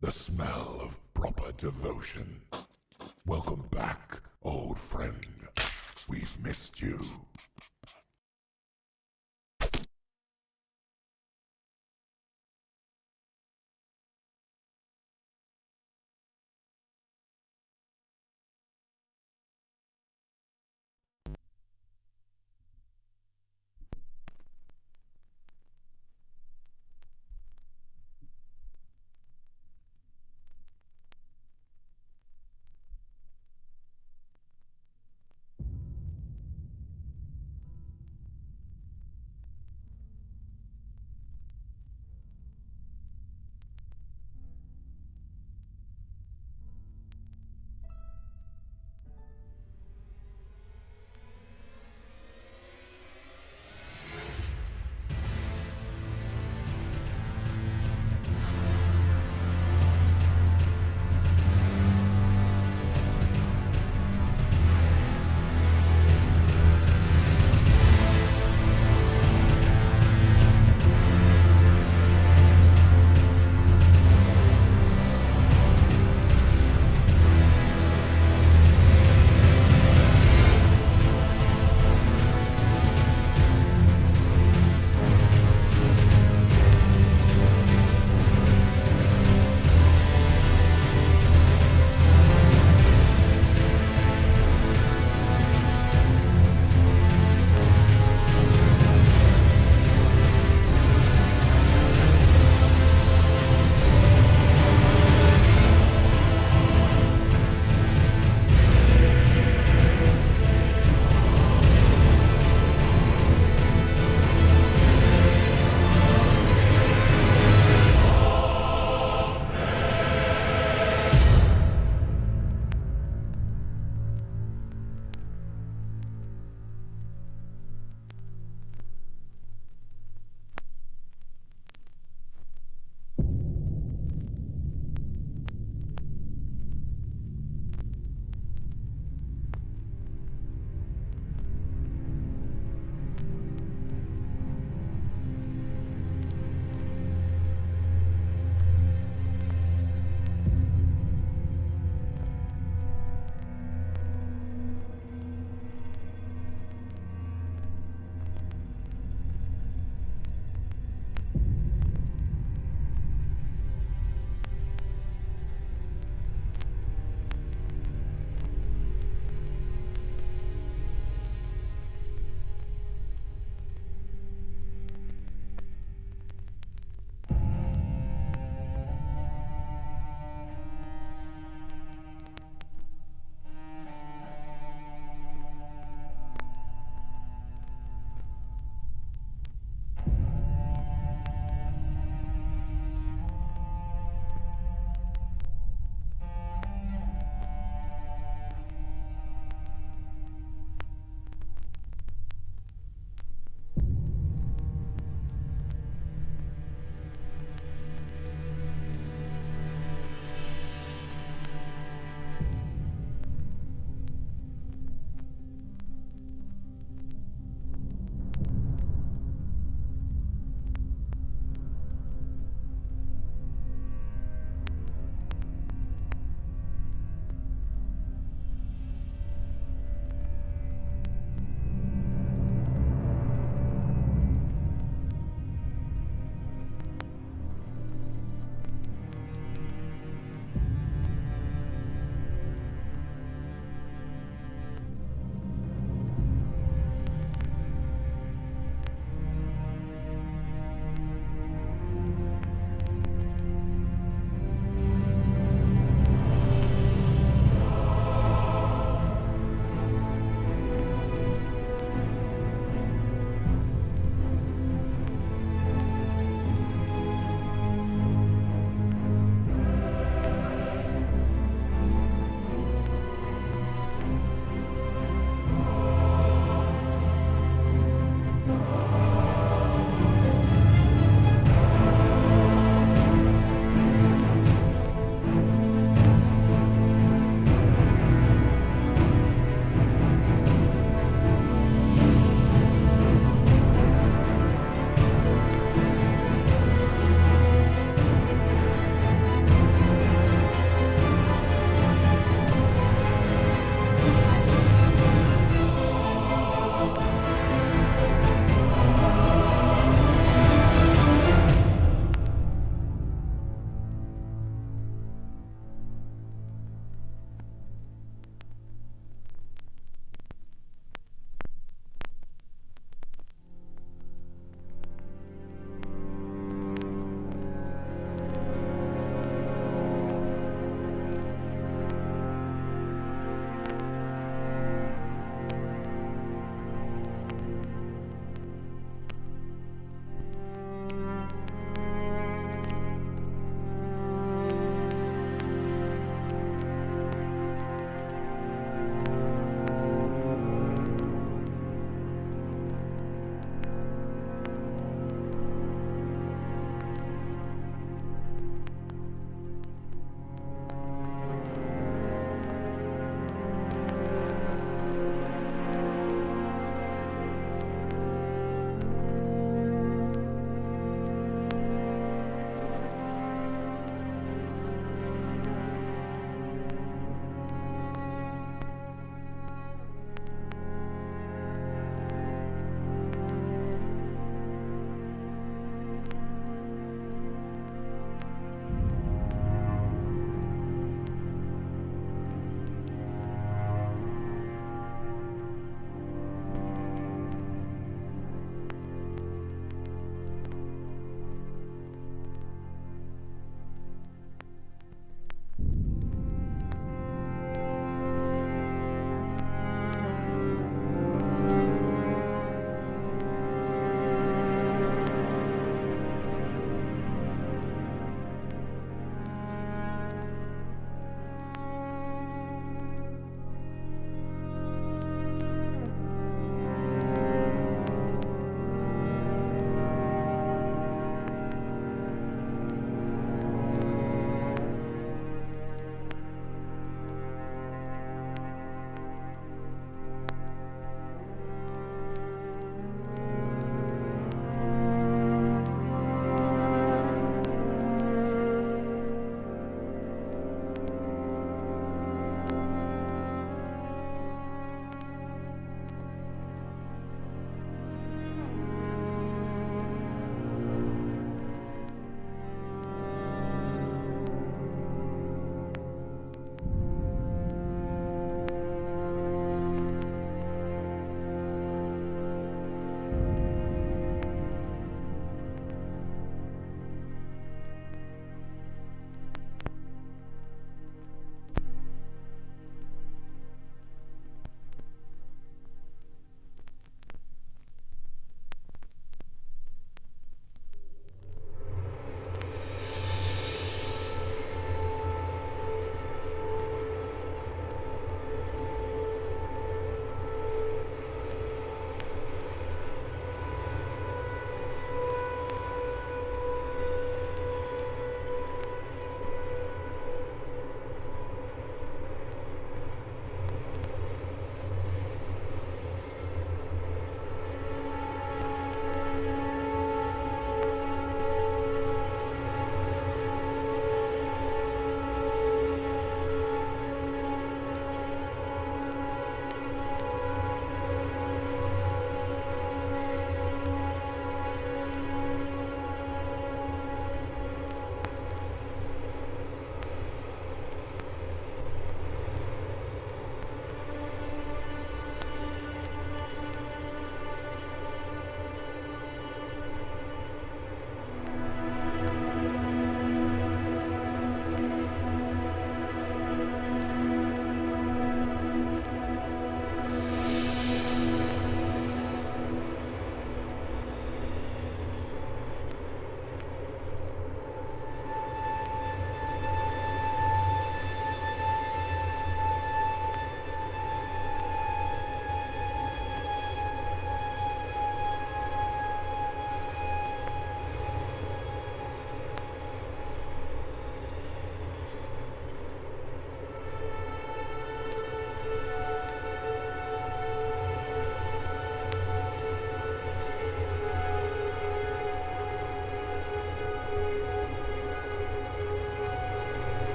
The smell of proper devotion. Welcome back, old friend. We've missed you.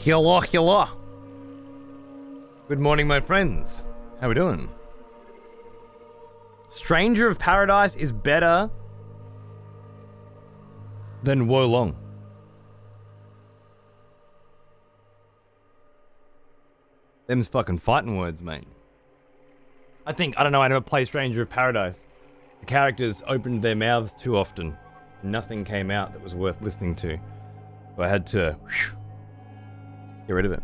Hello, hello. Good morning, my friends. How we doing? Stranger of Paradise is better than Wo Long. Them's fucking fighting words, mate. I don't know, I never played Stranger of Paradise. The characters opened their mouths too often. Nothing came out that was worth listening to. So I had to get rid of it.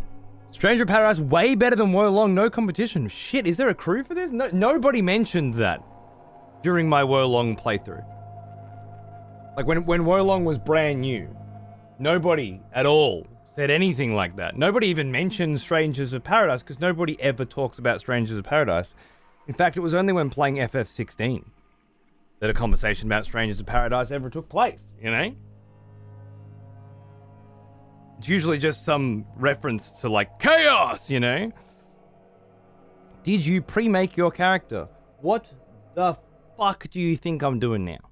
Stranger of Paradise, way better than Wo Long, no competition. Shit, is there a crew for this? No, nobody mentioned that during my Wo Long playthrough. Like when Wo Long was brand new, nobody at all said anything like that. Nobody even mentioned Strangers of Paradise because nobody ever talks about Strangers of Paradise. In fact, it was only when playing FF16 that a conversation about Strangers of Paradise ever took place, you know? It's usually just some reference to, like, chaos, you know? Did you pre-make your character? What the fuck do you think I'm doing now?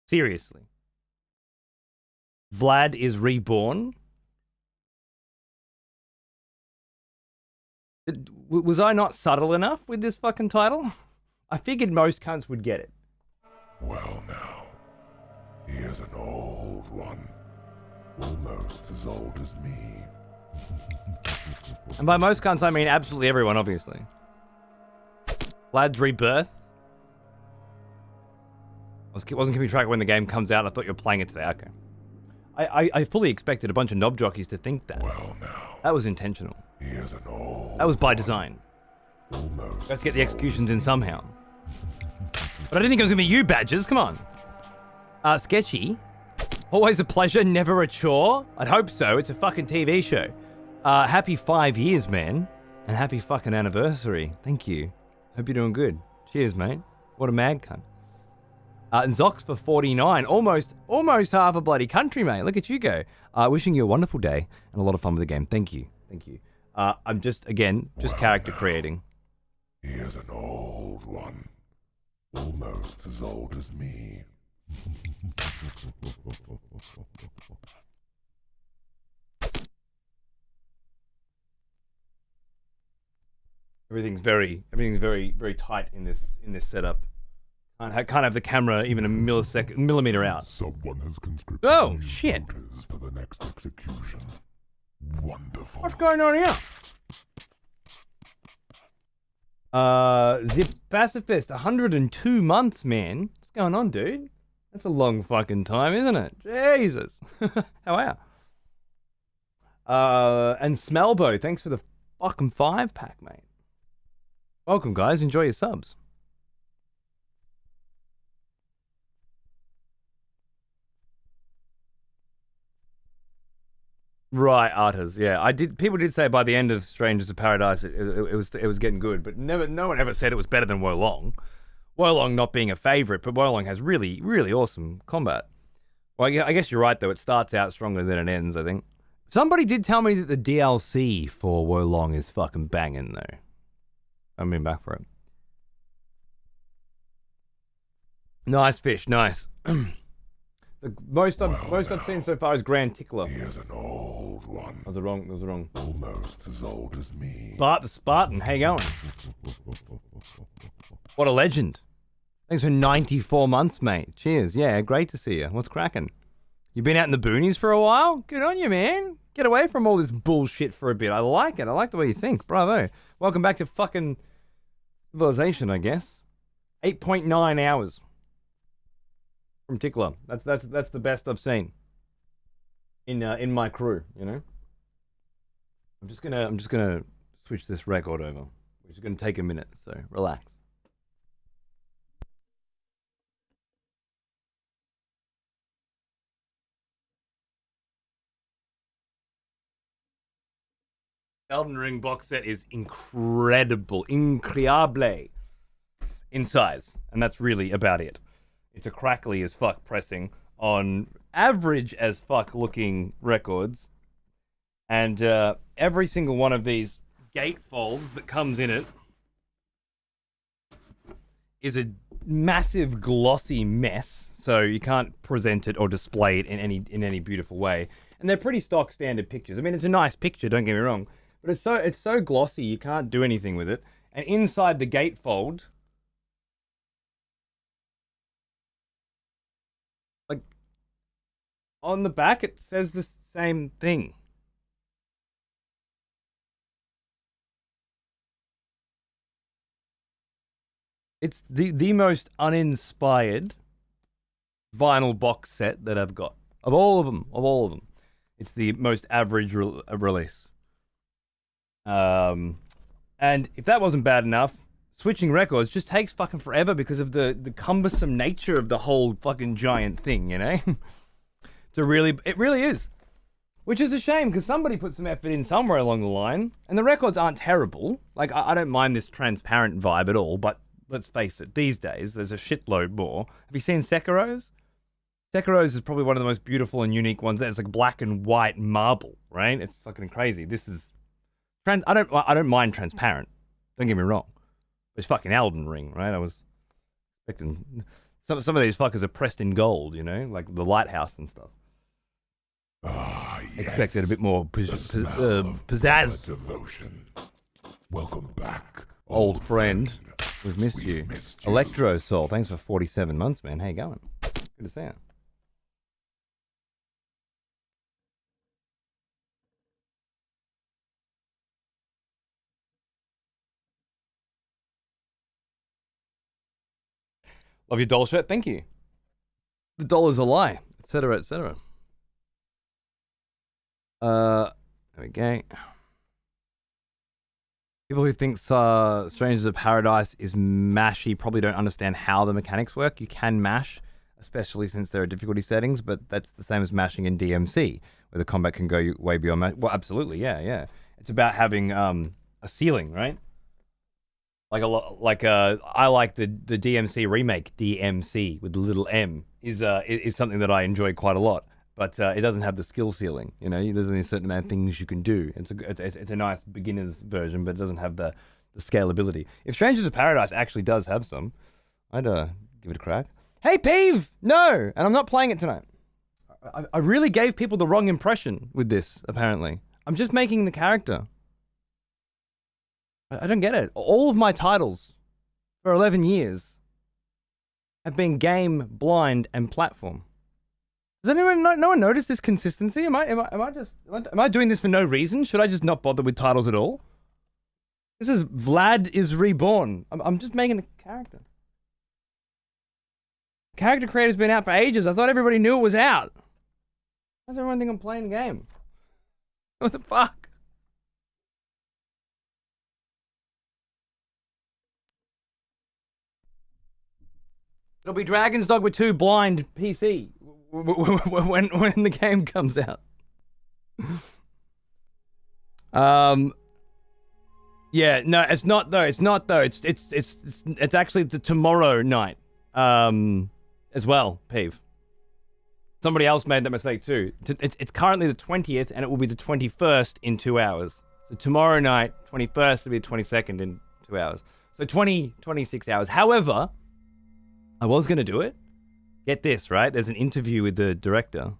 Seriously. Vlad is reborn? Was I not subtle enough with this fucking title? I figured most cunts would get it. Well now, he is an old one. Almost as old as me. And by most cunts, I mean absolutely everyone, obviously. Vlad's rebirth. Wasn't keeping track of when the game comes out. I thought you were playing it today. Okay. I fully expected a bunch of knob jockeys to think that. Well now, that was intentional. he is an old That was by design. Almost Let's get the executions in somehow. But I didn't think it was gonna be you, Badgers. Come on. Sketchy. Always a pleasure, never a chore. I'd hope so. It's a fucking TV show. Happy 5 years, man. And happy fucking anniversary. Thank you. Hope you're doing good. Cheers, mate. What a mad cunt. And Zox for 49. Almost half a bloody country, mate. Look at you go. Wishing you a wonderful day and a lot of fun with the game. Thank you. Thank you. I'm just character creating. He is an old one. Almost as old as me. Everything's very tight in this setup. Can't have the camera even a millimeter out. Someone has conscripted Oh shit! voters for the next execution. Wonderful. What's going on here? Zip Pacifist, 102 months, man. What's going on, dude? That's a long fucking time, isn't it? Jesus. How are you? And Smelbo, thanks for the fucking 5-pack, mate. Welcome, guys. Enjoy your subs. Right, Artas. Yeah, people did say by the end of Strangers of Paradise it was getting good, but no one ever said it was better than Wo Long. Wo Long not being a favorite, but Wo Long has really, really awesome combat. Well, I guess you're right though. It starts out stronger than it ends, I think. Somebody did tell me that the DLC for Wo Long is fucking banging though. I'm in back for it. Nice fish, nice. The most I've seen so far is Grand Tickler. He is an old one. That was wrong. Almost as old as me. Bart the Spartan, how you going? What a legend. Thanks for 94 months, mate. Cheers. Yeah, great to see you. What's cracking? You been out in the boonies for a while? Good on you, man. Get away from all this bullshit for a bit. I like it. I like the way you think. Bravo. Welcome back to fucking civilization, I guess. 8.9 hours. From Tickler. That's the best I've seen in my crew, you know. I'm just gonna switch this record over, which is gonna take a minute, so relax. Elden Ring box set is incredible, increíble in size, and that's really about it. It's a crackly as fuck pressing on average as fuck looking records. And every single one of these gatefolds that comes in it is a massive glossy mess. So you can't present it or display it in any beautiful way. and they're pretty stock standard pictures. I mean, it's a nice picture, don't get me wrong, but it's so glossy you can't do anything with it. And inside the gatefold, like on the back, it says the same thing. It's the most uninspired vinyl box set that I've got. Of all of them. It's the most average release. And if that wasn't bad enough, switching records just takes fucking forever because of the cumbersome nature of the whole fucking giant thing, you know? It really is. Which is a shame, because somebody put some effort in somewhere along the line, and the records aren't terrible. Like, I don't mind this transparent vibe at all, but let's face it, these days, there's a shitload more. Have you seen Sekiro's? Sekiro's is probably one of the most beautiful and unique ones. It's like black and white marble, right? It's fucking crazy. This is... I don't mind transparent. Don't get me wrong. It's fucking Elden Ring, right? I was expecting... Some of these fuckers are pressed in gold, you know? Like the lighthouse and stuff. Ah, yes. Expected a bit more pizzazz. Devotion. Welcome back, Old friend. We've missed you. Electro Soul, thanks for 47 months, man. How you going? Good to see you. Love your doll shirt, thank you. The dollar's a lie, etc., etc. There we go. People who think Strangers of Paradise is mashy probably don't understand how the mechanics work. You can mash, especially since there are difficulty settings, but that's the same as mashing in DMC, where the combat can go way beyond mash. Well, absolutely, yeah. It's about having a ceiling, right? I like the DMC remake, DMC with the little M, is something that I enjoy quite a lot. But it doesn't have the skill ceiling, you know. There's only a certain amount of things you can do. It's a nice beginner's version, but it doesn't have the scalability. If Strangers of Paradise actually does have some, I'd give it a crack. Hey, Peeve! No! And I'm not playing it tonight. I really gave people the wrong impression with this, apparently. I'm just making the character. I don't get it. All of my titles for 11 years have been game, blind, and platform. Does anyone no one notice this consistency? Am I doing this for no reason? Should I just not bother with titles at all? This is Vlad is Reborn. I'm just making the character. Character creator's been out for ages. I thought everybody knew it was out. Why does everyone think I'm playing the game? What the fuck? It'll be Dragon's Dogma 2 blind PC when the game comes out. Yeah, no, it's not though. It's actually the tomorrow night. As well, Peeve. Somebody else made that mistake too. It's currently the 20th, and it will be the 21st in 2 hours. So tomorrow night, 21st, will be the 22nd in 2 hours. So 26 hours. However, I was going to do it. Get this, right? There's an interview with the director,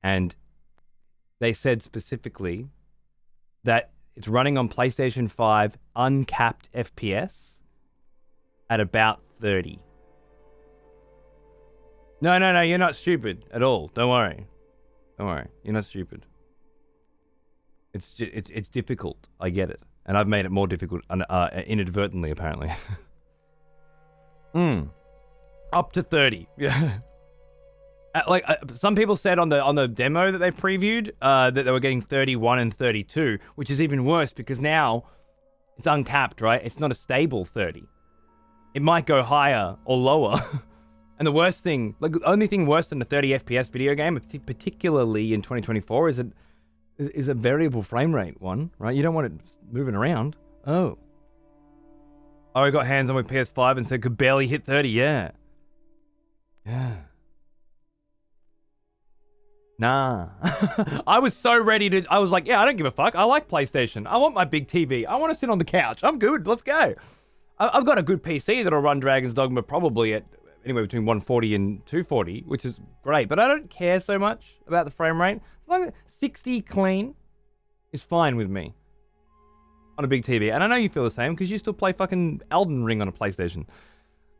and they said specifically that it's running on PlayStation 5 uncapped FPS at about 30. No, you're not stupid at all. Don't worry. You're not stupid. It's difficult. I get it. And I've made it more difficult inadvertently, apparently. Up to 30. Yeah. Some people said on the demo that they previewed that they were getting 31 and 32, which is even worse because now it's uncapped, right? It's not a stable 30. It might go higher or lower. And the worst thing, like the only thing worse than a 30 FPS video game, particularly in 2024, is a variable frame rate one, right? You don't want it moving around. Oh, I got hands on my PS5 and said could barely hit 30. Yeah. Nah. I was so ready to... I was like, yeah, I don't give a fuck. I like PlayStation. I want my big TV. I want to sit on the couch. I'm good. Let's go. I've got a good PC that'll run Dragon's Dogma probably at anywhere between 140 and 240, which is great. But I don't care so much about the frame rate. As 60 clean is fine with me on a big TV. And I know you feel the same because you still play fucking Elden Ring on a PlayStation.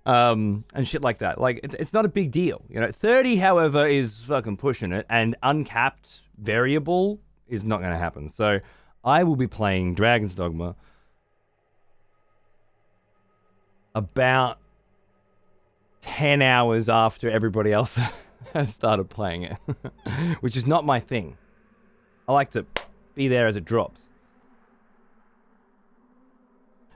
And shit like that. Like, it's not a big deal. 30, however, is fucking pushing it. And uncapped variable is not going to happen. So I will be playing Dragon's Dogma about 10 hours after everybody else has started playing it, which is not my thing. I like to be there as it drops.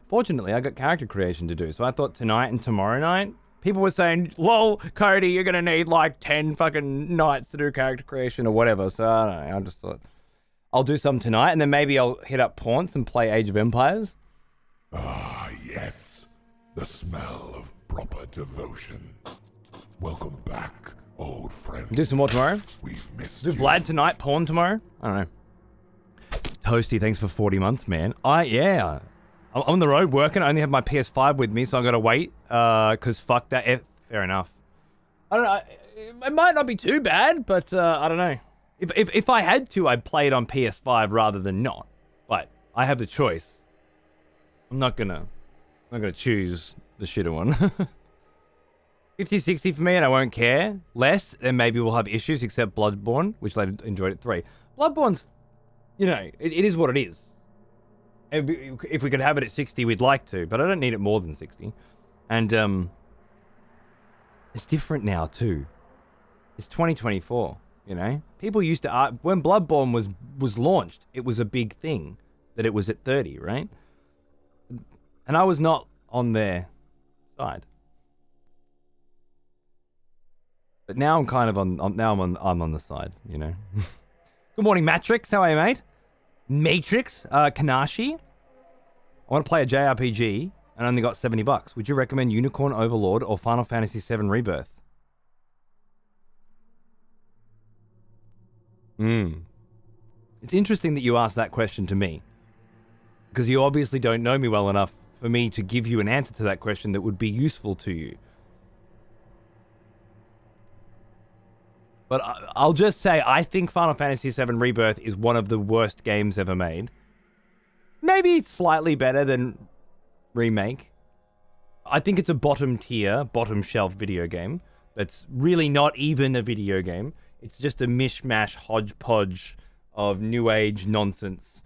Fortunately, I got character creation to do, so I thought tonight and tomorrow night, people were saying, lol, Cody, you're going to need like 10 fucking nights to do character creation or whatever, so I don't know, I just thought, I'll do some tonight, and then maybe I'll hit up Paunts and play Age of Empires. Ah, yes. The smell of proper devotion. Welcome back, old friend. Do some more tomorrow? We've missed Do you. Vlad tonight, Pawn tomorrow? I don't know. Toasty, thanks for 40 months, man. Yeah. I'm on the road working. I only have my PS5 with me, so I gotta wait. Cause fuck that. Fair enough. I don't know. It might not be too bad, but I don't know. If I had to, I'd play it on PS5 rather than not. But I have the choice. I'm not gonna choose the shitter one. 50-60 for me, and I won't care. Less, then maybe we'll have issues, except Bloodborne, which I enjoyed at 3. Bloodborne's, it is what it is. If we could have it at 60, we'd like to, but I don't need it more than 60. And it's different now too. It's 2024. People used to when Bloodborne was launched, it was a big thing that it was at 30, right? And I was not on their side. But now I'm kind of I'm on the side, Good morning, Matrix. How are you, mate? Matrix, Kanashi. I want to play a JRPG and only got $70. Would you recommend Unicorn Overlord or Final Fantasy VII Rebirth? It's interesting that you asked that question to me, because you obviously don't know me well enough for me to give you an answer to that question that would be useful to you. But I'll just say, I think Final Fantasy VII Rebirth is one of the worst games ever made. Maybe slightly better than Remake. I think it's a bottom tier, bottom shelf video game that's really not even a video game. It's just a mishmash hodgepodge of new age nonsense.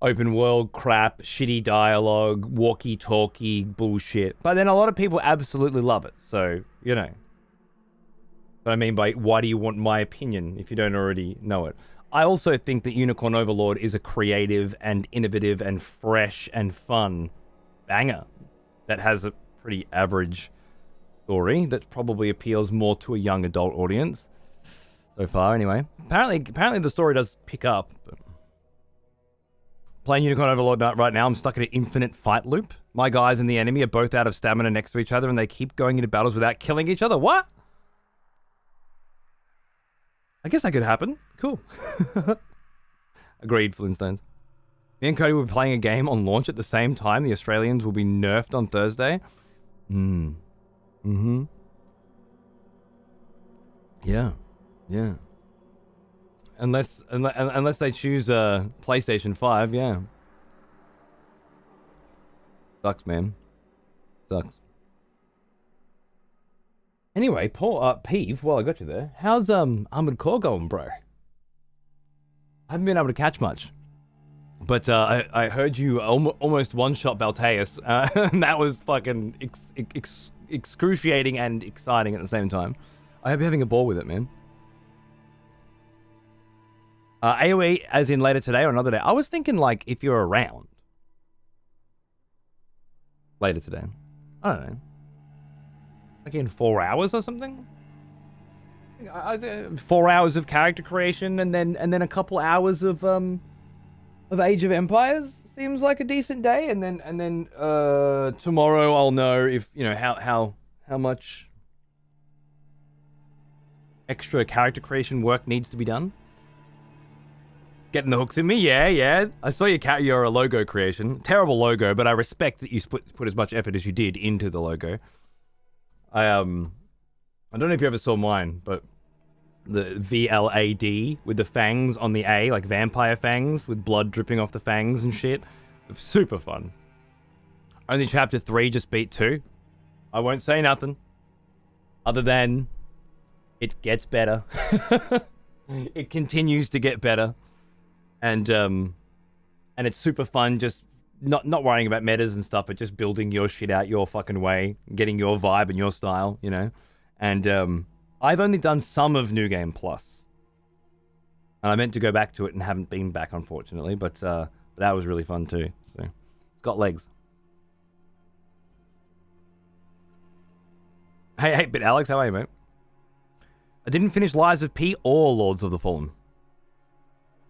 Open world crap, shitty dialogue, walkie-talkie bullshit. But then a lot of people absolutely love it, so, But I mean by, why do you want my opinion if you don't already know it? I also think that Unicorn Overlord is a creative and innovative and fresh and fun banger that has a pretty average story that probably appeals more to a young adult audience. So far, anyway. Apparently the story does pick up. But playing Unicorn Overlord right now, I'm stuck in an infinite fight loop. My guys and the enemy are both out of stamina next to each other, and they keep going into battles without killing each other. What? I guess that could happen. Cool. Agreed, Flintstones. Me and Cody will be playing a game on launch at the same time. The Australians will be nerfed on Thursday. Yeah. Unless they choose PlayStation 5, yeah. Sucks, man. Sucks. Anyway, Paul, Peeve, well, I got you there. How's Armored Core going, bro? I haven't been able to catch much. But I heard you almost one-shot Balteus, and that was fucking excruciating and exciting at the same time. I hope you're having a ball with it, man. AoE, as in later today or another day. I was thinking, like, if you're around. Later today. I don't know. Like in 4 hours or something? 4 hours of character creation and then a couple hours of Age of Empires seems like a decent day, and then tomorrow I'll know if how much extra character creation work needs to be done. Getting the hooks in me, yeah. I saw your logo creation. Terrible logo, but I respect that you put as much effort as you did into the logo. I don't know if you ever saw mine, but the VLAD with the fangs on the A, like vampire fangs with blood dripping off the fangs and shit. Super fun. Only chapter 3, just beat 2. I won't say nothing other than it gets better. It continues to get better. And it's super fun just not worrying about metas and stuff, but just building your shit out your fucking way, getting your vibe and your style, you know? And I've only done some of New Game Plus. And I meant to go back to it and haven't been back, unfortunately, but that was really fun too. So it's got legs. Hey, but Alex, how are you, mate? I didn't finish Lies of P or Lords of the Fallen.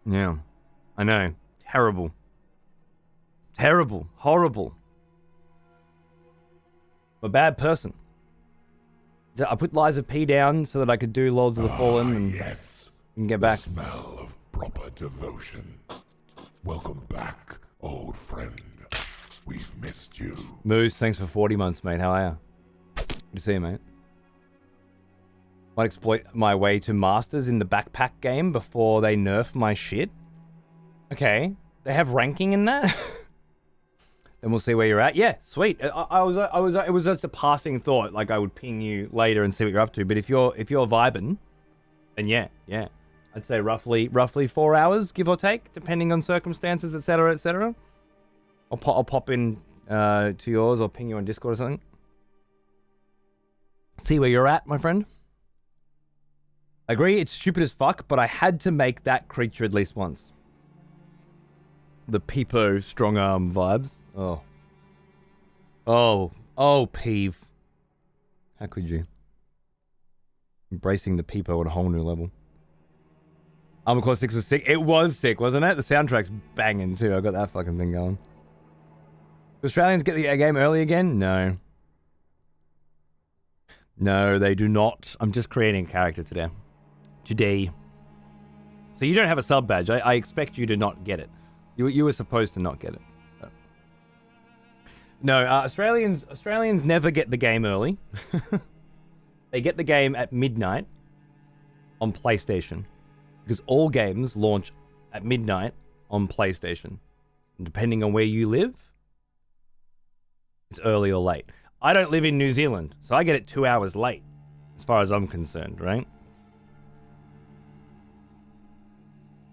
Yeah, I know. Terrible. Terrible. Horrible. I'm a bad person. I put Lies of P down so that I could do Lords of the Fallen and get back. The smell of proper devotion. Welcome back, old friend. We've missed you. Moose, thanks for 40 months, mate. How are you? Good to see you, mate. Might exploit my way to Masters in the backpack game before they nerf my shit. Okay, they have ranking in that? Then we'll see where you're at. Yeah, sweet. It was just a passing thought. Like I would ping you later and see what you're up to. But if you're vibing, then yeah. I'd say roughly 4 hours, give or take, depending on circumstances, etc., etc. I'll pop in to yours or ping you on Discord or something. See where you're at, my friend. I agree, it's stupid as fuck, but I had to make that creature at least once. The Peepo strong arm vibes. Oh, peeve. How could you? Embracing the Peepo on a whole new level. Armored Core 6 was sick. It was sick, wasn't it? The soundtrack's banging too. I got that fucking thing going. Do Australians get the game early again? No. No, they do not. I'm just creating a character today. So you don't have a sub badge. I expect you to not get it. You were supposed to not get it. But... No, Australians never get the game early. They get the game at midnight on PlayStation. Because all games launch at midnight on PlayStation. And depending on where you live, it's early or late. I don't live in New Zealand, so I get it 2 hours late, as far as I'm concerned, right?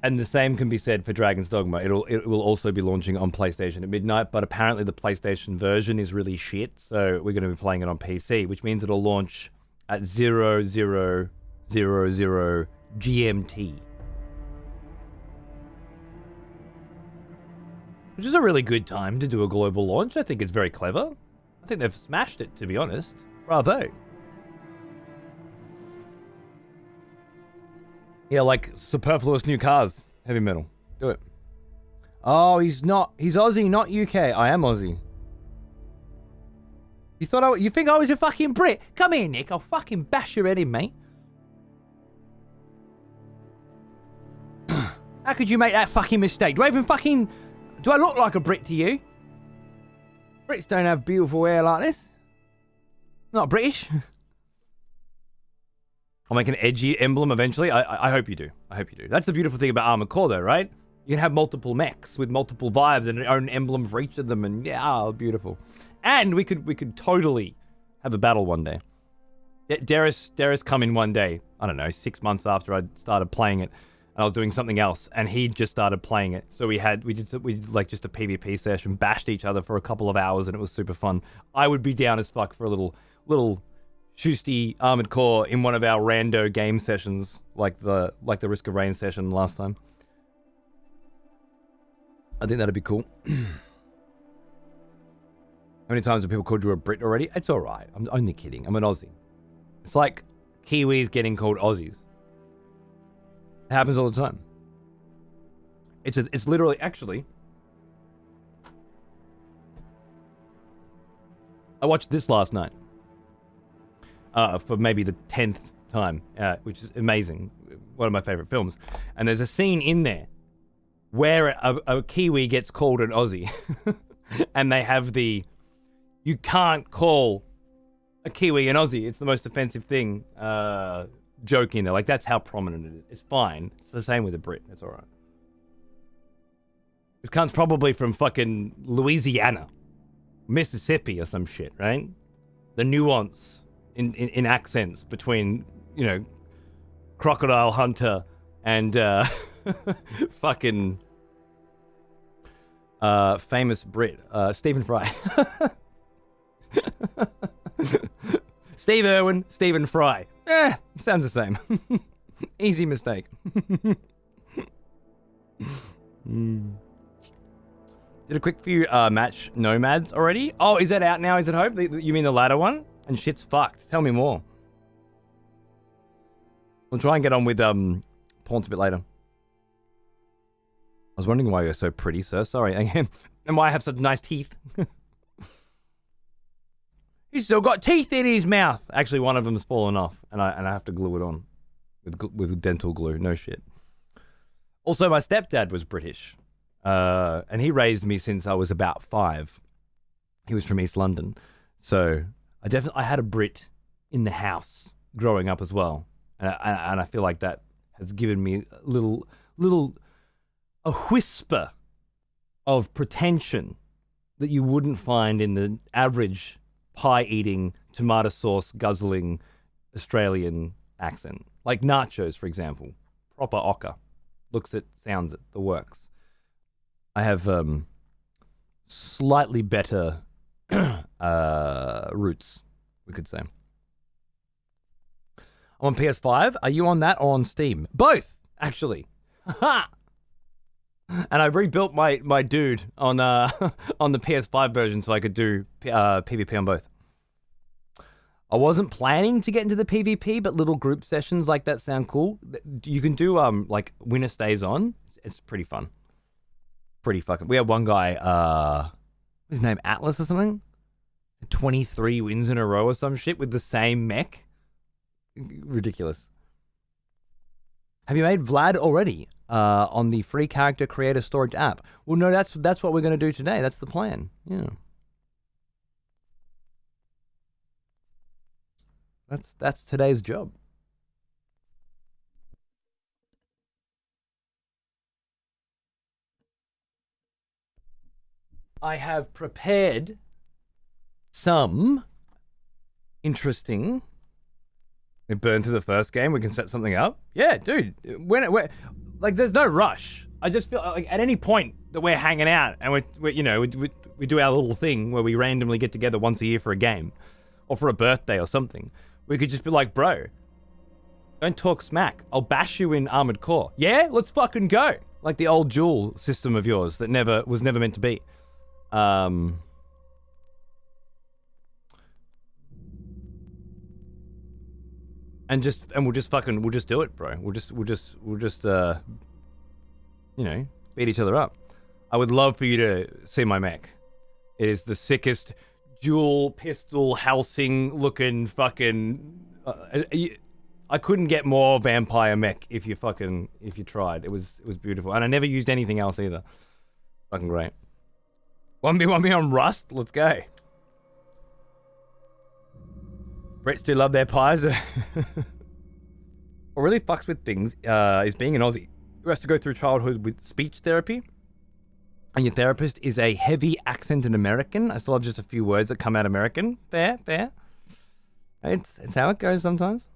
And the same can be said for Dragon's Dogma. It will also be launching on PlayStation at midnight, but apparently the PlayStation version is really shit, so we're going to be playing it on PC, which means it'll launch at 0000 GMT. Which is a really good time to do a global launch. I think it's very clever. I think they've smashed it, to be honest. Bravo. Yeah, like superfluous new cars. Heavy metal. Do it. Oh, he's not. He's Aussie, not UK. I am Aussie. You think I was a fucking Brit? Come here, Nick. I'll fucking bash your head in, mate. How could you make that fucking mistake? Do I look like a Brit to you? Brits don't have beautiful hair like this. Not British. I'll make an edgy emblem eventually. I hope you do. I hope you do. That's the beautiful thing about Armored Core, though, right? You can have multiple mechs with multiple vibes and an own emblem for each of them, and yeah, beautiful. And we could totally have a battle one day. Darius come in one day. I don't know, 6 months after I started playing it. And I was doing something else, and he just started playing it. So we did like just a PvP session, bashed each other for a couple of hours, and it was super fun. I would be down as fuck for a little Shusty Armored Core in one of our rando game sessions, like the Risk of Rain session last time. I think that'd be cool. How many times have people called you a Brit already? It's all right. I'm only kidding. I'm an Aussie. It's like Kiwis getting called Aussies. It happens all the time. It's literally, actually, I watched this last night for maybe the 10th time, which is amazing. One of my favorite films. And there's a scene in there where a Kiwi gets called an Aussie. And they have you can't call a Kiwi an Aussie. It's the most offensive thing. joke in there. Like, that's how prominent it is. It's fine. It's the same with a Brit. It's all right. This cunt's probably from fucking Louisiana, Mississippi or some shit, right? The nuance in accents between, you know, Crocodile Hunter and fucking famous Brit, Stephen Fry. Steve Irwin, Stephen Fry. Sounds the same. Easy mistake. Did a quick few match Nomads already. Oh, is that out now? Is it Hope? You mean the latter one? And shit's fucked. Tell me more. We'll try and get on with Pawns a bit later. I was wondering why you're so pretty, sir. Sorry. And why I have such nice teeth. He's still got teeth in his mouth. Actually, one of them's fallen off, and I have to glue it on with dental glue. No shit. Also, my stepdad was British, and he raised me since I was about 5. He was from East London, so I had a Brit in the house growing up as well, and I feel like that has given me a whisper of pretension that you wouldn't find in the average pie-eating, tomato sauce guzzling Australian accent. Like nachos, for example. Proper ochre. Looks it, sounds it, the works. I have slightly better roots, we could say. I'm on PS5. Are you on that or on Steam? Both, actually. And I rebuilt my dude on on the PS5 version so I could do PvP on both. I wasn't planning to get into the PvP, but little group sessions like that sound cool. You can do like winner stays on. It's pretty fun. Pretty fucking. We had one guy, his name Atlas or something. 23 wins in a row or some shit with the same mech. Ridiculous. Have you made Vlad already? On the free character creator storage app. Well, no, that's what we're going to do today. That's the plan. Yeah. That's today's job. I have prepared some interesting. We burn through the first game. We can set something up. Yeah, dude. When like, there's no rush. I just feel like at any point that we're hanging out and we do our little thing where we randomly get together once a year for a game or for a birthday or something, we could just be like, bro, don't talk smack. I'll bash you in Armored Core. Yeah, let's fucking go. Like the old duel system of yours that was never meant to be. And we'll just do it, bro. We'll just beat each other up. I would love for you to see my mech. It is the sickest dual pistol Helsing looking fucking. I couldn't get more vampire mech if you tried. It was beautiful, and I never used anything else either. Fucking great. 1v1 on Rust. Let's go. Brits do love their pies. What really fucks with things is being an Aussie who has to go through childhood with speech therapy, and your therapist is a heavy accented American. I still have just a few words that come out American. Fair. It's how it goes sometimes.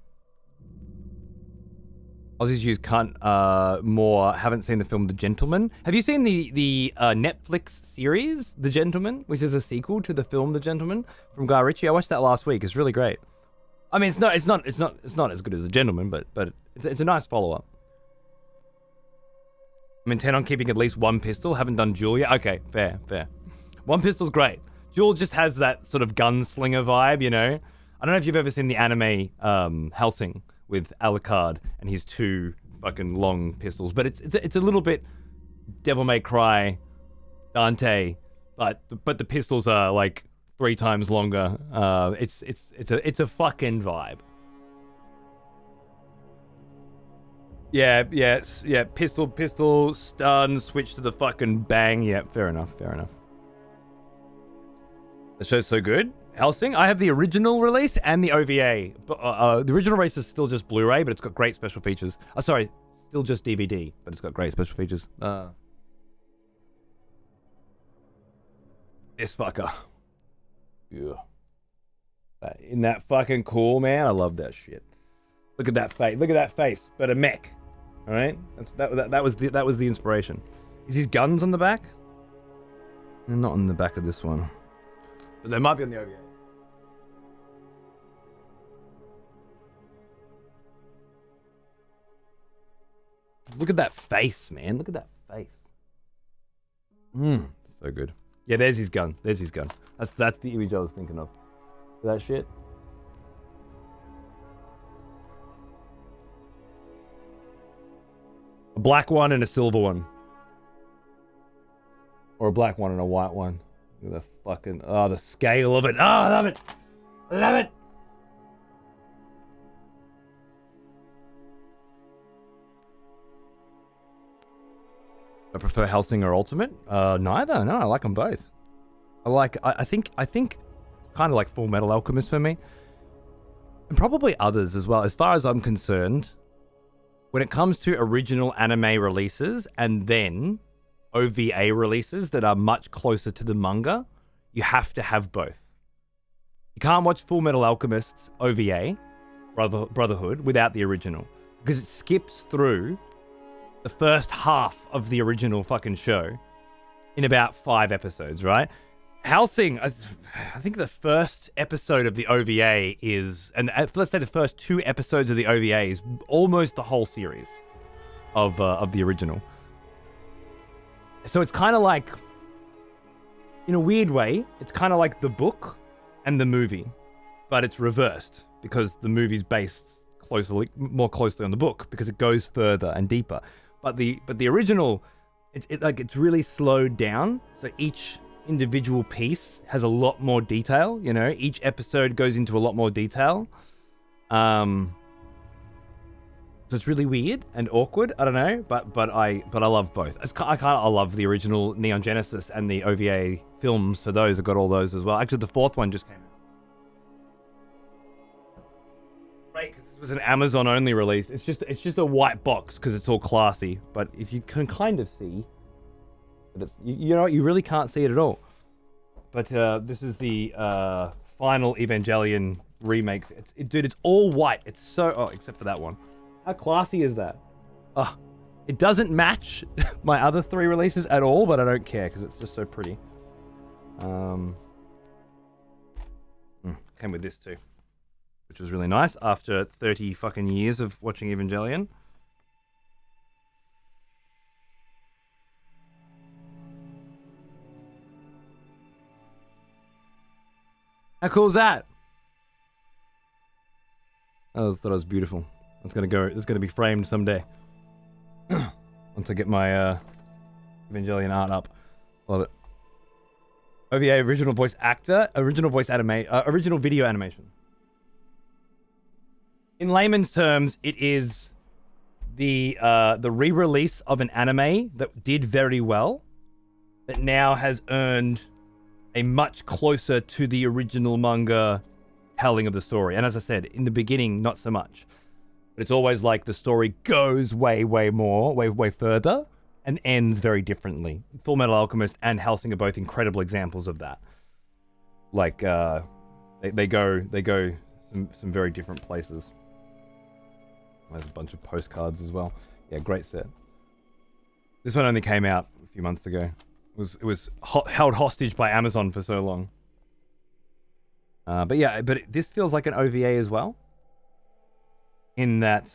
Aussies use cunt more. Haven't seen the film The Gentleman. Have you seen the Netflix series The Gentleman, which is a sequel to the film The Gentleman from Guy Ritchie? I watched that last week. It's really great. I mean, it's not as good as The Gentleman, but it's a nice follow-up. I'm intent on keeping at least one pistol. Haven't done Duel yet. Okay, fair. One pistol's great. Duel just has that sort of gunslinger vibe, you know. I don't know if you've ever seen the anime Helsing with Alucard and his 2 fucking long pistols, but it's a little bit Devil May Cry, Dante, but the pistols are like 3 times longer. It's a fucking vibe. Yeah. Pistol, stun, switch to the fucking bang. Yeah, fair enough. The show's so good. Hellsing, I have the original release and the OVA. But the original release is still just Blu-ray, but it's got great special features. Sorry, still just DVD, but it's got great special features. This fucker. Yeah. Isn't that fucking cool, man? I love that shit. Look at that face. Look at that face. But a mech. All right. That was the inspiration. Is his guns on the back? They're not on the back of this one, but they might be on the OVA. Look at that face, man. Look at that face. So good. Yeah, there's his gun. There's his gun. That's the image I was thinking of. That shit. A black one and a silver one. Or a black one and a white one. Look at the fucking... Oh, the scale of it. Oh, I love it. I love it. I prefer Hellsing or Ultimate. Neither. No, I like them both. I think kind of like Full Metal Alchemist for me. And probably others as well. As far as I'm concerned, when it comes to original anime releases and then OVA releases that are much closer to the manga, you have to have both. You can't watch Full Metal Alchemist's OVA, Brotherhood, without the original. Because it skips through the first half of the original fucking show in about 5 episodes, right? Hellsing, I think the first episode of the OVA is, and let's say the first 2 episodes of the OVA is almost the whole series of the original. So it's kind of like, in a weird way, it's kind of like the book and the movie, but it's reversed because the movie's based more closely on the book because it goes further and deeper. But the original, it's really slowed down. So each individual piece has a lot more detail. You know, each episode goes into a lot more detail. So it's really weird and awkward. I don't know, but I love both. I love the original Neon Genesis and the OVA films for those. I got all those as well. Actually, the 4th one just came out. Right, because this was an Amazon only release. It's just a white box because it's all classy. But if you can kind of see, but it's you know you really can't see it at all. But this is the final Evangelion remake. Dude, it's all white. It's so except for that one. How classy is that? It doesn't match my other 3 releases at all, but I don't care because it's just so pretty. Came with this too, which was really nice after 30 fucking years of watching Evangelion. How cool is that? I thought it was beautiful. It's gonna be framed someday. Once I get my Evangelion art up. Love it. OVA original voice actor, original video animation. In layman's terms, it is the re-release of an anime that did very well, that now has earned a much closer to the original manga telling of the story. And as I said, in the beginning, not so much. But it's always like the story goes way further and ends very differently. Full Metal Alchemist and Hellsing are both incredible examples of that. Like they go some very different places. There's a bunch of postcards as well. Yeah, great set. This one only came out a few months ago. It was held hostage by Amazon for so long. But this feels like an OVA as well. In that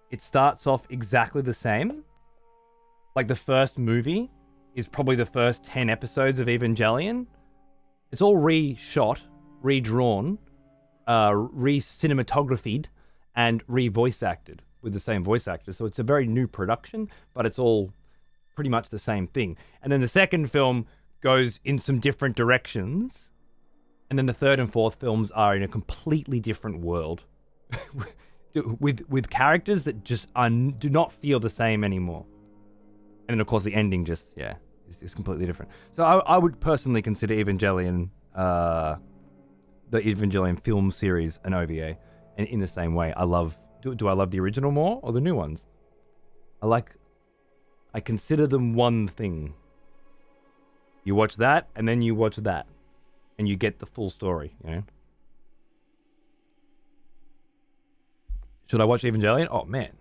it starts off exactly the same. Like the first movie is probably the first 10 episodes of Evangelion. It's all re-shot, redrawn, re-cinematographied, and re-voice acted with the same voice actors. So it's a very new production, but it's all pretty much the same thing. And then the second film goes in some different directions. And then the third and fourth films are in a completely different world. with characters that just do not feel the same anymore. And then, of course, the ending just, is completely different. So I would personally consider Evangelion the Evangelion film series and OVA, and in the same way, I love. Do I love the original more or the new ones? I consider them one thing. You watch that, and then you watch that, and you get the full story. You know. Should I watch Evangelion? Oh man,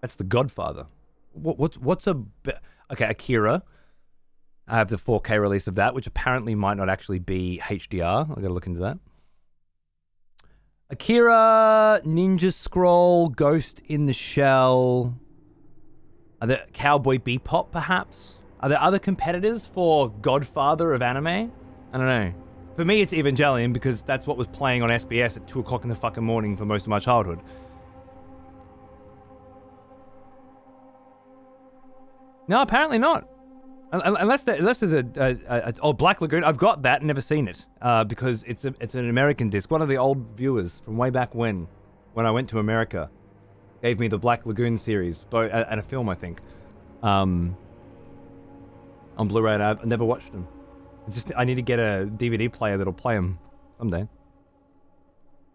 that's the Godfather. What's okay? Akira. I have the 4K release of that, which apparently might not actually be HDR. I gotta look into that. Akira, Ninja Scroll, Ghost in the Shell. Are there Cowboy Bebop, perhaps? Are there other competitors for Godfather of anime? I don't know. For me, it's Evangelion because that's what was playing on SBS at 2 o'clock in the fucking morning for most of my childhood. No, apparently not. Unless there's a Black Lagoon. I've got that and never seen it because it's an American disc. One of the old viewers from way back when I went to America gave me the Black Lagoon series, and a film, I think, on Blu-ray. And I've never watched them. I need to get a DVD player that'll play them someday.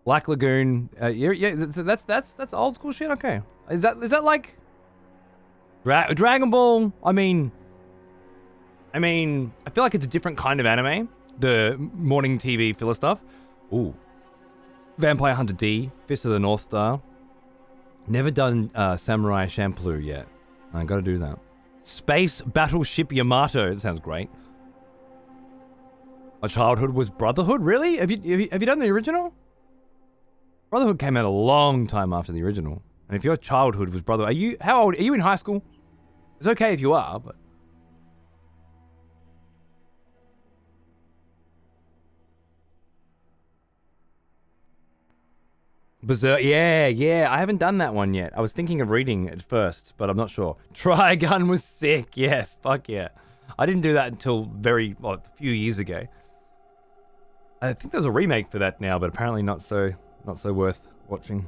Black Lagoon. That's old school shit. Okay, is that like Dragon Ball? I mean, I feel like it's a different kind of anime. The morning TV filler stuff. Ooh. Vampire Hunter D, Fist of the North Star. Never done Samurai Champloo yet. I gotta do that. Space Battleship Yamato. That sounds great. My childhood was Brotherhood. Really? Have you done the original? Brotherhood came out a long time after the original. And if your childhood was Brotherhood, how old? Are you in high school? It's okay if you are, but... Berserk, yeah. I haven't done that one yet. I was thinking of reading it first, but I'm not sure. Trigun was sick. Yes, fuck yeah. I didn't do that until a few years ago. I think there's a remake for that now, but apparently not so worth watching.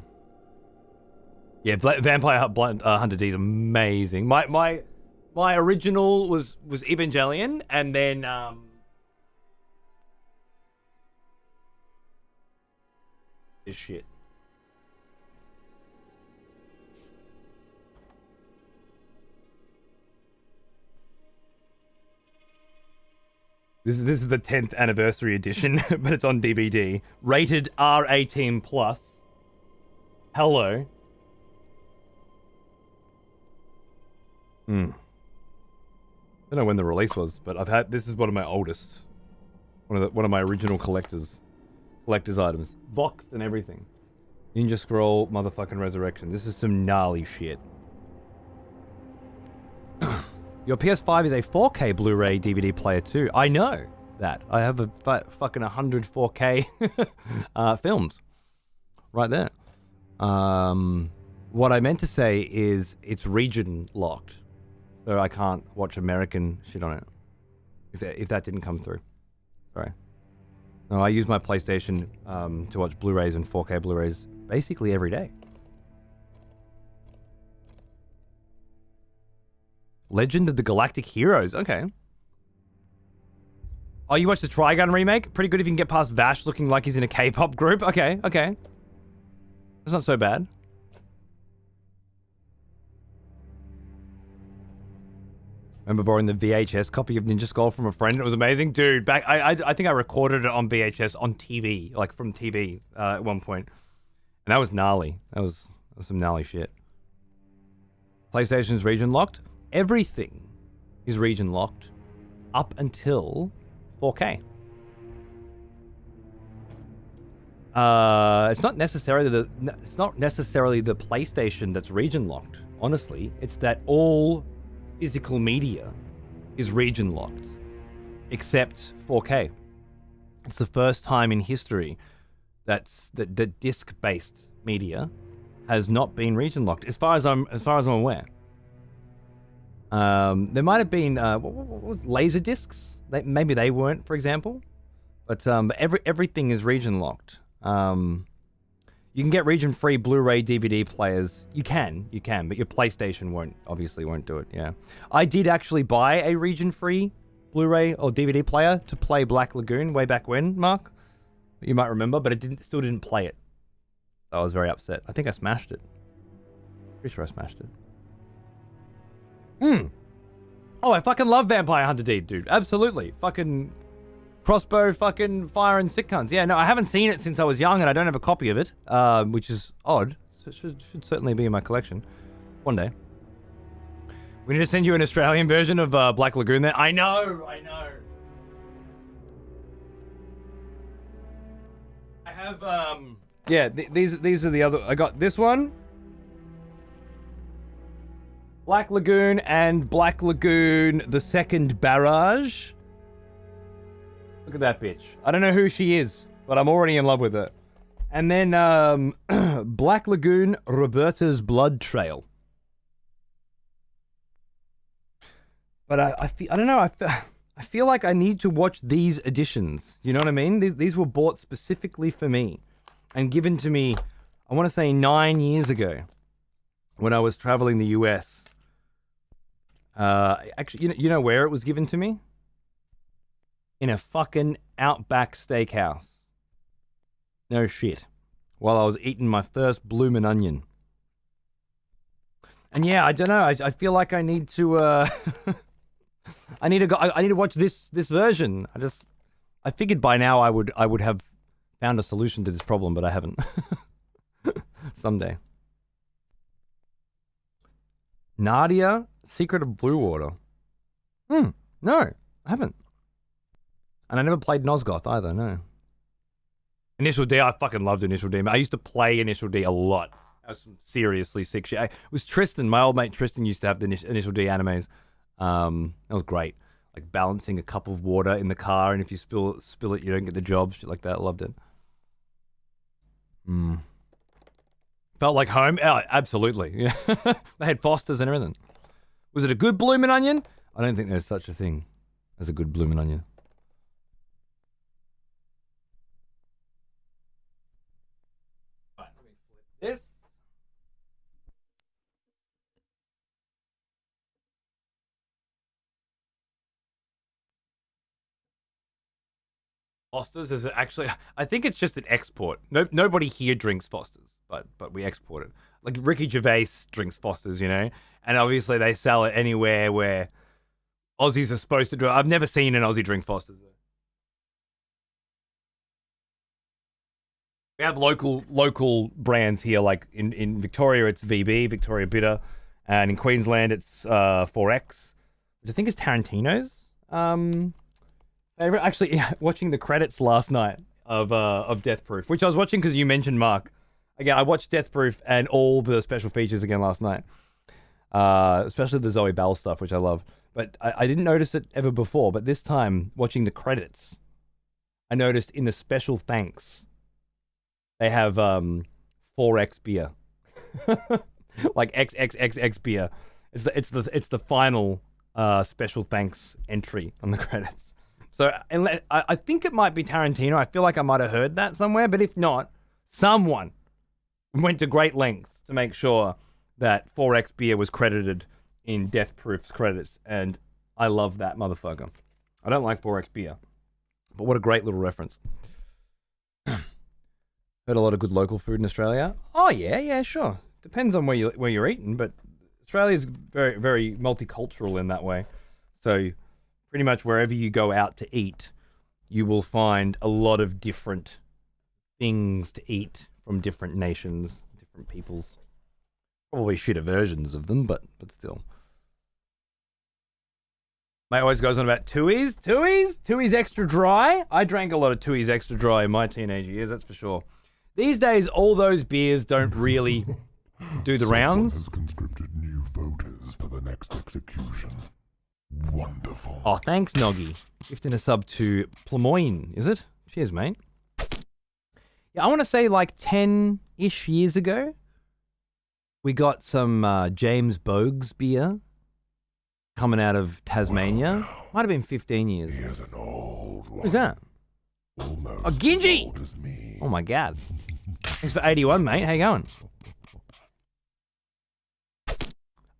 Yeah, Vampire Hunter D is amazing. My original was Evangelion, and then this shit. This is the 10th anniversary edition, but it's on DVD. Rated R18+. Hello. I don't know when the release was, but this is one of my oldest. One of my original collector's items. Boxed and everything. Ninja Scroll motherfucking Resurrection. This is some gnarly shit. Your PS5 is a 4K Blu-ray DVD player too. I know that. I have a fucking 100 4K films right there. What I meant to say is it's region locked, so I can't watch American shit on it. If that didn't come through, sorry. No, I use my PlayStation to watch Blu-rays and 4K Blu-rays basically every day. Legend of the Galactic Heroes. Okay. Oh, you watched the Trigun remake? Pretty good if you can get past Vash looking like he's in a K-pop group. Okay. That's not so bad. Remember borrowing the VHS copy of Ninja Scroll from a friend? It was amazing. Dude, I think I recorded it on VHS on TV, like from TV at one point. And that was gnarly. That was some gnarly shit. PlayStation's region locked. Everything is region locked up until 4K. It's not necessarily the PlayStation that's region locked. Honestly, it's that all physical media is region locked, except 4K. It's the first time in history that disc-based media has not been region locked, as far as I'm aware. There might have been what was laser discs? Maybe they weren't, for example. But everything is region locked. You can get region-free Blu-ray DVD players. You can, but your PlayStation won't do it. Yeah, I did actually buy a region-free Blu-ray or DVD player to play Black Lagoon way back when, Mark. You might remember, but it still didn't play it. So I was very upset. I think I smashed it. Pretty sure I smashed it. Oh, I fucking love Vampire Hunter D, dude. Absolutely. Fucking crossbow, fucking fire and sick cunts. Yeah, no, I haven't seen it since I was young, and I don't have a copy of it, which is odd. So it should certainly be in my collection one day. We need to send you an Australian version of Black Lagoon then. I know. I have, yeah, these are the other... I got this one. Black Lagoon and Black Lagoon, the second barrage. Look at that bitch. I don't know who she is, but I'm already in love with her. And then Black Lagoon, Roberta's Blood Trail. But I don't know, I feel like I need to watch these editions. You know what I mean? These were bought specifically for me and given to me, I want to say 9 years ago when I was traveling the US. Actually, you know where it was given to me? In a fucking Outback Steakhouse. No shit. While I was eating my first bloomin' onion. And yeah, I don't know. I feel like I need to. I need to watch this version. I figured by now I would have found a solution to this problem, but I haven't. Someday. Nadia, Secret of Blue Water. No, I haven't. And I never played Nosgoth either, no. Initial D, I fucking loved Initial D. I used to play Initial D a lot. That was some seriously sick shit. It was Tristan, my old mate Tristan used to have the Initial D animes. That was great. Like balancing a cup of water in the car, and if you spill it, you don't get the job. Shit like that. Loved it. Felt like home. Oh, absolutely. Yeah. They had Fosters and everything. Was it a good bloomin' onion? I don't think there's such a thing as a good bloomin' onion. Right, let me flip this. Fosters is actually, I think it's just an export. Nobody here drinks Fosters, but we export it. Like Ricky Gervais drinks Fosters, you know, and obviously they sell it anywhere where Aussies are supposed to do it. I've never seen an Aussie drink Fosters. We have local brands here, like in Victoria it's VB, Victoria Bitter, and in Queensland it's 4X, which I think is Tarantino's. Actually, watching the credits last night of Death Proof, which I was watching because you mentioned Mark. Again, I watched Death Proof and all the special features again last night, especially the Zoe Bell stuff, which I love. But I didn't notice it ever before. But this time, watching the credits, I noticed in the special thanks, they have 4X beer, like XXXX beer. It's the final special thanks entry on the credits. So I think it might be Tarantino. I feel like I might have heard that somewhere, but if not, someone went to great lengths to make sure that 4X beer was credited in Death Proof's credits, and I love that motherfucker. I don't like 4X beer, but what a great little reference. Heard a lot of good local food in Australia. Oh yeah, sure. Depends on where you're eating, but Australia's very, very multicultural in that way. So pretty much wherever you go out to eat, you will find a lot of different things to eat from different nations, different peoples. Probably shitter versions of them, but still. Mate always goes on about Tooheys. Tooheys Extra Dry. I drank a lot of Tooheys Extra Dry in my teenage years, that's for sure. These days, all those beers don't really do the rounds. Someone has conscripted new voters for the next execution. Wonderful. Oh, thanks, Noggy. Gifting a sub to Plamoyne, is it? Cheers, mate. Yeah, I want to say like 10-ish years ago, we got some James Bogues beer coming out of Tasmania. Wow. Might have been 15 years. Here's an old one. Who's that? Almost Oh, Gingy! as old as me. Oh my god. Thanks for 81, mate. How you going?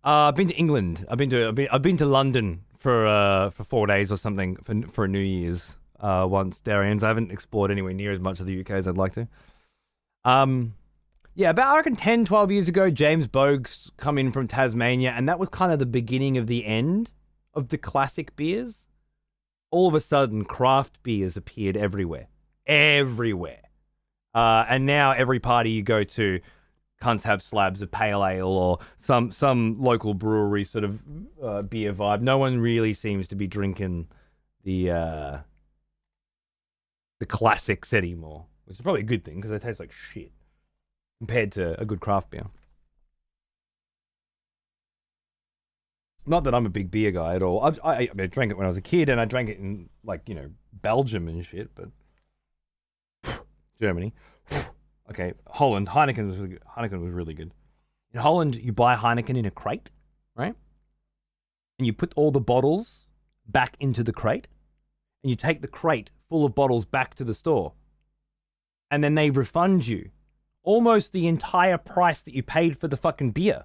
I've been to England. I've been to London for 4 days or something for New Year's. once Darien's. I haven't explored anywhere near as much of the UK as I'd like to. Yeah, about, I reckon, 10, 12 years ago, James Bogue's come in from Tasmania, and that was kind of the beginning of the end of the classic beers. All of a sudden, craft beers appeared everywhere. Everywhere. And now every party you go to, cunts have slabs of pale ale or some local brewery sort of beer vibe. No one really seems to be drinking the classics anymore, which is probably a good thing because they taste like shit compared to a good craft beer. Not that I'm a big beer guy at all. I drank it when I was a kid, and I drank it in, like, you know, Belgium and shit, but Germany. Okay, Holland. Heineken was really good. Heineken was really good. In Holland, you buy Heineken in a crate, right? And you put all the bottles back into the crate, and you take the crate full of bottles back to the store, and then they refund you almost the entire price that you paid for the fucking beer,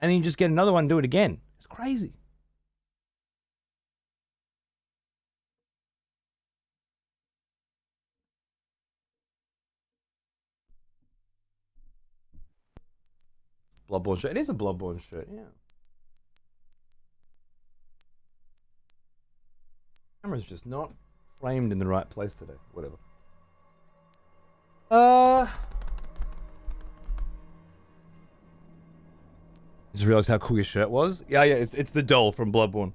and then you just get another one and do it again. It's crazy. Bloodborne shirt. It is a Bloodborne shirt, yeah. Camera's just not framed in the right place today. Whatever. Just realized how cool your shirt was. Yeah, it's the doll from Bloodborne.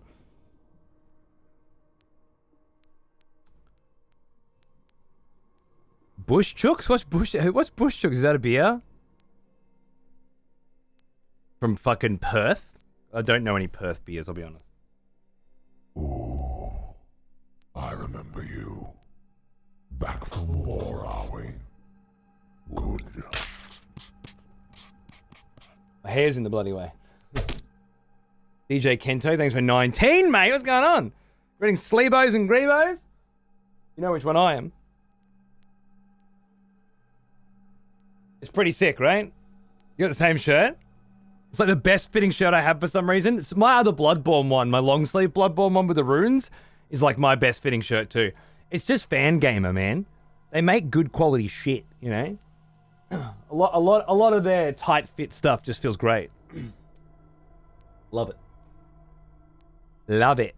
Bush Chooks? What's Bush Chooks? Is that a beer? From fucking Perth? I don't know any Perth beers, I'll be honest. Ooh, I remember you. Back from war, are we? Good. My hair's in the bloody way. DJ Kento, thanks for 19, mate. What's going on? Reading Sleebos and Greebos? You know which one I am. It's pretty sick, right? You got the same shirt? It's like the best fitting shirt I have for some reason. It's my other Bloodborne one, my long sleeve Bloodborne one with the runes, is like my best fitting shirt too. It's just Fangamer, man. They make good quality shit, you know? A lot of their tight fit stuff just feels great. Love it. Love it.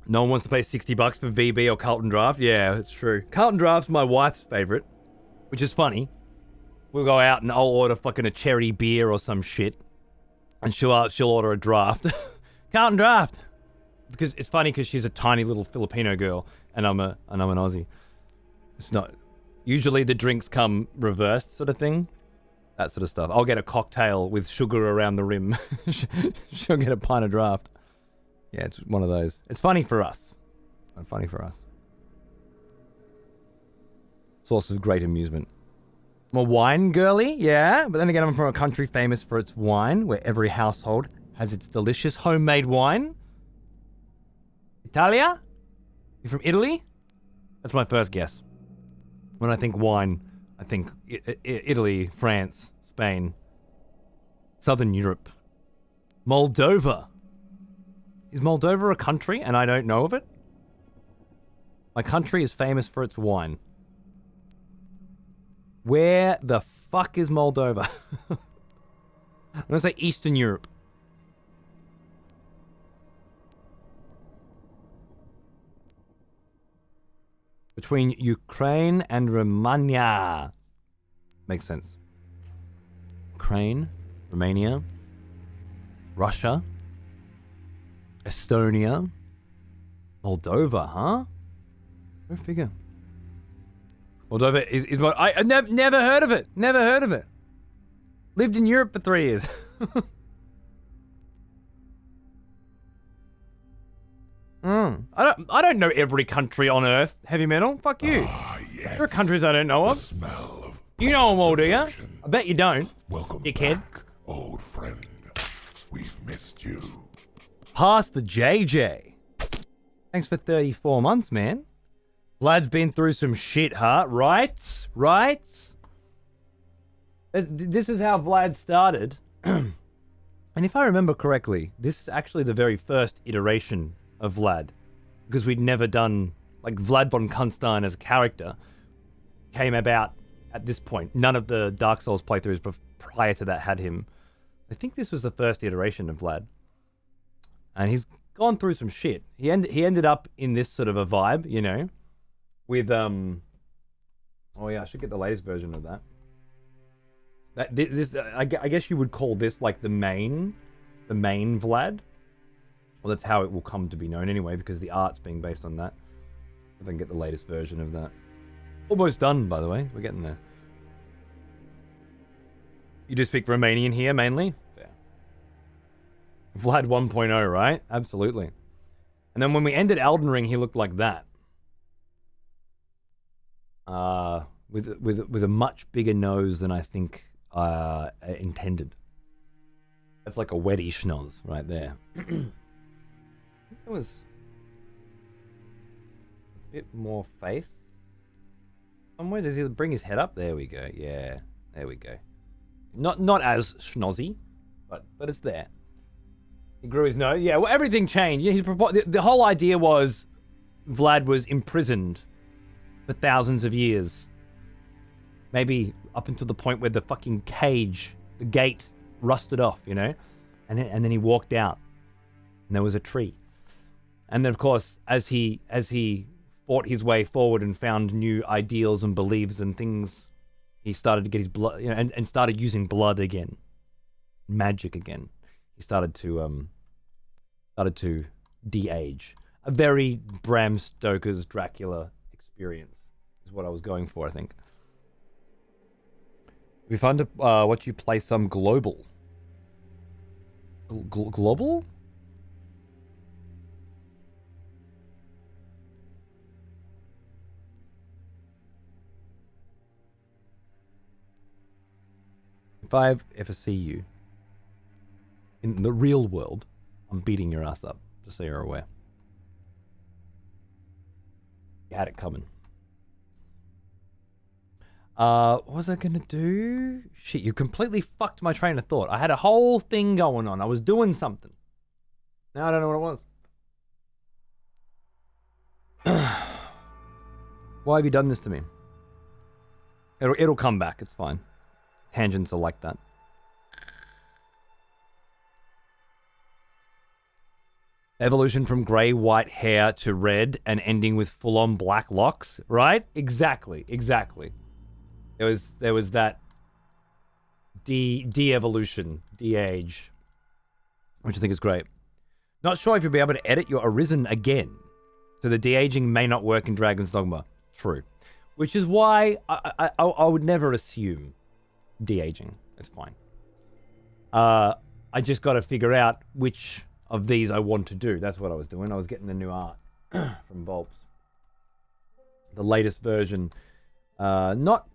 No one wants to pay $60 for VB or Carlton Draft. Yeah, it's true. Carlton Draft's my wife's favorite, which is funny. We'll go out and I'll order fucking a cherry beer or some shit, and she'll order a draft. Carlton Draft, because it's funny because she's a tiny little Filipino girl and I'm an Aussie. It's not usually the drinks come reversed, sort of thing. That sort of stuff. I'll get a cocktail with sugar around the rim. She'll get a pint of draft. Yeah, it's one of those. It's funny for us. Funny for us. Source of great amusement. I'm a wine girly, yeah, but then again, I'm from a country famous for its wine, where every household has its delicious homemade wine. Italia? You from Italy? That's my first guess. When I think wine, I think Italy, France, Spain, Southern Europe, Moldova. Is Moldova a country and I don't know of it? My country is famous for its wine. Where the fuck is Moldova? I'm gonna say Eastern Europe. Between Ukraine and Romania. Makes sense. Ukraine, Romania, Russia, Estonia, Moldova, huh? Go figure. Moldova is what I never heard of it. Never heard of it. Lived in Europe for 3 years. I don't know every country on Earth, heavy metal. Fuck you. Yes. There are countries I don't know The of. smell of You know them all, do ya? devotion. I bet you don't. Welcome dickhead. back, old friend. We've missed you. Pass the JJ. Thanks for 34 months, man. Vlad's been through some shit, huh? Right? Right? This is how Vlad started. And if I remember correctly, this is actually the very first iteration of Vlad. Because we'd never done... Like, Vlad von Kunstein as a character came about at this point. None of the Dark Souls playthroughs prior to that had him. I think this was the first iteration of Vlad. And he's gone through some shit. He ended up in this sort of a vibe, you know, with... Oh yeah, I should get the latest version of that. I guess you would call this like the main Vlad. Well, that's how it will come to be known anyway, because the art's being based on that. If I can get the latest version of that. Almost done, by the way. We're getting there. You do speak Romanian here, mainly? Fair. Vlad 1.0, right? Absolutely. And then when we ended Elden Ring, he looked like that. With a much bigger nose than I think intended. That's like a wetty schnoz right there. It was a bit more face. Somewhere does he bring his head up? There we go. Yeah, there we go. Not as schnozzy, but it's there. He grew his nose. Yeah, well, everything changed. Yeah, the whole idea was Vlad was imprisoned for thousands of years. Maybe up until the point where the fucking cage, the gate, rusted off, you know? And then he walked out. And there was a tree. And then, of course, as he fought his way forward and found new ideals and beliefs and things, he started to get his blood, you know, and started using blood again. Magic again. He started to de-age. A very Bram Stoker's Dracula experience is what I was going for, I think. We found what you play some global. Global? If I ever see you in the real world, I'm beating your ass up, just so you're aware. You had it coming. What was I gonna do? Shit, you completely fucked my train of thought. I had a whole thing going on. I was doing something. Now I don't know what it was. Why have you done this to me? It'll come back. It's fine. Tangents are like that. Evolution from grey-white hair to red and ending with full-on black locks, right? Exactly. There was that de-evolution, de-age, which I think is great. Not sure if you'll be able to edit your Arisen again, so the de-aging may not work in Dragon's Dogma. True. Which is why I would never assume de-aging. It's fine. I just got to figure out which of these I want to do. That's what I was doing. I was getting the new art from Bulbs. The latest version. Not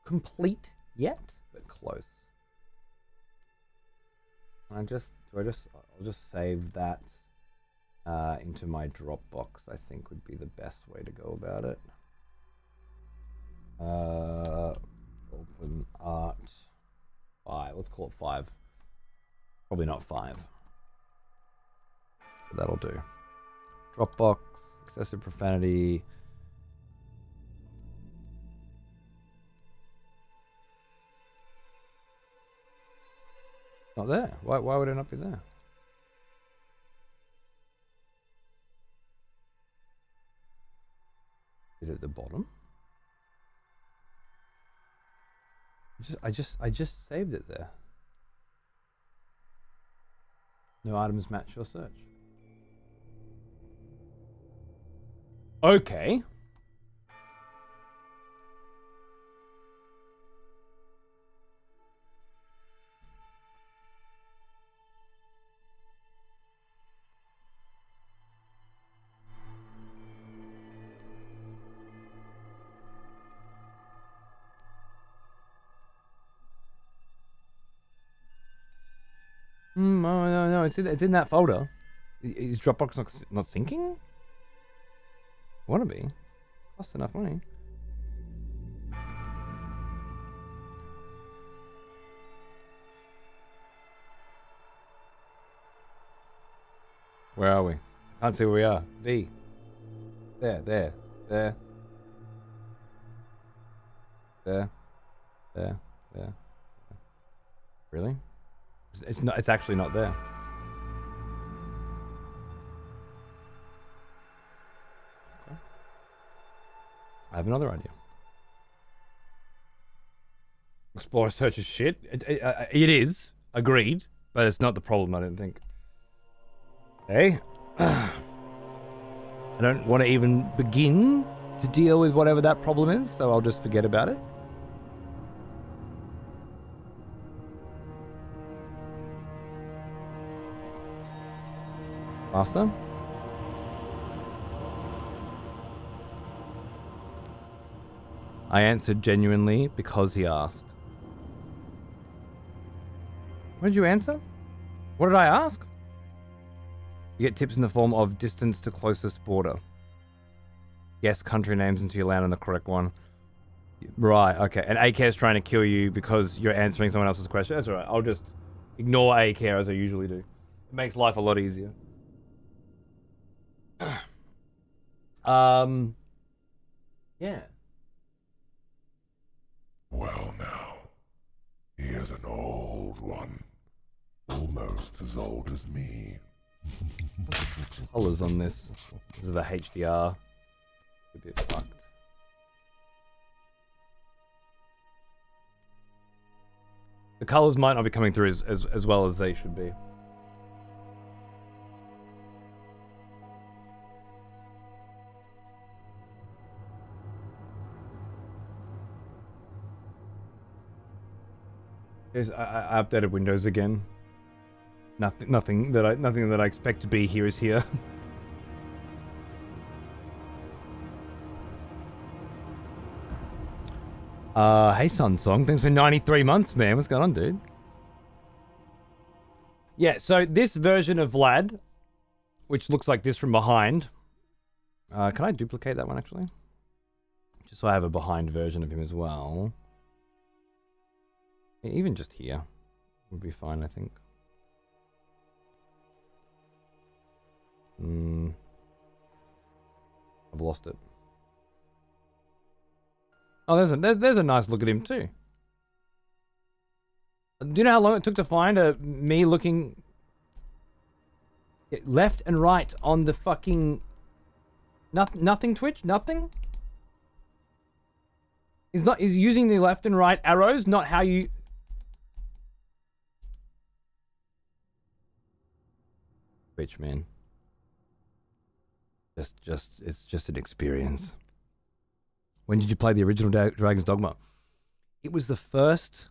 complete yet, but close. I'll just save that into my Dropbox, I think would be the best way to go about it. Open art 5. Let's call it 5. Probably not 5. But that'll do. Dropbox, excessive profanity. Not there. Why would it not be there? Is it at the bottom? I just saved it there. No items match your search. Okay. Oh, no, it's in that folder. Is Dropbox not syncing? Wanna be? Cost enough money. Where are we? Can't see where we are. V. There. Really? It's not. It's actually not there. Okay. I have another idea. Explorer search is shit. It is. Agreed. But it's not the problem, I don't think. Hey? I don't want to even begin to deal with whatever that problem is, so I'll just forget about it. Faster? I answered genuinely because he asked. What did you answer? What did I ask? You get tips in the form of distance to closest border. Guess country names until you land on the correct one. Right, okay. And AK is trying to kill you because you're answering someone else's question. That's alright. I'll just ignore AK as I usually do. It makes life a lot easier. Yeah. Well now, here's an old one. Almost as old as me. Colors on this. This is the HDR. A bit fucked. The colors might not be coming through as well as they should be. I updated Windows again. Nothing that I expect to be here is here. Hey Sunsong, thanks for 93 months, man. What's going on, dude? Yeah, so this version of Vlad, which looks like this from behind. Can I duplicate that one actually? Just so I have a behind version of him as well. Even just here would be fine, I think. I've lost it. Oh, there's a nice look at him too. Do you know how long it took to find me looking left and right on the fucking nothing Twitch? Nothing? He's using the left and right arrows, not how you Twitch, man. It's just an experience. When did you play the original Dragon's Dogma? It was the first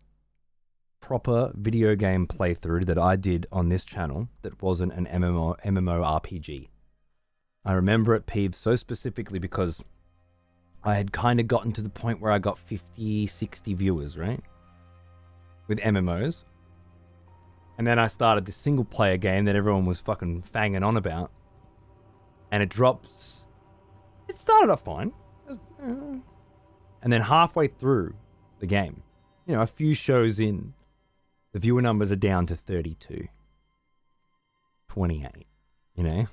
proper video game playthrough that I did on this channel that wasn't an MMORPG. I remember it, Peeves, so specifically because I had kind of gotten to the point where I got 50, 60 viewers, right? With MMOs. And then I started this single player game that everyone was fucking fanging on about. And it drops. It started off fine. And then halfway through the game, you know, a few shows in, the viewer numbers are down to 32, 28, you know?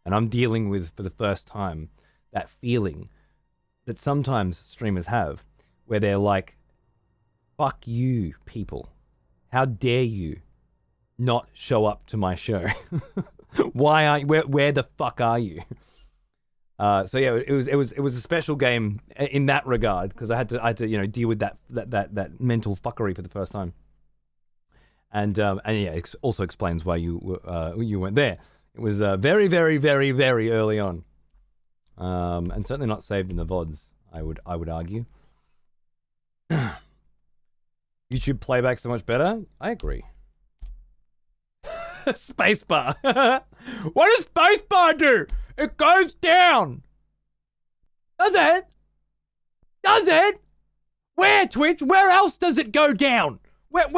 And I'm dealing with, for the first time, that feeling that sometimes streamers have where they're like, fuck you, people. How dare you not show up to my show? Why aren't you? Where the fuck are you? So yeah, it was a special game in that regard because I had to you know deal with that mental fuckery for the first time. And yeah, it also explains why you weren't there. It was very early on, and certainly not saved in the VODs. I would argue. YouTube playback so much better. I agree. Spacebar. What does spacebar do? It goes down. Does it? Does it? Where, Twitch? Where else does it go down? What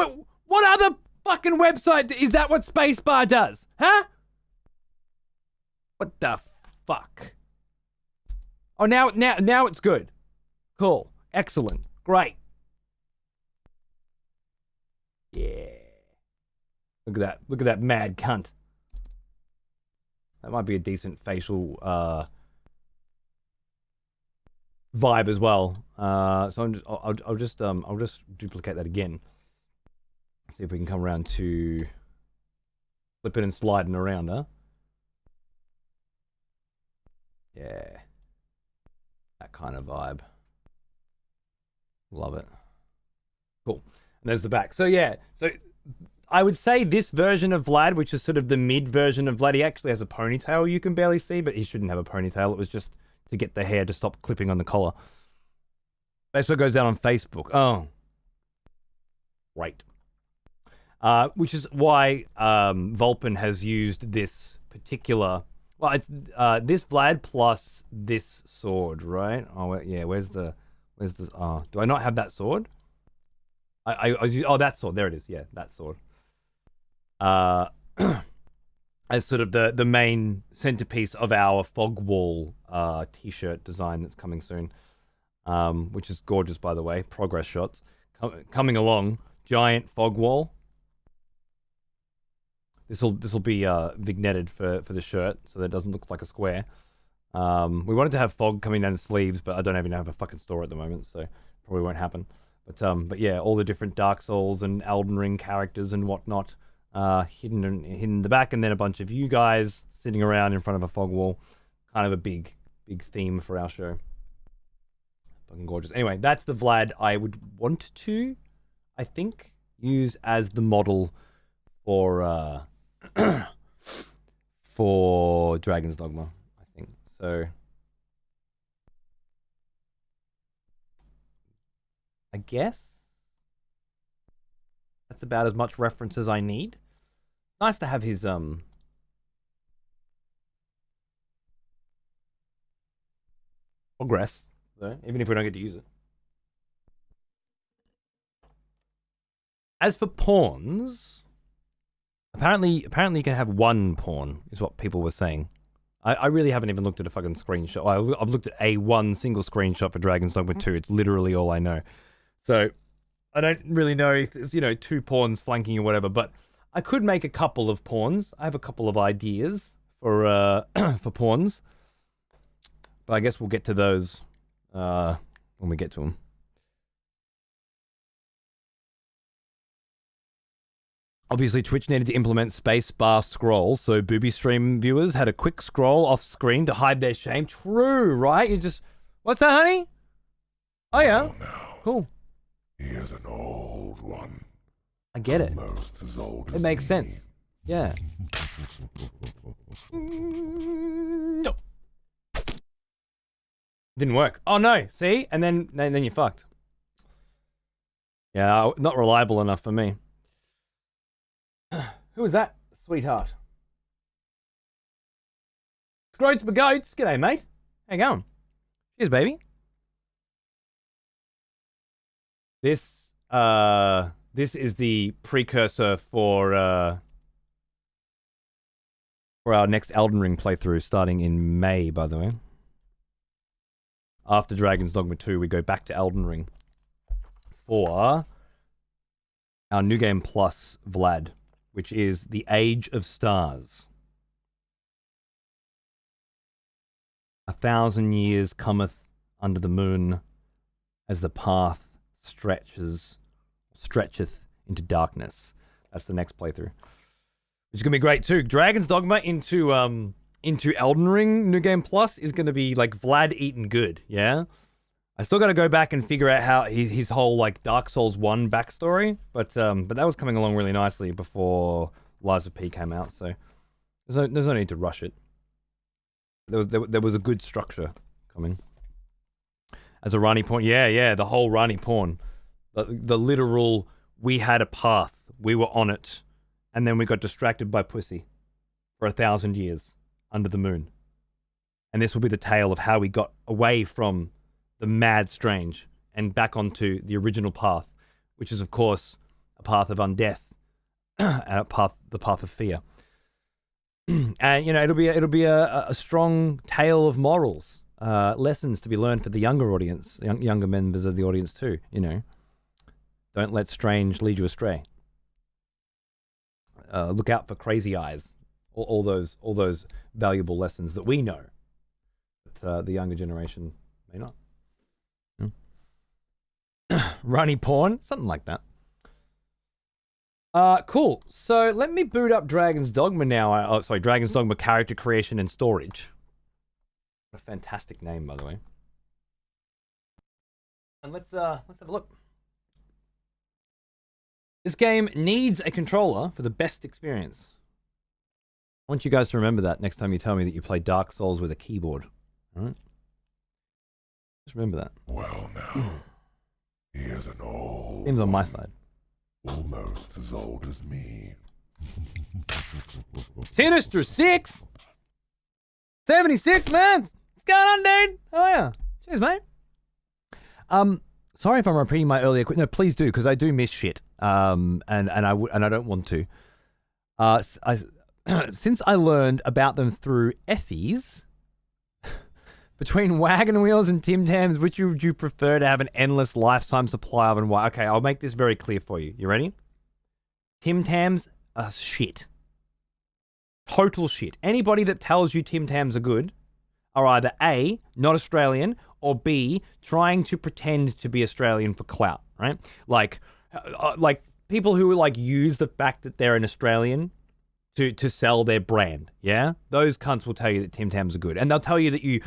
other fucking website is that what spacebar does? Huh? What the fuck? Oh, now it's good. Cool. Excellent. Great. Yeah. Look at that mad cunt. That might be a decent facial vibe as well. So I'll just duplicate that again. See if we can come around to flipping and sliding around, huh? Yeah. That kind of vibe. Love it. Cool. And there's the back. So yeah, so I would say this version of Vlad, which is sort of the mid version of Vlad, he actually has a ponytail you can barely see, but he shouldn't have a ponytail. It was just to get the hair to stop clipping on the collar. Facebook goes out on Facebook. Oh. Right. Which is why Vulpin has used this particular... Well, it's this Vlad plus this sword, right? Oh, yeah, where's the... Oh, do I not have that sword? Oh, that sword. There it is. Yeah, that sword. As sort of the main centerpiece of our fog wall t-shirt design that's coming soon, which is gorgeous, by the way. Progress shots coming along. Giant fog wall. This will be vignetted for the shirt so that it doesn't look like a square. We wanted to have fog coming down the sleeves, but I don't even have a fucking store at the moment, so probably won't happen. But yeah, all the different Dark Souls and Elden Ring characters and whatnot hidden in the back, and then a bunch of you guys sitting around in front of a fog wall. Kind of a big theme for our show. Fucking gorgeous. Anyway, that's the Vlad I would want to, I think, use as the model for for Dragon's Dogma, I think. So I guess that's about as much reference as I need. Nice to have his progress, though, even if we don't get to use it. As for pawns, apparently you can have one pawn, is what people were saying. I really haven't even looked at a fucking screenshot. I've looked at one single screenshot for Dragon's Dogma 2. It's literally all I know. So I don't really know if there's, two pawns flanking or whatever, but I could make a couple of pawns. I have a couple of ideas for for pawns. But I guess we'll get to those when we get to them. Obviously, Twitch needed to implement spacebar scroll, so booby stream viewers had a quick scroll off screen to hide their shame. True, right? You just... What's that, honey? Oh, yeah. Now, cool. He is an old one. I get it. Almost as old It as makes me. sense. Yeah. No. Didn't work. Oh, no. See? And then you're fucked. Yeah, not reliable enough for me. Who was that, sweetheart? Scroats for goats. G'day, mate. How you going? Cheers, baby. This is the precursor for our next Elden Ring playthrough starting in May, by the way. After Dragon's Dogma 2, we go back to Elden Ring for our New Game Plus Vlad, which is the Age of Stars. 1,000 years cometh under the moon as the path stretcheth into darkness. That's the next playthrough, which is gonna be great too. Dragon's Dogma into Elden Ring New Game Plus is gonna be like Vlad eating good. Yeah, I still got to go back and figure out how his whole like Dark Souls 1 backstory, but that was coming along really nicely before Lies of P came out, so there's no need to rush it. There was a good structure coming. As a Rani pawn, yeah, the whole Rani pawn, the literal, we had a path, we were on it, and then we got distracted by pussy for 1,000 years under the moon, and this will be the tale of how we got away from the mad strange and back onto the original path, which is of course a path of undeath, and the path of fear. And it'll be a strong tale of morals, lessons to be learned for the younger audience, younger members of the audience too. Don't let strange lead you astray. Look out for crazy eyes, all those valuable lessons that we know, but the younger generation may not. Runny porn, something like that. Cool. So let me boot up Dragon's Dogma now. Dragon's Dogma character creation and storage. A fantastic name, by the way. And let's have a look. This game needs a controller for the best experience. I want you guys to remember that next time you tell me that you play Dark Souls with a keyboard. All right? Just remember that. Well, now, he is an old Game's on my one, side. almost as old as me. Sinister 6! 76, man! What's going on, dude? How are ya? Cheers, mate. Sorry if I'm repeating my earlier... No, please do, because I do miss shit. And I don't want to. Since I learned about them through Ethies, between Wagon Wheels and Tim Tams, which would you prefer to have an endless lifetime supply of and why? Okay, I'll make this very clear for you. You ready? Tim Tams are shit. Total shit. Anybody that tells you Tim Tams are good are either A, not Australian, or B, trying to pretend to be Australian for clout, right? Like people who like use the fact that they're an Australian to sell their brand, yeah? Those cunts will tell you that Tim Tams are good. And they'll tell you that you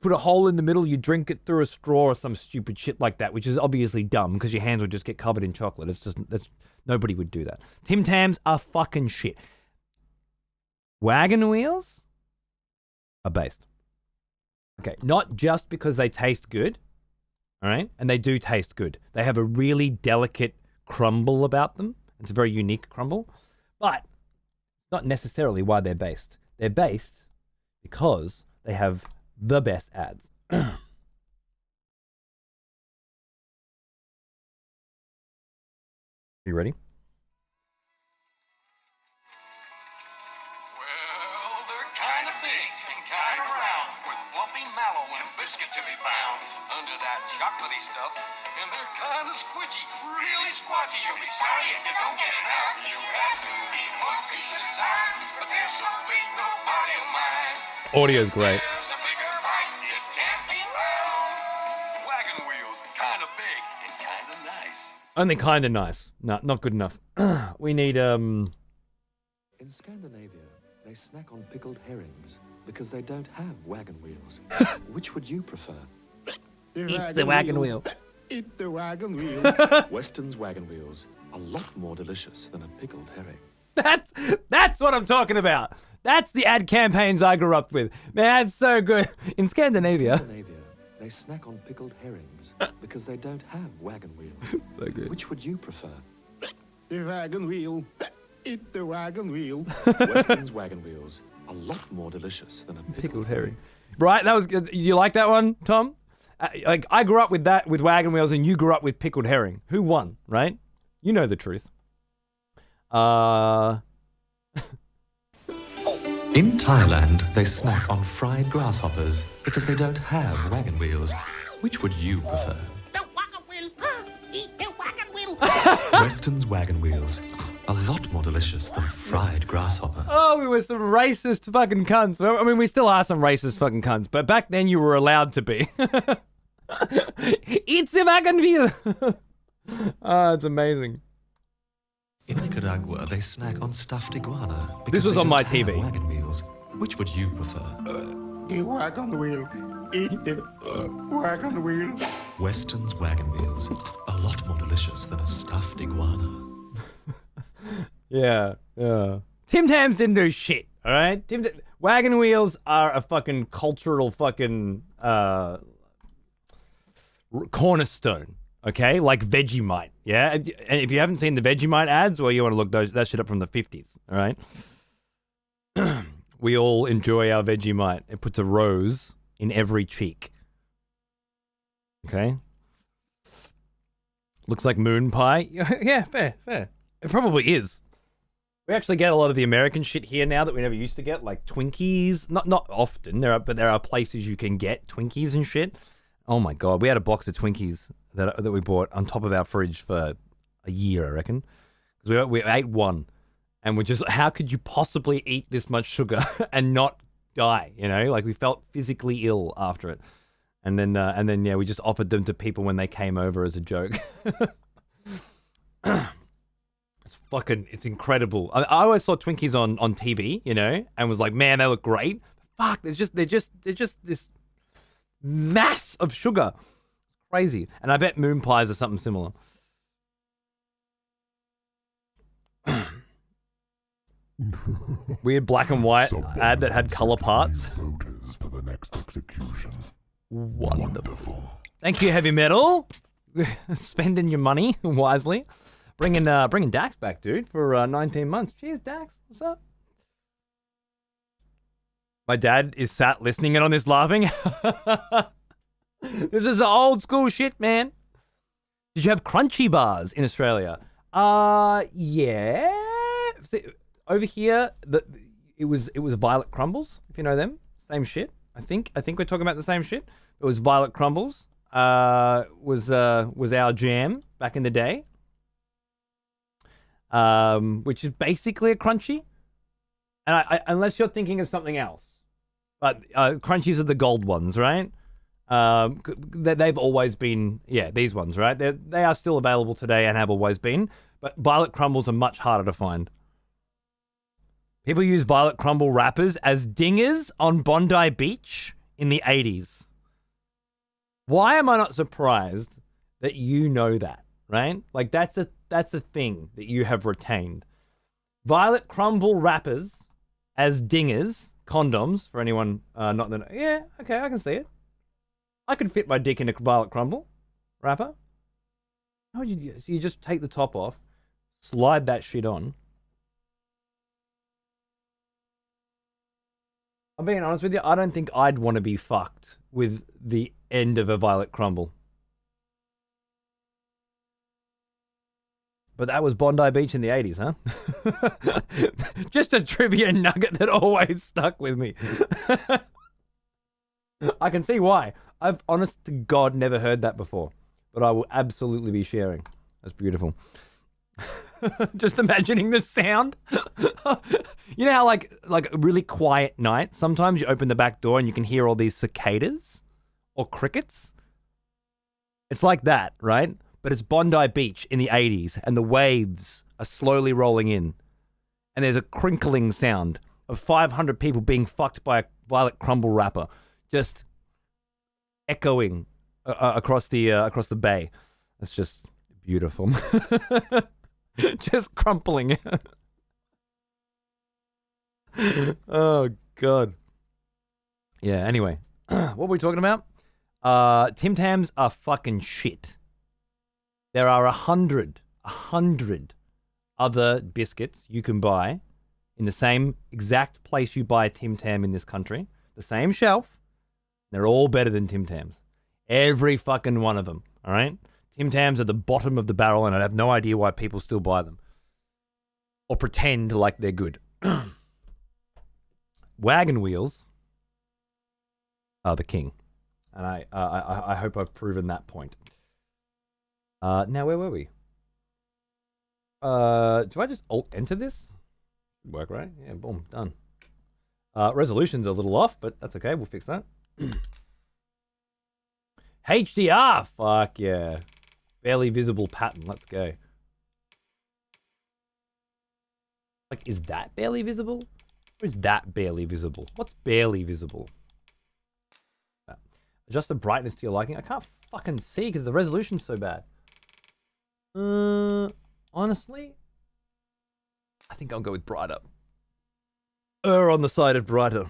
put a hole in the middle, you drink it through a straw or some stupid shit like that, which is obviously dumb because your hands would just get covered in chocolate. Nobody would do that. Tim Tams are fucking shit. Wagon Wheels are based. Okay, not just because they taste good, all right? And they do taste good. They have a really delicate crumble about them. It's a very unique crumble. But not necessarily why they're based. They're based because they have the best ads. You ready? Well, they're kind of big and kind of round, with fluffy mallow and biscuit to be found under that chocolatey stuff. And they're kind of squidgy, really squatchy. You'll be sorry if you don't get enough. You have to eat one piece at a time, but they're so big nobody will mind. Audio's great. There's a bigger bite, it can't be found. Wagon Wheels, kind of big and kind of nice. Only kind of nice. No, not good enough. We need, In Scandinavia, they snack on pickled herrings because they don't have wagon wheels. Which would you prefer? Eat the wagon wheel. Eat the wagon wheel. Weston's wagon wheels, a lot more delicious than a pickled herring. That's what I'm talking about. That's the ad campaigns I grew up with. Man, it's so good. In Scandinavia. Scandinavia, they snack on pickled herrings because they don't have wagon wheels. So good. Which would you prefer? The wagon wheel. Eat the wagon wheel. Weston's wagon wheels, a lot more delicious than a pickled herring. Right, that was good. You like that one, Tom? Like I grew up with that, with wagon wheels, and you grew up with pickled herring. Who won, right? You know the truth. In Thailand, they snack on fried grasshoppers because they don't have wagon wheels. Which would you prefer? The wagon wheel. Eat the wagon wheel. Weston's wagon wheels, a lot more delicious than fried grasshopper. Oh, we were some racist fucking cunts. I mean, we still are some racist fucking cunts, but back then you were allowed to be. Eat the wagon wheel. Oh, it's amazing. In Nicaragua, they snack on stuffed iguana because This was they on my don't have TV. wagon wheels. Which would you prefer? The wagon wheel. Eat the wagon wheel. Weston's wagon wheels, a lot more delicious than a stuffed iguana. Yeah. Tim Tams didn't do shit, all right? Wagon wheels are a fucking cultural fucking cornerstone, okay? Like Vegemite, yeah? And if you haven't seen the Vegemite ads, well, you want to look that shit up from the 50s, all right? We all enjoy our Vegemite. It puts a rose in every cheek. Okay? Looks like moon pie. Yeah, fair. It probably is. We actually get a lot of the American shit here now that we never used to get, like Twinkies. Not often, but there are places you can get Twinkies and shit. Oh my god, we had a box of Twinkies that we bought on top of our fridge for a year, I reckon. Because we ate one, And we're just, how could you possibly eat this much sugar and not die? You know, like we felt physically ill after it. And then yeah, we just offered them to people when they came over as a joke. It's incredible. I always saw Twinkies on TV, you know, and was like, man, they look great. Fuck, they're just this mass of sugar. Crazy. And I bet moon pies are something similar. Weird black and white ad that had color parts. Voters for the next execution. Wonderful. Thank you, Heavy Metal. Spending your money wisely. Bringing Dax back, dude, for 19 months. Cheers, Dax. What's up? My dad is sat listening in on this laughing. This is old school shit, man. Did you have crunchy bars in Australia? Yeah. See, over here, it was Violet Crumbles, if you know them. Same shit. I think we're talking about the same shit. It was Violet Crumbles. Was our jam back in the day. Which is basically a crunchy. And I unless you're thinking of something else. But crunchies are the gold ones, right? They've always been, yeah, these ones, right? They are still available today and have always been. But Violet Crumbles are much harder to find. People use Violet Crumble wrappers as dingers on Bondi Beach in the 80s. Why am I not surprised that you know that, right? Like, that's a thing that you have retained. Violet Crumble wrappers as dingers, condoms, for anyone not that... Yeah, okay, I can see it. I could fit my dick in a Violet Crumble wrapper. How would you... So you just take the top off, slide that shit on. I'm being honest with you, I don't think I'd want to be fucked with the end of a Violet Crumble. But that was Bondi Beach in the 80s, huh? Just a trivia nugget that always stuck with me. I can see why. I've, honest to God, never heard that before. But I will absolutely be sharing. That's beautiful. Just imagining the sound. You know how like a really quiet night, sometimes you open the back door and you can hear all these cicadas or crickets? It's like that, right? But it's Bondi Beach in the 80s and the waves are slowly rolling in. And there's a crinkling sound of 500 people being fucked by a Violet Crumble wrapper just echoing across the bay. It's just beautiful. Just crumpling. Oh, God. Yeah, anyway. What were we talking about? Tim Tams are fucking shit. There are 100 other biscuits you can buy in the same exact place you buy a Tim Tam in this country. The same shelf. They're all better than Tim Tams. Every fucking one of them. All right? Tim Tams are the bottom of the barrel, and I have no idea why people still buy them. Or pretend like they're good. Wagon wheels are the king. And I hope I've proven that point. Now, where were we? Do I just Alt-Enter this? Work, right? Yeah, boom, done. Resolution's a little off, but that's okay. We'll fix that. HDR! Fuck yeah. Barely visible pattern. Let's go. Like, is that barely visible? Or is that barely visible? What's barely visible? Adjust the brightness to your liking. I can't fucking see because the resolution's so bad. Honestly, I think I'll go with brighter. On the side of brighter.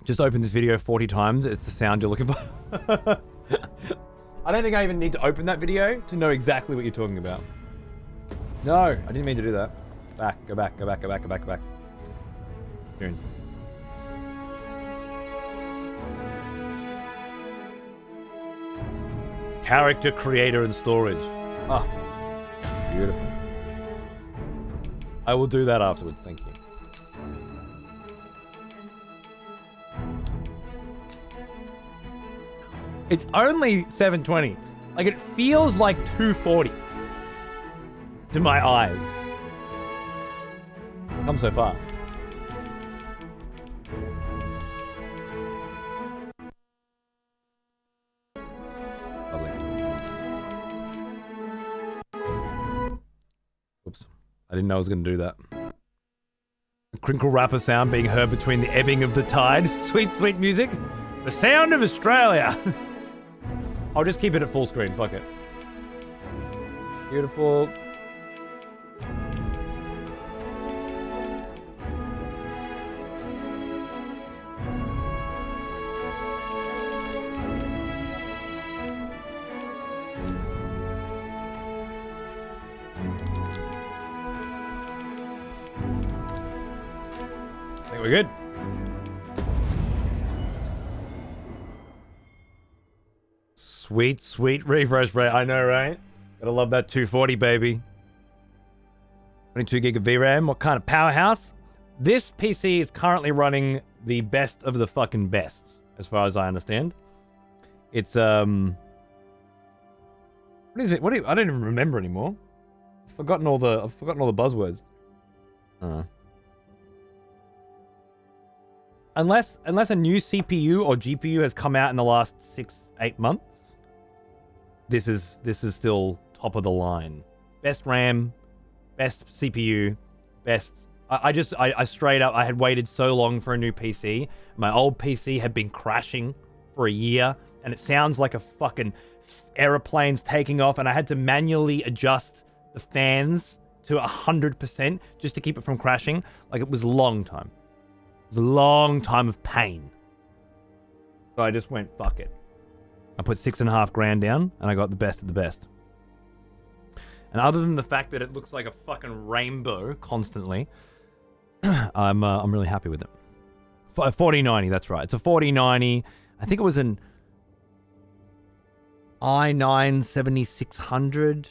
Just open this video 40 times. It's the sound you're looking for. I don't think I even need to open that video to know exactly what you're talking about. No, I didn't mean to do that. Back, go back, go back, go back, go back, go back. Tune. Character creator and storage. Ah, beautiful. I will do that afterwards, thank you. It's only 720. Like, it feels like 240 to my eyes. Come so far. Lovely. Oops. I didn't know I was going to do that. A crinkle wrapper sound being heard between the ebbing of the tide. Sweet, sweet music. The sound of Australia. I'll just keep it at full screen. Fuck it. Beautiful. I think we're good. Sweet, sweet refresh rate. I know, right? Gotta love that 240, baby. 22 gig of VRAM. What kind of powerhouse? This PC is currently running the best of the fucking best, as far as I understand. It's, what is it? I don't even remember anymore. I've forgotten all the buzzwords. Unless a new CPU or GPU has come out in the last 6-8 months, this is still top of the line. Best RAM, best CPU, best. I straight up, I had waited so long for a new PC. My old PC had been crashing for a year, and it sounds like a fucking aeroplane's taking off, and I had to manually adjust the fans to 100% just to keep it from crashing. Like, it was a long time. It was a long time of pain. So I just went, fuck it. I put $6,500 down, and I got the best of the best. And other than the fact that it looks like a fucking rainbow constantly, I'm really happy with it. 4090, that's right. It's a 4090. I think it was an i9 7600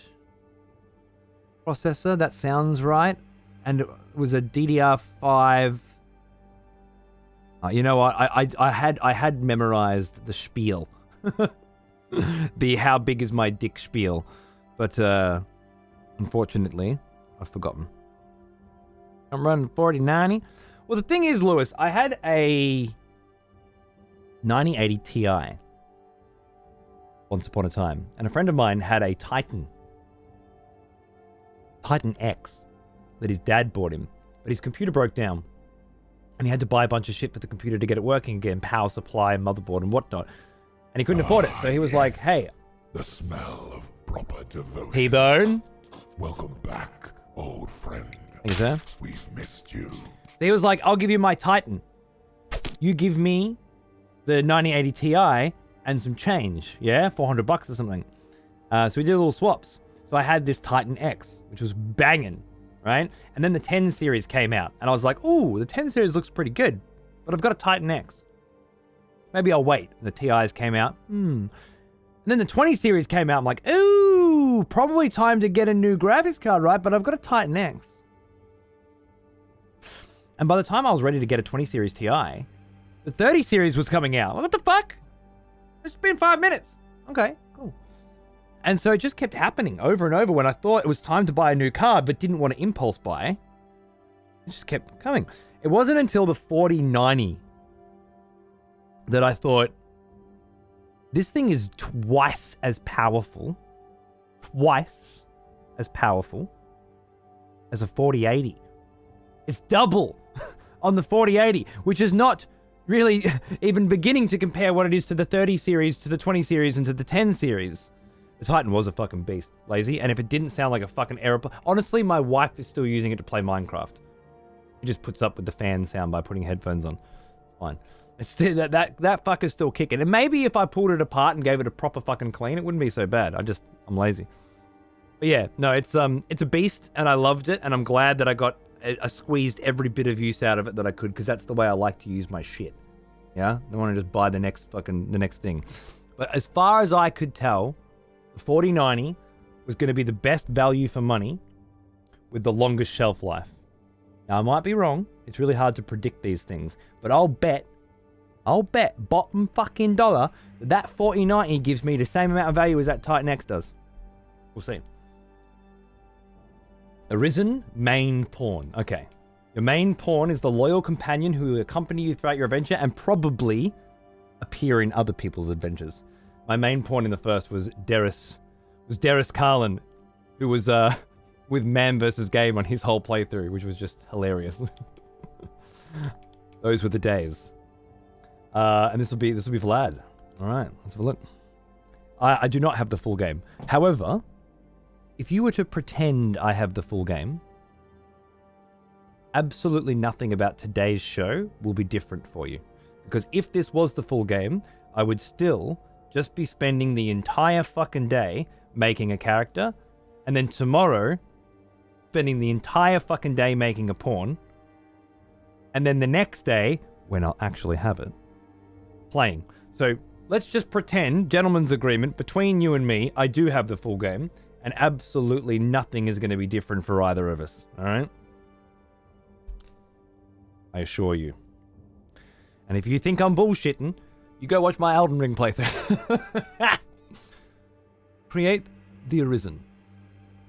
processor. That sounds right. And it was a DDR5. You know what? I had memorized the spiel. The how big is my dick spiel. But unfortunately, I've forgotten. I'm running 4090. Well, the thing is, Lewis, I had a 9080 Ti once upon a time, and a friend of mine had a Titan X that his dad bought him, but his computer broke down, and he had to buy a bunch of shit for the computer to get it working again, power supply, motherboard, and whatnot, and he couldn't afford it, so he was like, "Hey, the smell of proper devotion. T-Bone, Welcome back, old friend. thank you, sir." We've missed you. So he was like, "I'll give you my Titan. You give me the 9080 Ti and some change, yeah, $400 or something." So we did little swaps. So I had this Titan X, which was banging, right? And then the 10 series came out, and I was like, "Ooh, the 10 series looks pretty good, but I've got a Titan X. Maybe I'll wait." And the TIs came out. And then the 20 series came out. I'm like, "Ooh, probably time to get a new graphics card, right? But I've got a Titan X." And by the time I was ready to get a 20 series Ti, the 30 series was coming out. What the fuck? It's been 5 minutes. Okay, cool. And so it just kept happening over and over when I thought it was time to buy a new card but didn't want to impulse buy. It just kept coming. It wasn't until the 4090 that I thought, this thing is twice as powerful as a 4080. It's double on the 4080, which is not really even beginning to compare what it is to the 30 series, to the 20 series, and to the 10 series. The Titan was a fucking beast, lazy, and if it didn't sound like a fucking aeroplane... Honestly, my wife is still using it to play Minecraft. She just puts up with the fan sound by putting headphones on. It's fine. It's still, that fucker's still kicking. And maybe if I pulled it apart and gave it a proper fucking clean, it wouldn't be so bad. I'm lazy. But yeah, no, it's a beast, and I loved it, and I'm glad that I squeezed every bit of use out of it that I could, because that's the way I like to use my shit. Yeah? I don't want to just buy the next thing. But as far as I could tell, the 4090 was going to be the best value for money with the longest shelf life. Now, I might be wrong. It's really hard to predict these things. But I'll bet bottom fucking dollar that 4090 gives me the same amount of value as that Titan X does. We'll see. Arisen main pawn. Okay. Your main pawn is the loyal companion who will accompany you throughout your adventure and probably appear in other people's adventures. My main pawn in the first was Darius Carlin, who was with Man vs. Game on his whole playthrough, which was just hilarious. Those were the days. And this will be Vlad. All right, let's have a look. I do not have the full game. However, if you were to pretend I have the full game, absolutely nothing about today's show will be different for you. Because if this was the full game, I would still just be spending the entire fucking day making a character, and then tomorrow spending the entire fucking day making a pawn, and then the next day, when I'll actually have it, playing. So let's just pretend, gentleman's agreement, between you and me, I do have the full game, and absolutely nothing is going to be different for either of us, alright? I assure you. And if you think I'm bullshitting, you go watch my Elden Ring playthrough. Create the Arisen.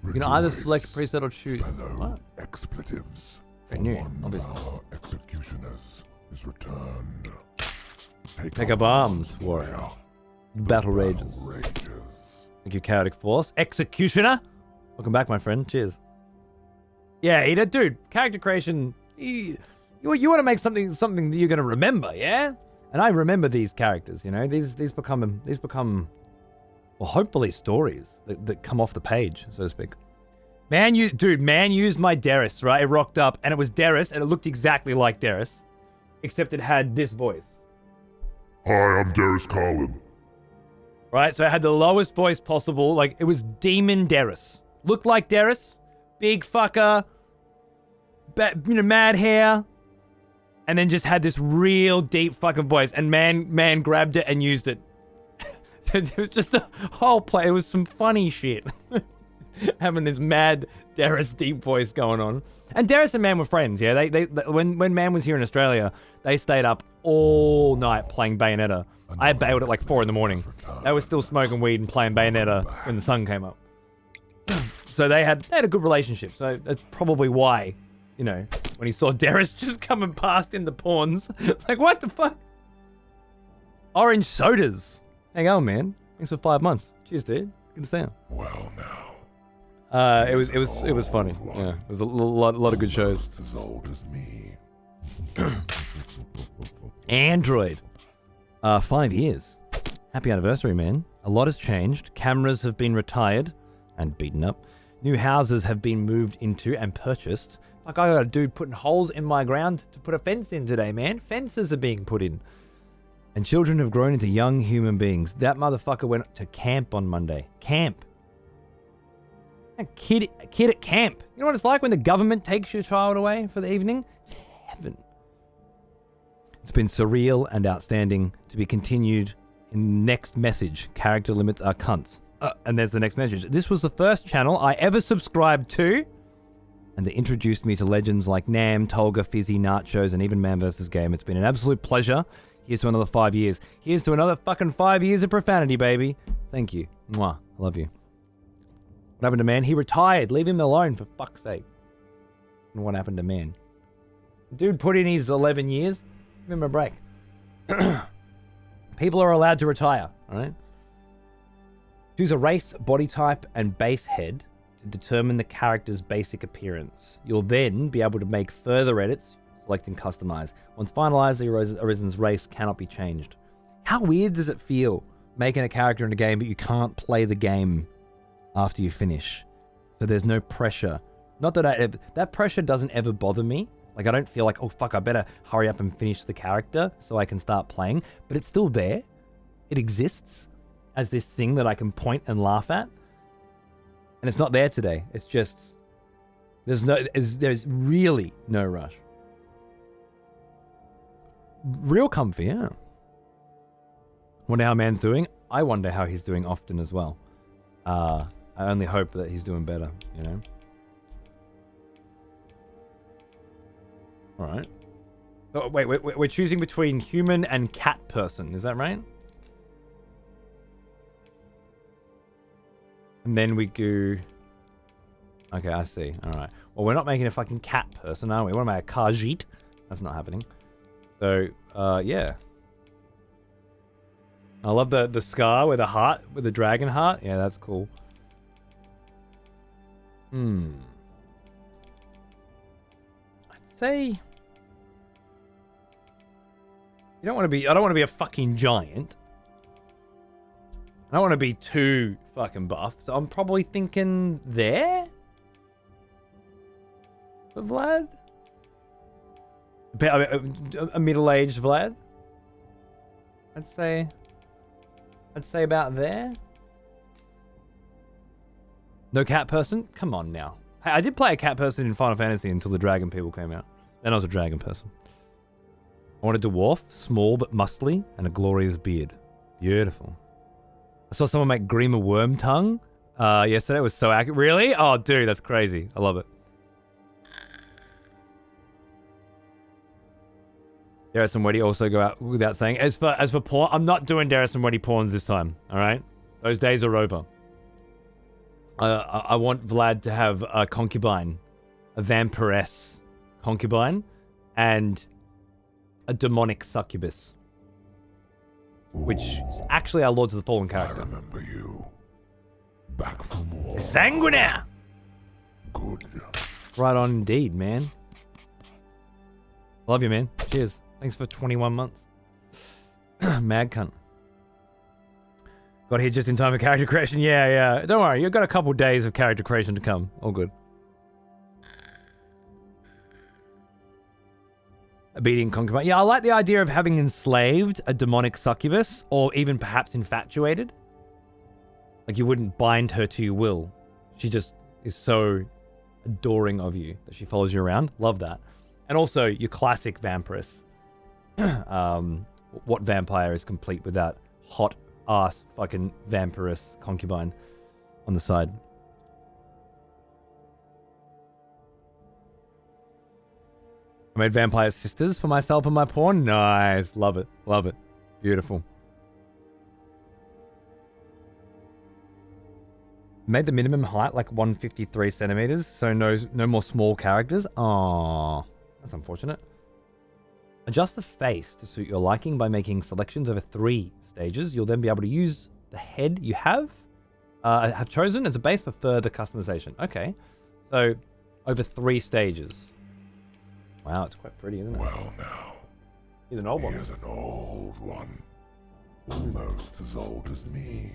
You can either select preset or choose. What? Expletives. Very new, One obviously. of our executioners is returned. Take up arms, warrior. Battle rages. Thank you, Chaotic Force. Executioner. Welcome back, my friend. Cheers. Yeah, Eda, dude. Character creation. You want to make something that you're gonna remember, yeah? And I remember these characters. You know, these become well, hopefully stories that come off the page, so to speak. Man used my Darius, right? It rocked up, and it was Darius, and it looked exactly like Darius, except it had this voice. Hi, I'm Darius Carlin. Right, so it had the lowest voice possible. Like, it was Demon Darius. Looked like Darius. Big fucker. Mad hair. And then just had this real deep fucking voice. And man grabbed it and used it. So it was just a whole play. It was some funny shit. Having this mad Darius deep voice going on. And Darius and Man were friends, yeah? They when Man was here in Australia, they stayed up all night playing Bayonetta. I bailed at like 4 a.m. They were still smoking weed and playing Bayonetta when the sun came up. So they had a good relationship. So that's probably why, you know, when he saw Darius just coming past in the pawns, it's like, what the fuck? Orange sodas. Hang on, man. Thanks for 5 months. Cheers, dude. Good to see you. Well, now. It was funny. Yeah, it was a lot of good shows. As old as me. Android. 5 years. Happy anniversary, man. A lot has changed. Cameras have been retired and beaten up. New houses have been moved into and purchased. Like, I got a dude putting holes in my ground to put a fence in today, man. Fences are being put in. And children have grown into young human beings. That motherfucker went to camp on Monday. Camp. A kid at camp. You know what it's like when the government takes your child away for the evening? It's heaven. It's been surreal and outstanding. To be continued in next message. Character limits are cunts. And there's the next message. This was the first channel I ever subscribed to, and they introduced me to legends like Nam, Tolga, Fizzy, Nachos, and even Man vs. Game. It's been an absolute pleasure. Here's to another 5 years. Here's to another fucking 5 years of profanity, baby. Thank you. Mwah. I love you. What happened to Man? He retired. Leave him alone, for fuck's sake. And what happened to Man? Dude put in his 11 years. Give him a break. People are allowed to retire, alright? Choose a race, body type, and base head to determine the character's basic appearance. You'll then be able to make further edits, select and customize. Once finalized, the Arisen's race cannot be changed. How weird does it feel making a character in a game, but you can't play the game after you finish? So there's no pressure. Not that that pressure doesn't ever bother me. Like, I don't feel like, oh fuck, I better hurry up and finish the character so I can start playing. But it's still there. It exists as this thing that I can point and laugh at. And it's not there today. It's just, there's really no rush. Real comfy, yeah. Wonder how Man's doing. I wonder how he's doing often as well. I only hope that he's doing better, you know? Alright. Oh, wait, we're choosing between human and cat person, is that right? And then we go Okay, I see. All right. Well, we're not making a fucking cat person, are we? What am I, a Khajiit? That's not happening. So, yeah. I love the scar with a heart, with a dragon heart. Yeah, that's cool. I'd say you don't want to be. I don't want to be a fucking giant. I don't want to be too fucking buff, so I'm probably thinking there for Vlad. A middle-aged Vlad. I'd say about there. No cat person? Come on now. Hey, I did play a cat person in Final Fantasy until the dragon people came out. Then I was a dragon person. I want a dwarf, small but muscly, and a glorious beard. Beautiful. I saw someone make Grima worm tongue yesterday. It was so accurate. Really? Oh, dude, that's crazy. I love it. Darius and Weddy also go out without saying. As for porn, I'm not doing Darius and Weddy porns this time. All right, those days are over. I want Vlad to have a concubine, a vampiress concubine, and a demonic succubus, which is actually our Lords of the Fallen I character. remember you. Back from war. Sanguinaire! Good. Right on indeed, man. Love you, man. Cheers. Thanks for 21 months. Mad cunt. Got here just in time for character creation. Yeah. Don't worry, you've got a couple days of character creation to come. All good. Obedient concubine. Yeah, I like the idea of having enslaved a demonic succubus, or even perhaps infatuated. Like you wouldn't bind her to your will. She just is so adoring of you that she follows you around. Love that. And also your classic vampiress. What vampire is complete without hot ass fucking vampiress concubine on the side? I made vampire sisters for myself and my porn. Nice. Love it. Love it. Beautiful. Made the minimum height like 153 centimeters, so no more small characters. Aww. That's unfortunate. Adjust the face to suit your liking by making selections over 3 stages. You'll then be able to use the head you have chosen as a base for further customization. Okay. So, over 3 stages. Wow, it's quite pretty, isn't it? Well now. He's an old one. He is an old one. Almost as old as me.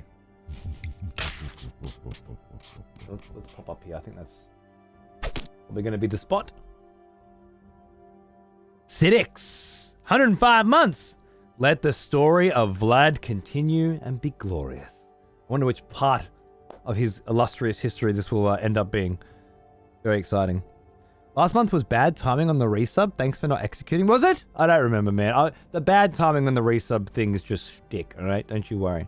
Let's pop up here. I think that's probably going to be the spot. Sidix, 105 months. Let the story of Vlad continue and be glorious. I wonder which part of his illustrious history this will end up being. Very exciting. Last month was bad timing on the resub. Thanks for not executing. Was it? I don't remember, man. The bad timing on the resub thing is just shtick, all right? Don't you worry.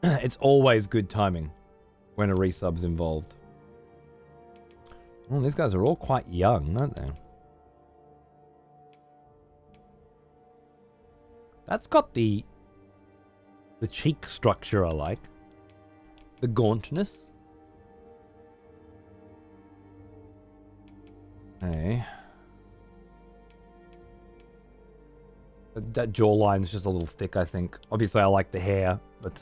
It's always good timing when a resub's involved. Well, these guys are all quite young, aren't they? That's got the cheek structure I like. The gauntness. Hey. That jawline's just a little thick, I think. Obviously, I like the hair, but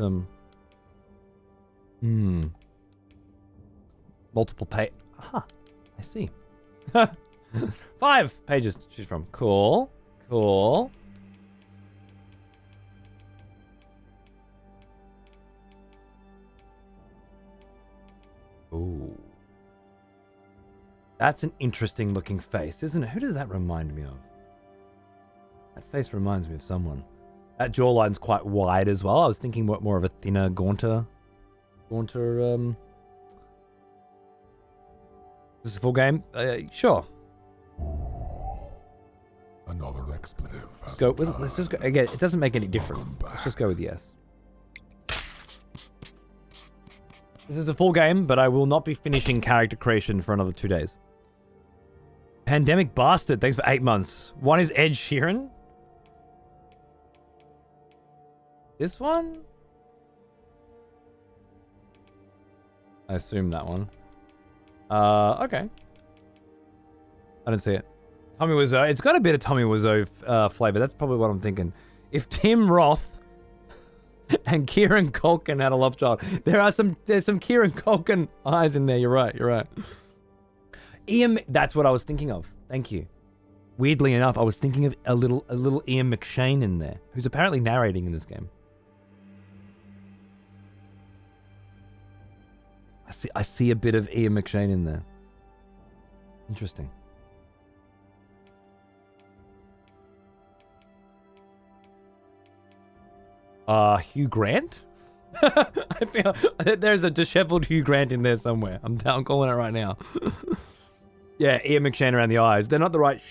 multiple Aha, I see. 5 pages to choose from. Cool. Cool. Ooh. That's an interesting looking face, isn't it? Who does that remind me of? That face reminds me of someone. That jawline's quite wide as well. I was thinking more of a thinner, gaunter. Is this a full game? Sure. Another expletive. Let's go with. Let's just go again. It doesn't make any difference. Let's just go with yes. This is a full game, but I will not be finishing character creation for another 2 days. Pandemic Bastard, thanks for 8 months. One is Ed Sheeran. This one? I assume that one. Okay. I don't see it. Tommy Wiseau. It's got a bit of Tommy Wiseau flavor. That's probably what I'm thinking. If Tim Roth and Kieran Culkin had a love child, there's some Kieran Culkin eyes in there. You're right. Ian, that's what I was thinking of. Thank you. Weirdly enough, I was thinking of a little Ian McShane in there, who's apparently narrating in this game. I see a bit of Ian McShane in there. Interesting. Hugh Grant? I feel there's a disheveled Hugh Grant in there somewhere. I'm calling it right now. Yeah, Ian McShane around the eyes. They're not the right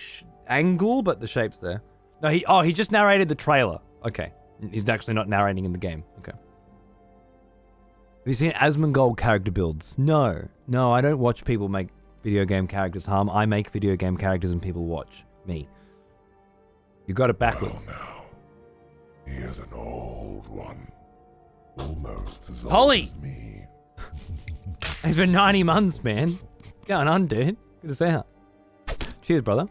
angle, but the shape's there. No, he just narrated the trailer. Okay. He's actually not narrating in the game. Okay. Have you seen Asmongold character builds? No, I don't watch people make video game characters harm. I make video game characters and people watch me. You got it backwards. Well now, he is an old one. Almost as Holly! old as me. It's been 90 months, man. What's going on, dude? Good to see you. Cheers, brother.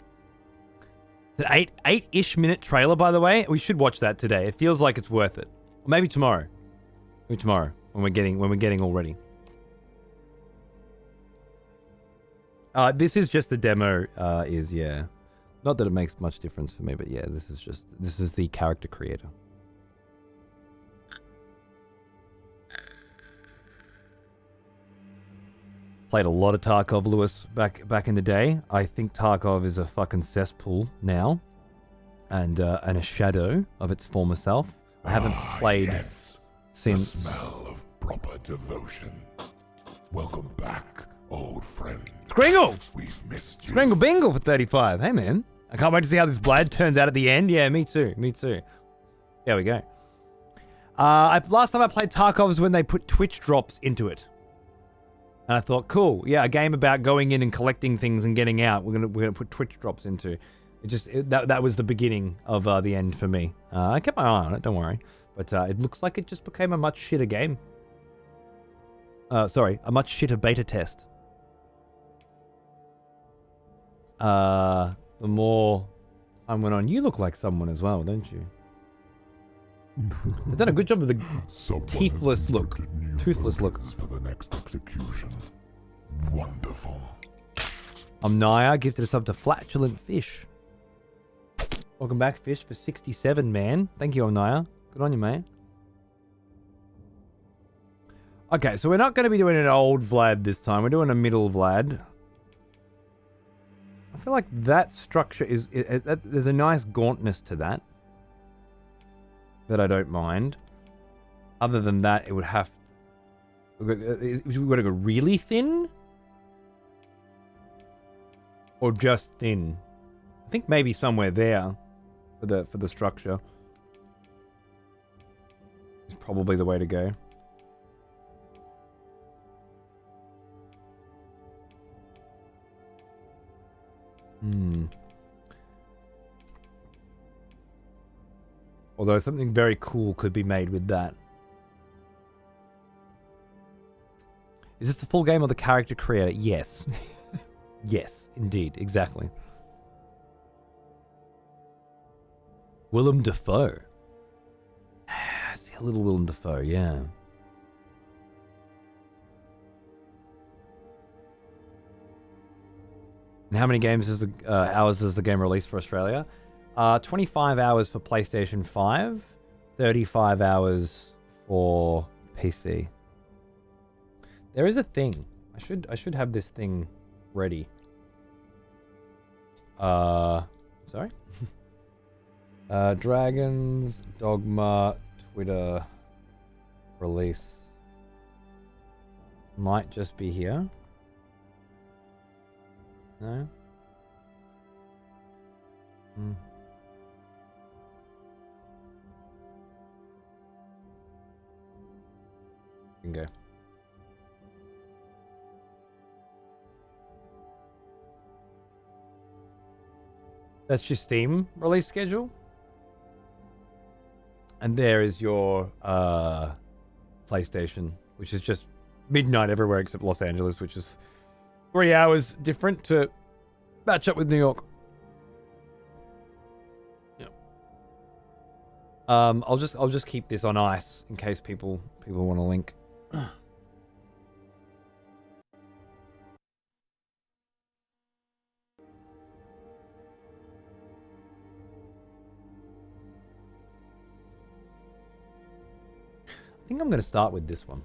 It's an 8-ish minute trailer, by the way. We should watch that today. It feels like it's worth it. Or maybe tomorrow. Maybe tomorrow when we're getting all ready. This is just the demo. Yeah. Not that it makes much difference for me, but yeah, this is the character creator. Played a lot of Tarkov, Lewis, back in the day. I think Tarkov is a fucking cesspool now, and a shadow of its former self. I haven't played yes. since. The smell of proper devotion. Welcome back, old friend. Skringle! We've missed you. Skringle Bingle for 35. Hey, man. I can't wait to see how this Vlad turns out at the end. Yeah, me too. There we go. Last time I played Tarkov was when they put Twitch drops into it. And I thought, cool, yeah, a game about going in and collecting things and getting out. We're gonna put Twitch drops into. That was the beginning of the end for me. I kept my eye on it, don't worry. But it looks like it just became a much shitter game. Sorry, a much shitter beta test. The more time went on, you look like someone as well, don't you? They've done a good job of the Someone teethless has look. constructed new Toothless look. versions for the next execution. Wonderful. Naya gifted us up to Flatulent Fish. Welcome back, Fish, for 67, man. Thank you, Naya. Good on you, mate. Okay, so we're not going to be doing an old Vlad this time. We're doing a middle Vlad. I feel like that structure is... there's a nice gauntness to that I don't mind. Other than that, it would have... We've got to go really thin? Or just thin? I think maybe somewhere there for the structure is probably the way to go. Although something very cool could be made with that. Is this the full game or the character creator? Yes. Yes, indeed. Exactly. Willem Dafoe. I see a little Willem Dafoe, yeah. And how many hours does the game release for Australia? 25 hours for PlayStation 5, 35 hours for PC. There is a thing. I should have this thing ready. Sorry? Dragons, Dogma, Twitter, release. Might just be here. No? You can go. That's your Steam release schedule. And there is your PlayStation, which is just midnight everywhere except Los Angeles, which is 3 hours different to match up with New York. Yeah. I'll just keep this on ice in case people want to link. I think I'm going to start with this one.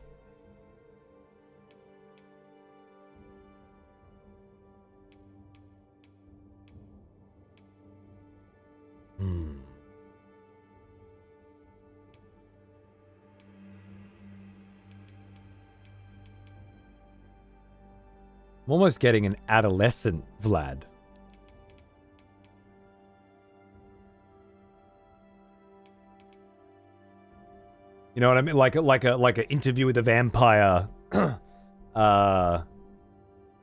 I'm almost getting an adolescent Vlad. You know what I mean? Like an interview with a vampire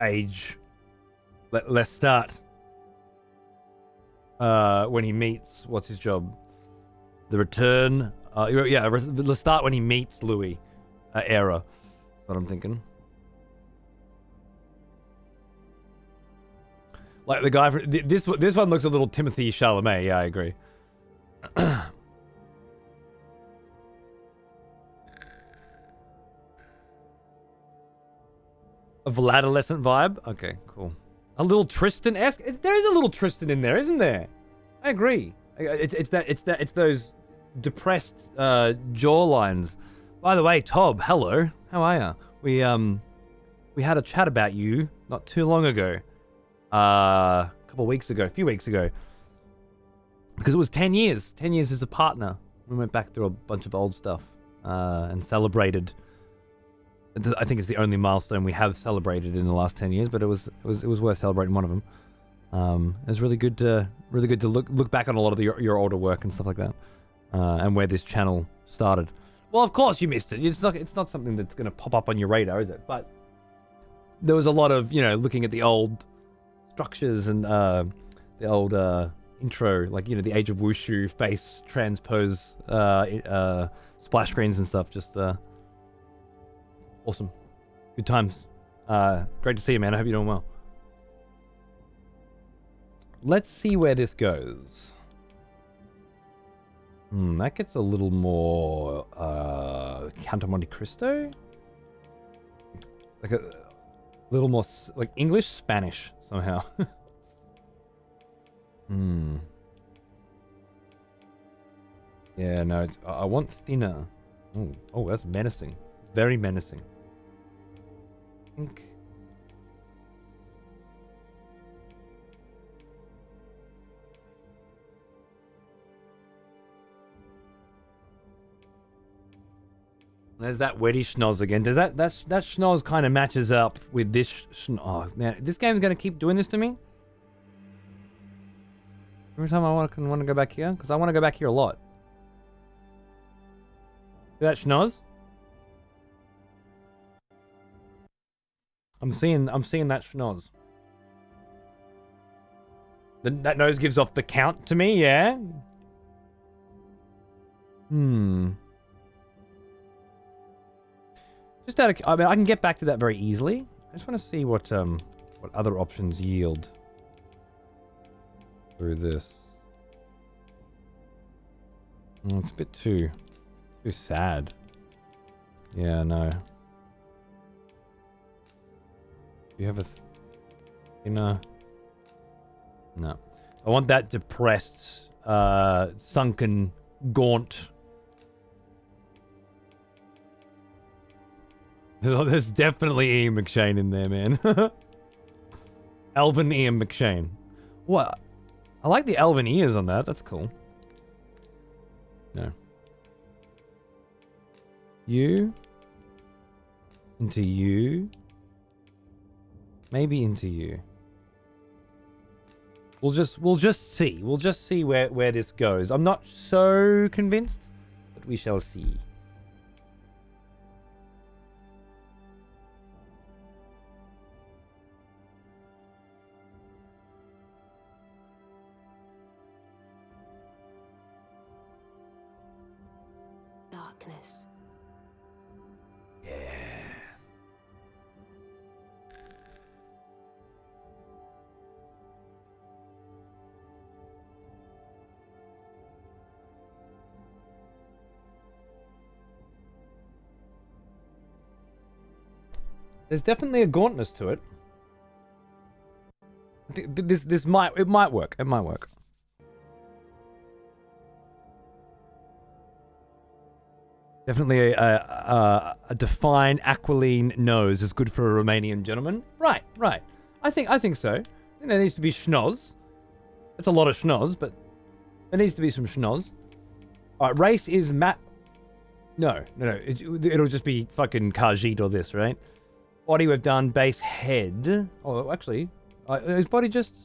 age. Let's start. When he meets, what's his job? The return. Let's start when he meets Louis. Era. That's what I'm thinking. Like the guy from this one looks a little Timothy Chalamet. Yeah, I agree. A Vladolescent vibe? Okay, cool. A little Tristan-esque? There is a little Tristan in there, isn't there? I agree. It's those depressed jawlines. By the way, Tob, hello. How are ya? We had a chat about you not too long ago. A few weeks ago. Because it was 10 years. 10 years as a partner. We went back through a bunch of old stuff and celebrated. I think it's the only milestone we have celebrated in the last 10 years, but it was worth celebrating one of them. It was really good to look back on a lot of your older work and stuff like that, and where this channel started. Well, of course you missed it. It's not something that's going to pop up on your radar, is it? But there was a lot of looking at the old structures and the old intro, like the Age of Wushu face transpose splash screens and stuff. Just awesome. Good times. Great to see you, man. I hope you're doing well. Let's see where this goes. That gets a little more Count of Monte Cristo. Like a little more like English, Spanish somehow. Yeah, no, I want thinner. Oh, that's menacing. Very menacing. I think. There's that wetty schnoz again. Does that schnoz kind of matches up with this oh man, this game's gonna keep doing this to me? Every time I want to go back here, because I want to go back here a lot. See that schnoz? I'm seeing that schnoz. That nose gives off the count to me, yeah? Just out of, I mean, I can get back to that very easily. I just want to see what other options yield through this. It's a bit too sad. Yeah, no. Do you have a thinner? No. I want that depressed, sunken, gaunt. There's definitely Ian McShane in there, man. Elven Ian McShane. What? I like the elven ears on that. That's cool. No. You. Into you. Maybe into you. We'll just see. We'll just see where this goes. I'm not so convinced, but we shall see. Darkness. Yeah. There's definitely a gauntness to it. I think this might work. It might work. Definitely a defined aquiline nose is good for a Romanian gentleman. Right. I think so. I think there needs to be schnoz. That's a lot of schnoz, but there needs to be some schnoz. All right, race is Matt. No. It'll just be fucking Khajiit or this, right? Body we've done. Base head. Oh, actually, is body just?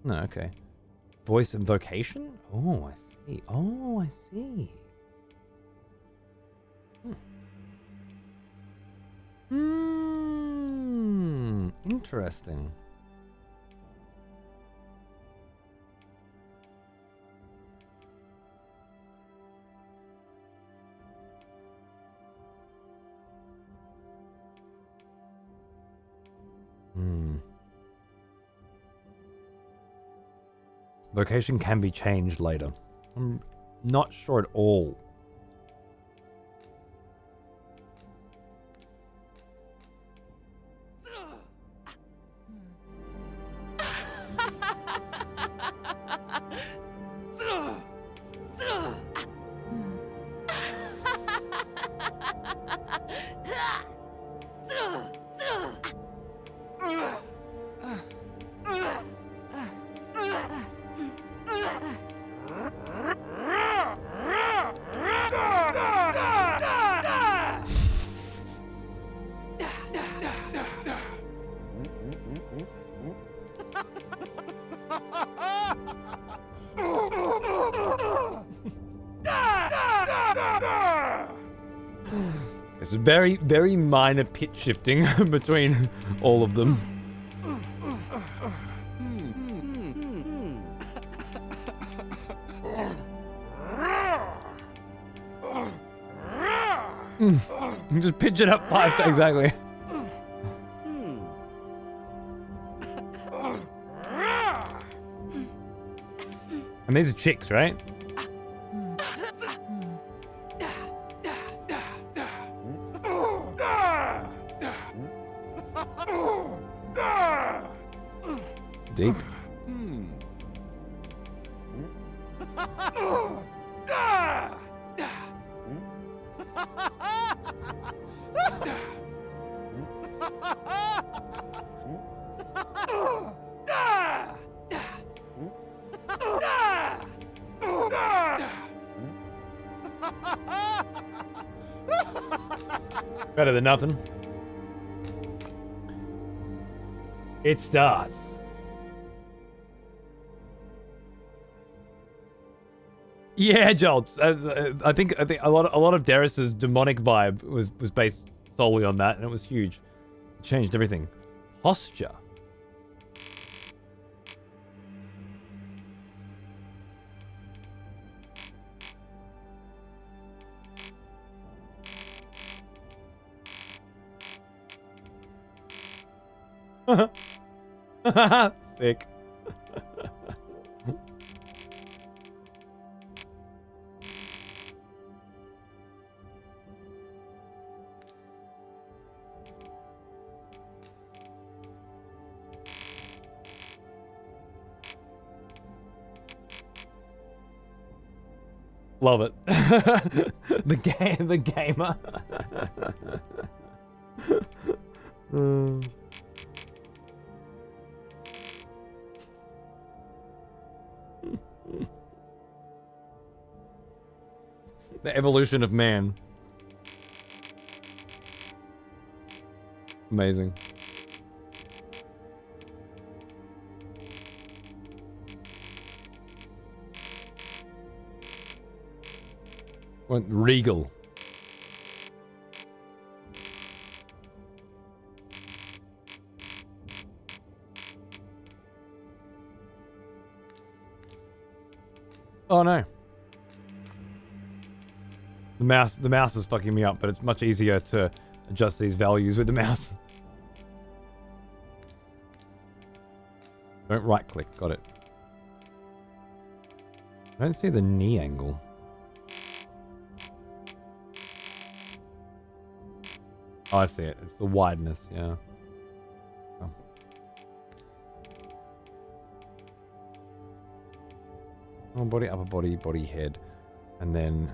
No, okay. Voice and vocation. Oh, I see. Interesting. Vocation can be changed later. I'm not sure at all. It's very, very minor pitch shifting between all of them. Just pitch it up 5 times, exactly. And these are chicks, right? Deep. Better than nothing. It starts. Yeah, Joel. I think a lot of Darius's demonic vibe was based solely on that, and it was huge. It changed everything. Posture. Sick. Love it. The gamer. The evolution of man. Amazing. Went regal. Oh no. The mouse is fucking me up, but it's much easier to adjust these values with the mouse. Don't right click, got it. I don't see the knee angle. Oh, I see it. It's the wideness, yeah. Oh. Oh, body, upper body, body, head. And then...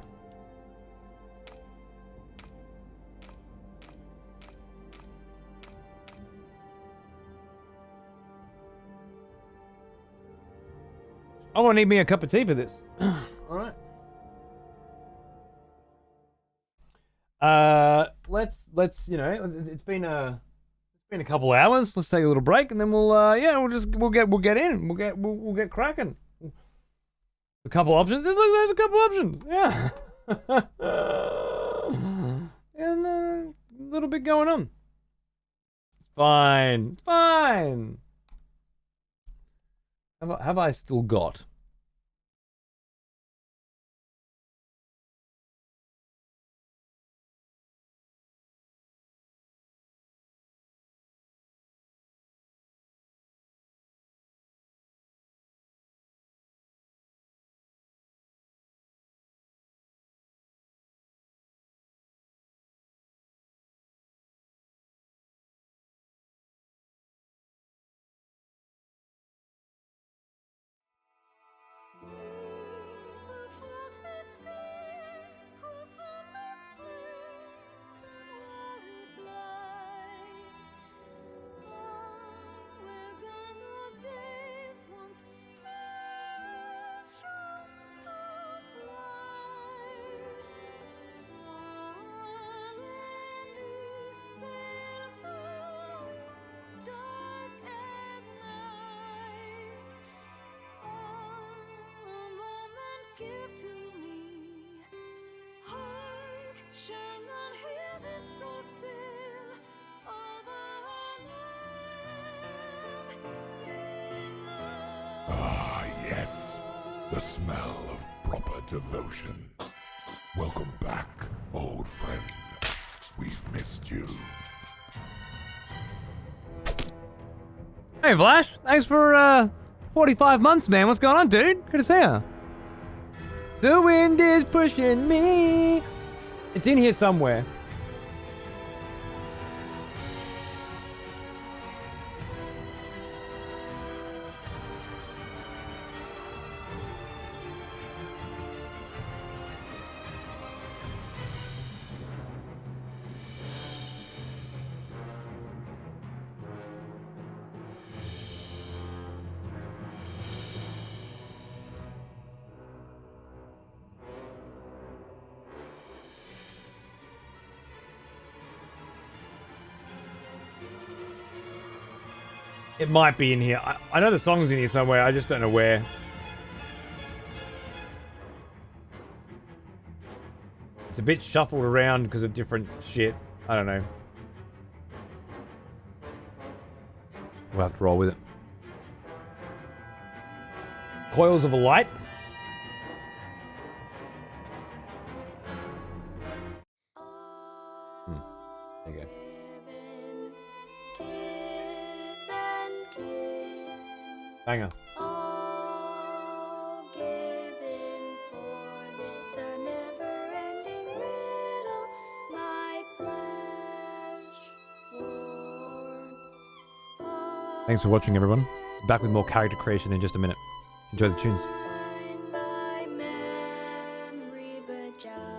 I'm gonna need me a cup of tea for this. Alright. Let's you know, it's been a couple hours. Let's take a little break and then we'll get in. We'll get cracking. A couple options. There's a couple options. Yeah. And a little bit going on. It's fine. It's fine. Have I still got? Ah, yes. The smell of proper devotion. Welcome back, old friend. We've missed you. Hey Vlash, thanks for 45 months, man. What's going on, dude? Good to see ya. The wind is pushing me. It's in here somewhere. It might be in here. I know the song's in here somewhere. I just don't know where. It's a bit shuffled around because of different shit. I don't know. We'll have to roll with it. Coils of a light. There you go. Banger. All given for this a never-ending riddle, my flesh worn. Thanks for watching, everyone. Back with more character creation in just a minute. Enjoy the tunes. By memory beguiled.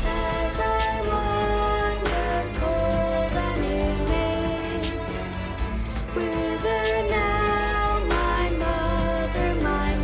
As I wander cold and inane, whither now, my mother, my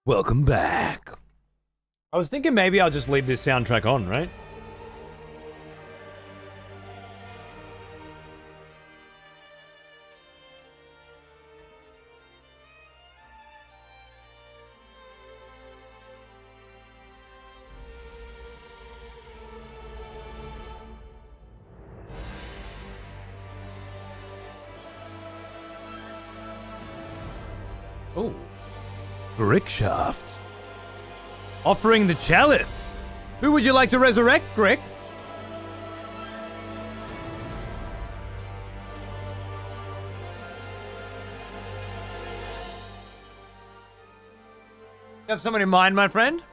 Welcome back. I was thinking maybe I'll just leave this soundtrack on, right? Oh. Brickshaft. Offering the chalice. Who would you like to resurrect, Greg? You have someone in mind, my friend?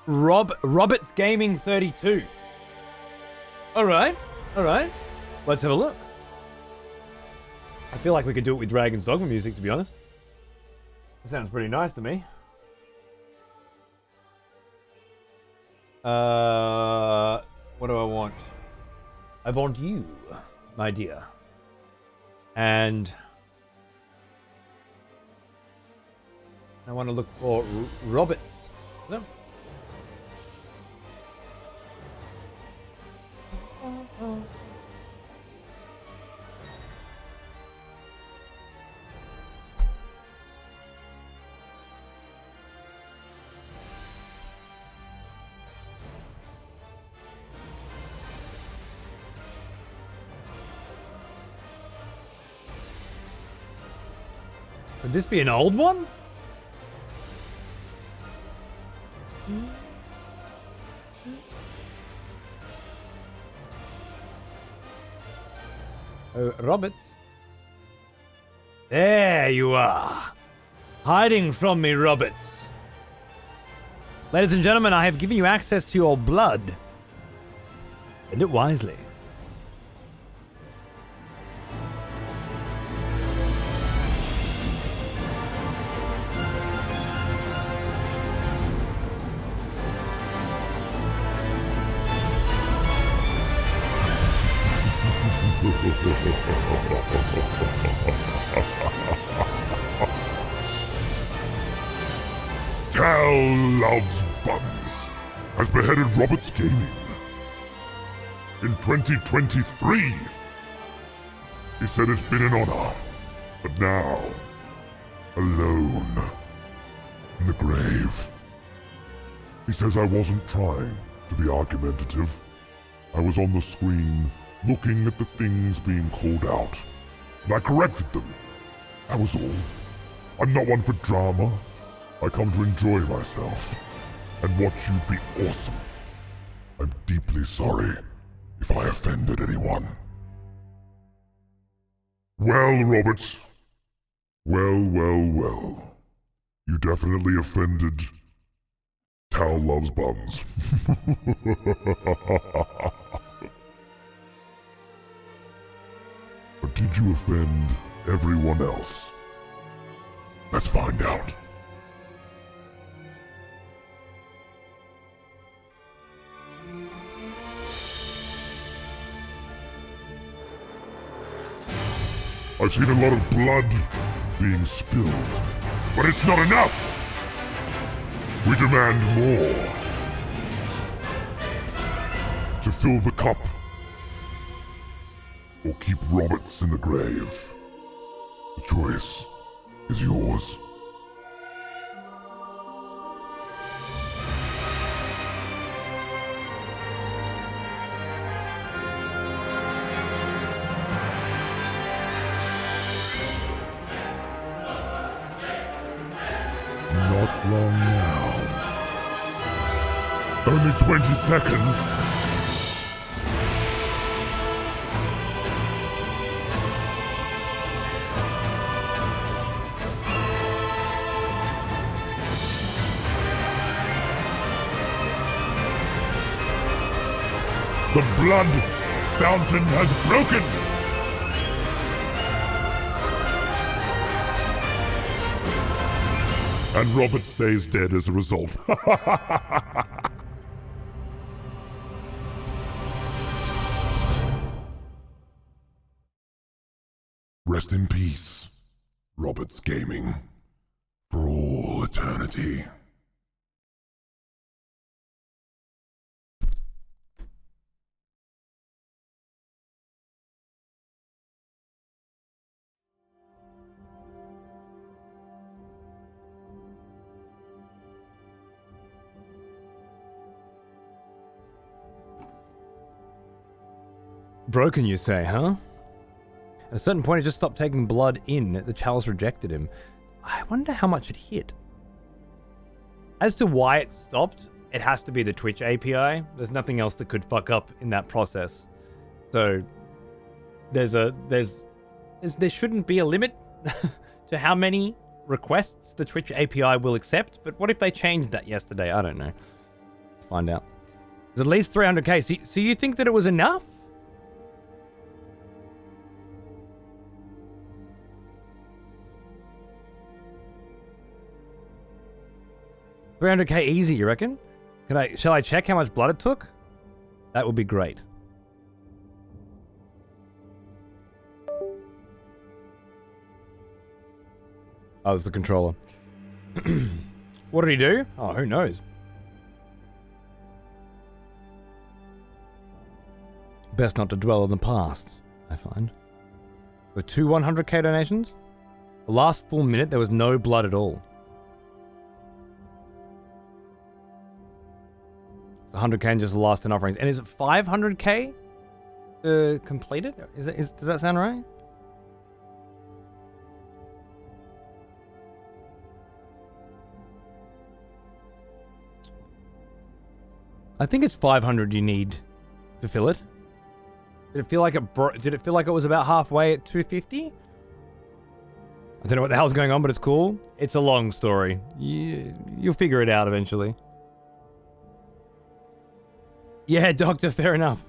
Roberts Gaming 32. Alright. Let's have a look. I feel like we could do it with Dragon's Dogma music, to be honest. That sounds pretty nice to me. What do I want? I want you, my dear. And I want to look for Roberts. No. Could this be an old one? Oh, Roberts. There you are. Hiding from me, Roberts. Ladies and gentlemen, I have given you access to your blood. Spend it wisely. Cal Loves Buns has beheaded Roberts Gaming. In 2023, he said it's been an honor, but now, alone, in the grave. He says I wasn't trying to be argumentative. I was on the screen, looking at the things being called out, and I corrected them. That was all. I'm not one for drama. I come to enjoy myself and watch you be awesome. I'm deeply sorry if I offended anyone. Well, Roberts. Well. You definitely offended Tal Loves Buns. But did you offend everyone else? Let's find out. I've seen a lot of blood being spilled, but it's not enough! We demand more. To fill the cup, or keep Roberts in the grave. The choice is yours. Not long now. Only 20 seconds. The blood fountain has broken! And Robert stays dead as a result. Rest in peace, Roberts Gaming. For all eternity. Broken, you say, huh? At a certain point, he just stopped taking blood in. The chalice rejected him. I wonder how much it hit. As to why it stopped, it has to be the Twitch API. There's nothing else that could fuck up in that process. So there shouldn't be a limit to how many requests the Twitch API will accept. But what if they changed that yesterday? I don't know. Find out. There's at least 300k. So you think that it was enough? 300k easy, you reckon? Shall I check how much blood it took? That would be great. Oh, it's the controller. What did he do? Oh, who knows? Best not to dwell on the past, I find. With two 100k donations? The last full minute, there was no blood at all. 100k and just the last 10 offerings. And is it 500k to complete it? Does that sound right? I think it's 500 you need to fill it. Did it feel like it was about halfway at 250? I don't know what the hell's going on, but it's cool. It's a long story. You'll figure it out eventually. Yeah, Doctor, fair enough.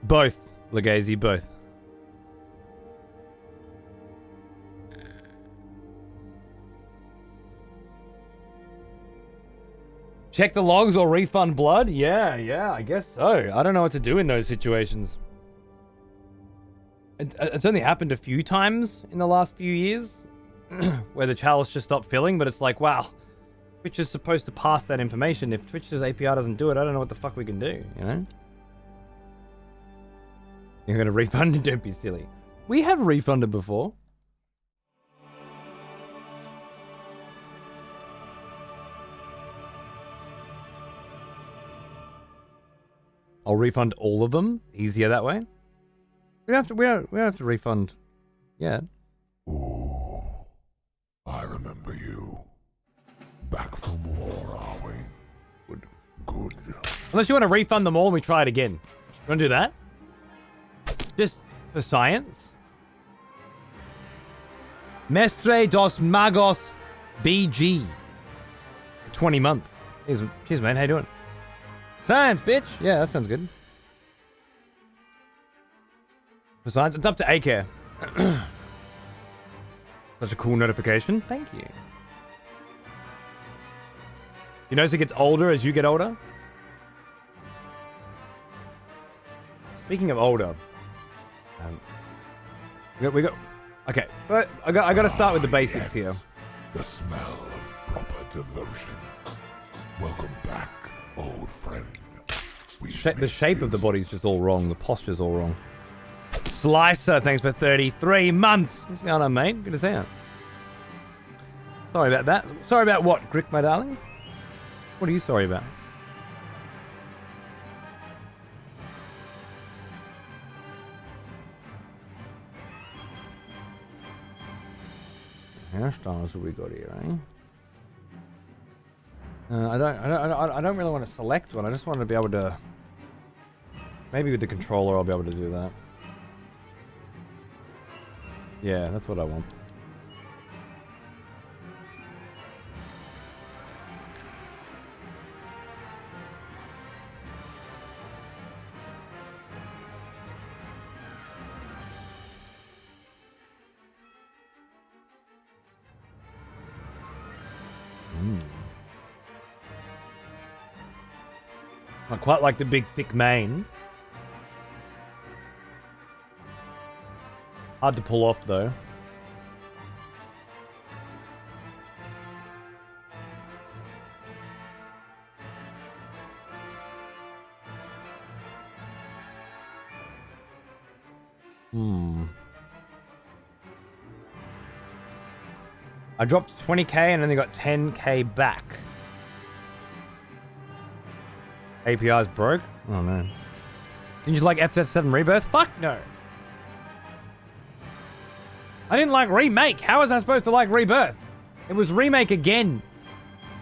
Both, Legacy, both. Check the logs or refund blood? Yeah, I guess so. I don't know what to do in those situations. It's only happened a few times in the last few years where the chalice just stopped filling, but it's like, wow, Twitch is supposed to pass that information. If Twitch's API doesn't do it, I don't know what the fuck we can do, you know? You're going to refund? Don't be silly. We have refunded before. I'll refund all of them. Easier that way. We don't have to refund yet. Ooh, I remember you. Back from war, are we? Good. Unless you want to refund them all and we try it again. You want to do that? Just for science? Mestre dos Magos BG. 20 months. Cheers, man. How you doing? Science, bitch! Yeah, that sounds good. For science, it's up to A-Care. Such a cool notification. Thank you. You notice it gets older as you get older? Speaking of older, we got. Okay, but I got to start with the basics here. The smell of proper devotion. Welcome back, old friend. The shape of the body's just all wrong. The posture's all wrong. Slicer, thanks for 33 months. What's going on, mate? Good to see you. Sorry about that. Sorry about what, Grick, my darling? What are you sorry about? Hairstyles have we got here, eh? I don't really want to select one. I just want to be able to. Maybe with the controller, I'll be able to do that. Yeah, that's what I want. I quite like the big, thick mane. Hard to pull off, though. I dropped 20k and then they got 10k back. API's broke? Oh no. Didn't you like FF7 Rebirth? Fuck no. I didn't like Remake. How was I supposed to like Rebirth? It was Remake again.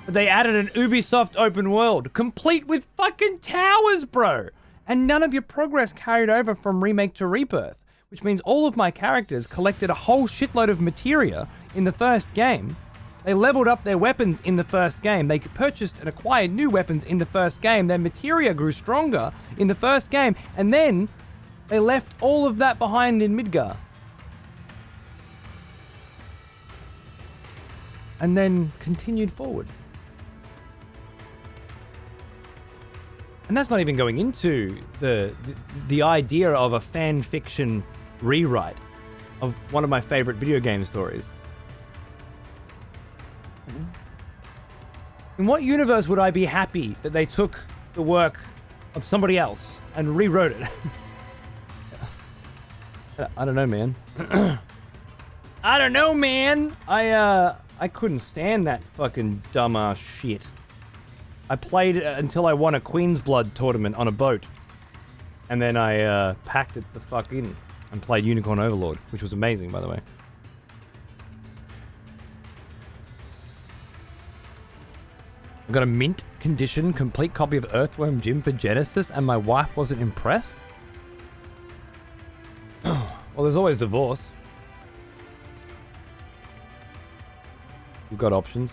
But they added an Ubisoft open world, complete with fucking towers, bro. And none of your progress carried over from Remake to Rebirth, which means all of my characters collected a whole shitload of materia in the first game. They leveled up their weapons in the first game. They purchased and acquired new weapons in the first game. Their materia grew stronger in the first game. And then they left all of that behind in Midgar. And then continued forward. And that's not even going into the idea of a fan fiction rewrite of one of my favorite video game stories. In what universe would I be happy that they took the work of somebody else and rewrote it? I don't know, man. I don't know, man. I couldn't stand that fucking dumbass shit. I played until I won a Queen's Blood tournament on a boat. And then I packed it the fuck in and played Unicorn Overlord, which was amazing, by the way. I got a mint condition complete copy of Earthworm Jim for Genesis and my wife wasn't impressed? Well, there's always divorce. You've got options.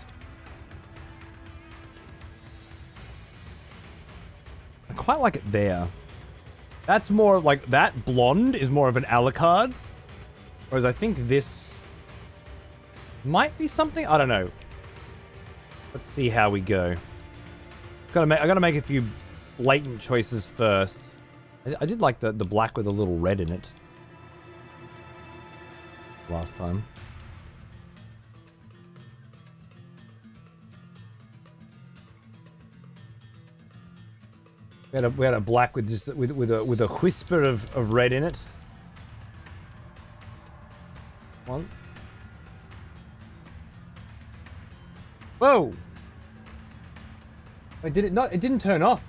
I quite like it there. That's more like, that blonde is more of an Alucard. Whereas I think this might be something, I don't know. Let's see how we go. I gotta make a few blatant choices first. I did like the black with a little red in it. Last time. We had a black with just with a whisper of red in it. Once. Whoa! Wait, did it not? It didn't turn off.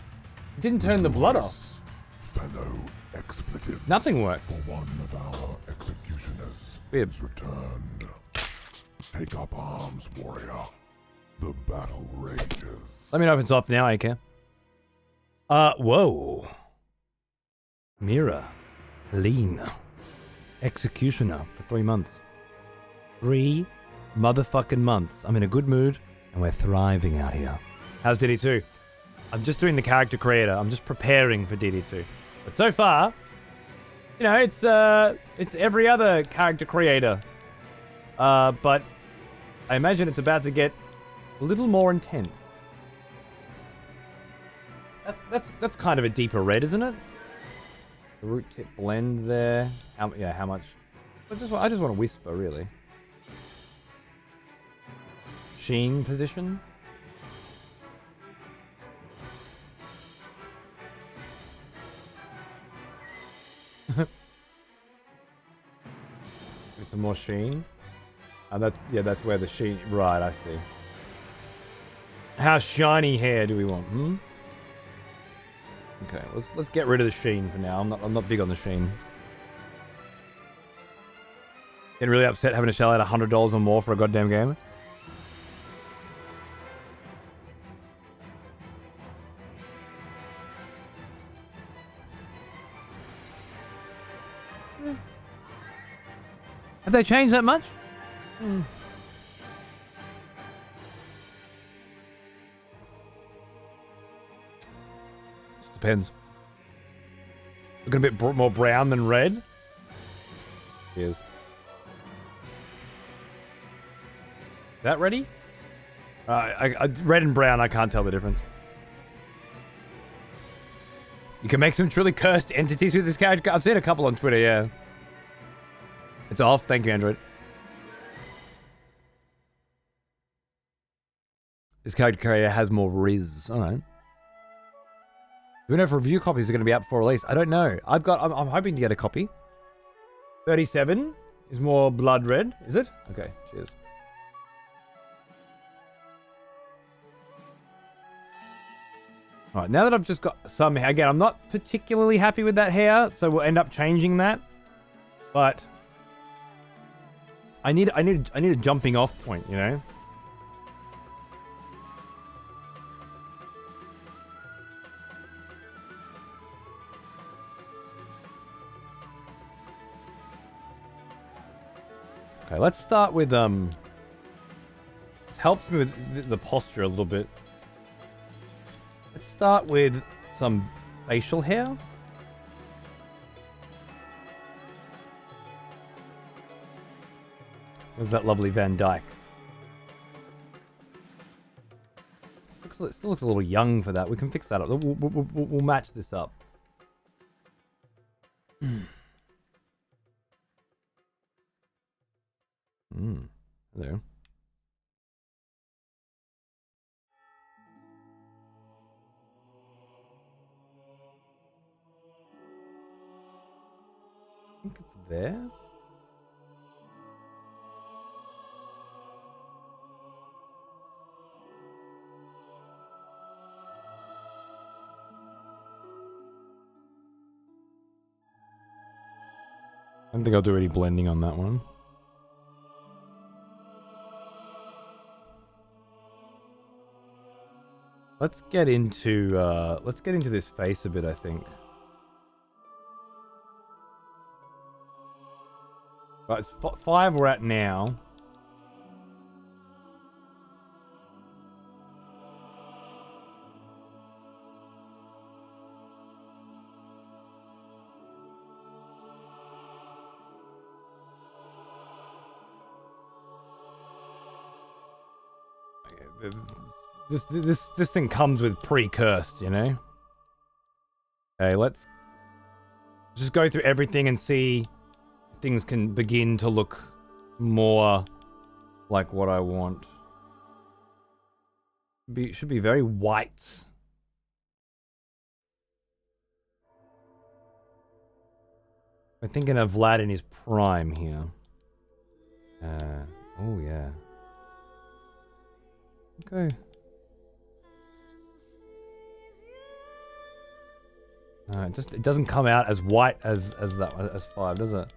It didn't turn the blood off. Fellow expletive. Nothing worked. For one of our executioners Weird. has returned. Take up arms, warrior. The battle rages. Let me know if it's off now, I care. Whoa. Mira. Lean. Executioner for 3 months. 3 motherfucking months. I'm in a good mood, and we're thriving out here. How's DD2? I'm just doing the character creator. I'm just preparing for DD2. But so far, you know, it's every other character creator. But I imagine it's about to get a little more intense. That's kind of a deeper red, isn't it? The root tip blend there. How much? I just want to whisper, really. Sheen position. Do some more sheen. That's where the sheen. Right, I see. How shiny hair do we want? Okay, let's get rid of the sheen for now. I'm not big on the sheen. Getting really upset having to shell out $100 or more for a goddamn game. Have they changed that much? Just depends. Looking a bit more brown than red. Cheers. That ready? Red and brown, I can't tell the difference. You can make some truly cursed entities with this character. I've seen a couple on Twitter, yeah. It's off. Thank you, Android. This character creator has more riz. Alright. Do we know if review copies are going to be out before release? I don't know. I'm hoping to get a copy. 37 is more blood red, is it? Okay, cheers. Alright, now that I've just got some hair, again, I'm not particularly happy with that hair, so we'll end up changing that. But I need a jumping off point, you know? Okay, let's start with this helps me with the posture a little bit. Let's start with some facial hair. Where's that lovely Van Dyke? Still looks a little young for that. We can fix that up. We'll match this up. Hello. I think it's there. I don't think I'll do any blending on that one. Let's get into this face a bit, I think. Right, it's 5 we're at now. This thing comes with pre-cursed, you know? Okay, let's just go through everything and see if things can begin to look more like what I want. Should be very white. I'm thinking of Vlad in his prime here. Oh yeah. Okay. No, it doesn't come out as white as 5, does it?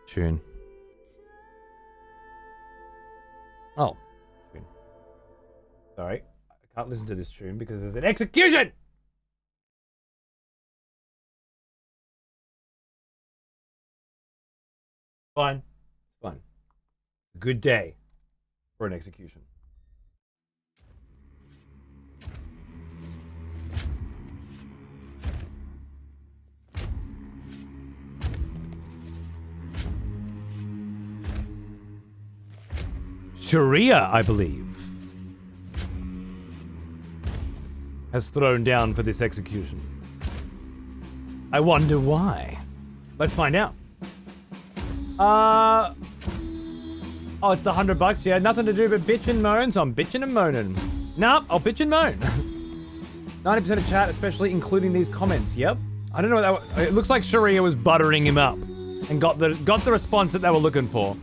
Tune. Oh. Tune. Sorry. I can't listen to this tune because there's an execution! Fine. Fine. Good day for an execution. Sharia, I believe, has thrown down for this execution. I wonder why. Let's find out. Oh, it's the $100. Yeah, nothing to do but bitch and moan, so I'm bitching and moaning. Nah, I'll bitch and moan. 90% of chat, especially including these comments. Yep. I don't know what that was. It looks like Sharia was buttering him up and got the response that they were looking for.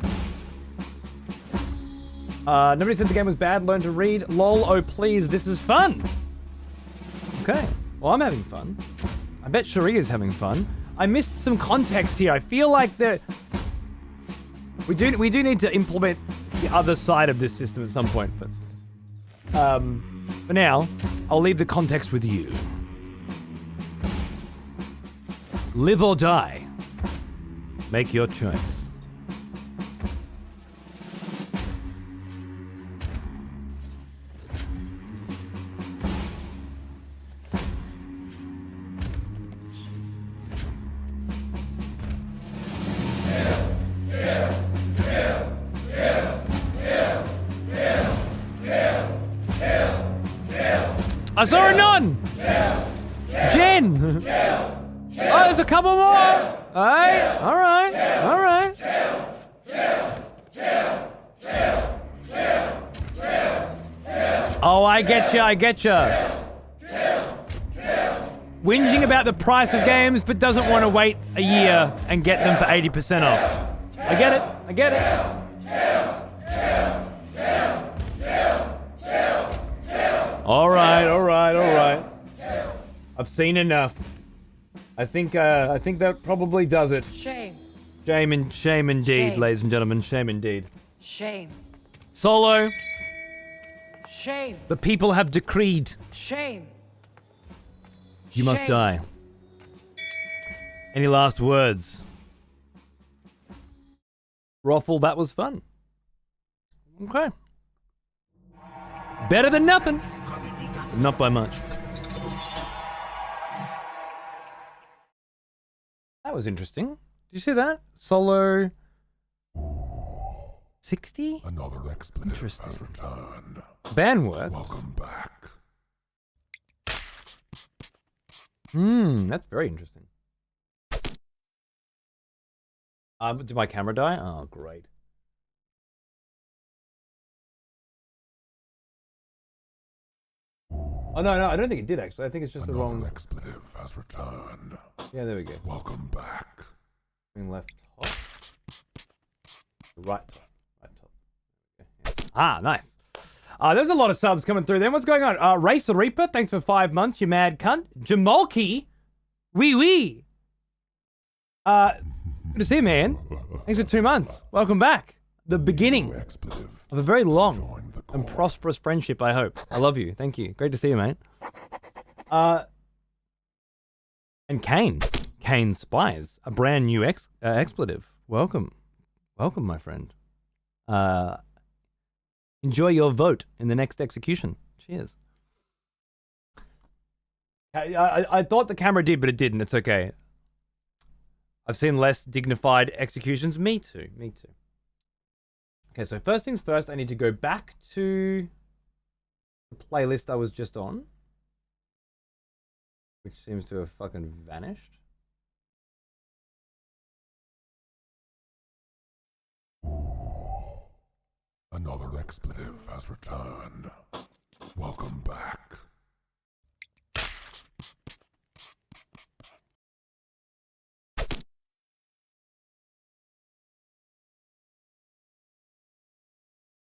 Nobody said the game was bad. Learn to read. Lol, oh please, this is fun. Okay. Well, I'm having fun. I bet Sharia's having fun. I missed some context here. I feel like we do need to implement the other side of this system at some point, but for now, I'll leave the context with you. Live or die. Make your choice. I saw a nun! Jen! Oh, there's a couple more! Alright, alright, alright. Oh, I get you, I get you. whinging about the price of games, but doesn't want to wait a year and get them for 80% off. I get it. I get it. All right. I've seen enough. I think that probably does it. Shame. Shame indeed, Shame. ladies and gentlemen. Shame indeed. Shame. Solo, Shame. the people have decreed Shame. you must Shame. die. Any last words? Roffle, that was fun. Okay. Better than nothing. But not by much. That was interesting. Did you see that? Solo 60? Another expletive Interesting. has returned. Ban worked. Welcome back. That's very interesting. Did my camera die? Oh, great. Oh, no, I don't think it did, actually. I think it's just the Another wrong... expletive has returned. Yeah, there we go. Welcome back. Left top. Right top. Right top. Okay, yeah. Ah, nice. There's a lot of subs coming through then. What's going on? Racer Reaper, thanks for 5 months, you mad cunt. Jamalki. Wee. Good to see you, man. Thanks for 2 months. Welcome back. The beginning Expletive. of a very long Join the and core. prosperous friendship, I hope. I love you. Thank you. Great to see you, mate. And Kane Spies, a brand new expletive. Welcome, my friend. Enjoy your vote in the next execution. Cheers. I thought the camera did, but it didn't. It's okay. I've seen less dignified executions. Me too. Okay, so first things first, I need to go back to the playlist I was just on, which seems to have fucking vanished. Another expletive has returned. Welcome back.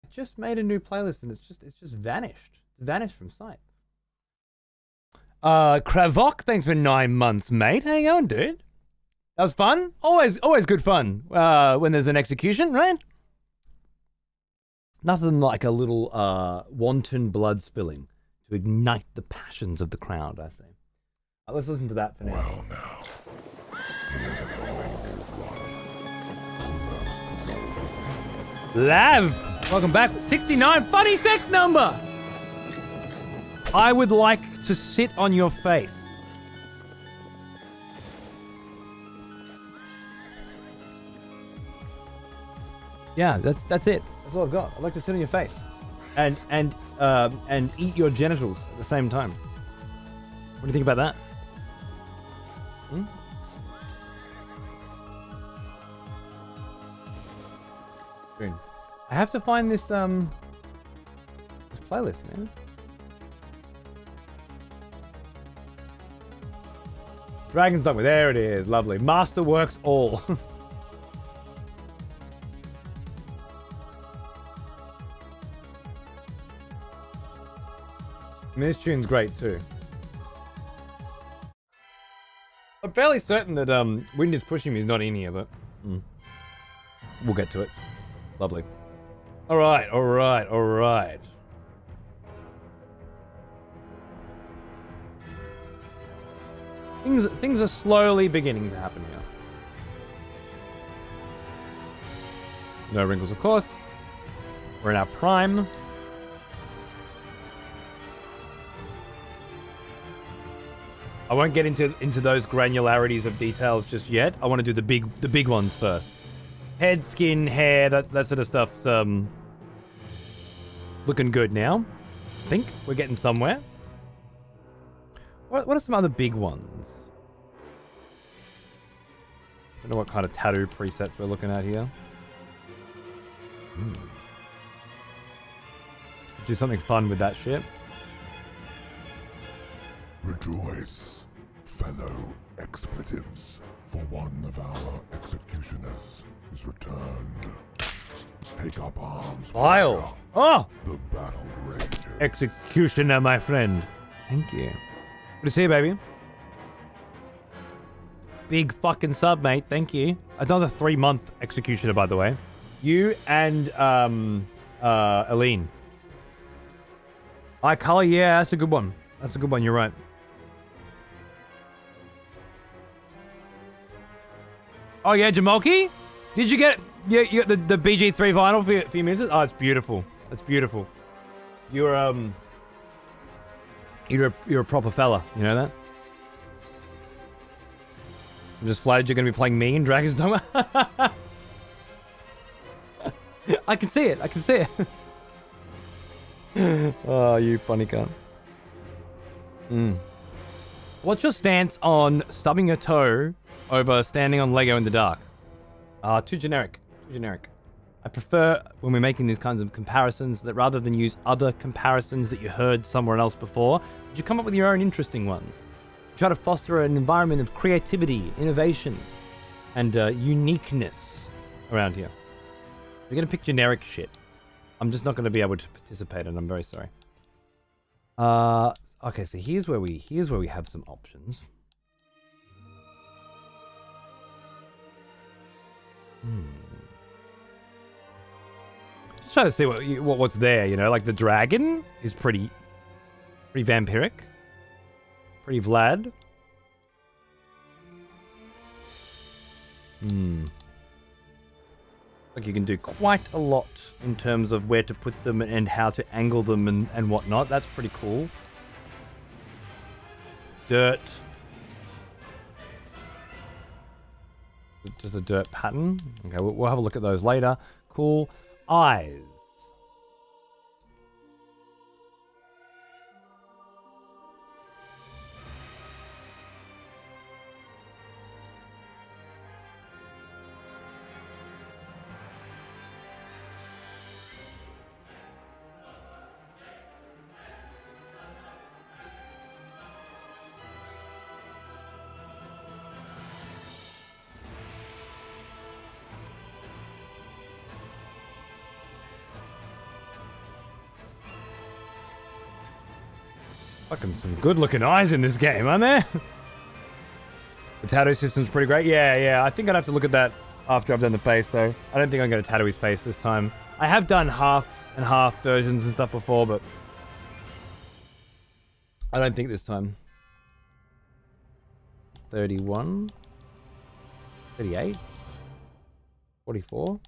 I just made a new playlist and it's just vanished. It's vanished from sight. Kravok, thanks for 9 months, mate. How you going, dude? That was fun. Always good fun. When there's an execution, right? Nothing like a little wanton blood spilling to ignite the passions of the crowd, I say. Let's listen to that for now. Well now. Here's an old one. Lav, welcome back. 69 funny sex number. I would like to sit on your face. Yeah, that's it. That's all I've got. I'd like to sit on your face, and eat your genitals at the same time. What do you think about that? Boom. I have to find this this playlist, man. Dragon's Dogma. There it is. Lovely. Masterworks all. I mean, this tune's great too. I'm fairly certain that Wind is Pushing Me is not in here, but we'll get to it. Lovely. All right. Things are slowly beginning to happen here. No wrinkles, of course. We're in our prime. I won't get into those granularities of details just yet. I want to do the big ones first. Head, skin, hair, that sort of stuff's looking good now. I think we're getting somewhere. What are some other big ones? Don't know what kind of tattoo presets we're looking at here. Do something fun with that shit. Rejoice. Hello, expletives. For one of our executioners is returned. Take up arms. Vile. warrior. Oh! The battle rages. Executioner, my friend. Thank you. Good to see you, baby. Big fucking sub, mate. Thank you. Another 3-month executioner, by the way. You and Aline. Eye color, yeah, that's a good one. That's a good one. You're right. Oh yeah, Jamalki? Did you get you got the BG3 vinyl for your music? Oh, it's beautiful. It's beautiful. You're a proper fella. You know that? I'm just flattered you're gonna be playing me in Dragon's Dogma. I can see it. I can see it. Oh, you funny cunt. What's your stance on stubbing your toe over standing on Lego in the dark? Too generic. Too generic. I prefer when we're making these kinds of comparisons that rather than use other comparisons that you heard somewhere else before, you come up with your own interesting ones. Try to foster an environment of creativity, innovation, and uniqueness around here. We're gonna pick generic shit. I'm just not gonna be able to participate, and I'm very sorry. Okay, so here's where we have some options. Just trying to see what's there, you know, like the dragon is pretty vampiric, pretty Vlad. Like you can do quite a lot in terms of where to put them and how to angle them and whatnot. That's pretty cool. Dirt. Just a dirt pattern. Okay, we'll have a look at those later. Cool. Eyes. Fucking some good looking eyes in this game, aren't there? The tattoo system's pretty great. Yeah. I think I'd have to look at that after I've done the face, though. I don't think I'm going to tattoo his face this time. I have done half and half versions and stuff before, but I don't think this time. 31. 38. 44.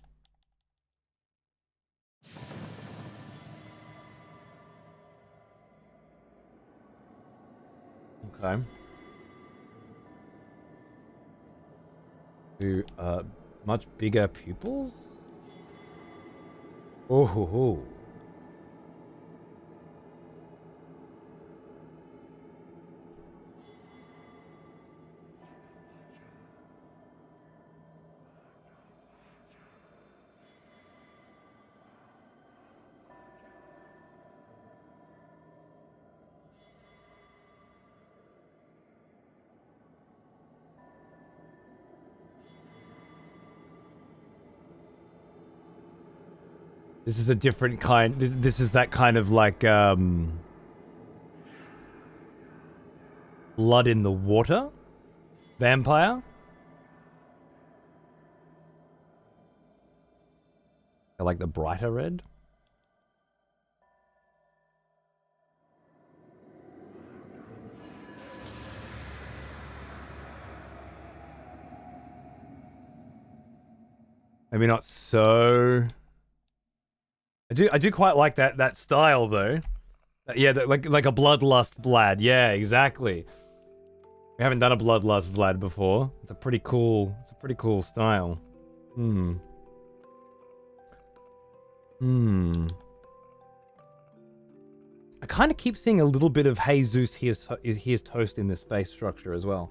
Okay. Do much bigger pupils? Oh ho ho. This is a different kind. This is that kind of like blood in the water vampire. I like the brighter red. Maybe not so. I do quite like that style though. Yeah, like a bloodlust Vlad. Yeah, exactly. We haven't done a bloodlust Vlad before. It's a pretty cool style. I kind of keep seeing a little bit of Jesus here's toast in this face structure as well.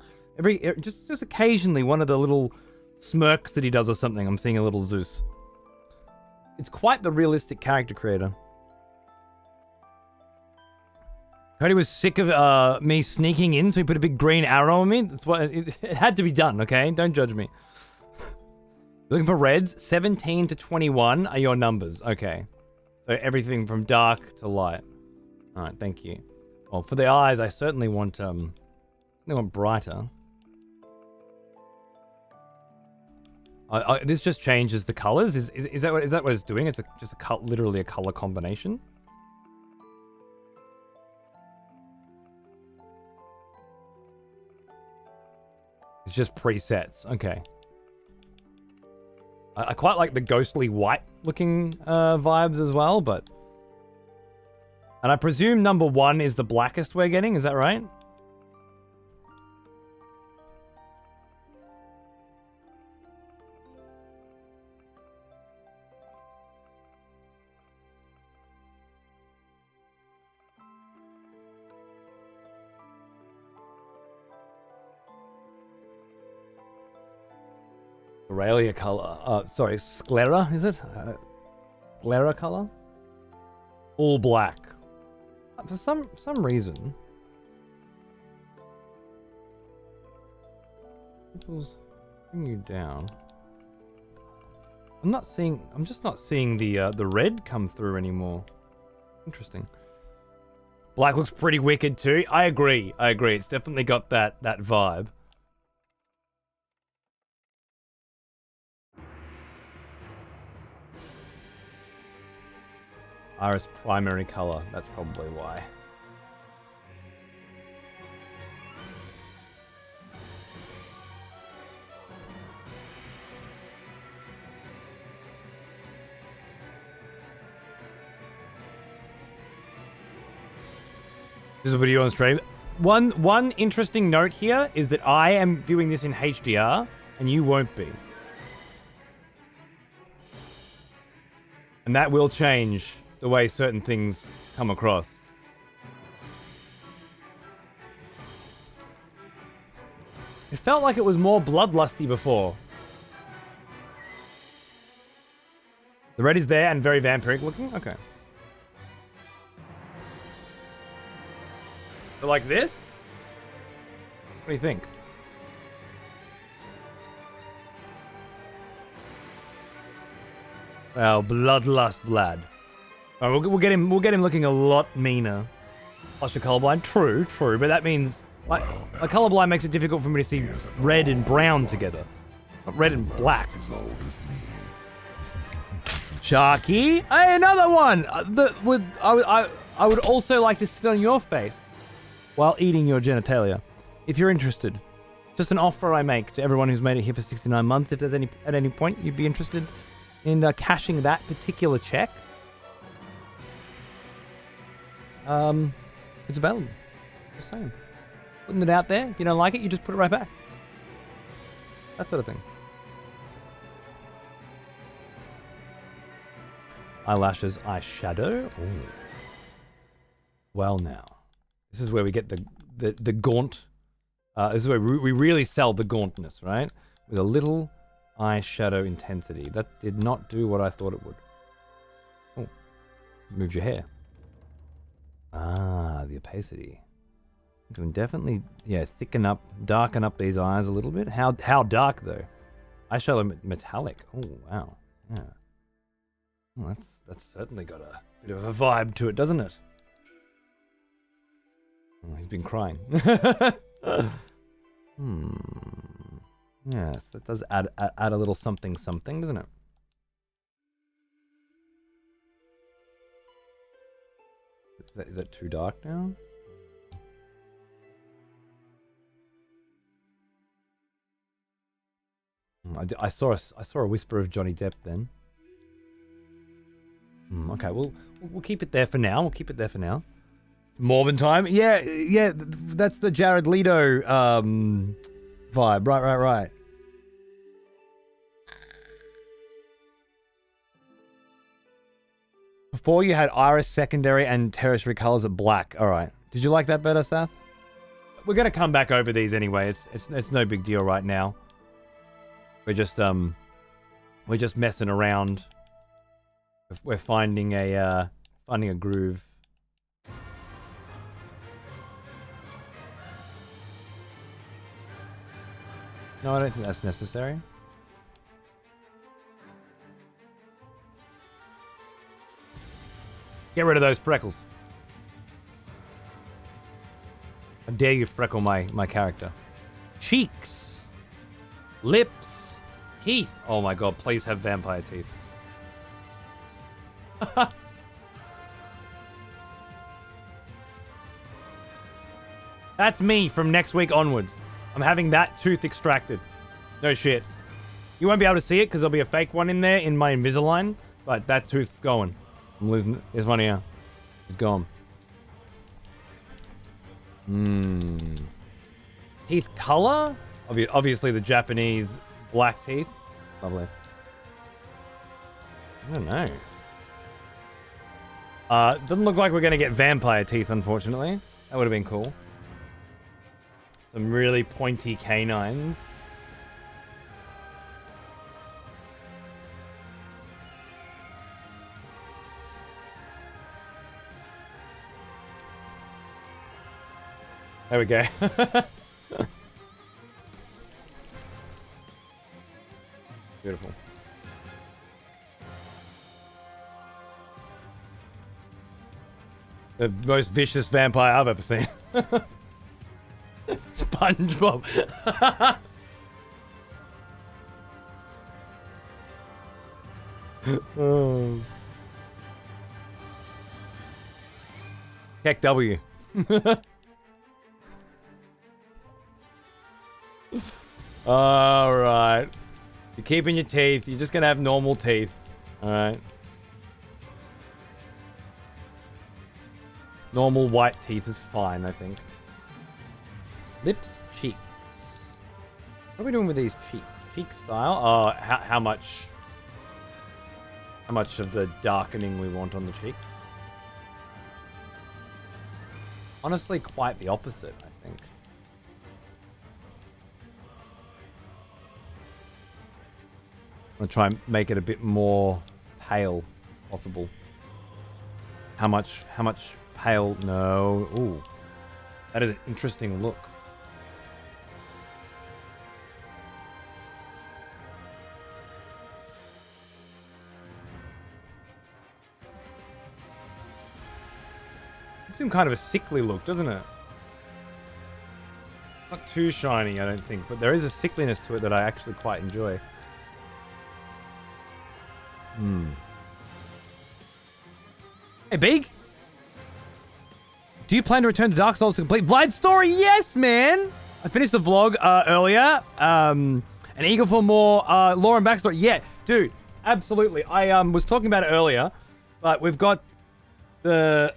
Just occasionally one of the little smirks that he does or something. I'm seeing a little Zeus. It's quite the realistic character creator. Heard he was sick of me sneaking in, so he put a big green arrow on me. That's what it had to be done. Okay, don't judge me. Looking for reds. 17 to 21 are your numbers. Okay, so everything from dark to light. All right, thank you. Well, for the eyes, I certainly want brighter. This just changes the colors. Is that what it's doing? It's just literally a color combination. It's just presets. Okay. I quite like the ghostly white looking vibes as well, but... And I presume number 1 is the blackest we're getting, is that right? Aurelia color. Sorry, sclera, is it? Sclera color? All black. For some reason. People's bring you down. I'm just not seeing the red come through anymore. Interesting. Black looks pretty wicked too. I agree. It's definitely got that vibe. Iris primary color. That's probably why. This is a video on stream. One interesting note here is that I am viewing this in HDR and you won't be. And that will change the way certain things come across. It felt like it was more bloodlusty before. The red is there and very vampiric looking? Okay. So like this? What do you think? Well, bloodlust Vlad. Alright, we'll get him looking a lot meaner. Plus you're colorblind. True, but that means like colorblind makes it difficult for me to see red and brown together. Not red and black. Sharky, hey, another one. I would also like to sit on your face while eating your genitalia, if you're interested. Just an offer I make to everyone who's made it here for 69 months. If there's at any point you'd be interested in cashing that particular check, it's available. Just saying. Putting it out there. If you don't like it, you just put it right back. That sort of thing. Eyelashes, eyeshadow. Ooh. Well now. This is where we get the gaunt. This is where we really sell the gauntness, right? With a little eyeshadow intensity. That did not do what I thought it would. Oh, moved your hair. Ah, the opacity. You can definitely, thicken up, darken up these eyes a little bit. How dark though? Eyeshadow metallic. Oh wow, yeah. Well, that's certainly got a bit of a vibe to it, doesn't it? Oh, he's been crying. Yes, that does add a little something, doesn't it? Is that too dark now? I saw a whisper of Johnny Depp then. Okay, we'll keep it there for now. Morbin time? Yeah, that's the Jared Leto vibe. Right. Before you had iris secondary and tertiary colors of black. All right. Did you like that better, Seth? We're gonna come back over these anyway. It's no big deal right now. We're just messing around. We're finding a groove. No, I don't think that's necessary. Get rid of those freckles. How dare you freckle my character. Cheeks. Lips. Teeth. Oh my god, please have vampire teeth. That's me from next week onwards. I'm having that tooth extracted. No shit. You won't be able to see it because there'll be a fake one in there in my Invisalign, but that tooth's going. I'm losing it. There's one here. It's gone. Teeth color? Obviously the Japanese black teeth. Lovely. I don't know. Doesn't look like we're going to get vampire teeth, unfortunately. That would have been cool. Some really pointy canines. There we go. Beautiful. The most vicious vampire I've ever seen. SpongeBob. Oh. Heck W. Alright. You're keeping your teeth. You're just gonna have normal teeth. Alright. Normal white teeth is fine, I think. Lips, cheeks. What are we doing with these cheeks? Cheek style? Oh, how much of the darkening we want on the cheeks? Honestly, quite the opposite, I think. I'm gonna try and make it a bit more pale, possible. How much pale? No. Ooh, that is an interesting look. It seems kind of a sickly look, doesn't it? Not too shiny, I don't think, but there is a sickliness to it that I actually quite enjoy. Hey, Big? Do you plan to return to Dark Souls to complete Vlad's story? Yes, man! I finished the vlog earlier. And eager for more lore and backstory. Yeah, dude, absolutely. I was talking about it earlier, but we've got the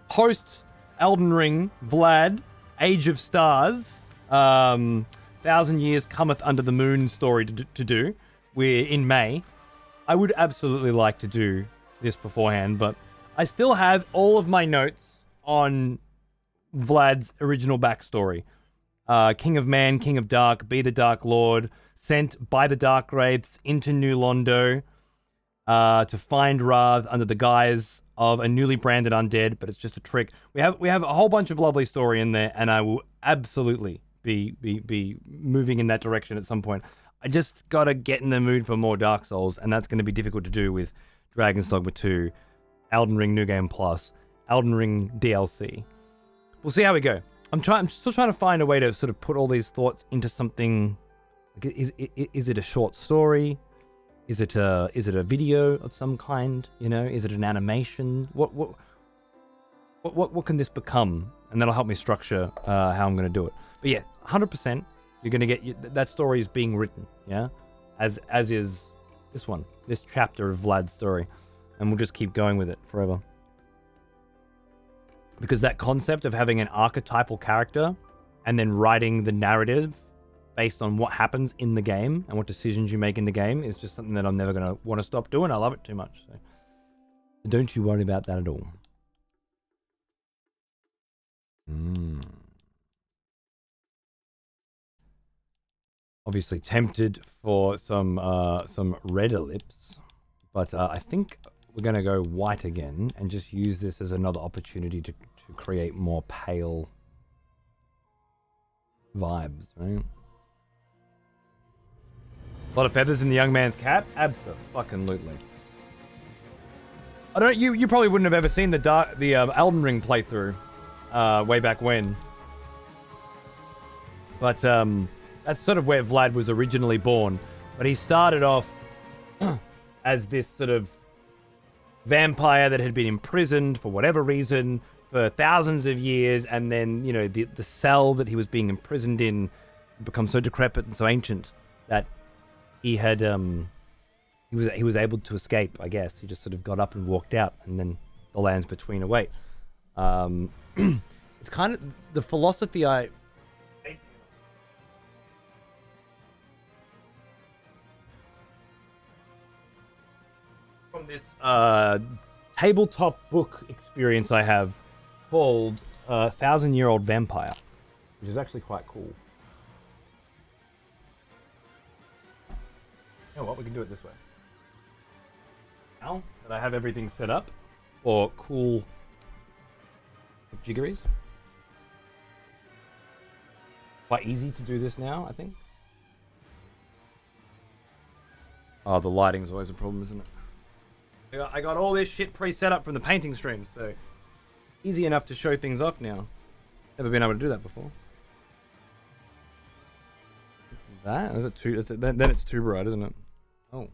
post Elden Ring Vlad Age of Stars 1,000 Years Cometh Under the Moon story to do. We're in May. I would absolutely like to do this beforehand, but I still have all of my notes on Vlad's original backstory. King of Man, King of Dark, be the Dark Lord, sent by the Dark Wraiths into New Londo to find Rath under the guise of a newly branded undead, but it's just a trick. We have a whole bunch of lovely story in there, and I will absolutely be moving in that direction at some point. I just gotta get in the mood for more Dark Souls, and that's gonna be difficult to do with Dragon's Dogma 2, Elden Ring New Game Plus, Elden Ring DLC. We'll see how we go. I'm still trying to find a way to sort of put all these thoughts into something. Like, is it a short story? Is it a video of some kind? You know, is it an animation? What can this become? And that'll help me structure how I'm going to do it. But yeah, 100%. You're going to get that story is being written. Yeah, as is this chapter of Vlad's story, and we'll just keep going with it forever. Because that concept of having an archetypal character and then writing the narrative based on what happens in the game and what decisions you make in the game is just something that I'm never going to want to stop doing. I love it too much. So don't you worry about that at all. Obviously tempted for some redder lips, but I think we're going to go white again and just use this as another opportunity to create more pale vibes, right? A lot of feathers in the young man's cap? Abso-fucking-lutely. I don't. You probably wouldn't have ever seen the Elden Ring playthrough, way back when. But that's sort of where Vlad was originally born. But he started off as this sort of vampire that had been imprisoned for whatever reason for thousands of years, and then the cell that he was being imprisoned in become so decrepit and so ancient that he had he was able to escape. I guess he just sort of got up and walked out, and then the lands between await. It's kind of the philosophy from this tabletop book experience I have called 1,000-Year-Old Vampire, which is actually quite cool. You know what? We can do it this way. Now that I have everything set up for cool jiggeries. Quite easy to do this now, I think. Oh, the lighting's always a problem, isn't it? I got all this shit pre-set up from the painting stream, so easy enough to show things off now. Never been able to do that before. That? Is it too? Then it's too bright, isn't it? Oh.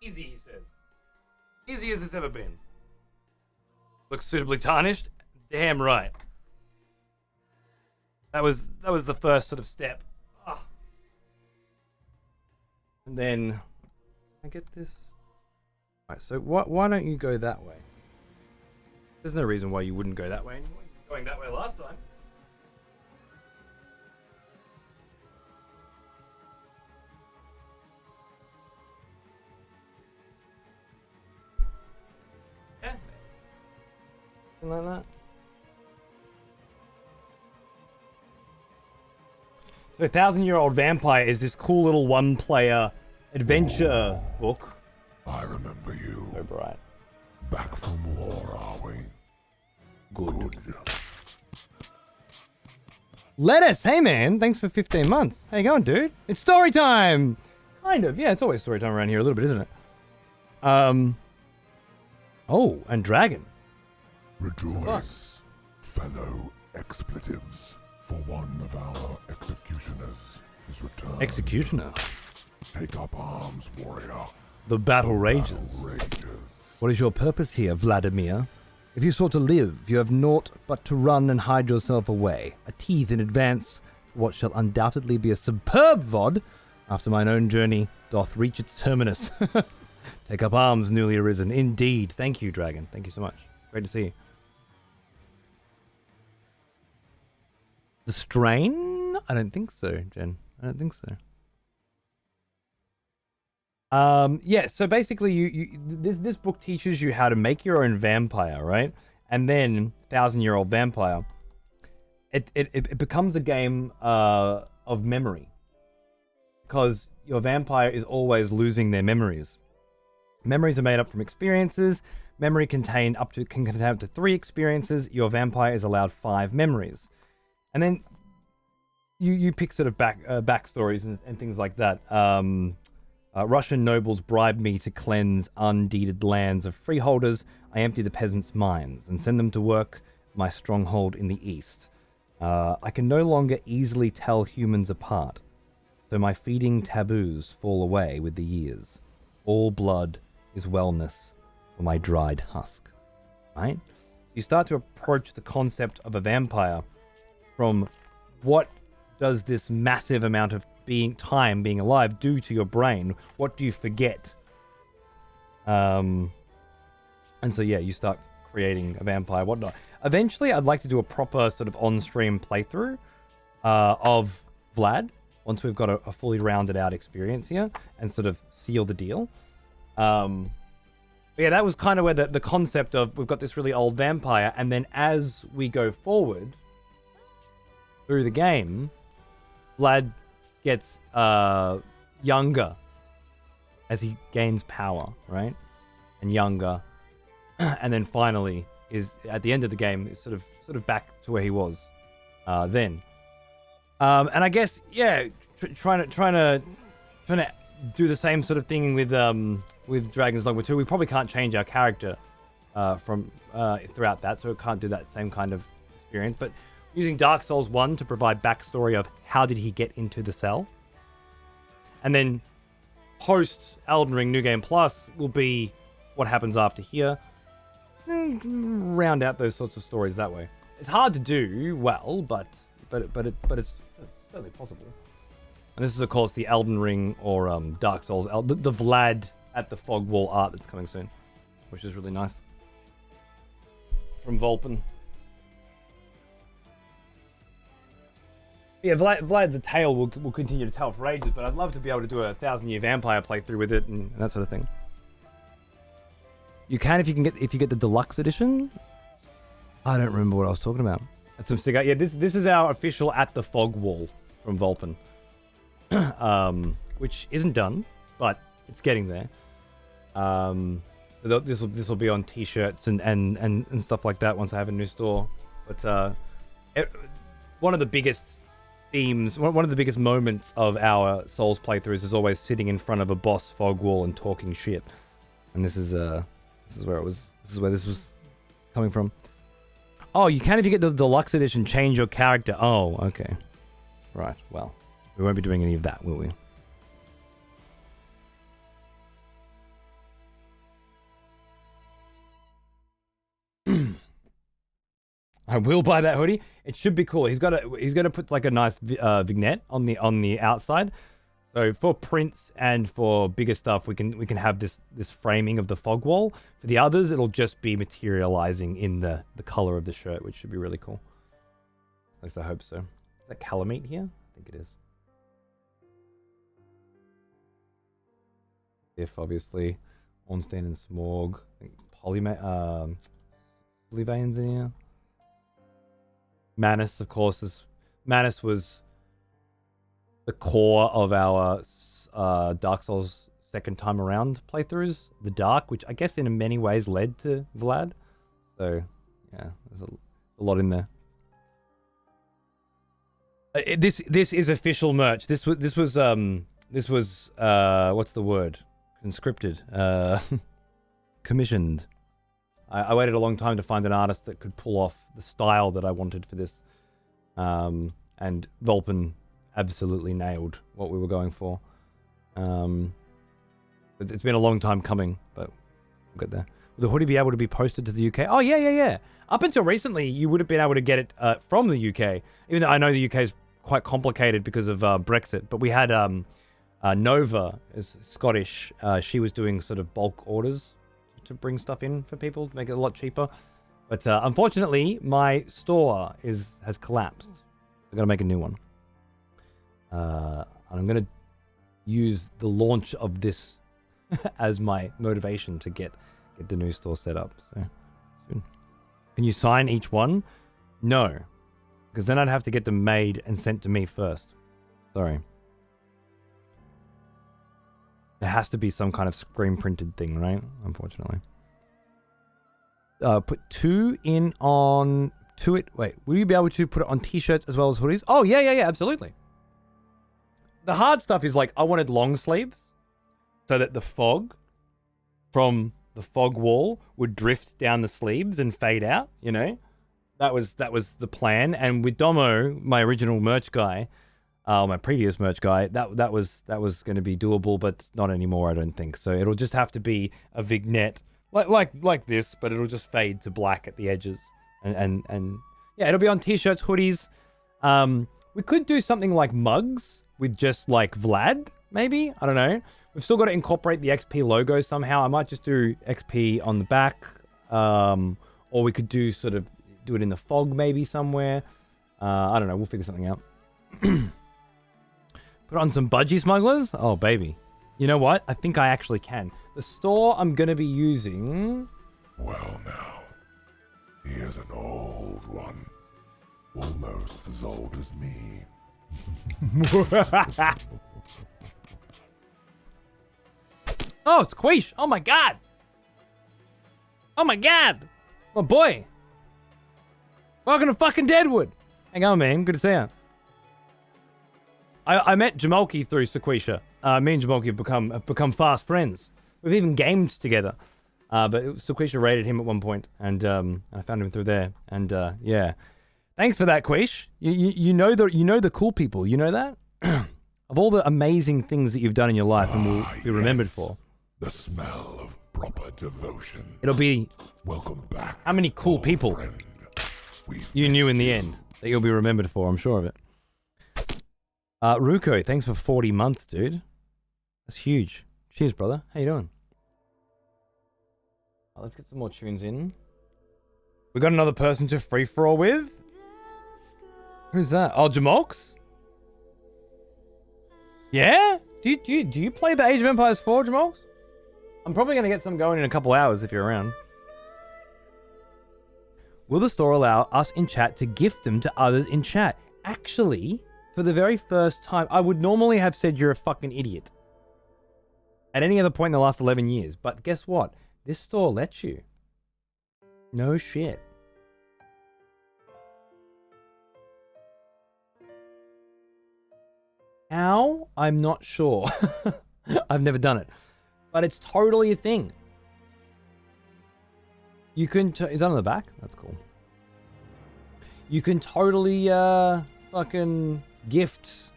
Easy, he says. Easy as it's ever been. Looks suitably tarnished? Damn right. That was the first sort of step. Ah. And then I get this. Alright, so why don't you go that way? There's no reason why you wouldn't go that way anyway. Going that way last time. Yeah. Something like that. So 1,000-Year-Old Vampire is this cool little one-player adventure book. I remember you. So bright. Back from war, are we? Good. Lettuce! Hey man, thanks for 15 months. How you going, dude? It's story time! Kind of, yeah, it's always story time around here a little bit, isn't it? Oh, and dragon. Rejoice, fellow expletives, for one of our executioners is returned. Executioner. Take up arms, warrior. The battle rages. What is your purpose here, Vladimir? If you sought to live, you have naught but to run and hide yourself away. A teeth in advance for what shall undoubtedly be a superb VOD after mine own journey doth reach its terminus. Take up arms, newly arisen. Indeed. Thank you, Dragon. Thank you so much. Great to see you. The strain? I don't think so, Jen. I don't think so. Yeah, so basically this book teaches you how to make your own vampire, right? And then 1,000-Year-Old Vampire, it becomes a game of memory. Because your vampire is always losing their memories. Memories are made up from experiences. Memory can contain up to 3 experiences. Your vampire is allowed 5 memories. And then you pick sort of backstories and things like that. Russian nobles bribe me to cleanse undeeded lands of freeholders. I empty the peasants' mines and send them to work my stronghold in the east. I can no longer easily tell humans apart, so my feeding taboos fall away with the years. All blood is wellness for my dried husk. Right? You start to approach the concept of a vampire from what does this massive amount of being alive do to your brain? What do you forget? And so yeah, you start creating a vampire, whatnot. Eventually, I'd like to do a proper sort of on-stream playthrough of Vlad once we've got a fully rounded out experience here and sort of seal the deal. But yeah, that was kind of where the concept of we've got this really old vampire, and then as we go forward through the game, Vlad gets younger as he gains power, right? And younger and then finally is at the end of the game is sort of back to where he was then. And I guess trying to do the same sort of thing with Dragon's Dogma 2. We probably can't change our character from throughout that, so it can't do that same kind of experience. But using Dark Souls 1 to provide backstory of how did he get into the cell, and then post Elden Ring New Game Plus will be what happens after here. Round out those sorts of stories that way. It's hard to do well, but it's certainly possible. And this is, of course, the Elden Ring or Dark Souls, the Vlad at the Fog Wall art that's coming soon, which is really nice. From Volpen. Yeah, Vlad's a tale we'll continue to tell for ages, but I'd love to be able to do a 1,000-year vampire playthrough with it and that sort of thing. You can if you get the deluxe edition. I don't remember what I was talking about. That's some cigar. Yeah, this is our official at the Fog Wall from Volpen. Which isn't done, but it's getting there. This will be on t-shirts and stuff like that once I have a new store. But one of the biggest themes, one of the biggest moments of our Souls playthroughs is always sitting in front of a boss fog wall and talking shit. And this is where this was coming from. Oh, you can if you get the deluxe edition change your character. Oh, okay. Right, well. We won't be doing any of that, will we? I will buy that hoodie. It should be cool. He's gonna put like a nice vignette on the outside. So for prints and for bigger stuff, we can have this framing of the fog wall. For the others, it'll just be materializing in the color of the shirt, which should be really cool. At least I hope so. Is that calamite here? I think it is. If obviously, Ornstein and Smorg, Polyveins in here. Manus, of course, Manus was the core of our Dark Souls second time around playthroughs. The Dark, which I guess in many ways led to Vlad. So yeah, there's a lot in there. This is official merch. This was what's the word? Conscripted, commissioned. I waited a long time to find an artist that could pull off the style that I wanted for this, and Volpen absolutely nailed what we were going for. It's been a long time coming, but we'll get there. Will the hoodie be able to be posted to the UK? Oh yeah. Up until recently, you would have been able to get it from the UK, even though I know the UK is quite complicated because of Brexit. But we had Nova is Scottish. She was doing sort of bulk orders to bring stuff in for people to make it a lot cheaper. But unfortunately, my store has collapsed. I've got to make a new one. And I'm going to use the launch of this as my motivation to get the new store set up. So soon. Can you sign each one? No, because then I'd have to get them made and sent to me first. Sorry. There has to be some kind of screen printed thing, right? Unfortunately. Put 2 in on to it. Wait, will you be able to put it on t-shirts as well as hoodies? Oh, yeah, absolutely. The hard stuff is like, I wanted long sleeves so that the fog from the fog wall would drift down the sleeves and fade out, you know? That was the plan. And with Domo, my original merch guy, my previous merch guy, that was going to be doable, but not anymore, I don't think. So it'll just have to be a vignette like this, but it'll just fade to black at the edges. And yeah, it'll be on t-shirts, hoodies. We could do something like mugs with just like Vlad, maybe. I don't know. We've still got to incorporate the XP logo somehow. I might just do XP on the back, or we could do it in the fog maybe somewhere. I don't know. We'll figure something out. Put on some budgie smugglers? Oh, baby. You know what? I think I actually can. The store I'm going to be using... Well, now. He is an old one. Almost as old as me. Oh, Squeesh! Oh my god! Oh my god! My boy! Welcome to fucking Deadwood! Hang on, man. Good to see you. I met Jamalki through Sequisha. Me and Jamalki have become fast friends. We've even gamed together. But Sequisha raided him at one point, and I found him through there. And yeah, thanks for that, Quish. You know the cool people. You know that of all the amazing things that you've done in your life, and will be remembered for. The smell of proper devotion. It'll be Welcome back. how many cool people you knew in the end that you'll be remembered for. I'm sure of it. Ruko, thanks for 40 months, dude. That's huge. Cheers, brother. How you doing? Let's get some more tunes in. We got another person to free for all with. Who's that? Oh, Jamalks? Yeah? Do you play the Age of Empires 4, Jamalks? I'm probably gonna get some going in a couple hours if you're around. Will the store allow us in chat to gift them to others in chat? Actually, for the very first time, I would normally have said you're a fucking idiot at any other point in the last 11 years. But guess what? This store lets you. No shit. How? I'm not sure. I've never done it. But it's totally a thing. You can... is that on the back? That's cool. You can totally fucking gift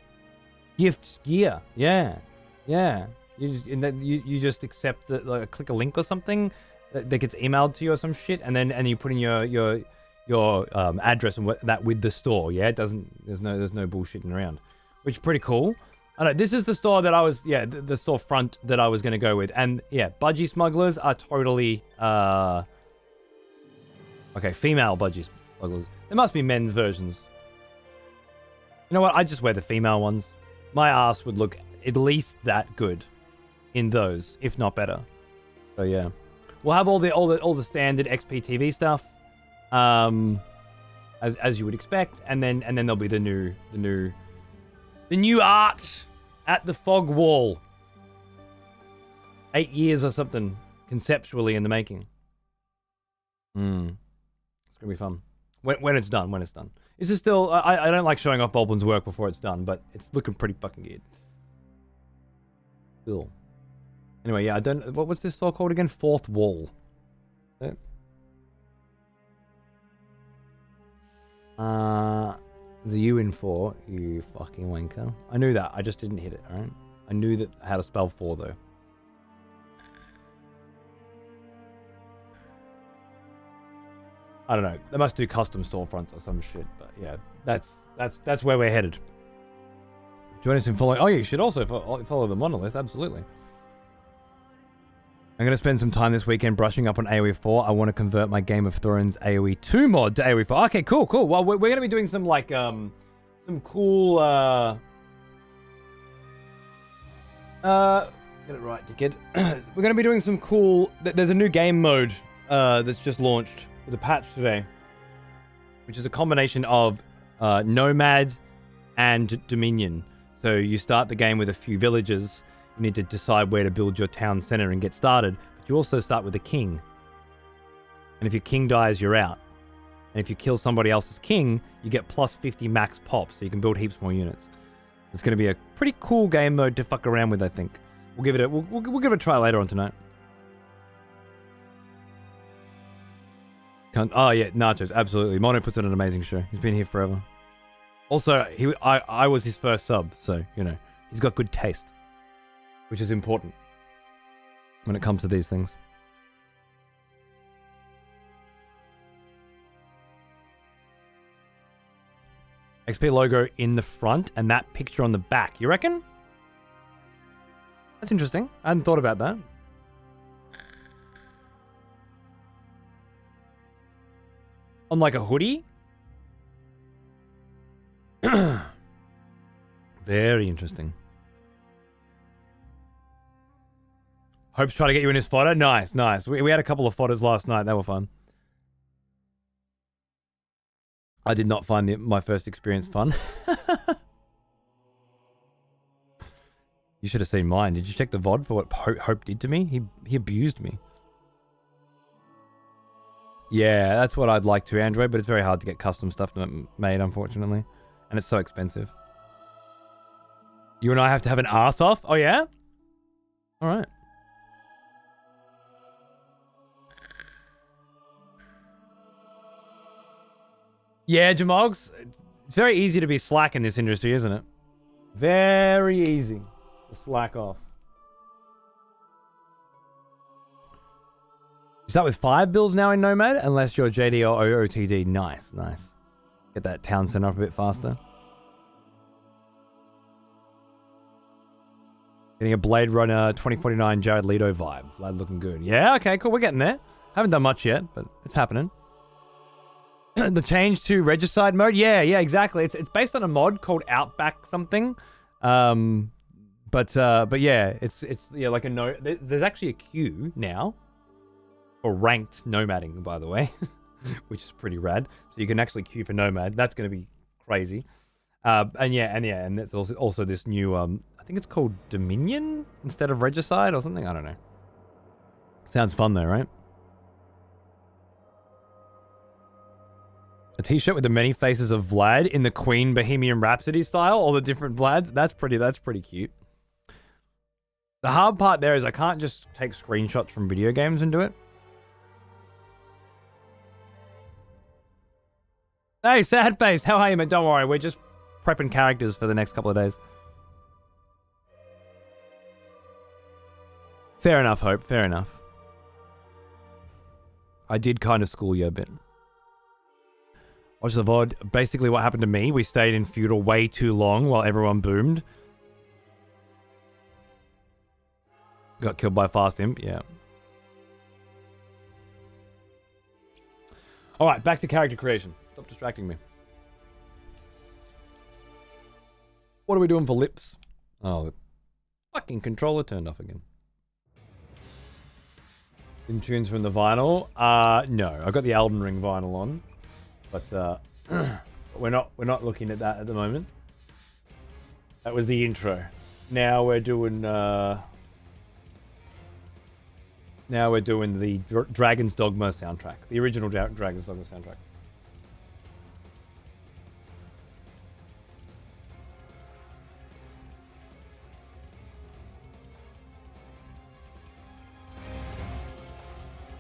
gear. Yeah. Yeah. You just accept the, like, click a link or something that gets emailed to you or some shit, and you put in your address and that with the store. Yeah, it doesn't. There's no bullshitting around, which is pretty cool. I know this is the store that I was. Yeah, the storefront that I was gonna go with, and yeah, budgie smugglers are totally okay. Female budgie smugglers. There must be men's versions. You know what? I just wear the female ones. My ass would look at least that good in those, if not better. So yeah, we'll have all the standard XP TV stuff, as you would expect, and then there'll be the new art at the fog wall. 8 years or something conceptually in the making. It's gonna be fun when it's done. This is still. I don't like showing off Baldwin's work before it's done, but it's looking pretty fucking good. Cool. Anyway, yeah, I don't... What's this store called again? Fourth Wall. Is it? There's a U in 4. You fucking wanker. I knew that. I just didn't hit it, alright? I knew how to spell 4, though. I don't know. They must do custom storefronts or some shit, but yeah, that's where we're headed. Join us in following... Oh, you should also follow the monolith, absolutely. I'm going to spend some time this weekend brushing up on AoE 4. I want to convert my Game of Thrones AoE 2 mod to AoE 4. Okay, cool. Well, we're going to be doing some, like, some cool, get it right, dickhead. We're going to be doing some cool... There's a new game mode that's just launched with a patch today, which is a combination of Nomad and Dominion. So you start the game with a few villages. You need to decide where to build your town center and get started. But you also start with a king. And if your king dies, you're out. And if you kill somebody else's king, you get plus 50 max pop, so you can build heaps more units. It's going to be a pretty cool game mode to fuck around with, I think. We'll give it we'll give it a try later on tonight. Oh yeah, Nachos, absolutely. Mono puts on an amazing show. He's been here forever. Also, I was his first sub, so, you know, he's got good taste, which is important when it comes to these things. XP logo in the front and that picture on the back. You reckon? That's interesting. I hadn't thought about that. On like a hoodie? Very interesting. Hope's trying to get you in his fodder. Nice. We had a couple of fodders last night. They were fun. I did not find my first experience fun. You should have seen mine. Did you check the VOD for what Hope did to me? He abused me. Yeah, that's what I'd like to Android, but it's very hard to get custom stuff made, unfortunately. And it's so expensive. You and I have to have an arse off? Oh, yeah? All right. Yeah, Jamogs, it's very easy to be slack in this industry, isn't it? Very easy to slack off. You start with 5 builds now in Nomad, unless you're JD or OOTD. Nice, nice. Get that town center up a bit faster. Getting a Blade Runner 2049 Jared Leto vibe. That looking good. Yeah, okay, cool. We're getting there. Haven't done much yet, but it's happening. The change to Regicide mode? Yeah, exactly. It's based on a mod called Outback something. But yeah, it's yeah, like there's actually a queue now for ranked nomading, by the way, which is pretty rad. So you can actually queue for Nomad. That's going to be crazy. And it's also this new I think it's called Dominion instead of Regicide or something. I don't know. Sounds fun though, right? A t-shirt with the many faces of Vlad in the Queen Bohemian Rhapsody style, all the different Vlads. That's pretty cute. The hard part there is I can't just take screenshots from video games and do it. Hey, Sad Face, how are you, man? Don't worry, we're just prepping characters for the next couple of days. Fair enough, Hope, fair enough. I did kind of school you a bit. Watch the VOD. Basically what happened to me, we stayed in feudal way too long while everyone boomed. Got killed by Fast Imp, yeah. Alright, back to character creation. Stop distracting me. What are we doing for lips? Oh, the fucking controller turned off again. In tunes from the vinyl? No. I got the Elden Ring vinyl on. But we're not looking at that at the moment. That was the intro. Now we're doing the Dragon's Dogma soundtrack, the original Dragon's Dogma soundtrack.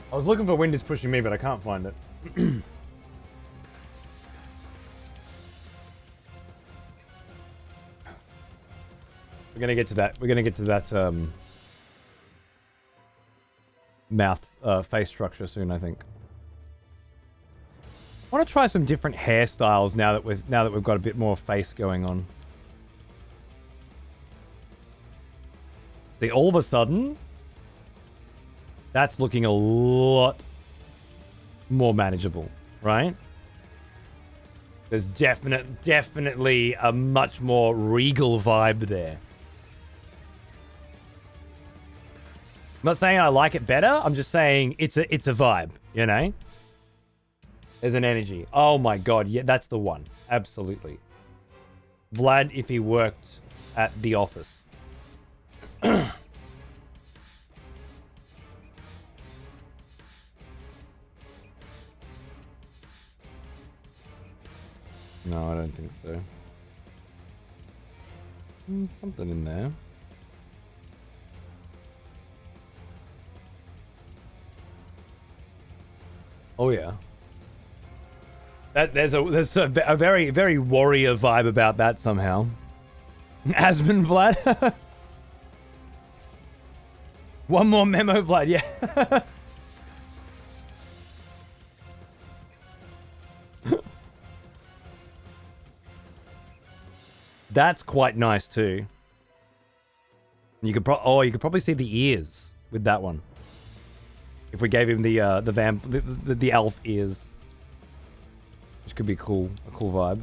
I was looking for Wind is Pushing Me, but I can't find it. We're gonna get to that. We're gonna get to that mouth face structure soon, I think. I want to try some different hairstyles now that we've got a bit more face going on. See, all of a sudden, that's looking a lot more manageable, right? There's definitely a much more regal vibe there. I'm not saying I like it better. I'm just saying it's a vibe, you know? There's an energy. Oh my god, yeah, that's the one. Absolutely. Vlad if he worked at the office. No, I don't think so. Something in there. Oh yeah. There's a very, very warrior vibe about that somehow. Asmon Vlad. One more memo, Vlad, yeah. That's quite nice too. You could probably see the ears with that one. If we gave him the elf ears, which could be cool, a cool vibe.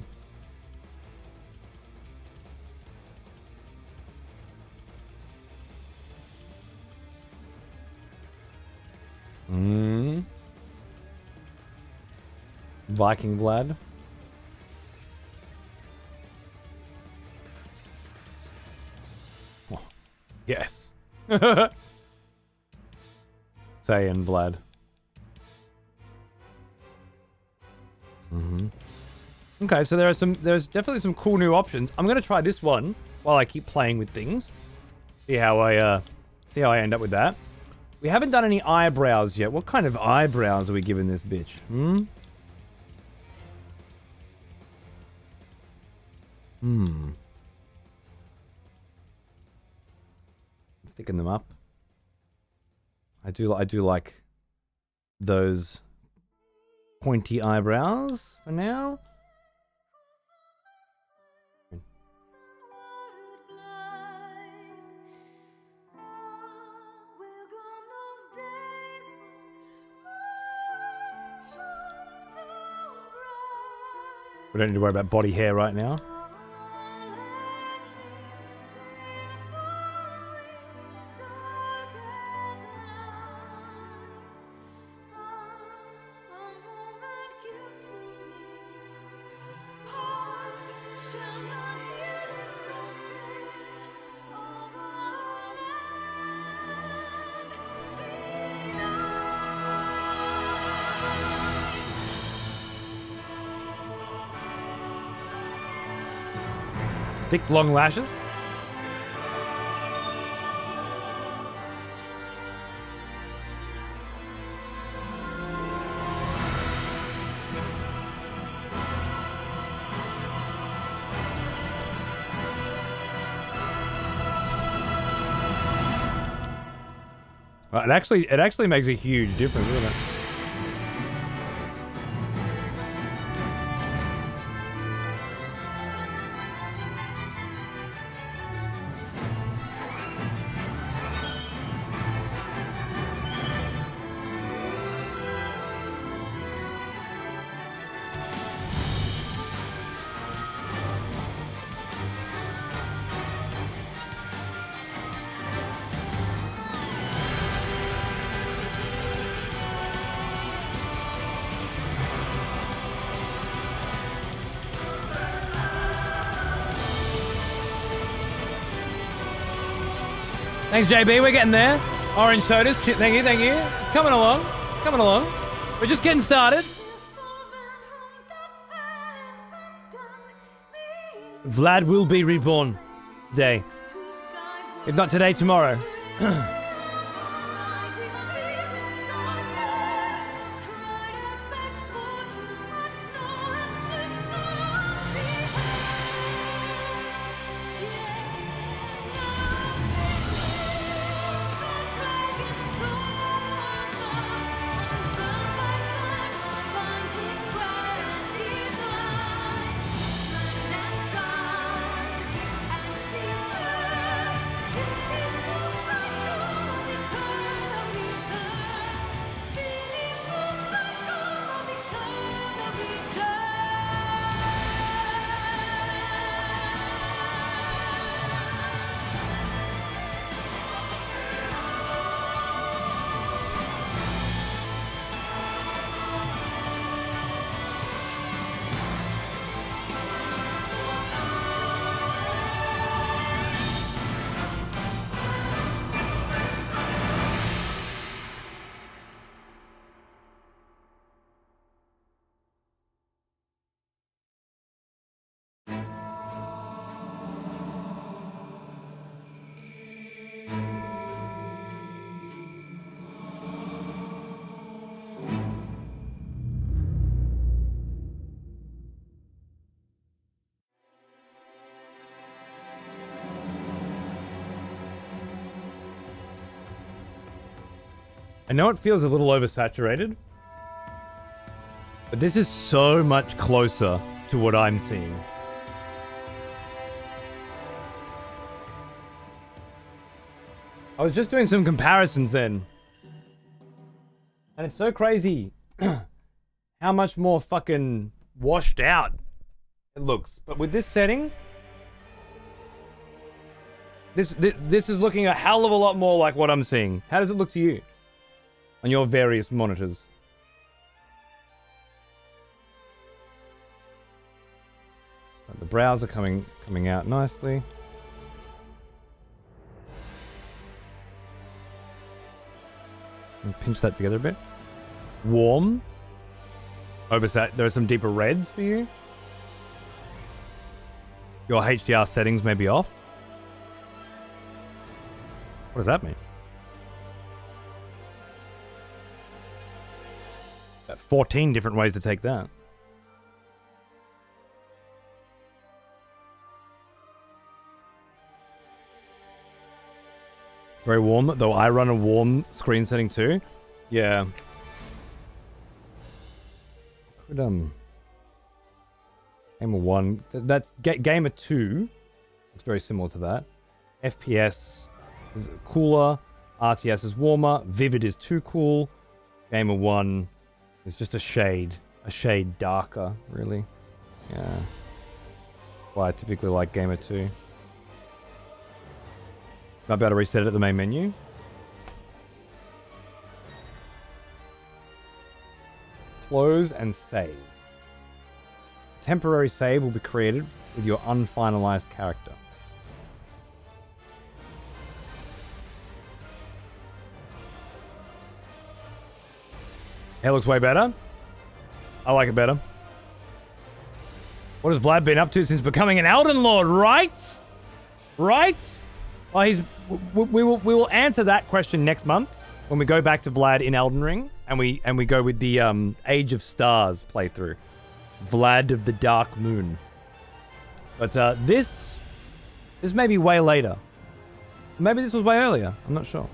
Viking Vlad. Oh, yes. Saiyan Vlad. Okay, so there's definitely some cool new options. I'm gonna try this one while I keep playing with things. See how I end up with that. We haven't done any eyebrows yet. What kind of eyebrows are we giving this bitch? Thicken them up. I do like those pointy eyebrows for now. We don't need to worry about body hair right now. Thick, long lashes. It actually makes a huge difference, doesn't it? Thanks, JB. We're getting there. Orange sodas. Thank you. Thank you. It's coming along. It's coming along. We're just getting started. Vlad will be reborn today. If not today, tomorrow. I know it feels a little oversaturated, but this is so much closer to what I'm seeing. I was just doing some comparisons then, and it's so crazy how much more fucking washed out it looks. But with this setting, this is looking a hell of a lot more like what I'm seeing. How does it look to you on your various monitors? The brows are coming out nicely. And pinch that together a bit. Warm. Oversat. There are some deeper reds for you. Your HDR settings may be off. What does that mean? 14 different ways to take that. Very warm, though I run a warm screen setting too. Yeah. Could Gamer 1, that's Gamer 2. Looks very similar to that. FPS is cooler, RTS is warmer, Vivid is too cool. Gamer 1 is just a shade darker, really. Yeah. Why I typically like Gamer 2. Might be able to reset it at the main menu. Close and save. Temporary save will be created with your unfinalized character. It looks way better. I like it better. What has Vlad been up to since becoming an Elden Lord, right? Right? Well, we will answer that question next month when we go back to Vlad in Elden Ring and we go with the Age of Stars playthrough. Vlad of the Dark Moon. But this may be way later. Maybe this was way earlier. I'm not sure.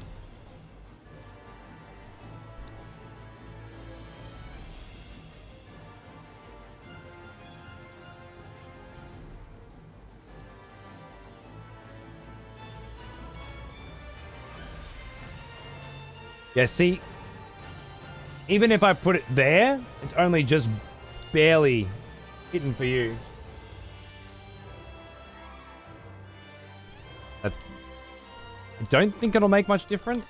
Yeah, see, even if I put it there, it's only just barely hitting for you. I don't think it'll make much difference.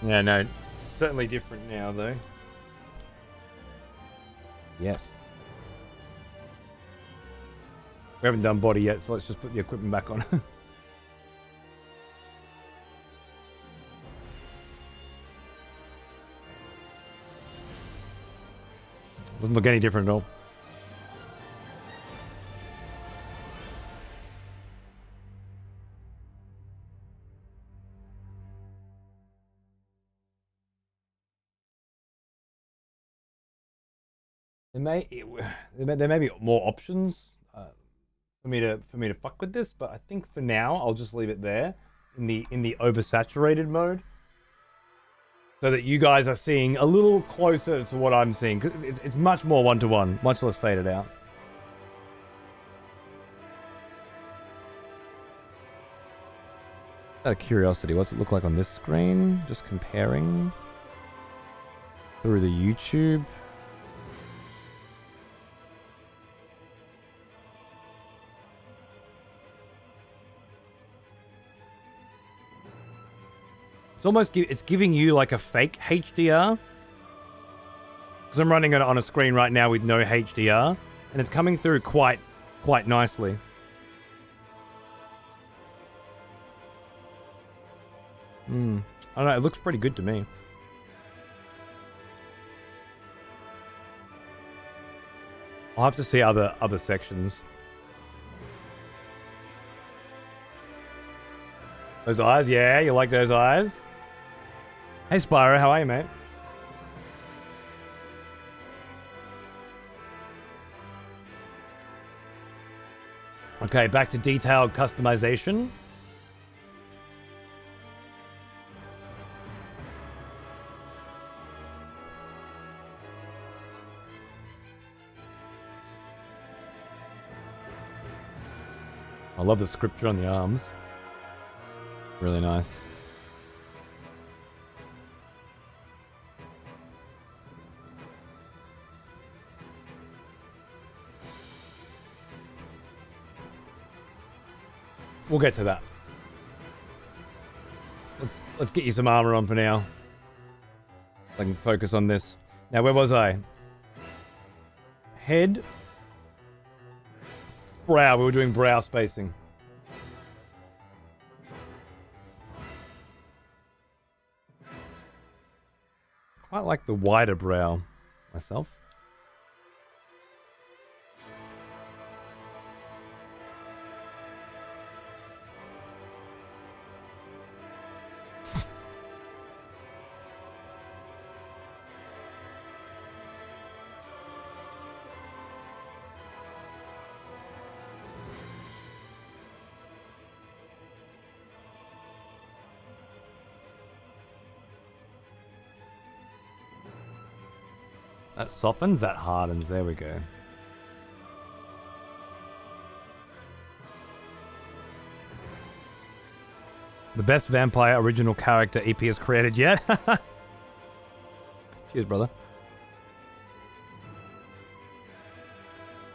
Yeah, no, it's certainly different now, though. Yes. We haven't done body yet, so let's just put the equipment back on. Doesn't look any different at all. There may be more options for me to fuck with this, but I think for now I'll just leave it there in the oversaturated mode, so that you guys are seeing a little closer to what I'm seeing. It's much more one-to-one, much less faded out. Out of curiosity, what's it look like on this screen? Just comparing through the YouTube. It's giving you like a fake HDR. Because I'm running it on a screen right now with no HDR. And it's coming through quite nicely. I don't know, it looks pretty good to me. I'll have to see other sections. Those eyes, yeah, you like those eyes? Hey Spyro, how are you, mate? Okay, back to detailed customization. I love the scripture on the arms. Really nice. We'll get to that. Let's get you some armor on for now. So I can focus on this. Now, where was I? Head. Brow. We were doing brow spacing. Quite like the wider brow myself. That softens, that hardens. There we go. The best vampire original character EP has created yet. Cheers, brother.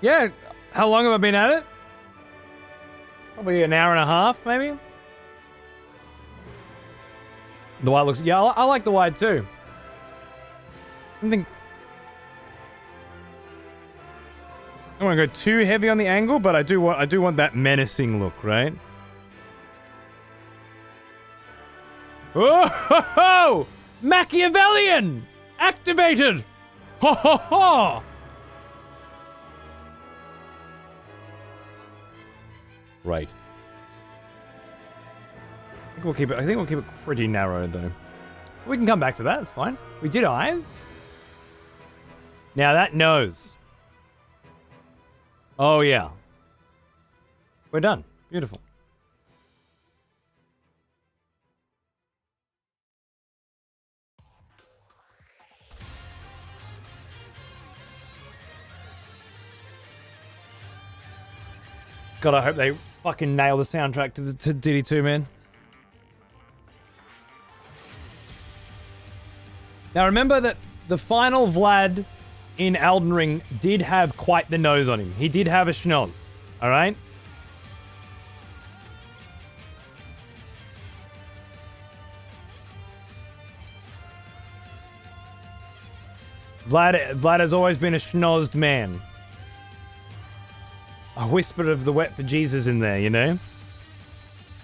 Yeah, how long have I been at it? Probably an hour and a half, maybe? The white looks... Yeah, I like the white too. I don't want to go too heavy on the angle, but I do want that menacing look, right? Oh ho ho! Machiavellian! Activated! Ho ho ho! Right. I think we'll keep it pretty narrow though. We can come back to that, it's fine. We did eyes. Now that nose. Oh yeah. We're done. Beautiful. God, I hope they fucking nail the soundtrack to DD2, man. Now remember that the final Vlad in Elden Ring did have quite the nose on him. He did have a schnoz, alright? Vlad has always been a schnozzed man. A whisper of the wet for Jesus in there, you know?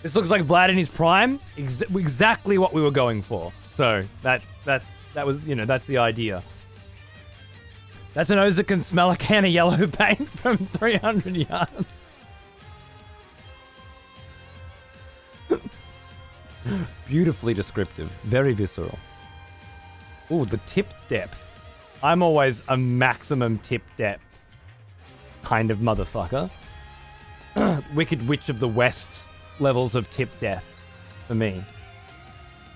This looks like Vlad in his prime. Exactly what we were going for. So, that was, you know, that's the idea. That's a nose that can smell a can of yellow paint from 300 yards. Beautifully descriptive. Very visceral. Ooh, the tip depth. I'm always a maximum tip depth kind of motherfucker. Wicked Witch of the West levels of tip depth for me.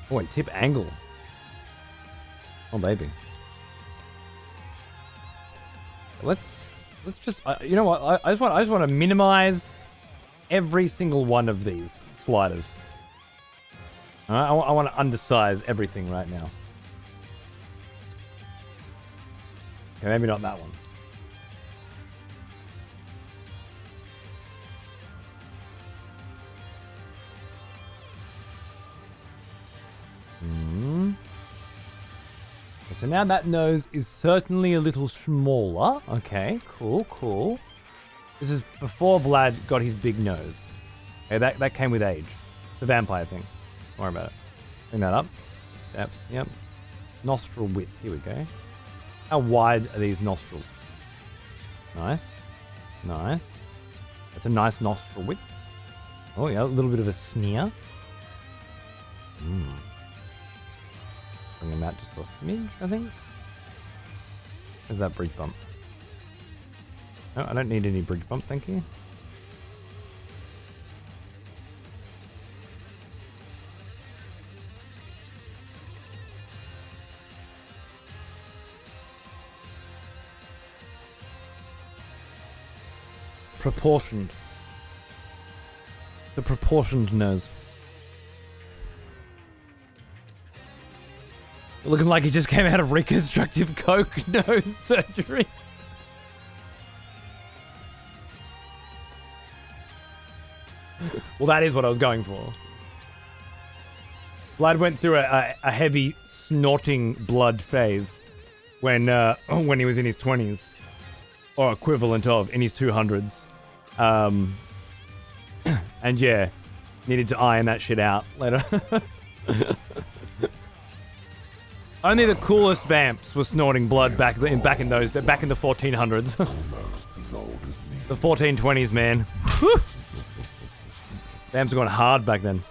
Oh, and tip angle. Oh, baby. Let's just, you know what? I just want to minimize every single one of these sliders. All right? I want to undersize everything right now. Okay, maybe not that one. So now that nose is certainly a little smaller. Okay, cool. This is before Vlad got his big nose. Okay, that came with age. The vampire thing. Don't worry about it. Bring that up. Depth, yep. Nostril width, here we go. How wide are these nostrils? Nice. That's a nice nostril width. Oh yeah, a little bit of a sneer. Bring them out just a smidge, I think. Where's that bridge bump? No, I don't need any bridge bump, thank you. Proportioned. The proportioned nose. Looking like he just came out of reconstructive coke nose surgery. Well, that is what I was going for. Vlad went through a heavy snorting blood phase when he was in his 20s. Or equivalent of, in his 200s. And yeah, needed to iron that shit out later. Only the coolest vamps were snorting blood back in the 1400s. The 1420s, man. Vamps were going hard back then.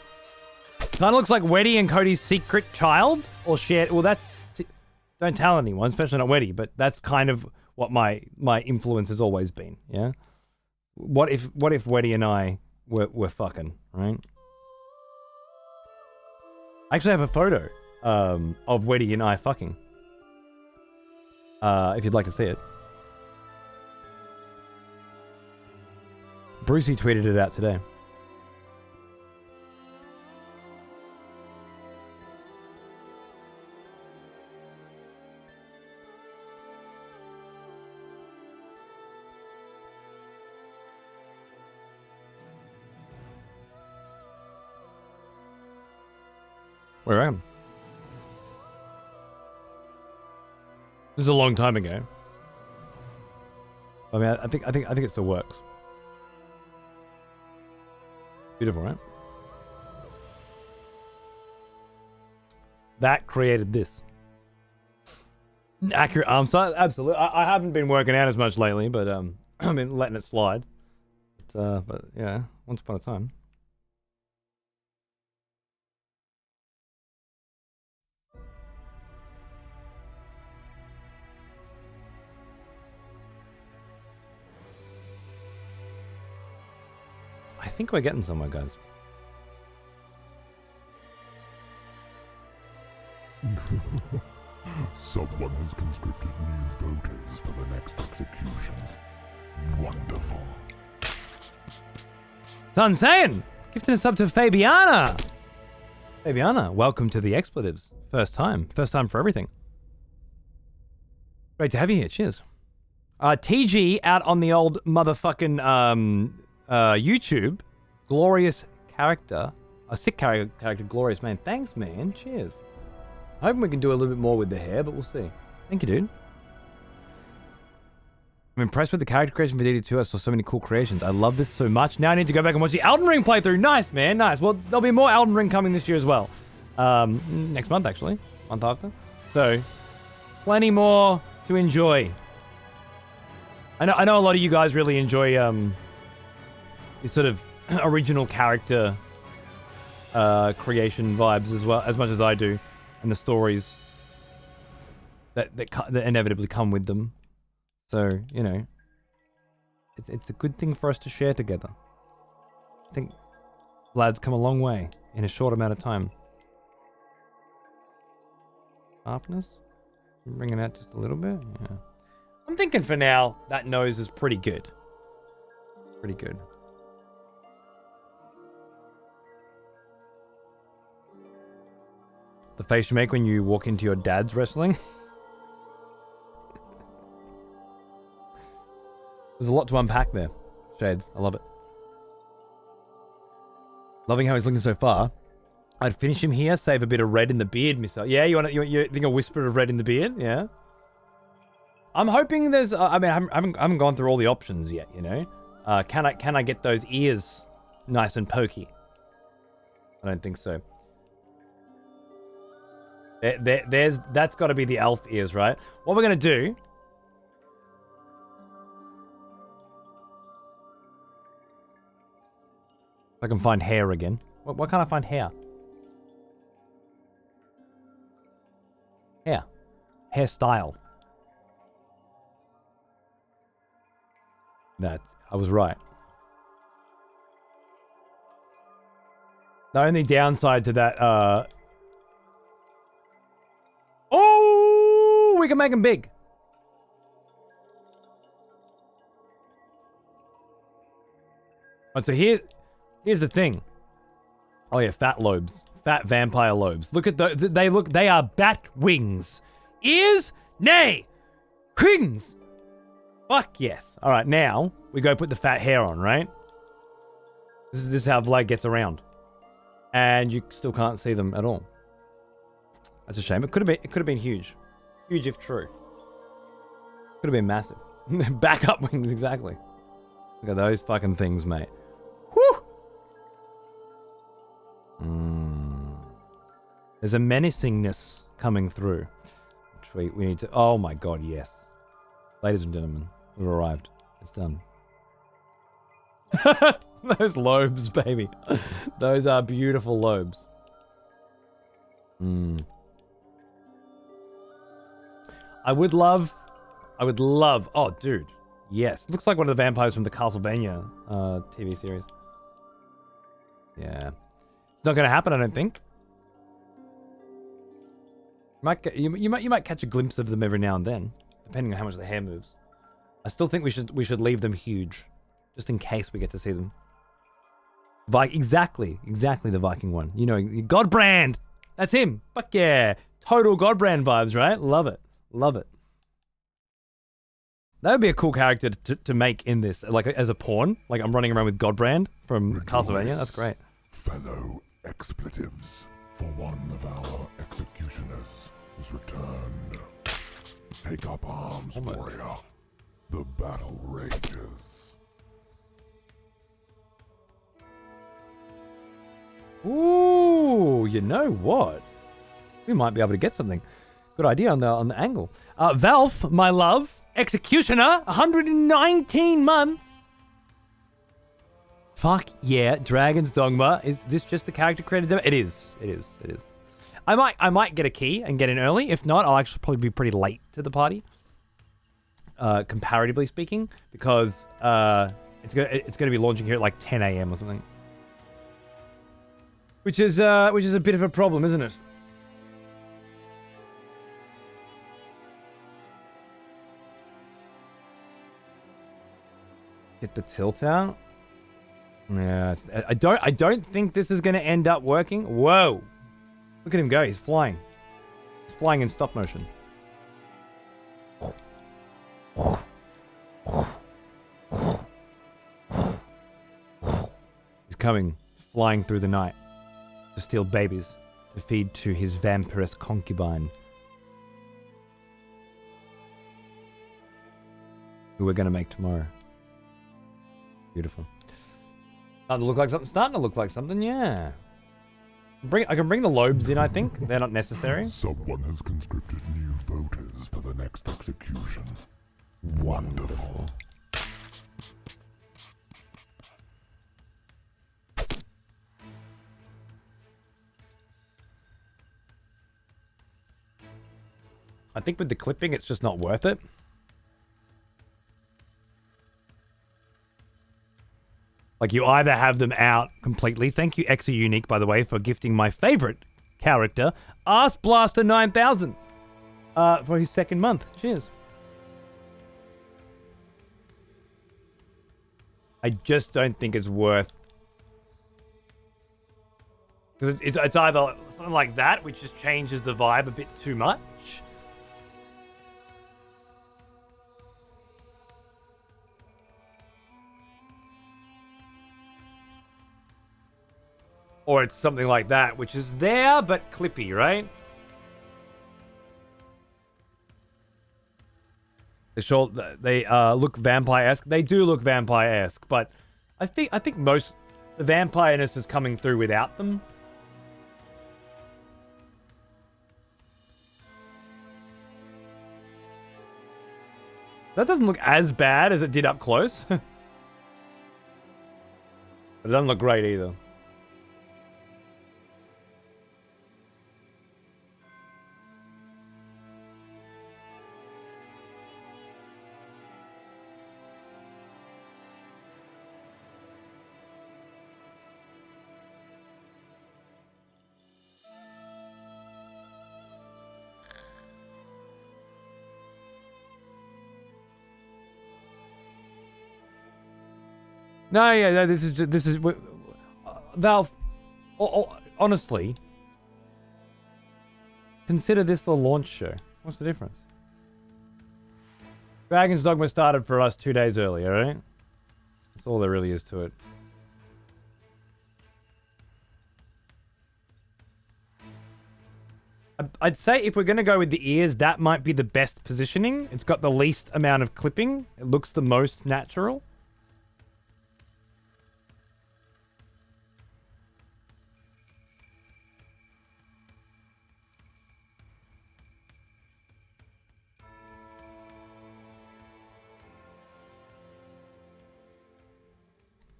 Kind of looks like Weddy and Cody's secret child, or shared. Well, that's, don't tell anyone, especially not Weddy. But that's kind of what my influence has always been. Yeah. What if Weddy and I were fucking, right? I actually have a photo of Weddy and I fucking. if you'd like to see it. Brucey tweeted it out today. Where I am. This is a long time ago. I mean, I think it still works. Beautiful, right? That created this. Accurate arm size, absolutely. I haven't been working out as much lately, but I've been letting it slide. But yeah, once upon a time. I think we're getting somewhere, guys. Someone has conscripted new voters for the next execution. Wonderful. Sunsayan! Gifting us up to Fabiana! Fabiana, welcome to the expletives. First time for everything. Great to have you here, cheers. TG out on the old motherfucking YouTube. Glorious character. A sick character, glorious man. Thanks, man. Cheers. Hoping we can do a little bit more with the hair, but we'll see. Thank you, dude. I'm impressed with the character creation for DD2. I saw so many cool creations. I love this so much. Now I need to go back and watch the Elden Ring playthrough. Nice, man. Nice. Well, there'll be more Elden Ring coming this year as well. Next month, actually. Month after. So, plenty more to enjoy. I know a lot of you guys really enjoy this sort of original character creation vibes as well, as much as I do, and the stories that inevitably come with them. So, you know, it's a good thing for us to share together. I think Vlad's come a long way in a short amount of time. Sharpness? Bring it out just a little bit? Yeah. I'm thinking for now, that nose is pretty good. Pretty good. The face you make when you walk into your dad's wrestling? There's a lot to unpack there. Shades, I love it. Loving how he's looking so far. I'd finish him here, save a bit of red in the beard, mister. Yeah, you think a whisper of red in the beard? Yeah. I'm hoping there's. I mean, I haven't gone through all the options yet. You know, can I get those ears nice and pokey? I don't think so. That's got to be the elf ears, right? What we're gonna do. If I can find hair again. Why can't I find hair? Hair. Hairstyle. I was right. The only downside to that, oh, we can make them big. Right, so here's the thing. Oh yeah, fat lobes. Fat vampire lobes. Look at they are bat wings. Ears? Nay! Wings! Fuck yes. Alright, now we go put the fat hair on, right? This is how Vlad gets around. And you still can't see them at all. That's a shame. It could have been huge. Huge if true. Could have been massive. Backup wings, exactly. Look at those fucking things, mate. Whew! There's a menacingness coming through. Which we need to... Oh my god, yes. Ladies and gentlemen, we've arrived. It's done. Those lobes, baby. Those are beautiful lobes. I would love... Oh, dude. Yes. Looks like one of the vampires from the Castlevania TV series. Yeah. It's not going to happen, I don't think. You might catch a glimpse of them every now and then, depending on how much the hair moves. I still think we should leave them huge, just in case we get to see them. Exactly the Viking one. You know, Godbrand. That's him. Fuck yeah, total Godbrand vibes, right? Love it, love it. That would be a cool character to make in this, like as a pawn. Like I'm running around with Godbrand from Castlevania. That's great. Fellow expletives, for one of our executioners is returned. Take up arms, warrior. The battle rages. Ooh, you know what? We might be able to get something. Good idea on the angle. Valve, my love, Executioner, 119 months. Fuck yeah, Dragon's Dogma. Is this just the character created? It is. I might get a key and get in early. If not, I'll actually probably be pretty late to the party. Comparatively speaking, because it's gonna be launching here at like 10 a.m. or something. Which is a bit of a problem, isn't it? Get the tilt out. Yeah, I don't think this is going to end up working. Whoa! Look at him go. He's flying. He's flying in stop motion. He's coming, flying through the night to steal babies to feed to his vampiress concubine, who we're going to make tomorrow. Beautiful. Starting to look like something, yeah. I can bring the lobes in, I think. They're not necessary. Someone has conscripted new voters for the next execution. Wonderful. I think with the clipping, it's just not worth it. Like, you either have them out completely. Thank you, Exa Unique, by the way, for gifting my favorite character, Ass Blaster 9000, for his second month. Cheers. I just don't think it's worth... Because it's either something like that, which just changes the vibe a bit too much. Or it's something like that, which is there, but clippy, right? They look vampire-esque. They do look vampire-esque, but I think most... The vampire-ness is coming through without them. That doesn't look as bad as it did up close. But it doesn't look great either. No, this is Valve. Honestly, consider this the launch show. What's the difference? Dragon's Dogma started for us 2 days early, alright? That's all there really is to it. I'd say if we're going to go with the ears, that might be the best positioning. It's got the least amount of clipping. It looks the most natural.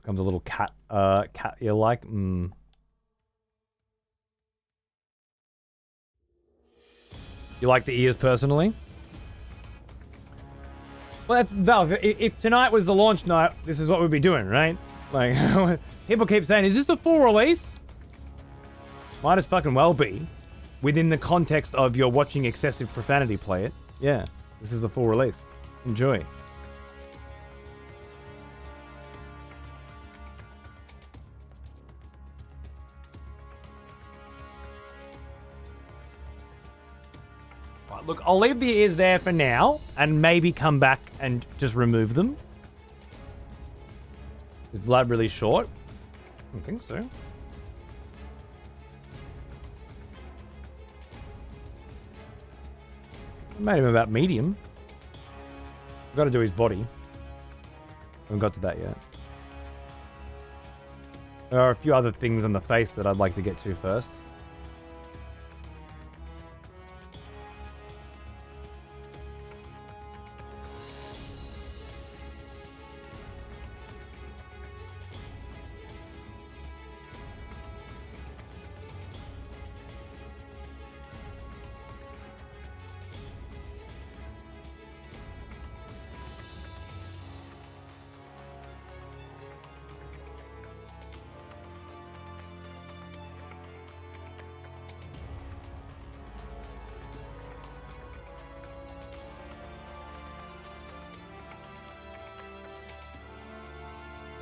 Becomes a little cat ear like. You like the ears personally? Well, that's Valve. If tonight was the launch night, this is what we'd be doing, right? Like, people keep saying, is this the full release? Might as fucking well be. Within the context of you're watching excessive profanity play it. Yeah. This is the full release. Enjoy. Right, look, I'll leave the ears there for now and maybe come back and just remove them. Is Vlad really short? I don't think so. I made him about medium. I've got to do his body. Haven't got to that yet. There are a few other things on the face that I'd like to get to first.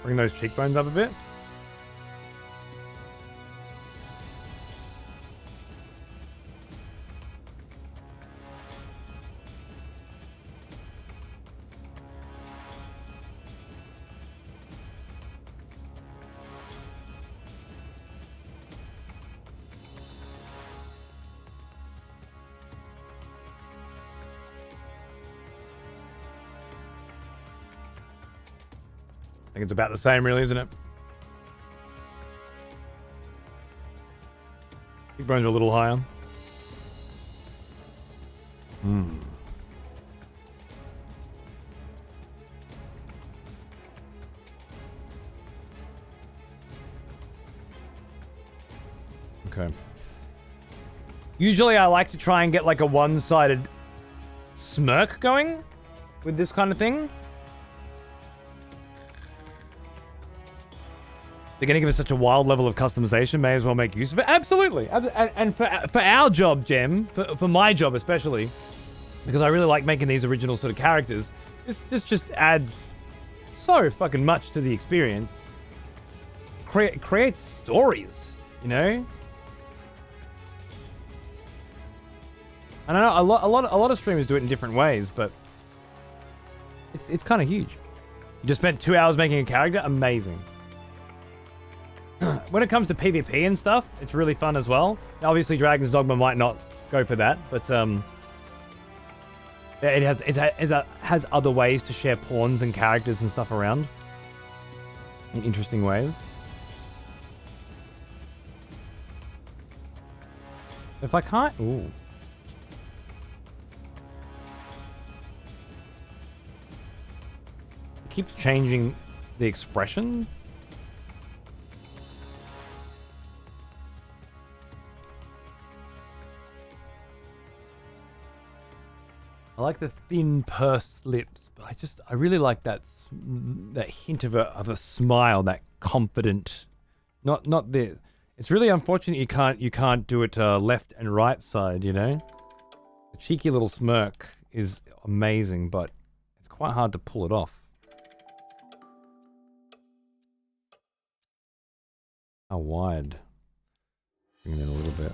Bring those cheekbones up a bit. I think it's about the same, really, isn't it? Cheekbones are a little higher. Okay. Usually I like to try and get like a one-sided smirk going with this kind of thing. They're going to give us such a wild level of customization, may as well make use of it. Absolutely. And for our job, Gem, for my job especially, because I really like making these original sort of characters, this just adds so fucking much to the experience. Creates stories, you know? I don't know, a lot of streamers do it in different ways, but it's kind of huge. You just spent 2 hours making a character? Amazing. When it comes to PvP and stuff, it's really fun as well. Obviously, Dragon's Dogma might not go for that, but it has other ways to share pawns and characters and stuff around in interesting ways. If I can't, ooh. It keeps changing the expression. I like the thin pursed lips, but I really like that hint of a smile, that confident, not the. It's really unfortunate you can't do it left and right side, you know. The cheeky little smirk is amazing, but it's quite hard to pull it off. How wide? Bring it in a little bit.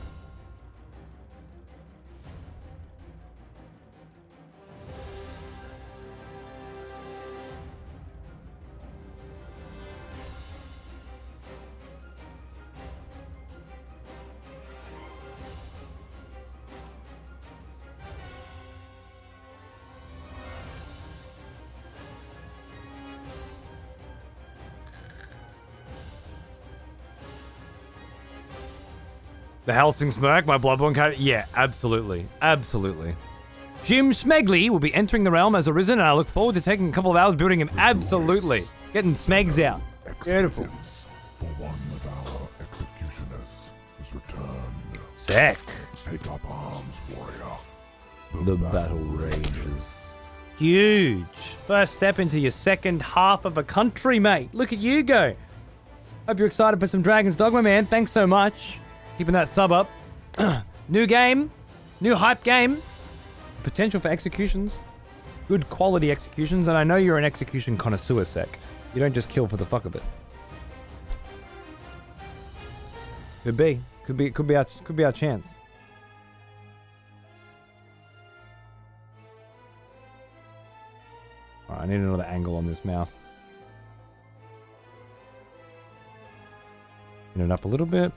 The Helsing Smirk, my Bloodborne character? Yeah, absolutely. Absolutely. Jim Smegley will be entering the realm as Arisen, and I look forward to taking a couple of hours building him. Absolutely. Getting Smegs out. Beautiful. For one of our executioners is returned. Sick. Take up arms, warrior. The battle rages. Huge. First step into your second half of a country, mate. Look at you go. Hope you're excited for some Dragon's Dogma, man. Thanks so much. Keeping that sub up. New game. New hype game. Potential for executions. good quality executions, and I know you're an execution connoisseur, Sec. You don't just kill for the fuck of it. Could be our chance. Alright, I need another angle on this mouth. Turn it up a little bit.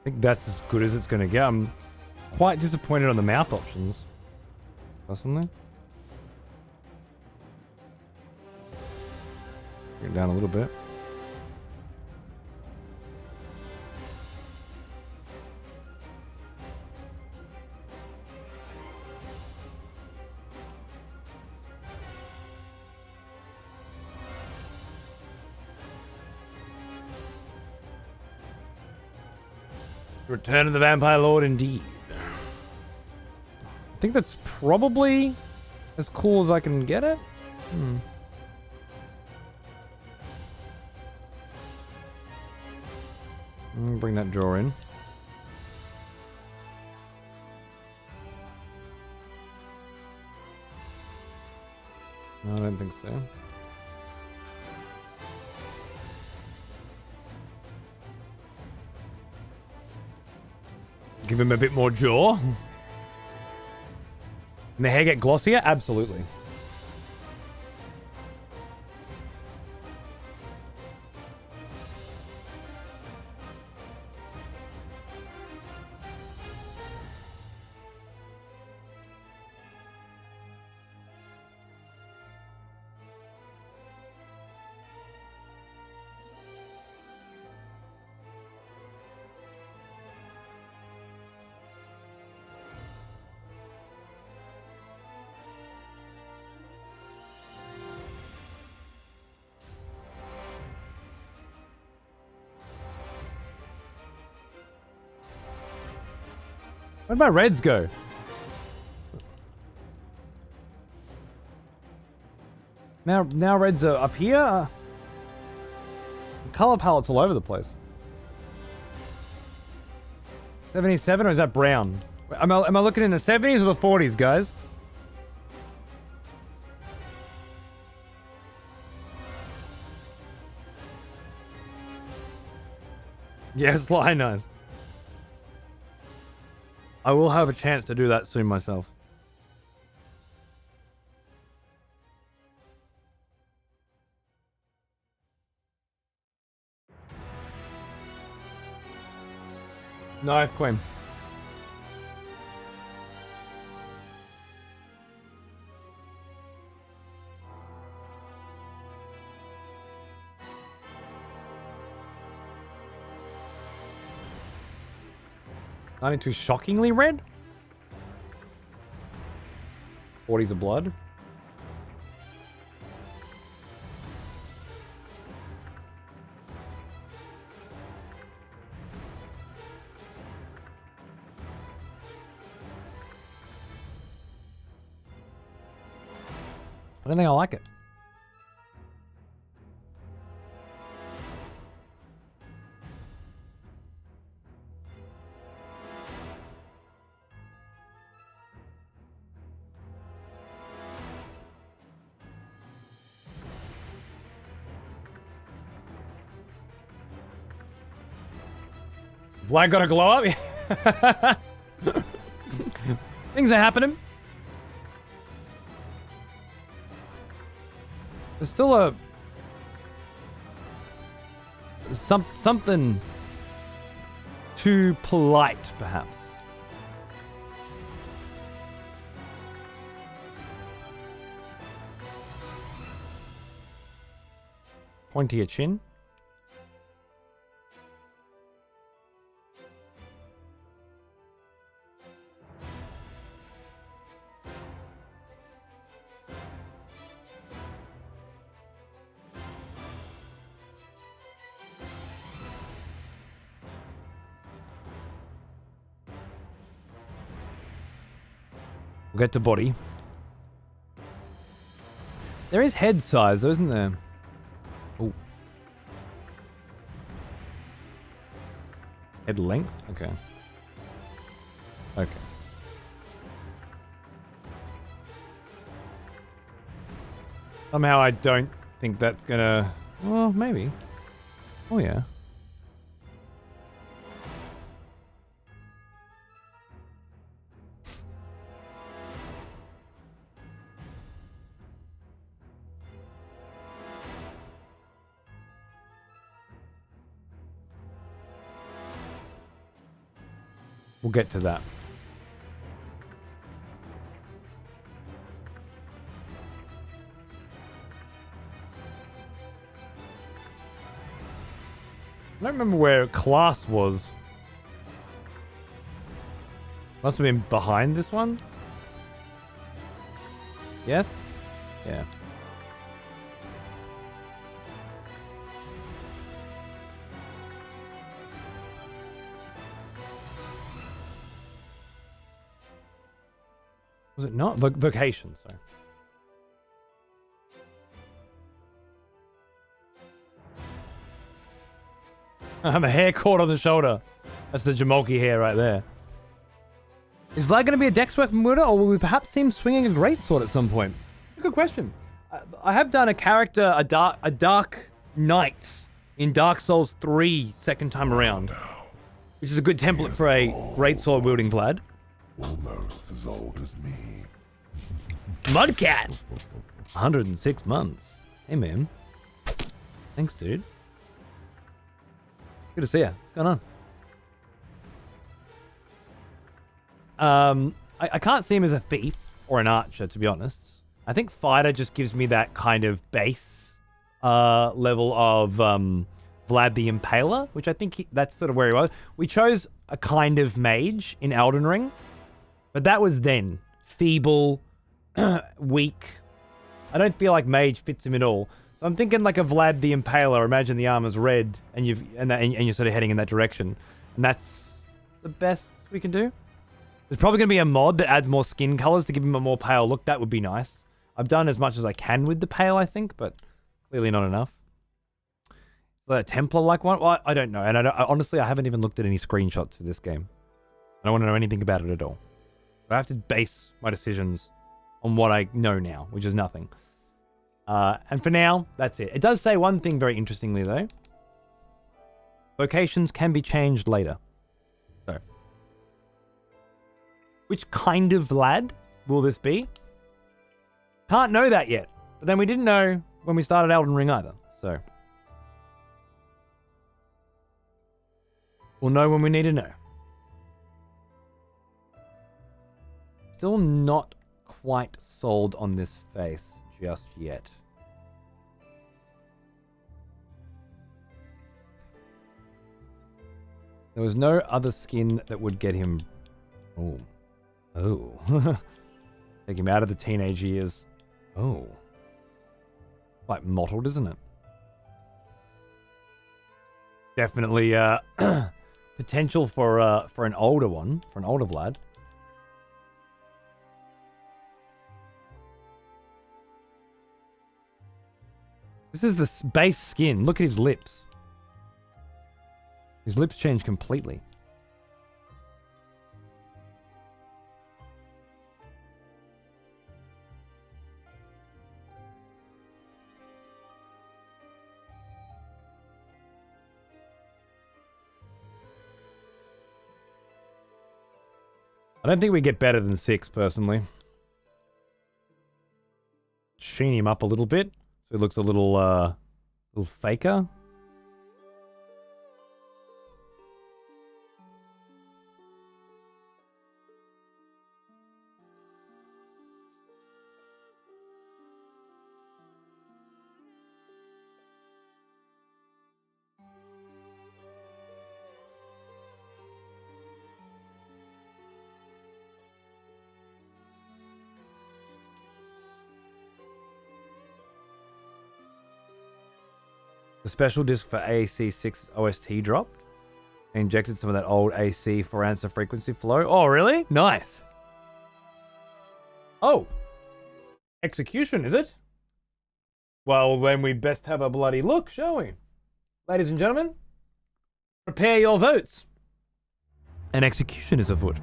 I think that's as good as it's going to get. I'm quite disappointed on the mouth options, personally. Bring it down a little bit. Return of the Vampire Lord, indeed. I think that's probably as cool as I can get it. Bring that jaw in. No, I don't think so. Give him a bit more jaw. And the hair get glossier? Absolutely. Where'd my reds go? Now reds are up here? The color palette's all over the place. 77 or is that brown? Am I looking in the 70s or the 40s, guys? Yes, line eyes. I will have a chance to do that soon myself. Nice, Queen. '92 shockingly red? 40s of blood? I don't think I like it. Vlad got a glow up? Things are happening. There's still something too polite, perhaps. Pointier chin. We'll get to body. There is head size though, isn't there? Head length? Okay. Okay. Somehow I don't think that's gonna... Well, maybe. Oh, yeah. We'll get to that. I don't remember where class was. Must have been behind this one. Yes? Yeah. Was it not? Vocation, sorry. I have a hair caught on the shoulder. That's the Jamolki hair right there. Is Vlad going to be a dex weapon wielder, or will we perhaps see him swinging a greatsword at some point? Good question. I have done a character, a dark knight in Dark Souls 3 second time around, which is a good template for a greatsword wielding Vlad. Almost as old as me. Mudcat! 106 months. Hey, man. Thanks, dude. Good to see you. What's going on? I can't see him as a thief or an archer, to be honest. I think fighter just gives me that kind of base level of Vlad the Impaler, which I think that's sort of where he was. We chose a kind of mage in Elden Ring, but that was then. Feeble, weak. I don't feel like mage fits him at all. So I'm thinking like a Vlad the Impaler. Imagine the armor's red and you're sort of heading in that direction. And that's the best we can do. There's probably going to be a mod that adds more skin colors to give him a more pale look. That would be nice. I've done as much as I can with the pale, I think, but clearly not enough. The Templar-like one? Well, I don't know. And honestly, I haven't even looked at any screenshots for this game. I don't want to know anything about it at all. I have to base my decisions on what I know now, which is nothing. And for now, that's it. It does say one thing very interestingly, though. Vocations can be changed later. So, which kind of Vlad will this be? Can't know that yet. But then we didn't know when we started Elden Ring either. So, we'll know when we need to know. Still not quite sold on this face just yet. There was no other skin that would get him... Oh. Take him out of the teenage years. Oh. Quite mottled, isn't it? Definitely potential for an older one, for an older Vlad. This is the base skin. Look at his lips. His lips change completely. I don't think we get better than 6, personally. Sheen him up a little bit, so he looks a little faker. The special disc for AAC 6 OST dropped. I injected some of that old AC for answer frequency flow. Oh, really? Nice. Oh. Execution, is it? Well, then we best have a bloody look, shall we? Ladies and gentlemen, prepare your votes. An execution is afoot.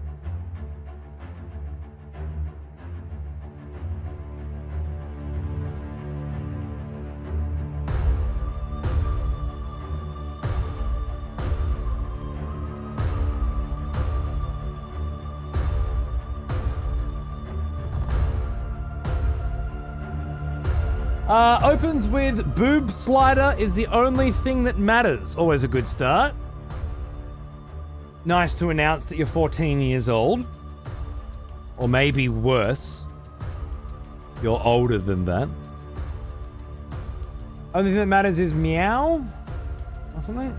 Opens with boob slider is the only thing that matters. Always a good start. Nice to announce that you're 14 years old. Or maybe worse. You're older than that. Only thing that matters is meow? Or something?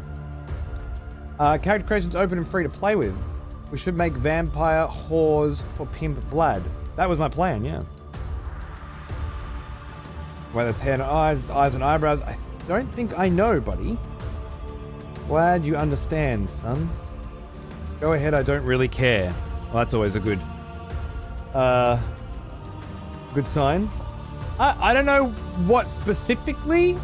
Character creation's open and free to play with. We should make vampire whores for Pimp Vlad. That was my plan, yeah. Whether it's hair and eyes and eyebrows, I don't think I know, buddy. Glad you understand, son. Go ahead, I don't really care. Well, that's always a good sign. I don't know what specifically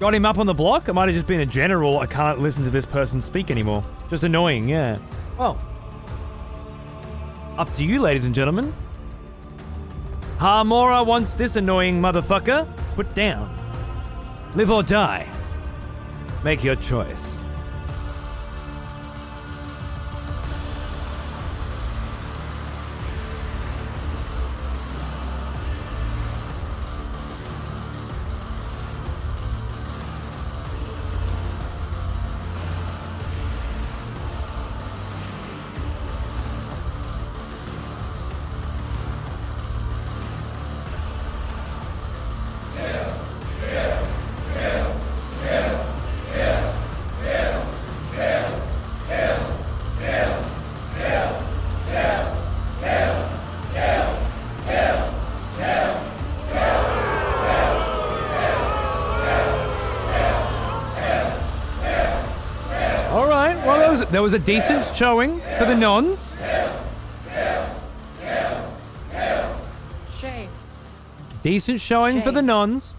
got him up on the block. It might have just been a general, I can't listen to this person speak anymore. Just annoying, yeah. Well, up to you, ladies and gentlemen. Harmora wants this annoying motherfucker put down. Live or die. Make your choice. There was a decent showing for the nons. Shame. Decent showing for the Shame. nons.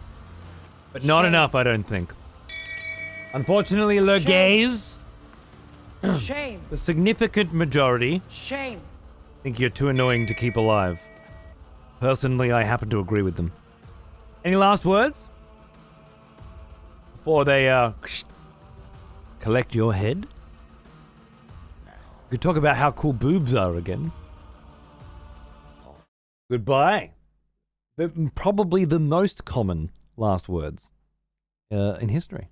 But not Shame. enough, I don't think. Unfortunately, le Shame. gays, Shame. the significant majority, Shame. think you're too annoying to keep alive. Personally, I happen to agree with them. Any last words? Before they, collect your head? We could talk about how cool boobs are again. Goodbye. Probably the most common last words in history.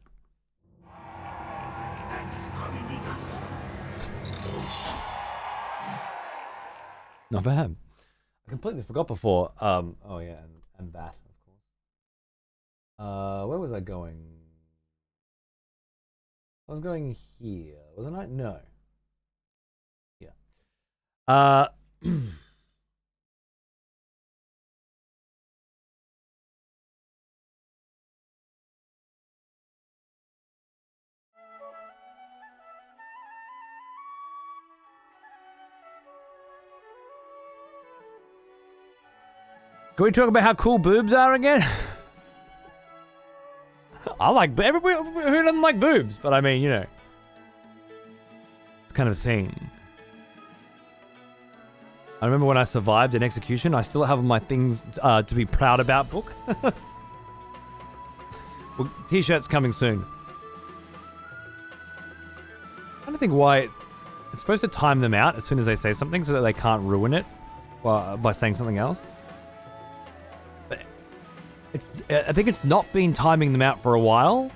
Not bad. I completely forgot before. Oh yeah, and that, of course. Where was I going? I was going here, wasn't I? No. Can we talk about how cool boobs are again? I like everybody. Who doesn't like boobs? But I mean, you know, it's kind of a thing. I remember when I survived an execution, I still have my things to be proud about book. Well, t-shirts coming soon. I don't think why it's supposed to time them out as soon as they say something so that they can't ruin it by saying something else. But I think it's not been timing them out for a while,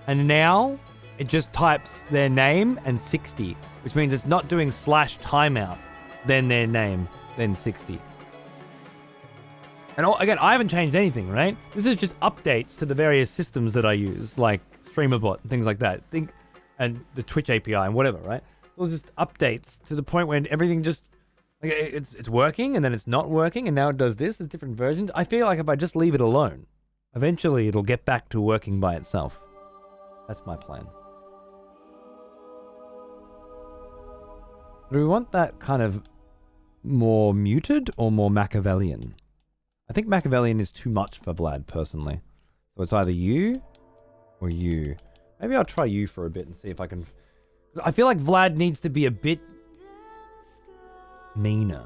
and now it just types their name and 60, which means it's not doing /timeout. Then their name, then 60. And again, I haven't changed anything, right? This is just updates to the various systems that I use, like StreamerBot and things like that. And the Twitch API and whatever, right? So it's just updates to the point when everything just like it's working and then it's not working and now it does this. There's different versions. I feel like if I just leave it alone, eventually it'll get back to working by itself. That's my plan. Do we want that kind of more muted or more Machiavellian? I think Machiavellian is too much for Vlad, personally. So it's either you or you. Maybe I'll try you for a bit and see if I can I feel like Vlad needs to be a bit meaner.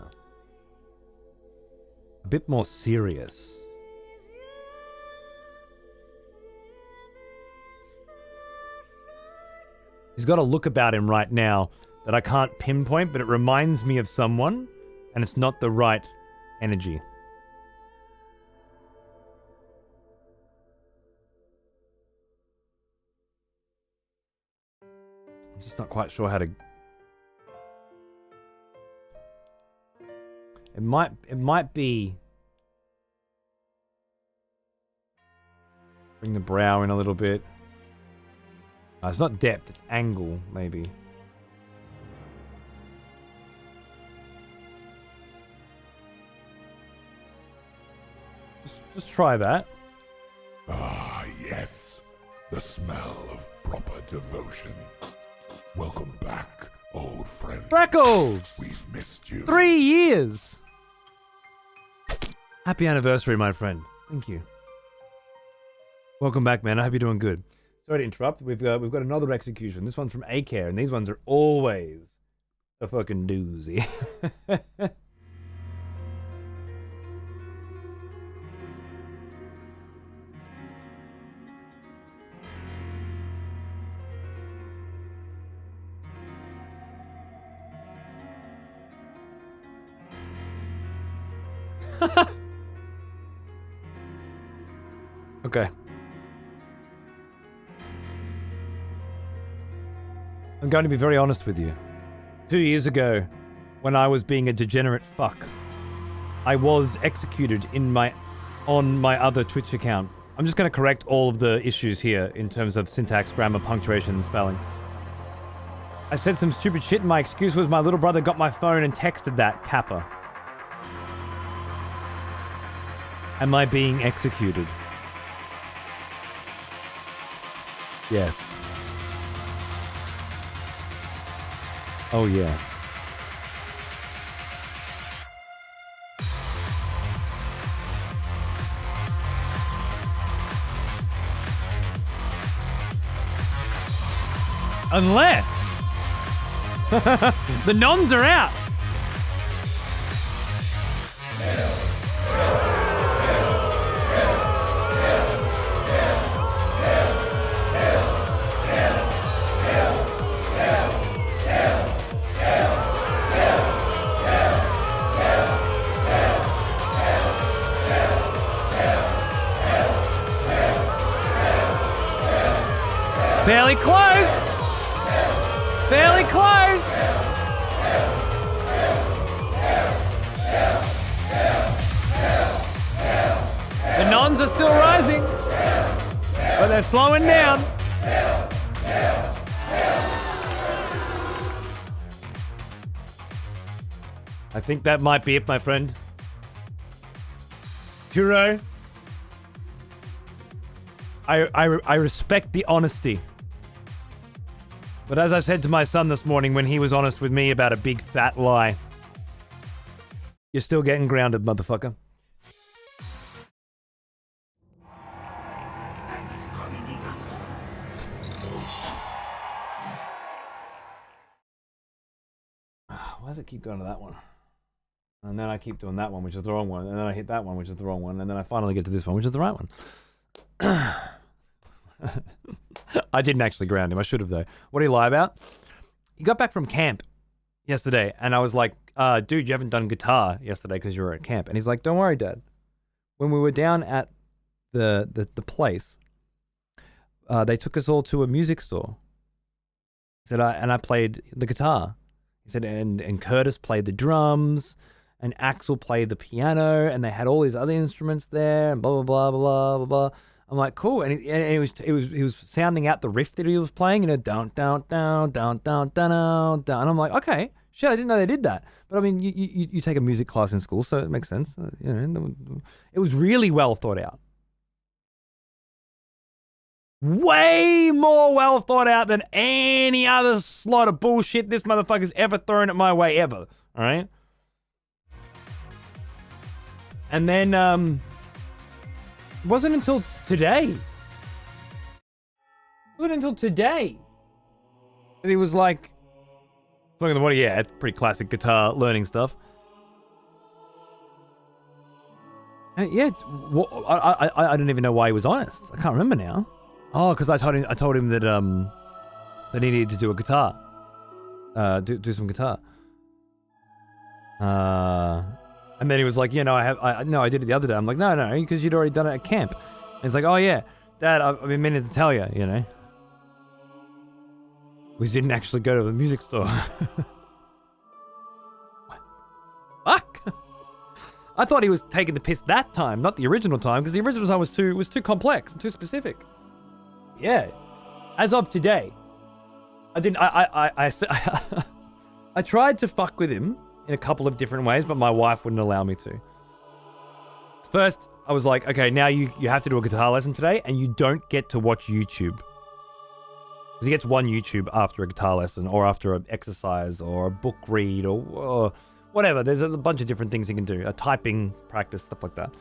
A bit more serious. He's got a look about him right now that I can't pinpoint, but it reminds me of someone, and it's not the right energy. I'm just not quite sure how to... It might be... Bring the brow in a little bit. It's not depth, it's angle, maybe. Just try that. Ah, yes. The smell of proper devotion. Welcome back, old friend. Freckles! We've missed you. 3 years! Happy anniversary, my friend. Thank you. Welcome back, man. I hope you're doing good. Sorry to interrupt. We've got another execution. This one's from A-Care, and these ones are always a fucking doozy. Okay. I'm going to be very honest with you. 2 years ago, when I was being a degenerate fuck, I was executed on my other Twitch account. I'm just going to correct all of the issues here in terms of syntax, grammar, punctuation, and spelling. I said some stupid shit, and my excuse was my little brother got my phone and texted that, Kappa. Am I being executed? Yes. Oh, yeah. Unless the nons are out. Fairly close. Fairly close. The nons are still rising, but they're slowing down. I think that might be it, my friend. Kuro, I respect the honesty. But as I said to my son this morning when he was honest with me about a big fat lie, you're still getting grounded, motherfucker. Why does it keep going to that one? And then I keep doing that one, which is the wrong one. And then I hit that one, which is the wrong one. And then I finally get to this one, which is the right one. I didn't actually ground him. I should have, though. What did he lie about? He got back from camp yesterday, and I was like, dude, you haven't done guitar yesterday because you were at camp. And he's like, don't worry, Dad. When we were down at the place, they took us all to a music store. He said, I played the guitar. He said, and Curtis played the drums, and Axel played the piano, and they had all these other instruments there, and blah, blah, blah, blah, blah, blah. I'm like, cool. And he was sounding out the riff that he was playing, down, down, down, down, down, down, down. And I'm like, okay, shit, I didn't know they did that. But I mean, you take a music class in school, so it makes sense. It was really well thought out. Way more well thought out than any other slot of bullshit this motherfucker's ever thrown at my way, ever. All right? And then, it wasn't until today. And he was like, look at the body, yeah, it's pretty classic guitar learning stuff. Yeah, I don't even know why he was honest. I can't remember now. Oh, because I told him that that he needed to do a guitar, do some guitar. And then he was like, I did it the other day. I'm like, no, because you'd already done it at camp. And he's like, oh yeah, Dad, I've been meaning to tell you, we didn't actually go to the music store. What? Fuck. I thought he was taking the piss that time, not the original time, because the original time was too complex and too specific. Yeah, as of today, I tried to fuck with him in a couple of different ways, but my wife wouldn't allow me to. First, I was like, okay, now you have to do a guitar lesson today, and you don't get to watch YouTube. Because he gets one YouTube after a guitar lesson, or after an exercise, or a book read, or whatever. There's a bunch of different things he can do. A typing practice, stuff like that.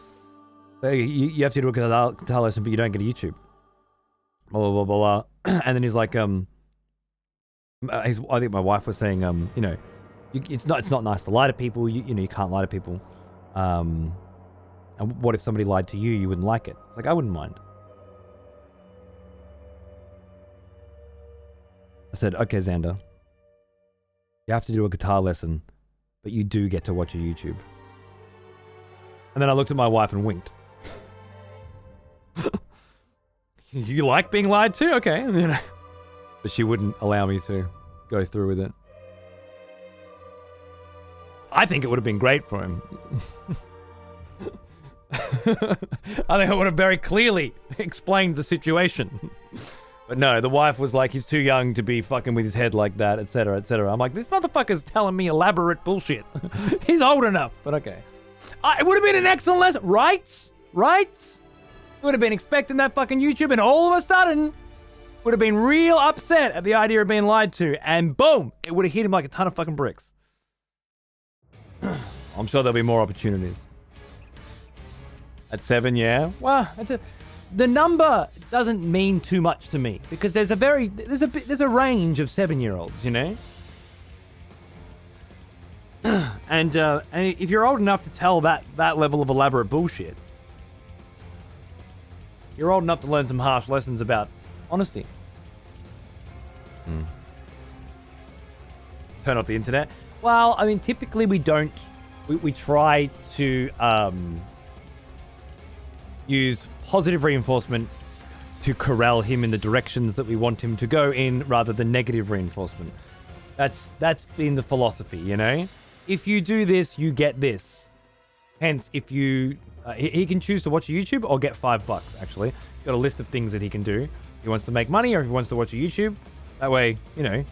So you have to do a guitar lesson, but you don't get a YouTube. Blah, blah, blah, blah, blah. And then he's like, I think my wife was saying, it's not nice to lie to people. You can't lie to people. And what if somebody lied to you? You wouldn't like it. It's like, I wouldn't mind. I said, okay, Xander, you have to do a guitar lesson, but you do get to watch a YouTube. And then I looked at my wife and winked. You like being lied to? Okay. But she wouldn't allow me to go through with it. I think it would have been great for him. I think I would have very clearly explained the situation. But no, the wife was like, he's too young to be fucking with his head like that, etc., etc. I'm like, this motherfucker's telling me elaborate bullshit. He's old enough, but okay. It would have been an excellent lesson, right? Would have been expecting that fucking YouTube, and all of a sudden, would have been real upset at the idea of being lied to, and boom, it would have hit him like a ton of fucking bricks. I'm sure there'll be more opportunities. At 7, yeah. Well, the number doesn't mean too much to me because there's a range of 7-year-olds, and if you're old enough to tell that level of elaborate bullshit, you're old enough to learn some harsh lessons about honesty. Turn off the internet. Well, I mean, typically we don't. We try to use positive reinforcement to corral him in the directions that we want him to go in, rather than negative reinforcement. That's been the philosophy, If you do this, you get this. Hence, if you he can choose to watch a YouTube or get $5. Actually, he's got a list of things that he can do. If he wants to make money, or if he wants to watch a YouTube. That way,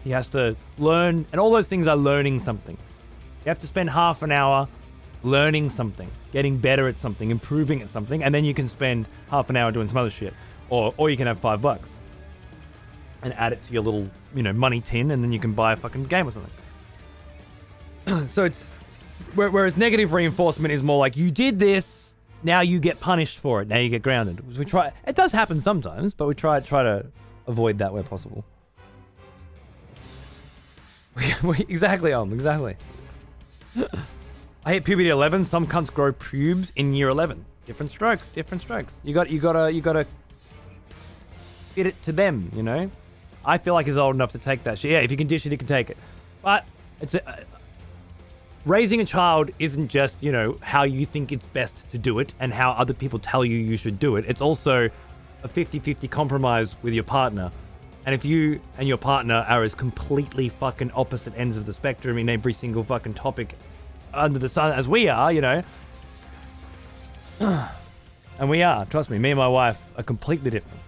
he has to learn, and all those things are learning something. You have to spend half an hour learning something, getting better at something, improving at something, and then you can spend half an hour doing some other shit. Or you can have $5 and add it to your little, money tin, and then you can buy a fucking game or something. So it's whereas negative reinforcement is more like, you did this, now you get punished for it, now you get grounded. It does happen sometimes, but we try to avoid that where possible. Exactly. I hit puberty at 11. Some cunts grow pubes in year 11. Different strokes. You gotta fit it to them, I feel like he's old enough to take that shit. Yeah, if you can dish it, he can take it. But it's raising a child isn't just, how you think it's best to do it and how other people tell you should do it. It's also a 50-50 compromise with your partner. And if you and your partner are as completely fucking opposite ends of the spectrum in every single fucking topic under the sun as we are, and we are, trust me and my wife are completely different.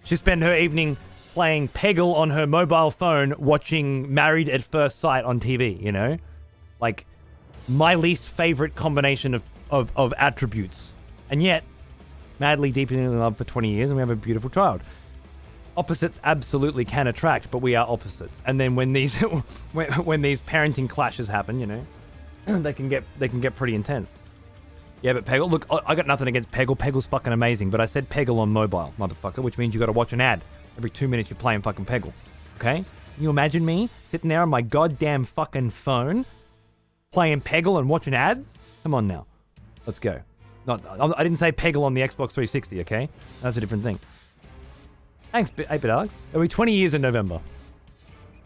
She spent her evening playing Peggle on her mobile phone, watching Married at First Sight on TV, Like, my least favorite combination of attributes. And yet, madly, deeply in love for 20 years, and we have a beautiful child. Opposites absolutely can attract, but we are opposites. And then when these when these parenting clashes happen, they can get pretty intense. Yeah, but Peggle, look, I got nothing against Peggle. Peggle's fucking amazing, but I said Peggle on mobile, motherfucker, which means you got to watch an ad every 2 minutes. You're playing fucking Peggle. okay? Can you imagine me sitting there on my goddamn fucking phone playing Peggle and watching ads? Come on now. Let's go. I didn't say Peggle on the Xbox 360, okay? That's a different thing. Thanks, 8-Bit Alex. It'll be 20 years in November,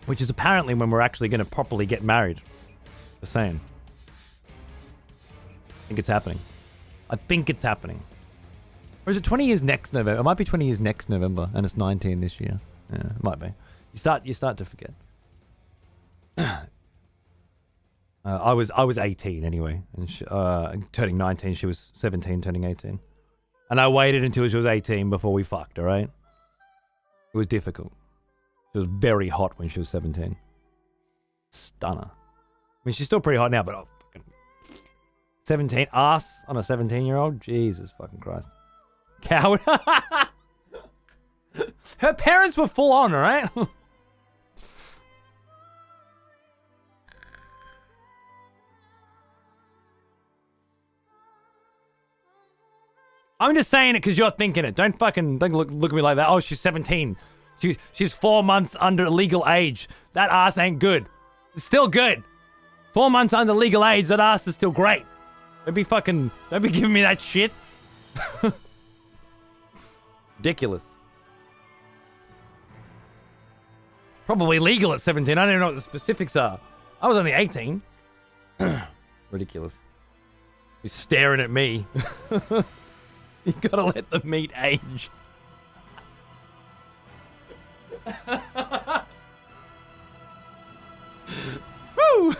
which is apparently when we're actually going to properly get married. Just saying. I think it's happening. I think it's happening. Or is it 20 years next November? It might be 20 years next November, and it's 19 this year. Yeah, it might be. You start to forget. I was 18 anyway, and turning 19. She was 17, turning 18, and I waited until she was 18 before we fucked. All right. It was difficult. She was very hot when she was 17. Stunner. I mean, she's still pretty hot now, but oh, fucking 17 ass on a 17-year-old. Jesus fucking Christ. Coward. Her parents were full on, all right? I'm just saying it because you're thinking it. Don't look at me like that. Oh, she's 17. She's 4 months under legal age. That ass ain't good. It's still good. 4 months under legal age, that ass is still great. Don't be giving me that shit. Ridiculous. Probably legal at 17. I don't even know what the specifics are. I was only 18. Ridiculous. You're staring at me. You gotta let the meat age. Woo!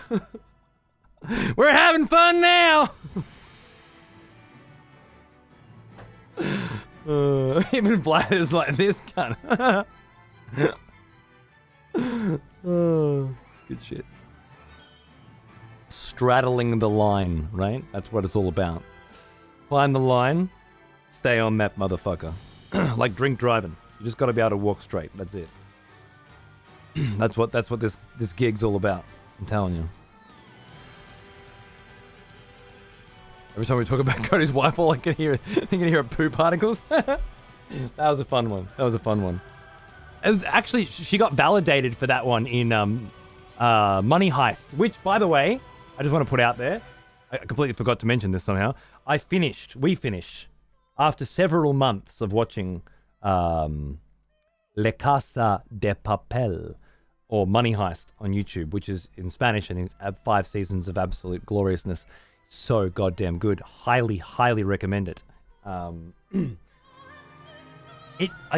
We're having fun now. Even bladders like this kind of. Good shit. Straddling the line, right? That's what it's all about. Find the line. Stay on that motherfucker. Like drink driving. You just got to be able to walk straight. That's it. That's what this gig's all about. I'm telling you. Every time we talk about Cody's wife, all I can hear are poo particles. That was a fun one. It was actually, she got validated for that one in Money Heist, which, by the way, I just want to put out there. I completely forgot to mention this somehow. We finished, after several months of watching Le Casa de Papel, or Money Heist on YouTube, which is in Spanish and in 5 seasons of absolute gloriousness. So goddamn good. Highly, highly recommend it. I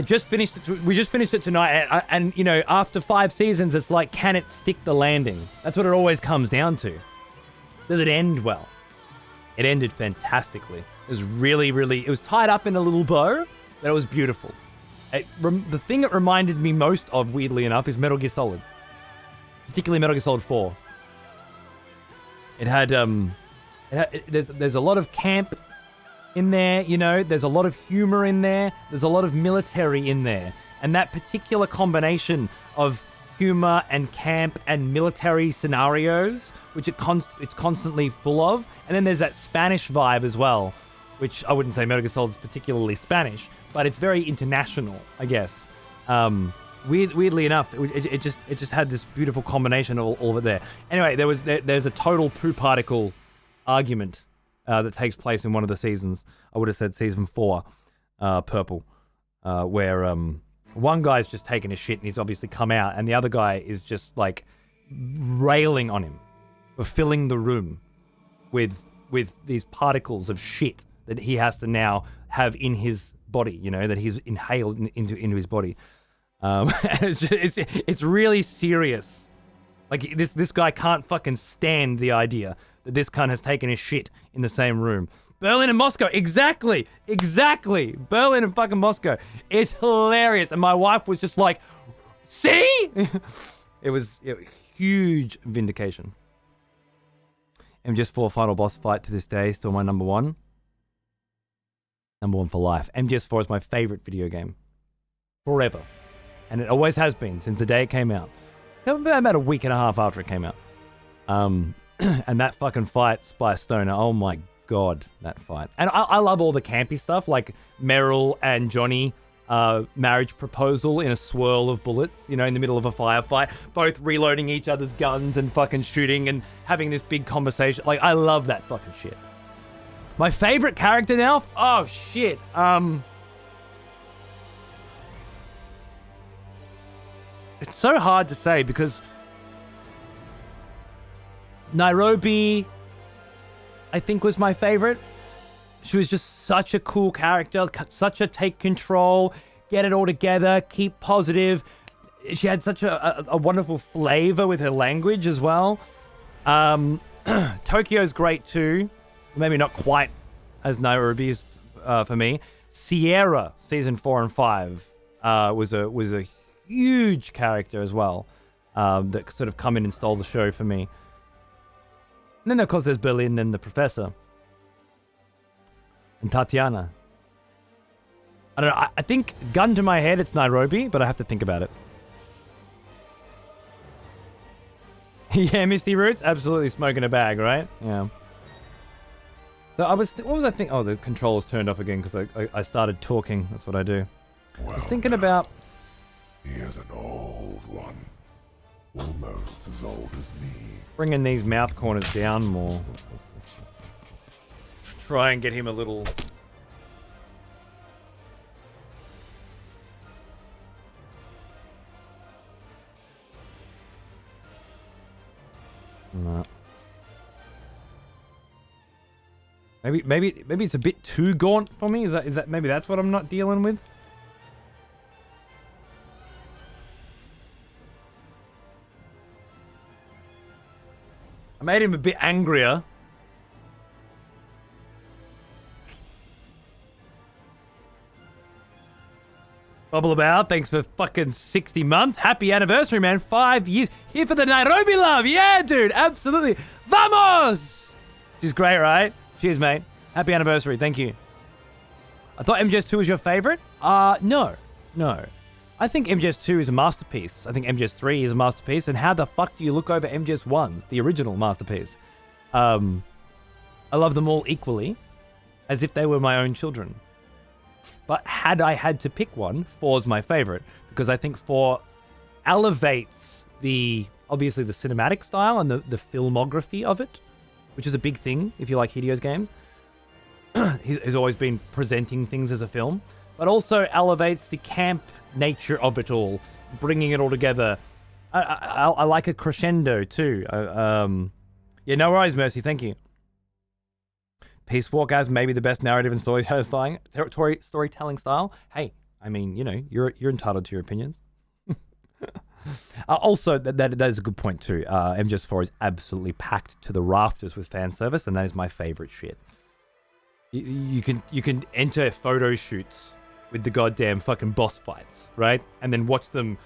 just finished it. We just finished it tonight, and you know, after 5 seasons, it's like, can it stick the landing? That's what it always comes down to. Does it end well? It ended fantastically. It was really, really. It was tied up in a little bow, but it was beautiful. The thing it reminded me most of, weirdly enough, is Metal Gear Solid, particularly Metal Gear Solid 4. It had there's a lot of camp in there, you know, there's a lot of humor in there, there's a lot of military in there, and that particular combination of humor and camp and military scenarios, which it's constantly full of, and then there's that Spanish vibe as well, which I wouldn't say Metal Gear Solid is particularly Spanish, but it's very international, I guess. Weirdly enough, it just had this beautiful combination of all of it there. Anyway, there's a total poo particle argument that takes place in one of the seasons. I would have said season 4, Purple, where one guy's just taking a shit and he's obviously come out, and the other guy is just like railing on him for filling the room with these particles of shit that he has to now have in his body, you know, that he's inhaled into his body. It's really serious. Like this guy can't fucking stand the idea that this cunt has taken his shit in the same room. Berlin and Moscow, exactly. Berlin and fucking Moscow. It's hilarious, and my wife was just like, "See?" It was huge vindication. MGS4 final boss fight to this day, still my number one. Number one for life. MGS4 is my favorite video game. Forever. And it always has been since the day it came out. About a week and a half after it came out. And that fucking fight by Stoner, oh my god, that fight. And I love all the campy stuff, like Meryl and Johnny marriage proposal in a swirl of bullets, you know, in the middle of a firefight, both reloading each other's guns and fucking shooting and having this big conversation. Like, I love that fucking shit. My favorite character now? Oh, shit. It's so hard to say because Nairobi, I think, was my favorite. She was just such a cool character, such a take control, get it all together, keep positive. She had such a wonderful flavor with her language as well. Tokyo's great too. Maybe not quite as Nairobi is for me. Sierra, season 4 and 5, was a huge character as well, that sort of come in and stole the show for me. And then, of course, there's Berlin and the Professor. And Tatiana. I don't know. I think, gun to my head, it's Nairobi, but I have to think about it. Yeah, Misty Roots? Absolutely smoking a bag, right? Yeah. So what was I thinking? Oh, the controls turned off again because I started talking. That's what I do. Well, I was thinking about... He is an old one. Almost as old as me. bringing these mouth corners down more. Try and get him a little... No. Maybe it's a bit too gaunt for me. Is that maybe that's what I'm not dealing with? I made him a bit angrier. Bubble about, thanks for fucking 60 months. Happy anniversary, man. 5 years. Here for the Nairobi love. Yeah, dude. Absolutely. Vamos! She's great, right? Cheers, mate. Happy anniversary. Thank you. I thought MGS2 was your favorite? No. I think MGS2 is a masterpiece. I think MGS3 is a masterpiece. And how the fuck do you look over MGS1, the original masterpiece? I love them all equally, as if they were my own children. But had I had to pick one, 4's my favorite, because I think 4 elevates obviously the cinematic style and the filmography of it, which is a big thing if you like Hideo's games. He's always been presenting things as a film, but also elevates the camp nature of it all, bringing it all together. I like a crescendo too. Yeah, no worries, Mercy. Thank you. Peace Walk as maybe the best narrative and storytelling style. Hey, I mean, you know, you're entitled to your opinions. Also, that is a good point too. MGS4 is absolutely packed to the rafters with fan service, and that is my favorite shit. You can enter photo shoots with the goddamn fucking boss fights, right? And then watch them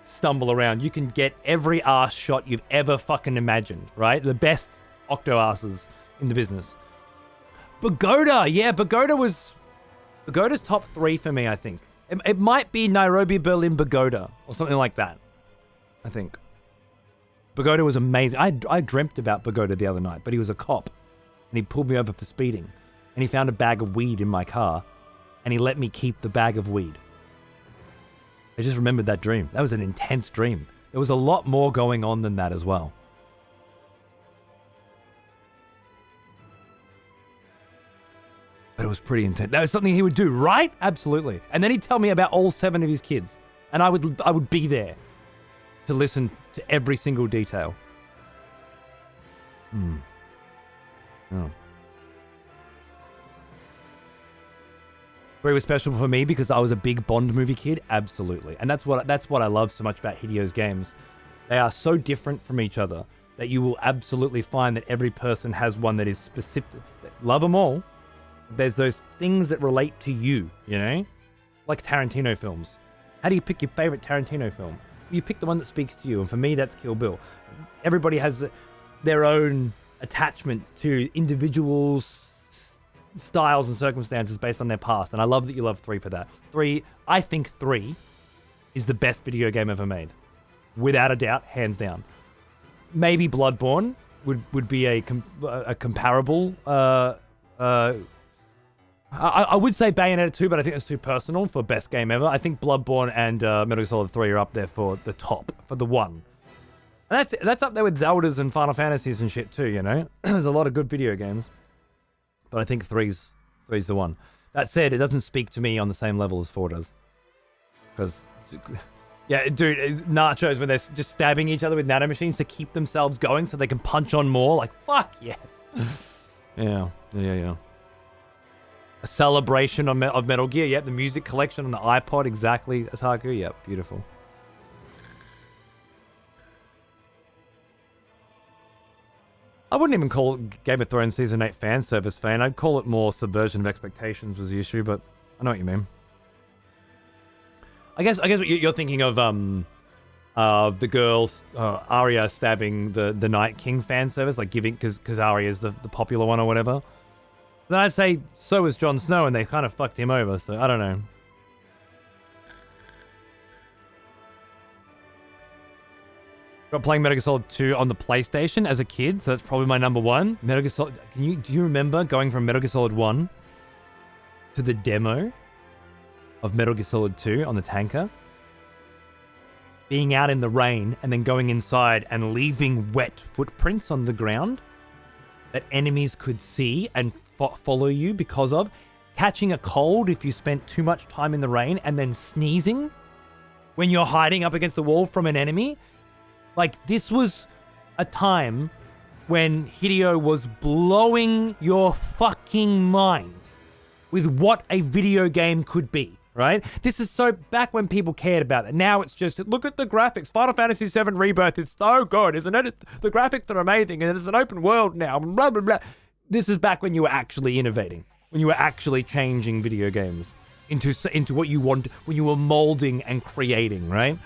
stumble around. You can get every ass shot you've ever fucking imagined, right? The best octo asses in the business. Pagoda, yeah, Pagoda's top 3 for me, I think. It might be Nairobi, Berlin, Pagoda, or something like that, I think. Pagoda was amazing. I dreamt about Pagoda the other night, but he was a cop, and he pulled me over for speeding, and he found a bag of weed in my car, and he let me keep the bag of weed. I just remembered that dream. That was an intense dream. There was a lot more going on than that as well. But it was pretty intense. That was something he would do, right? Absolutely. And then he'd tell me about all 7 of his kids. And I would be there to listen to every single detail. Oh. It was special for me because I was a big Bond movie kid. Absolutely. And that's what I love so much about Hideo's games. They are so different from each other that you will absolutely find that every person has one that is specific. Love them all. There's those things that relate to you, you know? Like Tarantino films. How do you pick your favorite Tarantino film? You pick the one that speaks to you, and for me, that's Kill Bill. Everybody has their own attachment to individuals' styles and circumstances based on their past, and I love that you love 3 for that. I think 3 is the best video game ever made. Without a doubt, hands down. Maybe Bloodborne would be a comparable I would say Bayonetta 2, but I think it's too personal for best game ever. I think Bloodborne and Metal Gear Solid 3 are up there for the top, for the one. And that's up there with Zeldas and Final Fantasies and shit too, you know? There's a lot of good video games. But I think three's the one. That said, it doesn't speak to me on the same level as 4 does. Because, yeah, dude, nachos when they're just stabbing each other with nanomachines to keep themselves going so they can punch on more. Like, fuck yes. Yeah. A celebration of Metal Gear. Yep, the music collection on the iPod, exactly as Haku. Yep, beautiful. I wouldn't even call it Game of Thrones Season 8 fan service fan. I'd call it more subversion of expectations was the issue, but I know what you mean. I guess what you're thinking of the girls, Arya stabbing the Night King fan service, like giving, because Arya is the popular one or whatever. Then I'd say so was Jon Snow, and they kind of fucked him over, so I don't know. Got playing Metal Gear Solid 2 on the PlayStation as a kid, so that's probably my number one. Metal Gear Solid, do you remember going from Metal Gear Solid 1 to the demo of Metal Gear Solid 2 on the tanker? Being out in the rain and then going inside and leaving wet footprints on the ground that enemies could see and follow you because of. Catching a cold if you spent too much time in the rain, and then sneezing when you're hiding up against the wall from an enemy. Like, this was a time when Hideo was blowing your fucking mind with what a video game could be, right? This is so back when people cared about it. Now it's just, look at the graphics. Final Fantasy VII Rebirth is so good, isn't it? The graphics are amazing, and it's an open world now, blah, blah, blah. This is back when you were actually innovating, when you were actually changing video games into what you want, when you were molding and creating, right?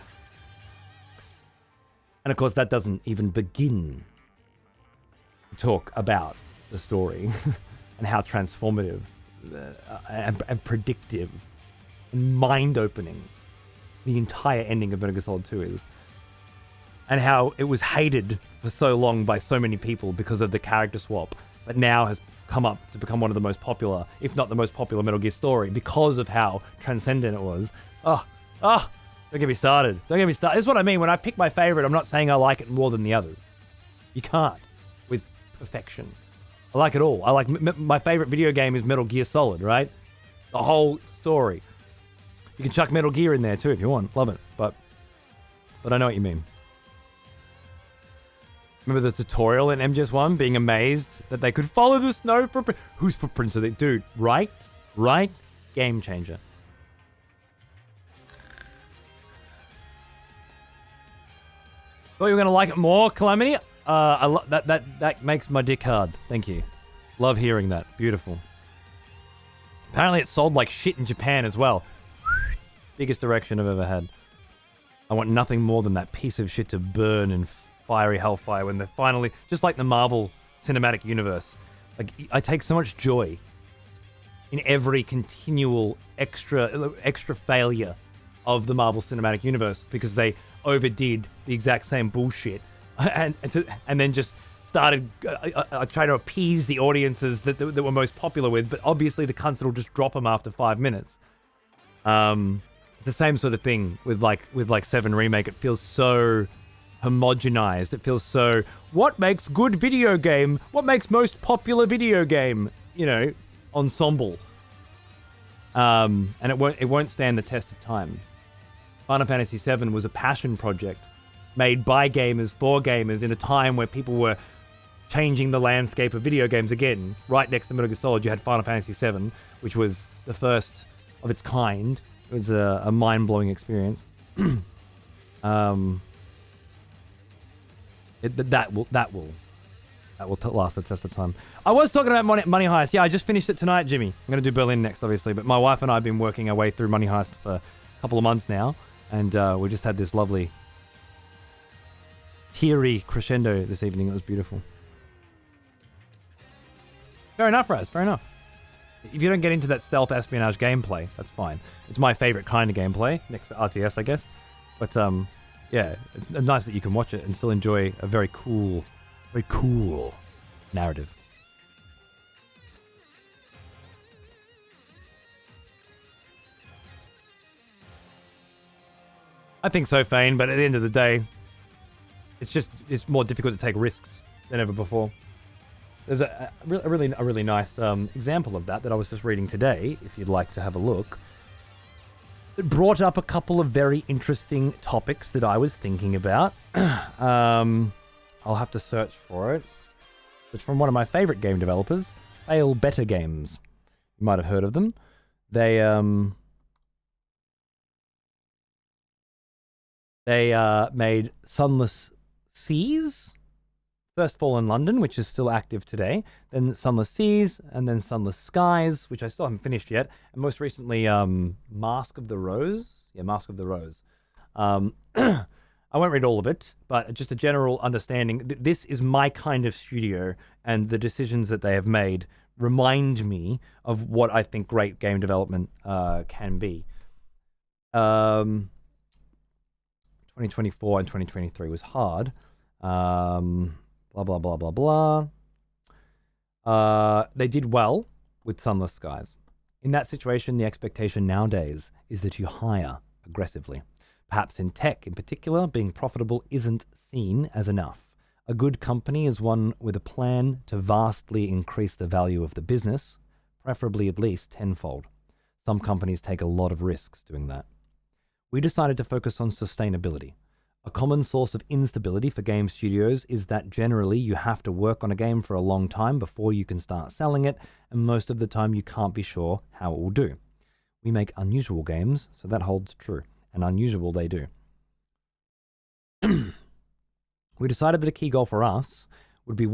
And of course, that doesn't even begin to talk about the story and how transformative and predictive and mind-opening the entire ending of Metal Gear Solid 2 is. And how it was hated for so long by so many people because of the character swap, but now has come up to become one of the most popular, if not the most popular Metal Gear story because of how transcendent it was. Don't get me started. This is what I mean. When I pick my favorite, I'm not saying I like it more than the others. You can't with perfection. I like it all. I like my favorite video game is Metal Gear Solid, right? The whole story. You can chuck Metal Gear in there too if you want. Love it. But I know what you mean. Remember the tutorial in MGS1 being amazed that they could follow the snow footprint? Whose footprints are they? Dude, right? Game changer. Thought you were gonna like it more, Calamity. That makes my dick hard. Thank you. Love hearing that. Beautiful. Apparently it sold like shit in Japan as well. Biggest direction I've ever had. I want nothing more than that piece of shit to burn in fiery hellfire when they're finally, just like the Marvel Cinematic Universe. Like, I take so much joy in every continual extra failure of the Marvel Cinematic Universe because they overdid the exact same bullshit and then just started trying to appease the audiences that were most popular with, but obviously the cunts will just drop them after 5 minutes. It's the same sort of thing with like 7 Remake. It feels so homogenized. It feels so, what makes good video game? What makes most popular video game? You know, ensemble. And it won't stand the test of time. Final Fantasy VII was a passion project made by gamers for gamers in a time where people were changing the landscape of video games again. Right next to Metal Gear Solid, you had Final Fantasy VII, which was the first of its kind. It was a mind-blowing experience. That will last the test of time. I was talking about Money Heist. Yeah, I just finished it tonight, Jimmy. I'm going to do Berlin next, obviously. But my wife and I have been working our way through Money Heist for a couple of months now. And we just had this lovely teary crescendo this evening. It was beautiful. Fair enough, Raz. Fair enough. If you don't get into that stealth espionage gameplay, that's fine. It's my favorite kind of gameplay, next to RTS, I guess. But yeah, it's nice that you can watch it and still enjoy a very cool narrative. I think so, Fane, but at the end of the day, it's more difficult to take risks than ever before. There's a really nice example of that I was just reading today, if you'd like to have a look. It brought up a couple of very interesting topics that I was thinking about. I'll have to search for it. It's from one of my favorite game developers, Fail Better Games. You might have heard of them. They made Sunless Seas, first Fall in London, which is still active today, then Sunless Seas, and then Sunless Skies, which I still haven't finished yet, and most recently Mask of the Rose. Yeah, Mask of the Rose. I won't read all of it, but just a general understanding. This is my kind of studio, and the decisions that they have made remind me of what I think great game development can be. 2024 and 2023 was hard. Blah, blah, blah, blah, blah. They did well with Sunless Skies. In that situation, the expectation nowadays is that you hire aggressively. Perhaps in tech in particular, being profitable isn't seen as enough. A good company is one with a plan to vastly increase the value of the business, preferably at least tenfold. Some companies take a lot of risks doing that. We decided to focus on sustainability. A common source of instability for game studios is that generally you have to work on a game for a long time before you can start selling it, and most of the time you can't be sure how it will do. We make unusual games, so that holds true, and unusual they do. We decided that a key goal for us would be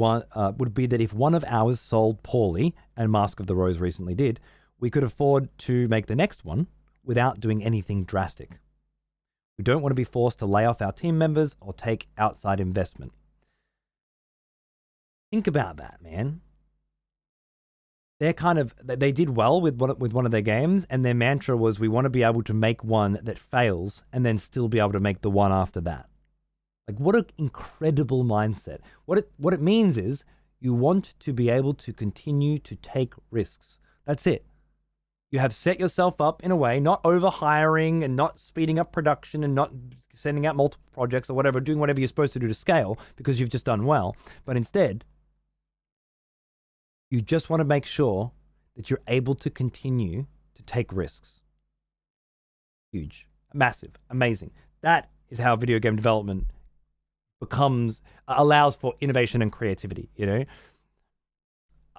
that if one of ours sold poorly, and Mask of the Rose recently did, we could afford to make the next one without doing anything drastic. We don't want to be forced to lay off our team members or take outside investment. Think about that, man. They did well with one of their games, and their mantra was, we want to be able to make one that fails and then still be able to make the one after that. Like, what an incredible mindset. What it means is you want to be able to continue to take risks. That's it. You have set yourself up in a way, not over-hiring and not speeding up production and not sending out multiple projects or whatever, doing whatever you're supposed to do to scale because you've just done well. But instead, you just want to make sure that you're able to continue to take risks. Huge, massive, amazing. That is how video game development allows for innovation and creativity, you know?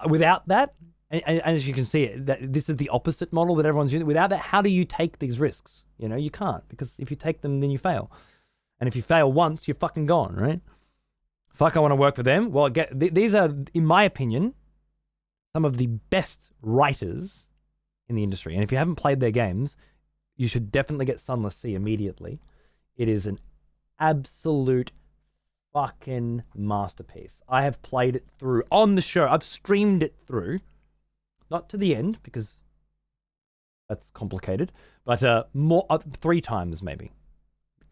Without that, and as you can see, this is the opposite model that everyone's using. Without that, how do you take these risks? You know, you can't, because if you take them, then you fail. And if you fail once, you're fucking gone, right? Fuck, I want to work for them. Well, these are, in my opinion, some of the best writers in the industry. And if you haven't played their games, you should definitely get Sunless Sea immediately. It is an absolute fucking masterpiece. I have played it through on the show. I've streamed it through. Not to the end, because that's complicated, but more 3 times maybe.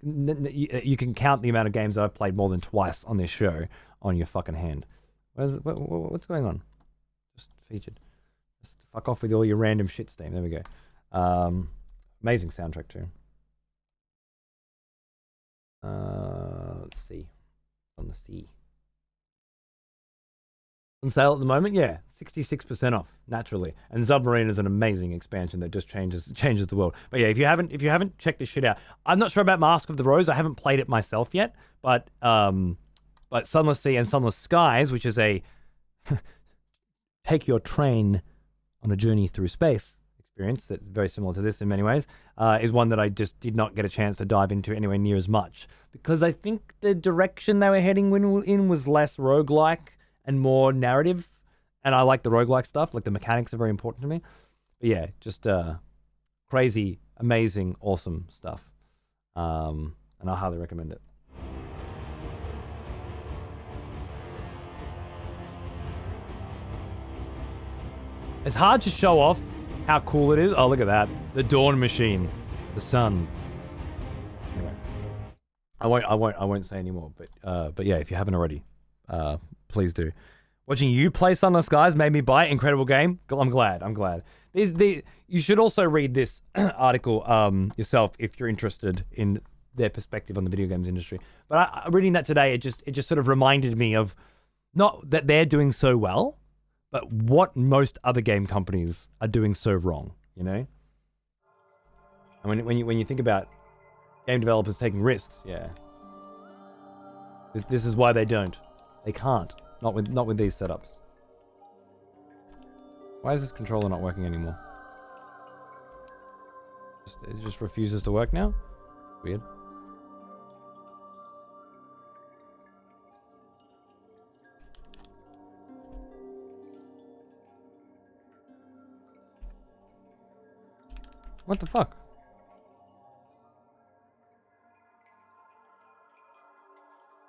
You can count the amount of games I've played more than twice on this show on your fucking hand. What's going on? Just featured. Just fuck off with all your random shit, Steam. There we go. Amazing soundtrack too. Let's see. On the sea. On sale at the moment, yeah, 66% off naturally. And Submarine is an amazing expansion that just changes the world. But yeah, if you haven't checked this shit out, I'm not sure about Mask of the Rose. I haven't played it myself yet, but Sunless Sea and Sunless Skies, which is a take your train on a journey through space experience that's very similar to this in many ways, is one that I just did not get a chance to dive into anywhere near as much, because I think the direction they were heading in was less roguelike and more narrative, and I like the roguelike stuff. Like, the mechanics are very important to me. But yeah, just crazy, amazing, awesome stuff. And I highly recommend it. It's hard to show off how cool it is. Oh, look at that. The Dawn Machine. The sun. Anyway. I won't say anymore, but yeah, if you haven't already, please do. Watching you play Sunless Skies made me buy it. Incredible game. I'm glad. You should also read this article yourself if you're interested in their perspective on the video games industry. But reading that today, it just sort of reminded me of not that they're doing so well, but what most other game companies are doing so wrong, you know? And when you think about game developers taking risks, yeah. This is why they don't. They can't. Not with these setups. Why is this controller not working anymore? It just refuses to work now? Weird. What the fuck?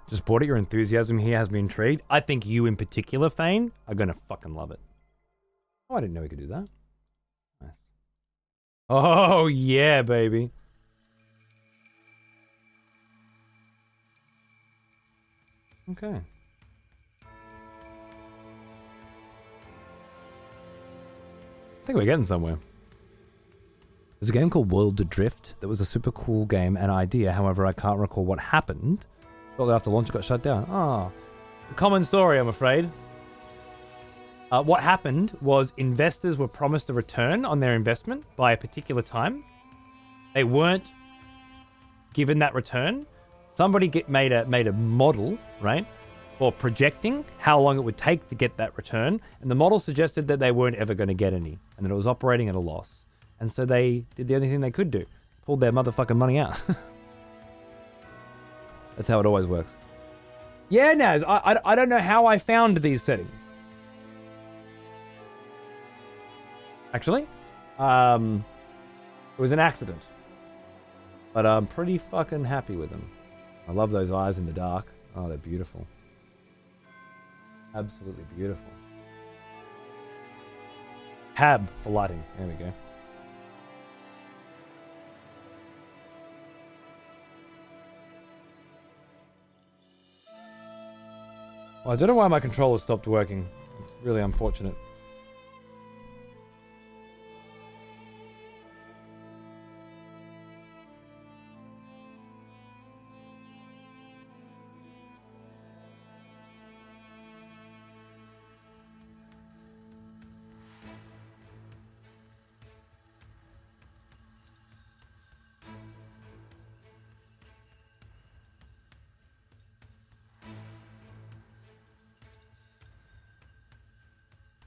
Just bought it. Your enthusiasm here has me intrigued. I think you in particular, Fane, are gonna fucking love it. Oh, I didn't know we could do that. Nice. Oh, yeah, baby. Okay. I think we're getting somewhere. There's a game called World Adrift that was a super cool game and idea. However, I can't recall what happened. Shortly after launch, it got shut down. Ah, a common story, I'm afraid. What happened was investors were promised a return on their investment by a particular time. They weren't given that return. Somebody made a model, right, for projecting how long it would take to get that return, and the model suggested that they weren't ever going to get any, and that it was operating at a loss. And so they did the only thing they could do, pulled their motherfucking money out. That's how it always works. Yeah, Naz, I don't know how I found these settings. Actually, it was an accident, but I'm pretty fucking happy with them. I love those eyes in the dark. Oh, they're beautiful. Absolutely beautiful. Tab for lighting. There we go. Well, I don't know why my controller stopped working. It's really unfortunate.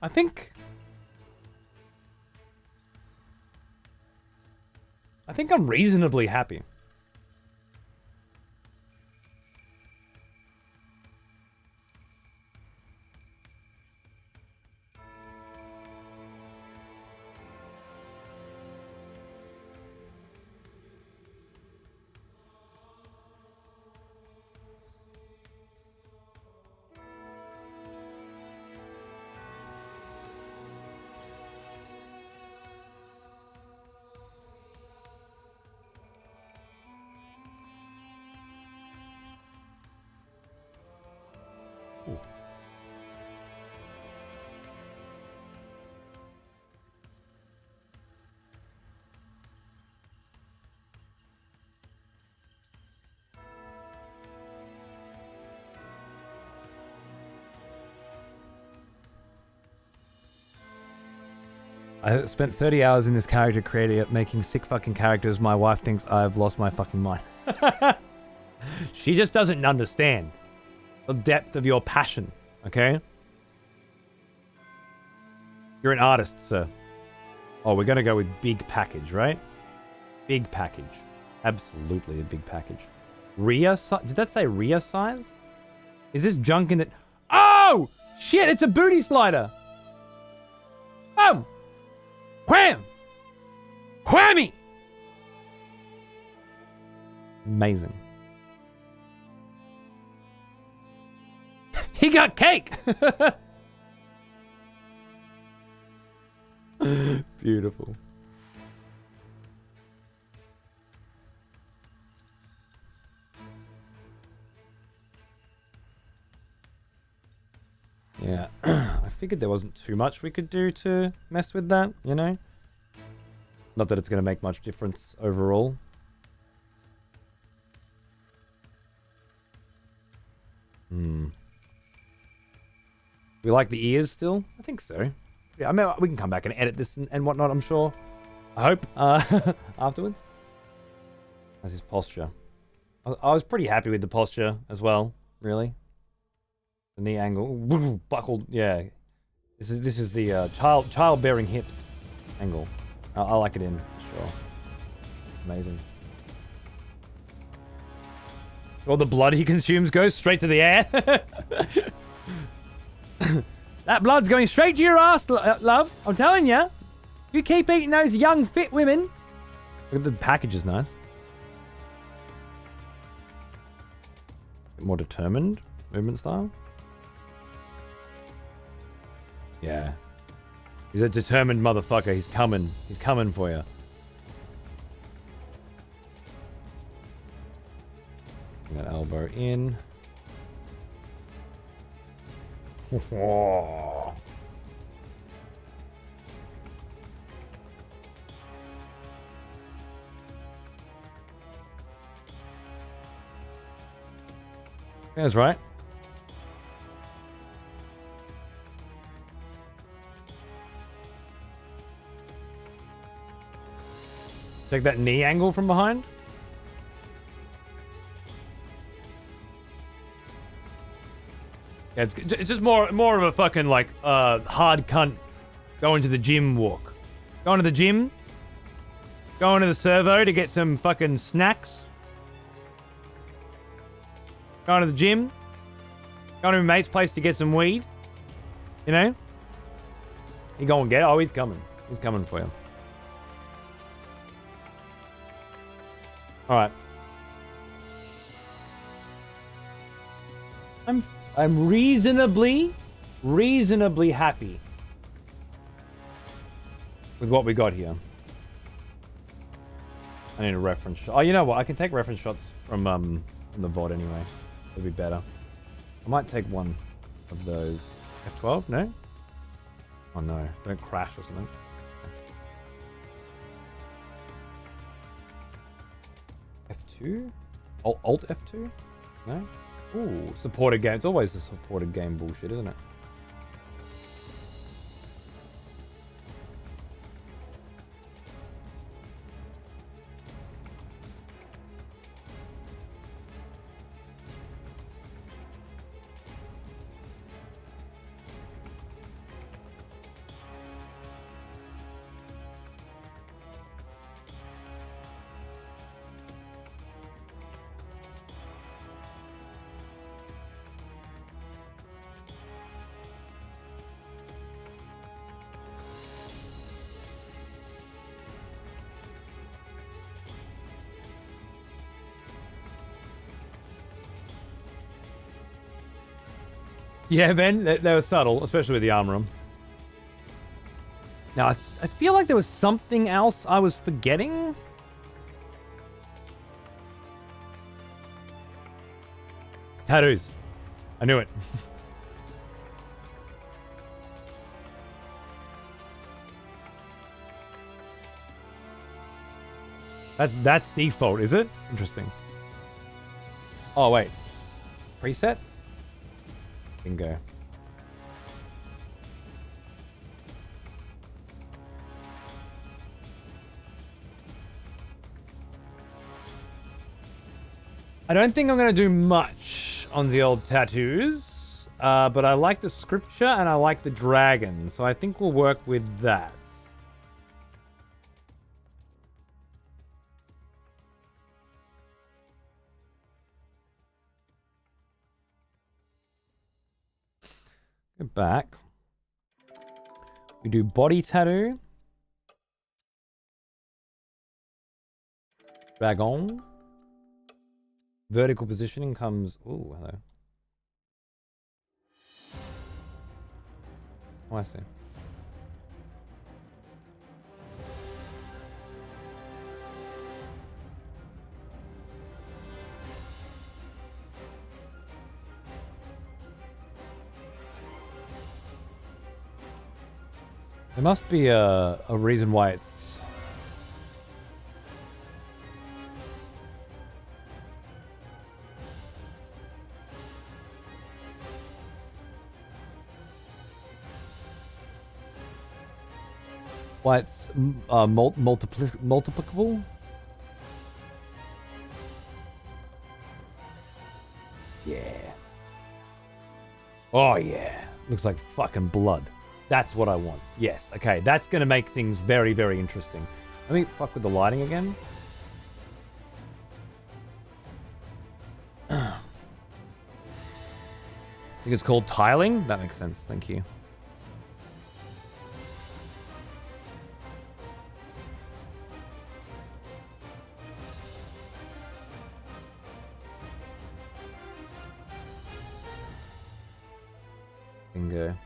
I think I'm reasonably happy. I spent 30 hours in this character creator making sick fucking characters. My wife thinks I've lost my fucking mind. She just doesn't understand the depth of your passion, okay? You're an artist, sir. Oh, we're gonna go with big package, right? Big package. Absolutely a big package. Rear size? Did that say rear size? Is this junk in it? Oh! Shit, it's a booty slider! Oh! Wham! Whammy! Amazing. He got cake! Beautiful. Yeah, I figured there wasn't too much we could do to mess with that, you know? Not that it's going to make much difference overall. Hmm. We like the ears still? I think so. Yeah, I mean, we can come back and edit this and whatnot, I'm sure. I hope. Afterwards. How's his posture? I was pretty happy with the posture as well, really. The knee angle. Buckled, yeah. This is the childbearing hips angle. I like it in, for sure. Amazing. All the blood he consumes goes straight to the air. That blood's going straight to your ass, love. I'm telling you. You keep eating those young, fit women. Look at the package is nice. More determined movement style. Yeah. He's a determined motherfucker. He's coming. He's coming for you. Bring that elbow in. That's right. Take that knee angle from behind. Yeah, it's just more of a fucking like hard cunt going to the gym walk. Going to the gym. Going to the servo to get some fucking snacks. Going to the gym. Going to my mate's place to get some weed. You know? You go and get it. Oh, he's coming. He's coming for you. Alright. I'm reasonably happy with what we got here. I need a reference shot. Oh, you know what? I can take reference shots from the VOD anyway. It'll be better. I might take one of those. F12? No? Oh no. Don't crash or something. F2? Alt F2? No? Ooh, supported game. It's always the supported game bullshit, isn't it? Yeah, Ben, they were subtle, especially with the armor room. Now, I feel like there was something else I was forgetting. Tattoos. I knew it. That's default, is it? Interesting. Oh, wait. Presets? Bingo. I don't think I'm going to do much on the old tattoos, but I like the scripture and I like the dragon, so I think we'll work with that. Go back. We do body tattoo. Dragon. Vertical positioning comes... Ooh, hello. Oh, I see. There must be a reason why it's... Why it's multiplicable? Yeah. Oh yeah. Looks like fucking blood. That's what I want. Yes. Okay. That's gonna make things very, very interesting. Let me fuck with the lighting again. I think it's called tiling. That makes sense. Thank you. Bingo.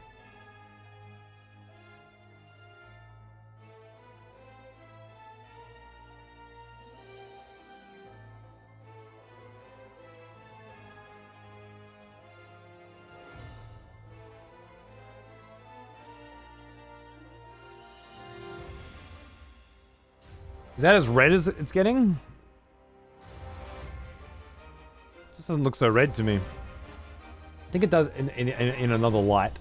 Is that as red as it's getting? Just doesn't look so red to me. I think it does in another light.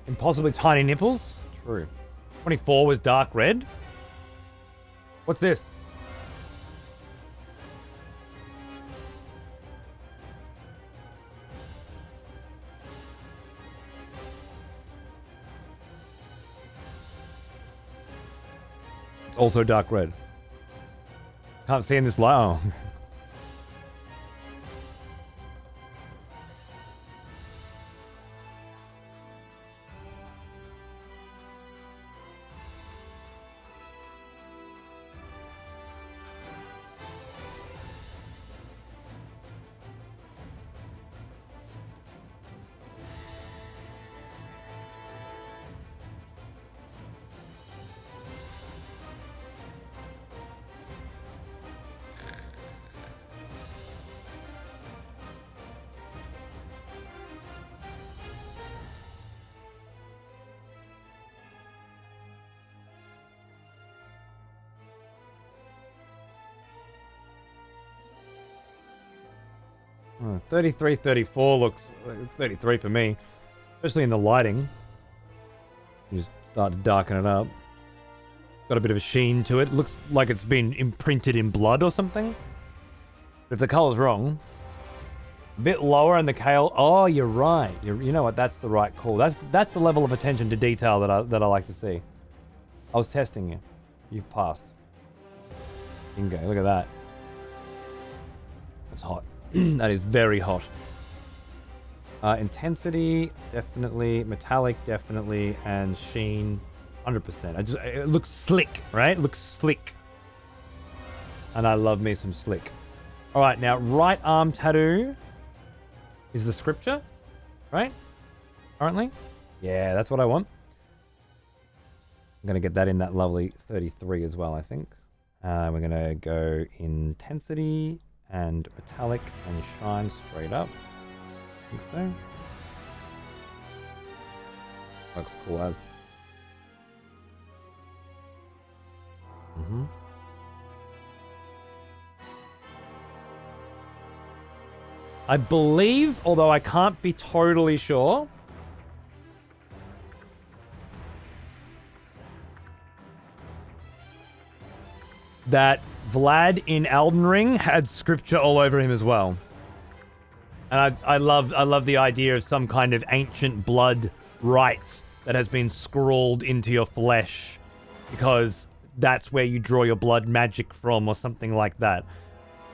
Impossibly tiny nipples? True. 24 was dark red. What's this? It's also dark red. Can't see in this light. Oh. Oh, 33, 34 looks 33 for me, especially in the lighting. You just start to darken it up. Got a bit of a sheen to it. Looks like it's been imprinted in blood or something. But if the color's wrong, a bit lower in the kale. Oh, you're right. You know what? That's the right call. That's the level of attention to detail that I like to see. I was testing you. You've passed. Bingo. Look at that. That's hot. That is very hot. Intensity, definitely. Metallic, definitely. And sheen, 100%. It looks slick, right? It looks slick. And I love me some slick. All right, now right arm tattoo is the scripture, right? Currently? Yeah, that's what I want. I'm going to get that in that lovely 33 as well, I think. We're going to go intensity and metallic and shine straight up. I think so. Looks cool as. I believe, although I can't be totally sure, that Vlad in Elden Ring had scripture all over him as well. And I love the idea of some kind of ancient blood rite that has been scrawled into your flesh because that's where you draw your blood magic from or something like that.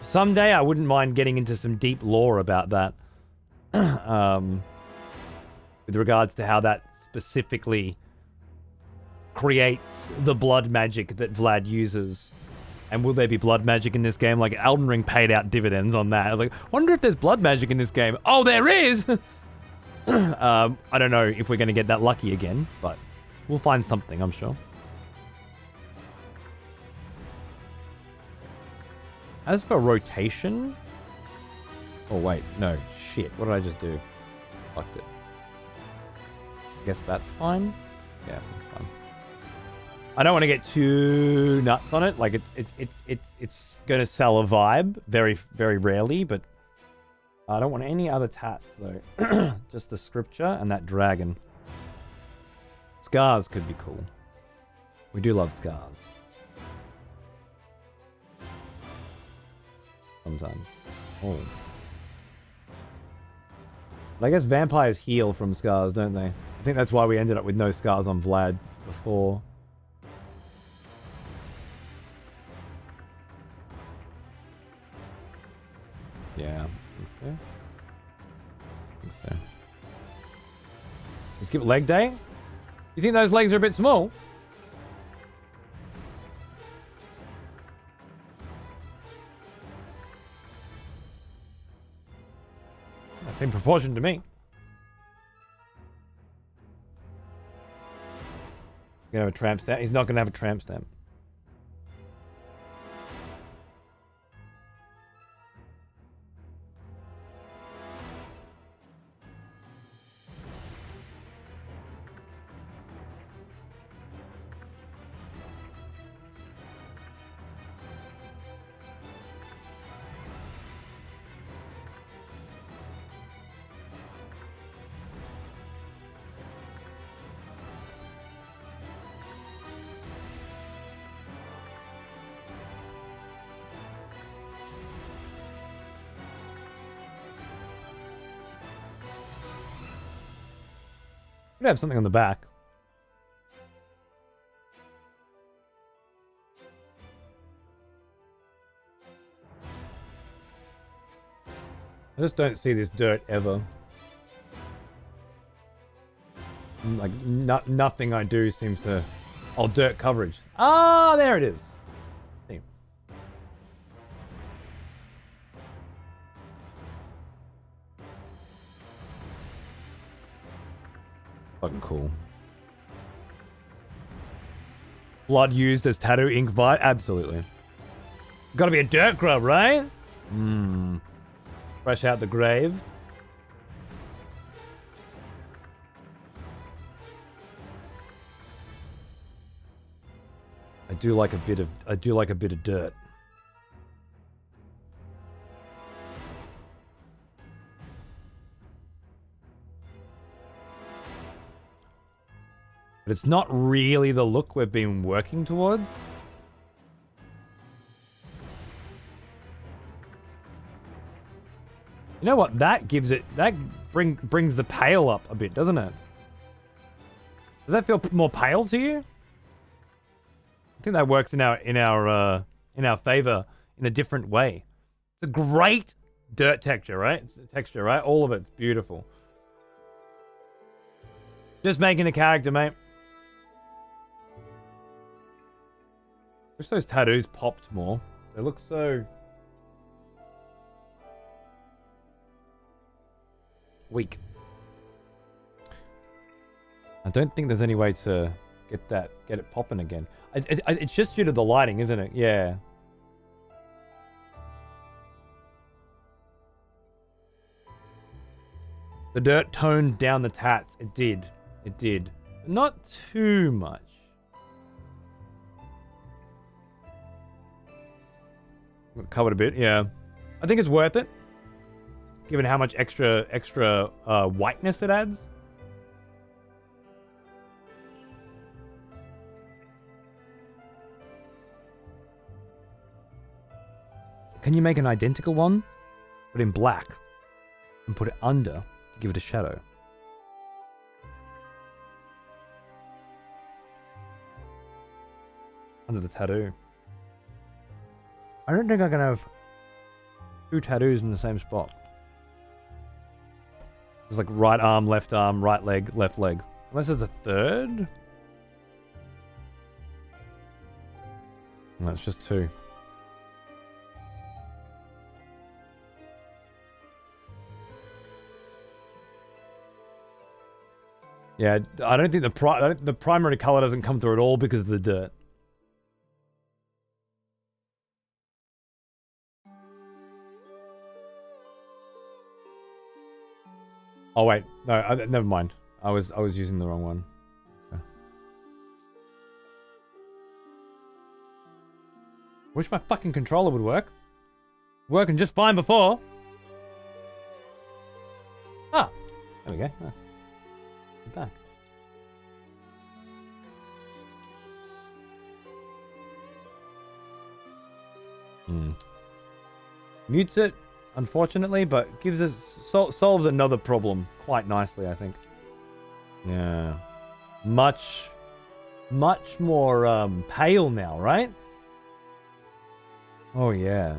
Someday I wouldn't mind getting into some deep lore about that. With regards to how that specifically creates the blood magic that Vlad uses. And will there be blood magic in this game? Like, Elden Ring paid out dividends on that. I was like, wonder if there's blood magic in this game. Oh, there is! I don't know if we're going to get that lucky again, but we'll find something, I'm sure. As for rotation... Oh, wait. No. Shit. What did I just do? Fucked it. I guess that's fine? Yeah, that's fine. I don't want to get too nuts on it. Like it's gonna sell a vibe very, very rarely, but I don't want any other tats though. Just the scripture and that dragon. Scars could be cool. We do love scars. Sometimes. Oh. But I guess vampires heal from scars, don't they? I think that's why we ended up with no scars on Vlad before. Yeah, I think so. I think so. You skip leg day? You think those legs are a bit small? That seemed proportion to me. Gonna have a tramp stamp? He's not gonna have a tramp stamp. Could have something on the back. I just don't see this dirt ever. Like, nothing I do seems to... Oh, dirt coverage. Ah, there it is. See. Fucking cool. Blood used as tattoo ink vibe? Absolutely. Gotta be a dirt grub, right? Hmm. Fresh out the grave. I do like a bit of dirt. But it's not really the look we've been working towards. You know what? That gives it... That brings the pale up a bit, doesn't it? Does that feel more pale to you? I think that works in our favor in a different way. It's a great dirt texture, right? All of it's beautiful. Just making a character, mate. Wish those tattoos popped more. They look so weak. I don't think there's any way to get it popping again. It's just due to the lighting, isn't it? Yeah. The dirt toned down the tats. It did. It did. But not too much. Covered a bit, yeah. I think it's worth it, given how much extra whiteness it adds. Can you make an identical one, but in black, and put it under to give it a shadow? Under the tattoo. I don't think I can have two tattoos in the same spot. It's like right arm, right leg, left leg. Unless there's a third? No, it's just two. Yeah, I don't think the primary color doesn't come through at all because of the dirt. Oh wait, no, never mind. I was using the wrong one. Wish my fucking controller would work. Working just fine before. Ah, there we go. Nice. Get back. Mutes it, unfortunately, but gives us solves another problem quite nicely, I think. Yeah, much more pale now, right? Oh yeah.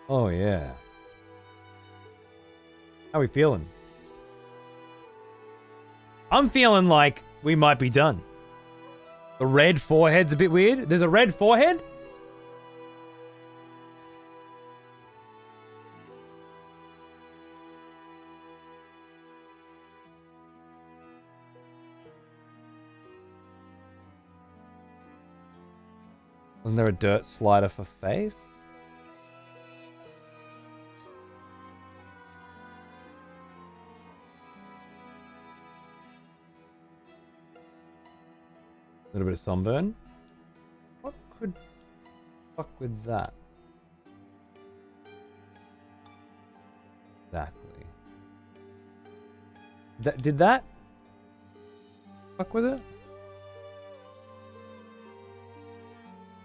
Oh yeah. How we feeling? I'm feeling like we might be done. The red forehead's a bit weird. There's a red forehead? Wasn't there a dirt slider for face? A little bit of sunburn. What could fuck with that? Exactly. Did that fuck with it?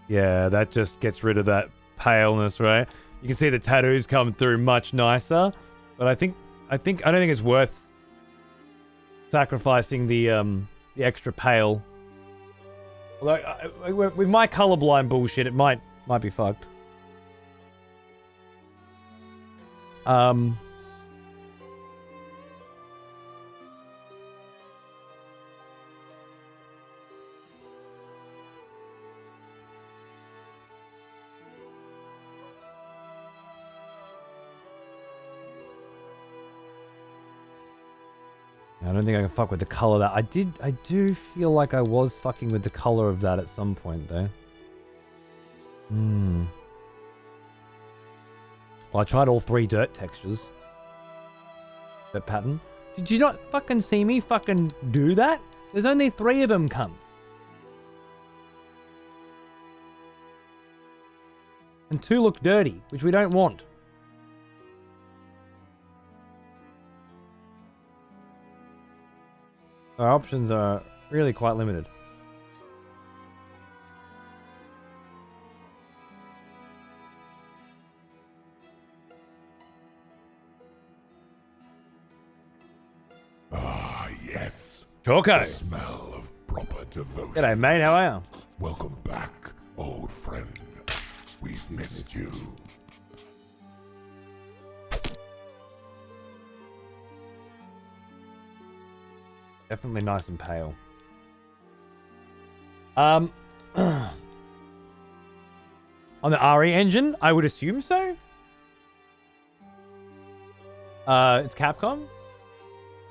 Yeah, that just gets rid of that paleness, right? You can see the tattoos come through much nicer, but I don't think it's worth sacrificing the extra pale. Although with my colorblind bullshit, it might be fucked. I don't think I can fuck with the color of that. I do feel like I was fucking with the color of that at some point though. Well, I tried all 3 dirt textures. That pattern. Did you not fucking see me fucking do that? There's only 3 of them, cunts. And 2 look dirty, which we don't want. Our options are really quite limited. Ah, yes. Choco. The smell of proper devotion. G'day, mate. How are you? Welcome back, old friend. We've missed you. Definitely nice and pale. On the RE engine, I would assume so. It's Capcom.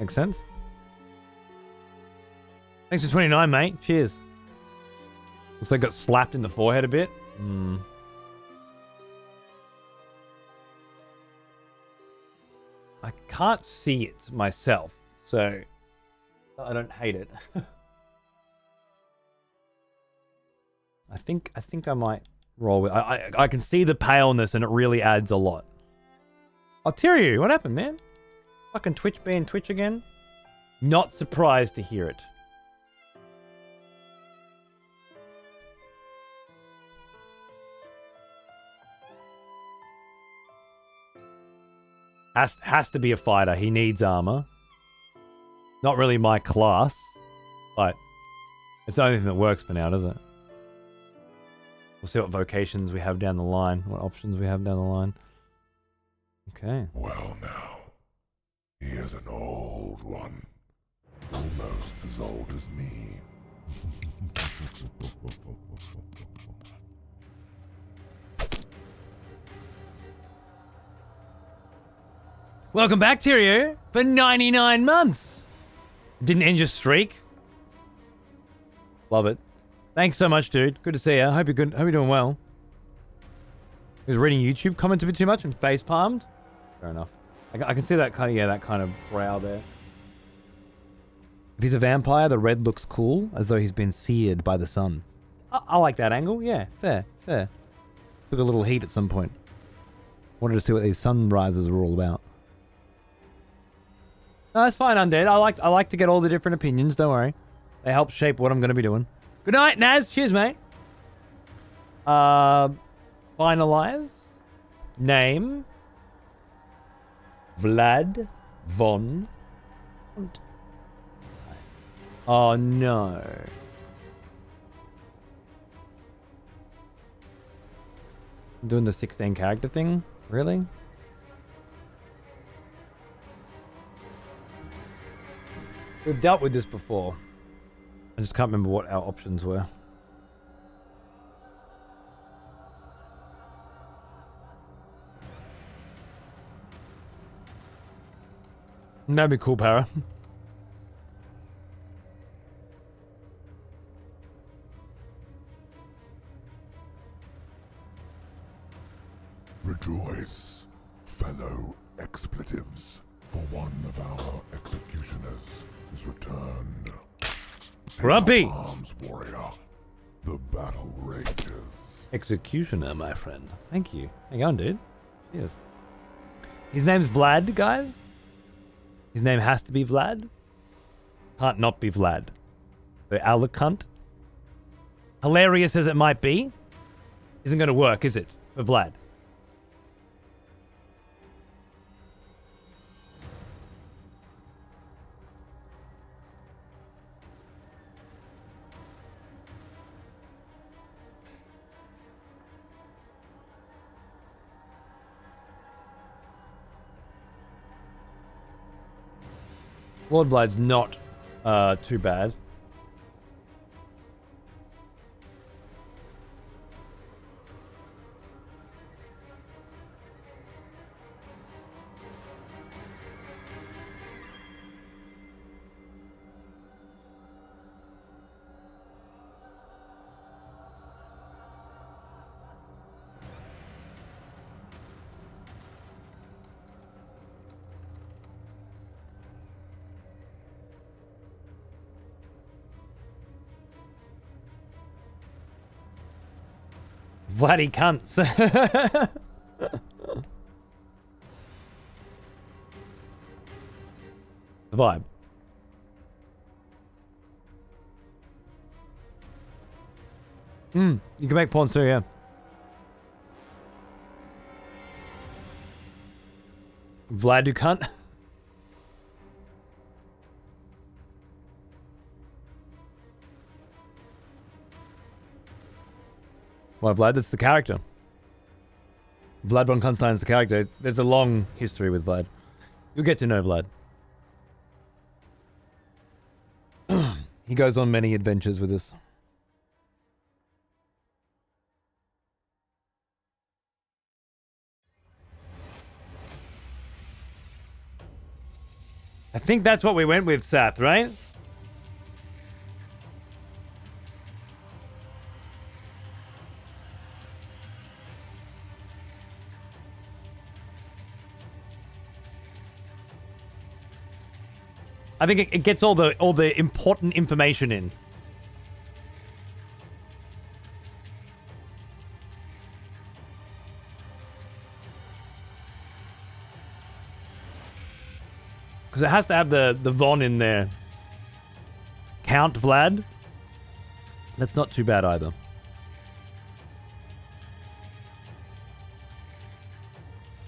Makes sense. Thanks for 29, mate. Cheers. Looks like I got slapped in the forehead a bit. I can't see it myself, so I don't hate it. I think I might roll with. I can see the paleness, and it really adds a lot. Oh, Tiryu, what happened, man? Fucking Twitch being Twitch again. Not surprised to hear it. Has to be a fighter. He needs armor. Not really my class, but it's the only thing that works for now, does it? We'll see what vocations we have down the line, what options we have down the line. Okay. Well now, here's an old one. Almost as old as me. Welcome back, Tiryu, for 99 months. Didn't end your streak. Love it. Thanks so much, dude. Good to see you. Hope you're good. Hope you're doing well. He was reading YouTube comments a bit too much and face palmed. Fair enough. I can see that kind of, that kind of brow there. If he's a vampire, the red looks cool, as though he's been seared by the sun. I like that angle. Yeah, fair. Took a little heat at some point. Wanted to see what these sunrises were all about. No, that's fine, Undead. I like to get all the different opinions. Don't worry. They help shape what I'm going to be doing. Good night, Naz. Cheers, mate. Finalize. Name. Vlad von. Oh no. I'm doing the 16 character thing? Really? We've dealt with this before. I just can't remember what our options were. That'd be cool, Para. Rejoice, fellow expletives, for one of our executioners is returned. Grumpy! Take up arms, warrior. The battle rages. Executioner, my friend. Thank you. Hang on, dude. Cheers. His name's Vlad, guys. His name has to be Vlad. Can't not be Vlad. The Alicant. Hilarious as it might be, isn't going to work, is it? For Vlad. Lord Vlad's not too bad. Vladdy cunts. The vibe. You can make pawns too, yeah. Vlad, you cunt. Why, Vlad? That's the character. Vlad von Constein's the character. There's a long history with Vlad. You'll get to know Vlad. He goes on many adventures with us. I think that's what we went with, Seth, right? I think it gets all the important information in. Because it has to have the Von in there. Count Vlad. That's not too bad either.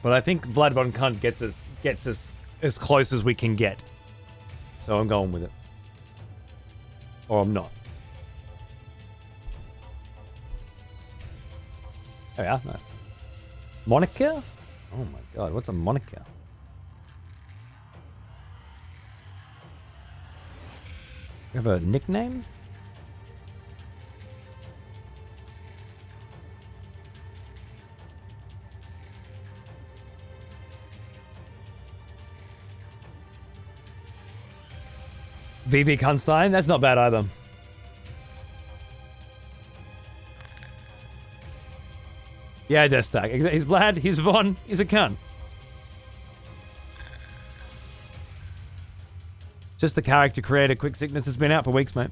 But I think Vlad von Cunt gets us as close as we can get. So I'm going with it. Or I'm not. There we are. Nice. Moniker? Oh my god, what's a moniker? You have a nickname? VV Kunstein? That's not bad either. Yeah, Death Stack. He's Vlad, he's Von, he's a cunt. Just the character creator. Quick Sickness has been out for weeks, mate.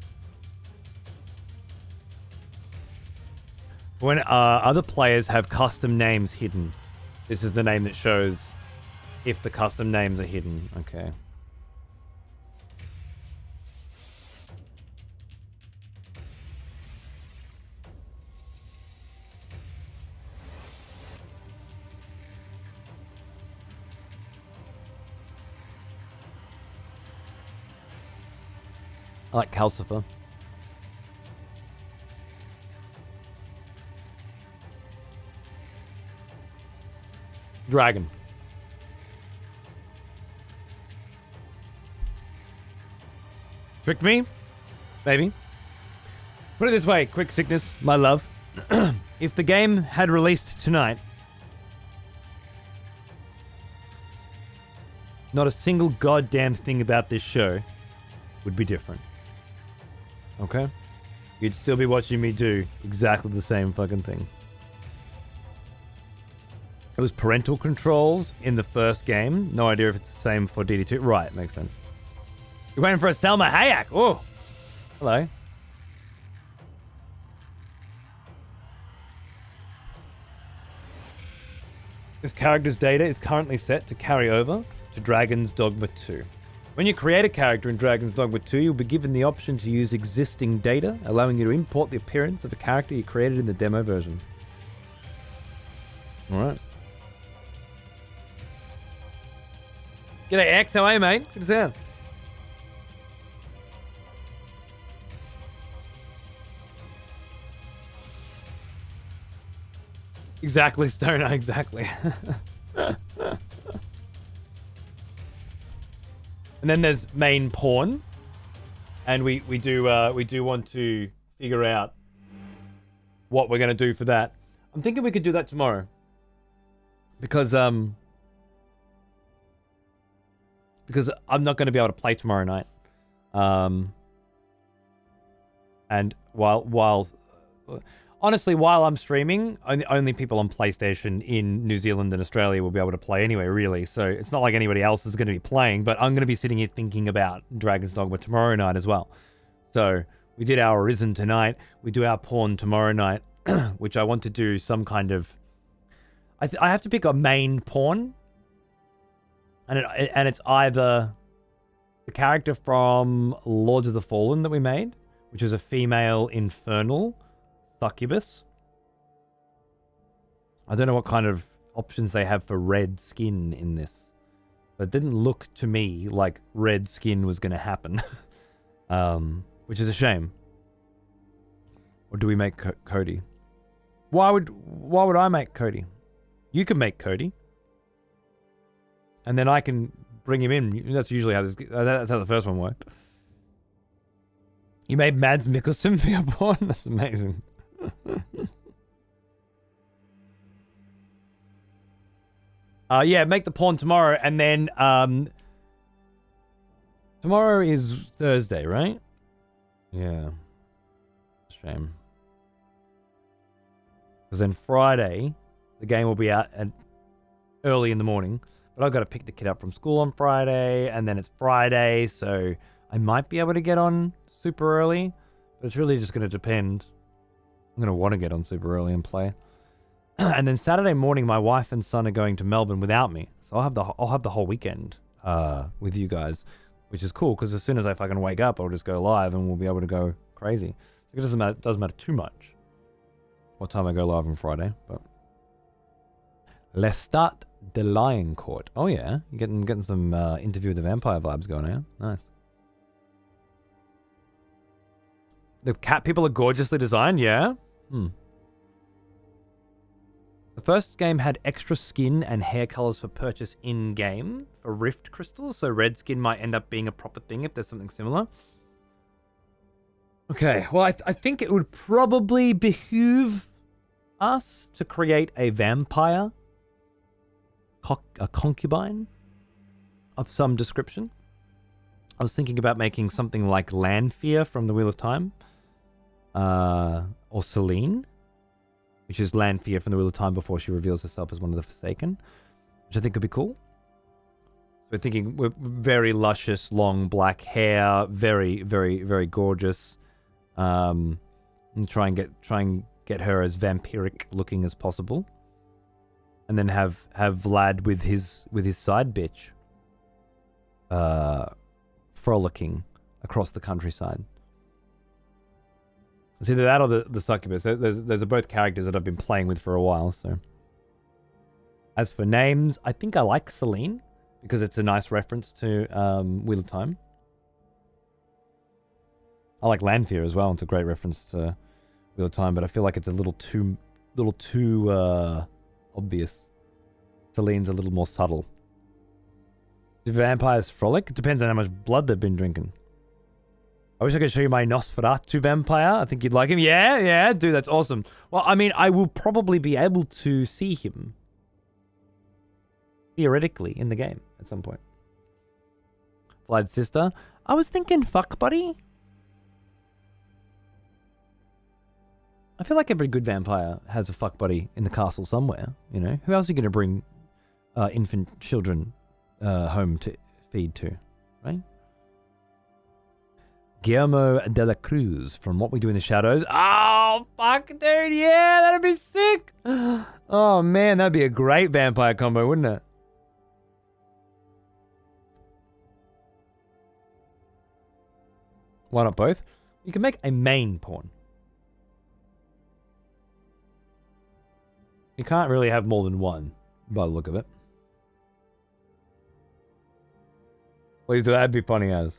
When other players have custom names hidden, this is the name that shows if the custom names are hidden. Okay. I like Calcifer. Dragon. Tricked me? Maybe. Put it this way, Quick Sickness, my love. If the game had released tonight, not a single goddamn thing about this show would be different. Okay? You'd still be watching me do exactly the same fucking thing. It was parental controls in the first game. No idea if it's the same for DD2. Right, makes sense. You're waiting for a Selma Hayek. Oh, hello. This character's data is currently set to carry over to Dragon's Dogma 2. When you create a character in Dragon's Dogma 2, you'll be given the option to use existing data, allowing you to import the appearance of a character you created in the demo version. Alright. G'day X, how are you, mate? Good to see you. Exactly, Stoner, exactly. And then there's main pawn. And we do want to figure out what we're gonna do for that. I'm thinking we could do that tomorrow. Because I'm not going to be able to play tomorrow night. And while honestly, while I'm streaming, only people on PlayStation in New Zealand and Australia will be able to play anyway, really. So it's not like anybody else is going to be playing, but I'm going to be sitting here thinking about Dragon's Dogma tomorrow night as well. So we did our Arisen tonight. We do our Pawn tomorrow night, which I want to do some kind of... I have to pick a main pawn. And it's either the character from Lords of the Fallen that we made, which is a female infernal succubus. I don't know what kind of options they have for red skin in this. But it didn't look to me like red skin was going to happen. Which is a shame. Or do we make Cody? Why would I make Cody? You can make Cody. And then I can bring him in. That's usually how that's how the first one worked. You made Mads Mikkelsen for your pawn? That's amazing. Yeah, make the pawn tomorrow, and then tomorrow is Thursday, right? Yeah. Shame. Because then Friday, the game will be out at early in the morning. But I've got to pick the kid up from school on Friday, and then it's Friday, so I might be able to get on super early, but it's really just going to depend. I'm going to want to get on super early and play. And then Saturday morning, my wife and son are going to Melbourne without me, so I'll have the whole weekend with you guys, which is cool because as soon as I fucking wake up, I'll just go live and we'll be able to go crazy. So it doesn't matter too much what time I go live on Friday, but Lestat the Lion Court. Oh yeah, you're getting some Interview with the Vampire vibes going on. Nice. The cat people are gorgeously designed, yeah? The first game had extra skin and hair colors for purchase in-game for rift crystals, so red skin might end up being a proper thing if there's something similar. Okay, well, I think it would probably behoove us to create a vampire, a concubine of some description. I was thinking about making something like Lanfear from the Wheel of Time, or Selene, which is Lanfear from the Wheel of Time before she reveals herself as one of the Forsaken, which I think could be cool. So we're thinking with very luscious, long black hair, very, very, very gorgeous. And try and get her as vampiric looking as possible, and then have Vlad with his side bitch, frolicking across the countryside. It's either that or the succubus. Those are both characters that I've been playing with for a while. So, as for names, I think I like Celine because it's a nice reference to Wheel of Time. I like Lanfear as well. It's a great reference to Wheel of Time, but I feel like it's a little too obvious. Celine's a little more subtle. Do vampires frolic? It depends on how much blood they've been drinking. I wish I could show you my Nosferatu vampire. I think you'd like him. Yeah, dude, that's awesome. Well, I mean, I will probably be able to see him theoretically in the game at some point. Vlad's sister. I was thinking fuck buddy. I feel like every good vampire has a fuck buddy in the castle somewhere, you know? Who else are you going to bring infant children home to feed to, right? Guillermo de la Cruz from What We Do in the Shadows. Oh, fuck, dude, yeah, that'd be sick. Oh, man, that'd be a great vampire combo, wouldn't it? Why not both? You can make a main pawn. You can't really have more than one, by the look of it. Please do, that'd be funny as.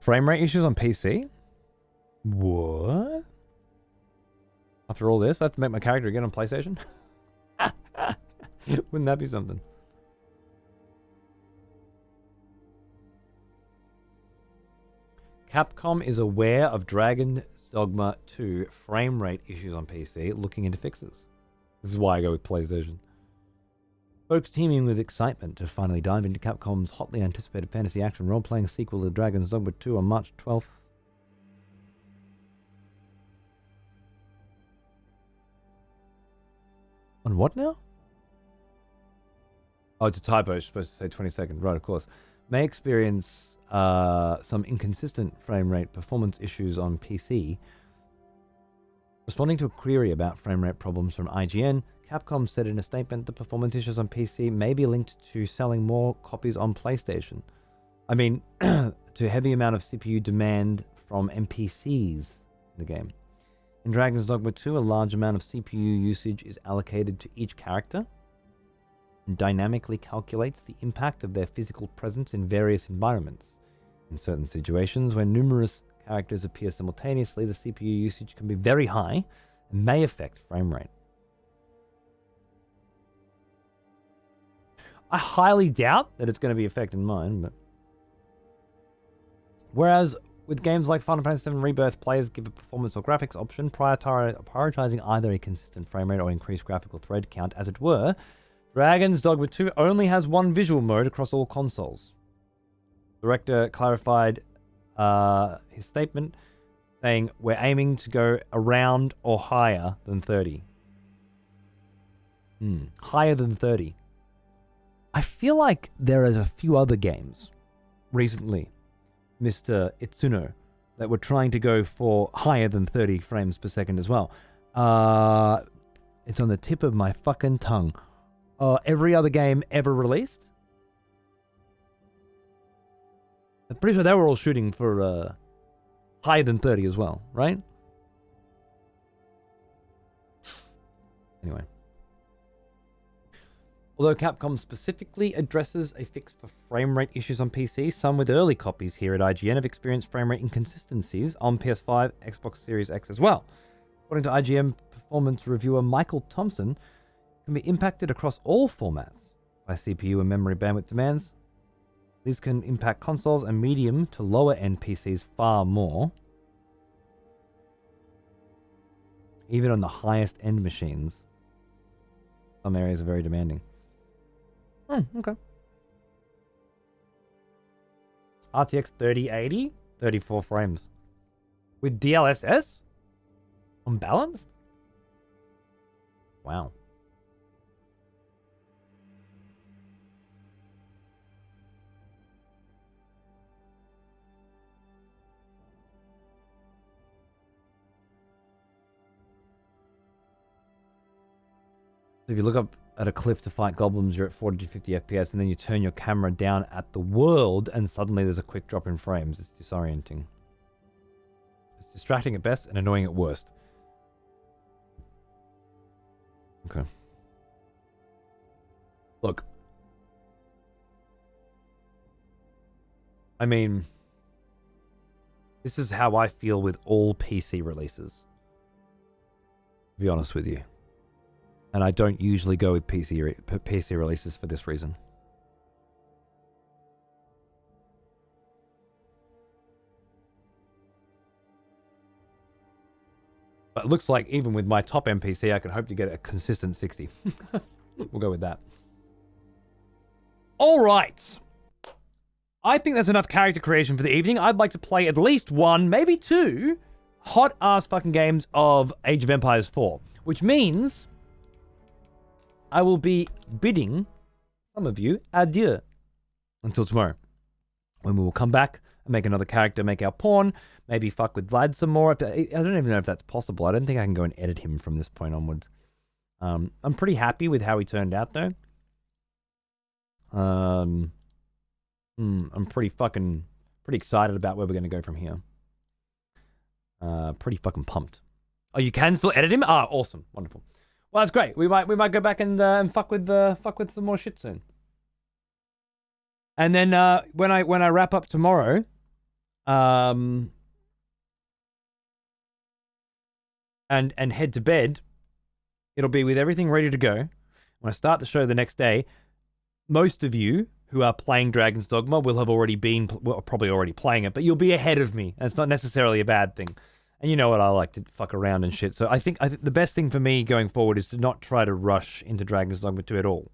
Frame rate issues on PC? What? After all this, I have to make my character again on PlayStation? Wouldn't that be something? Capcom is aware of Dragon's Dogma 2 frame rate issues on PC, looking into fixes. This is why I go with PlayStation. Folks teeming with excitement to finally dive into Capcom's hotly anticipated fantasy action role-playing sequel to Dragon's Dogma 2 on March 12th. On what now? Oh, it's a typo. It's supposed to say 22nd. Right, of course. May experience some inconsistent frame rate performance issues on PC. Responding to a query about frame rate problems from IGN, Capcom said in a statement that performance issues on PC may be linked to selling more copies on PlayStation. I mean, to heavy amount of CPU demand from NPCs in the game. In Dragon's Dogma 2, a large amount of CPU usage is allocated to each character and dynamically calculates the impact of their physical presence in various environments. In certain situations, where numerous characters appear simultaneously, the CPU usage can be very high and may affect frame rate. I highly doubt that it's going to be affecting mine, but... Whereas with games like Final Fantasy VII Rebirth, players give a performance or graphics option, prioritizing either a consistent frame rate or increased graphical thread count, as it were. Dragon's Dogma 2 only has one visual mode across all consoles. The director clarified his statement, saying, "We're aiming to go around or higher than 30. Higher than 30. I feel like there is a few other games recently, Mr. Itsuno, that were trying to go for higher than 30 frames per second as well. It's on the tip of my fucking tongue. Every other game ever released? I'm pretty sure they were all shooting for higher than 30 as well, right? Anyway. Although Capcom specifically addresses a fix for frame rate issues on PC, some with early copies here at IGN have experienced frame rate inconsistencies on PS5, Xbox Series X as well. According to IGN performance reviewer Michael Thompson, can be impacted across all formats by CPU and memory bandwidth demands. These can impact consoles and medium to lower end PCs far more. Even on the highest end machines, some areas are very demanding. Okay. RTX 3080, 34 frames. With DLSS? Unbalanced? Wow. If you look up at a cliff to fight goblins, you're at 40 to 50 FPS, and then you turn your camera down at the world, and suddenly there's a quick drop in frames. It's disorienting. It's distracting at best and annoying at worst. Okay. Look. I mean, this is how I feel with all PC releases. To be honest with you. And I don't usually go with PC releases for this reason. But it looks like even with my top end PC, I can hope to get a consistent 60. We'll go with that. All right. I think that's enough character creation for the evening. I'd like to play at least one, maybe two, hot-ass fucking games of Age of Empires 4. Which means I will be bidding some of you adieu until tomorrow, when we will come back and make another character, make our pawn, maybe fuck with Vlad some more. I don't even know if that's possible. I don't think I can go and edit him from this point onwards. I'm pretty happy with how he turned out, though. I'm pretty excited about where we're going to go from here. Pretty fucking pumped. Oh, you can still edit him? Ah, awesome. Wonderful. Well, that's great. We might go back and fuck with some more shit soon. And then when I wrap up tomorrow, and head to bed, it'll be with everything ready to go. When I start the show the next day, most of you who are playing Dragon's Dogma will have already been, probably already playing it, but you'll be ahead of me, and it's not necessarily a bad thing. And you know what, I like to fuck around and shit. So I think the best thing for me going forward is to not try to rush into Dragon's Dogma 2 at all.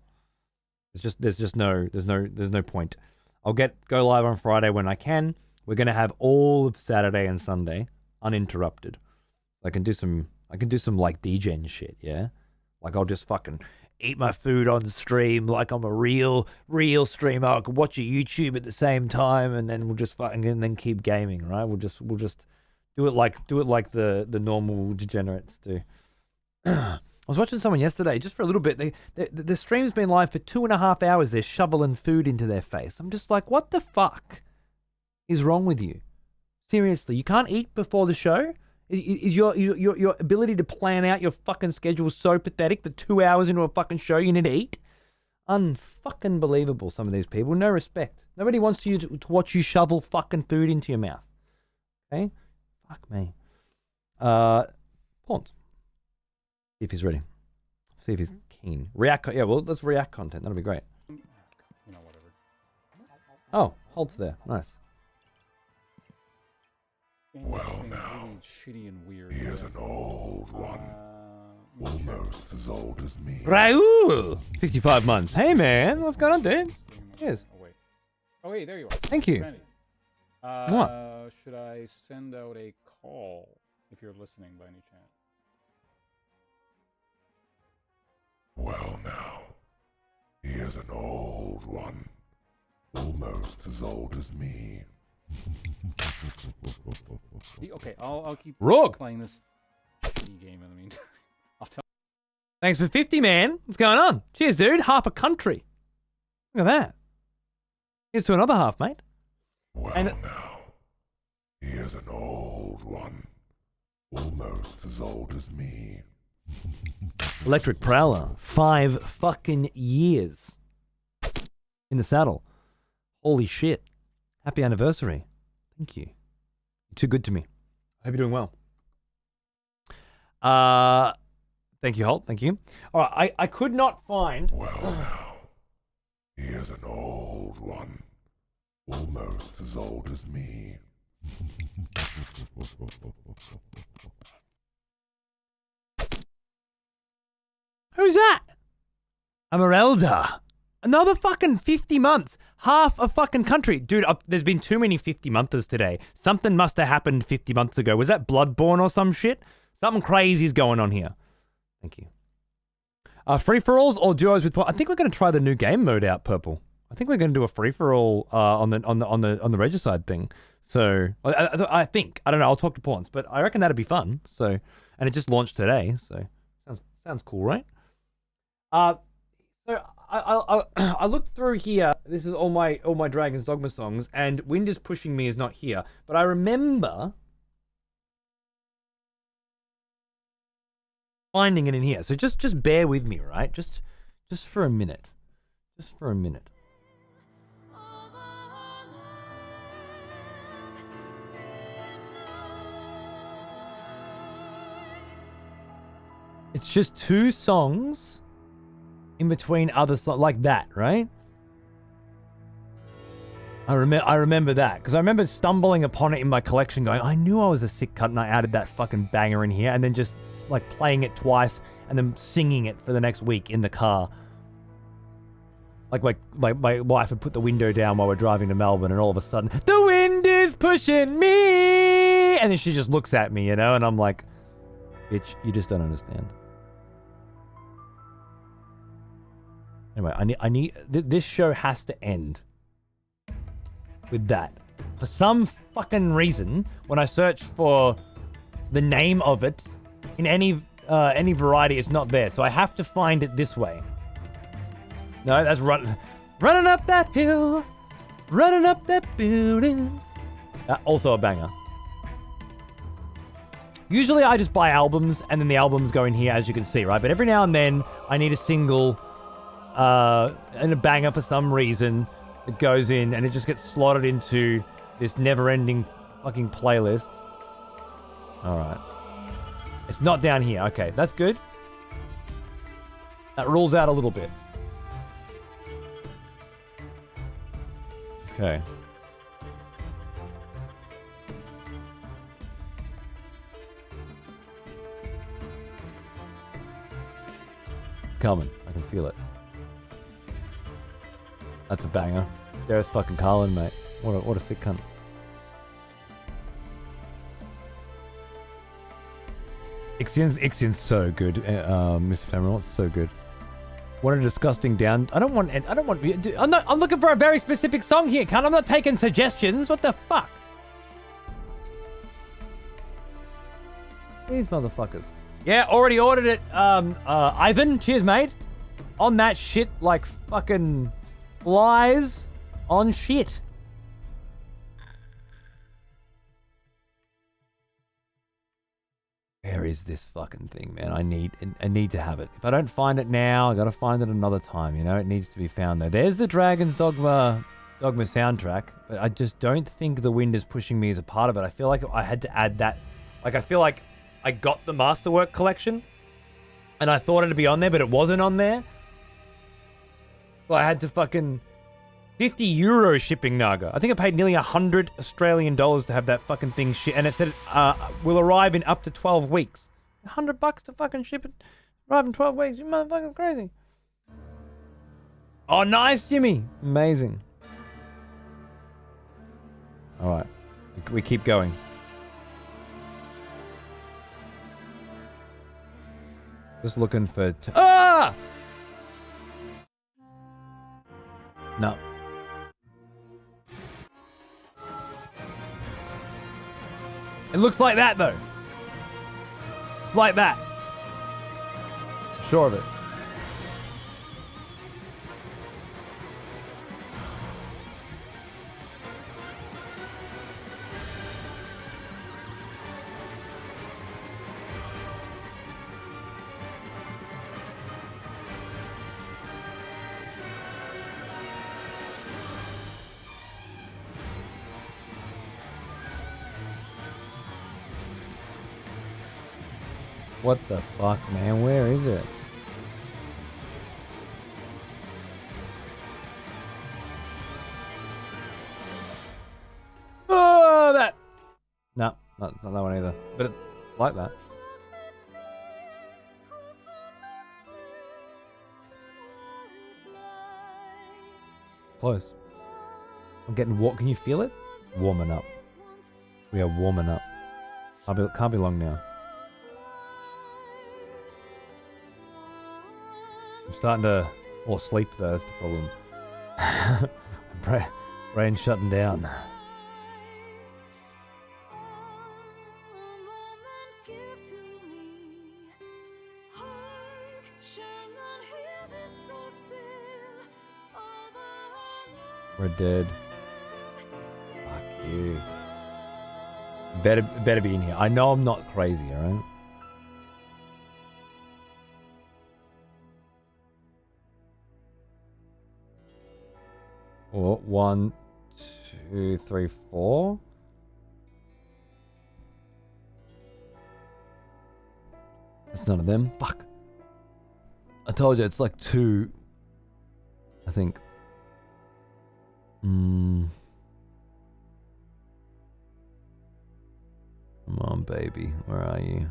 There's no point. I'll go live on Friday when I can. We're gonna have all of Saturday and Sunday uninterrupted. I can do some like degen shit, yeah? Like I'll just fucking eat my food on stream like I'm a real streamer. I can watch a YouTube at the same time, and then we'll just fucking and then keep gaming, right? We'll just do it like the normal degenerates do. I was watching someone yesterday just for a little bit. The stream's been live for 2.5 hours. They're shoveling food into their face. I'm just like, what the fuck is wrong with you? Seriously, you can't eat before the show? Is your ability to plan out your fucking schedule so pathetic that 2 hours into a fucking show you need to eat? Unfucking believable, some of these people. No respect. Nobody wants you to watch you shovel fucking food into your mouth. Okay? Fuck me. Pawns. See if he's ready. See if he's keen. Yeah, well, let's react content. That'll be great. You know, whatever. Oh, holds there. Nice. Well, now, really shitty and weird. He is an old one. Almost as old as me. Raul! 55 months. Hey, man. What's going on, dude? Cheers. Oh, wait, there you are. Thank you. What? Should I send out a call if you're listening by any chance? Well, now, he is an old one. Almost as old as me. Okay, I'll keep Rogue. playing this game in the meantime. I'll tell. Thanks for 50, man. What's going on? Cheers, dude. Half a country. Look at that. Here's to another half, mate. Well, now, he is an old one. Almost as old as me. Electric Prowler. 5 fucking years in the saddle. Holy shit. Happy anniversary. Thank you. You're too good to me. I hope you're doing well. Thank you, Holt. Thank you. All right, I could not find... Well, now, he is an old one. Almost as old as me. Who's that? Amarelda. Another fucking 50 months. Half a fucking country. Dude, there's been too many 50-monthers today. Something must have happened 50 months ago. Was that Bloodborne or some shit? Something crazy is going on here. Thank you. Free-for-alls or duos with... I think we're going to try the new game mode out, Purple. I think we're going to do a free-for-all on the Regicide thing. So, I think. I don't know. I'll talk to Pawns. But I reckon that'd be fun. So, and it just launched today. So, sounds cool, right? So I looked through here. This is all my Dragon's Dogma songs, and Wind is Pushing Me is not here. But I remember finding it in here. So just bear with me, right? Just for a minute. Just for a minute. It's just two songs in between other songs like that, right? I remember that because I remember stumbling upon it in my collection going, I knew I was a sick cunt and I added that fucking banger in here and then just like playing it twice and then singing it for the next week in the car. Like my wife would put the window down while we're driving to Melbourne and all of a sudden, the wind is pushing me! And then she just looks at me, you know, and I'm like, bitch, you just don't understand. Anyway, I need this show has to end with that. For some fucking reason, when I search for the name of it in any variety, it's not there. So I have to find it this way. No, that's running up that hill, running up that building. Also a banger. Usually I just buy albums and then the albums go in here, as you can see, right? But every now and then I need a single and a banger for some reason. It goes in and it just gets slotted into this never-ending fucking playlist. Alright. It's not down here. Okay, that's good. That rules out a little bit. Okay. Coming. I can feel it. That's a banger. There's fucking Carlin, mate. What a sick cunt. Ixion's so good, Mr. Ephemeral. It's so good. What a disgusting down. I'm looking for a very specific song here, cunt. I'm not taking suggestions. What the fuck? These motherfuckers. Yeah, already ordered it. Ivan, cheers, mate. On that shit like fucking flies on shit. Where is this fucking thing, man? I need to have it. If I don't find it now, I gotta find it another time, you know? It needs to be found there. There's the Dragon's Dogma soundtrack, but I just don't think The Wind is Pushing Me as a part of it. I feel like I had to add that. Like, I feel like I got the Masterwork collection, and I thought it'd be on there, but it wasn't on there. So I had to fucking... €50 shipping, Naga. I think I paid nearly $100 Australian to have that fucking thing and it said will arrive in up to 12 weeks. $100 to fucking ship it. Arrive in 12 weeks. You motherfucking crazy. Oh, nice, Jimmy. Amazing. All right. We keep going. Just looking for... Ah! No. It looks like that, though. It's like that. Sure of it. What the fuck, man? Where is it? Oh, that. No, not that one either. But it's like that. Close. I'm getting Can you feel it? Warming up. We are warming up. Can't be long now. I'm starting to fall asleep though, that's the problem. Brain shutting down. We're dead. Fuck you. Better be in here. I know I'm not crazy, alright? Oh, 1, 2, 3, 4. It's none of them. Fuck. I told you it's like 2. I think. Come on, baby. Where are you?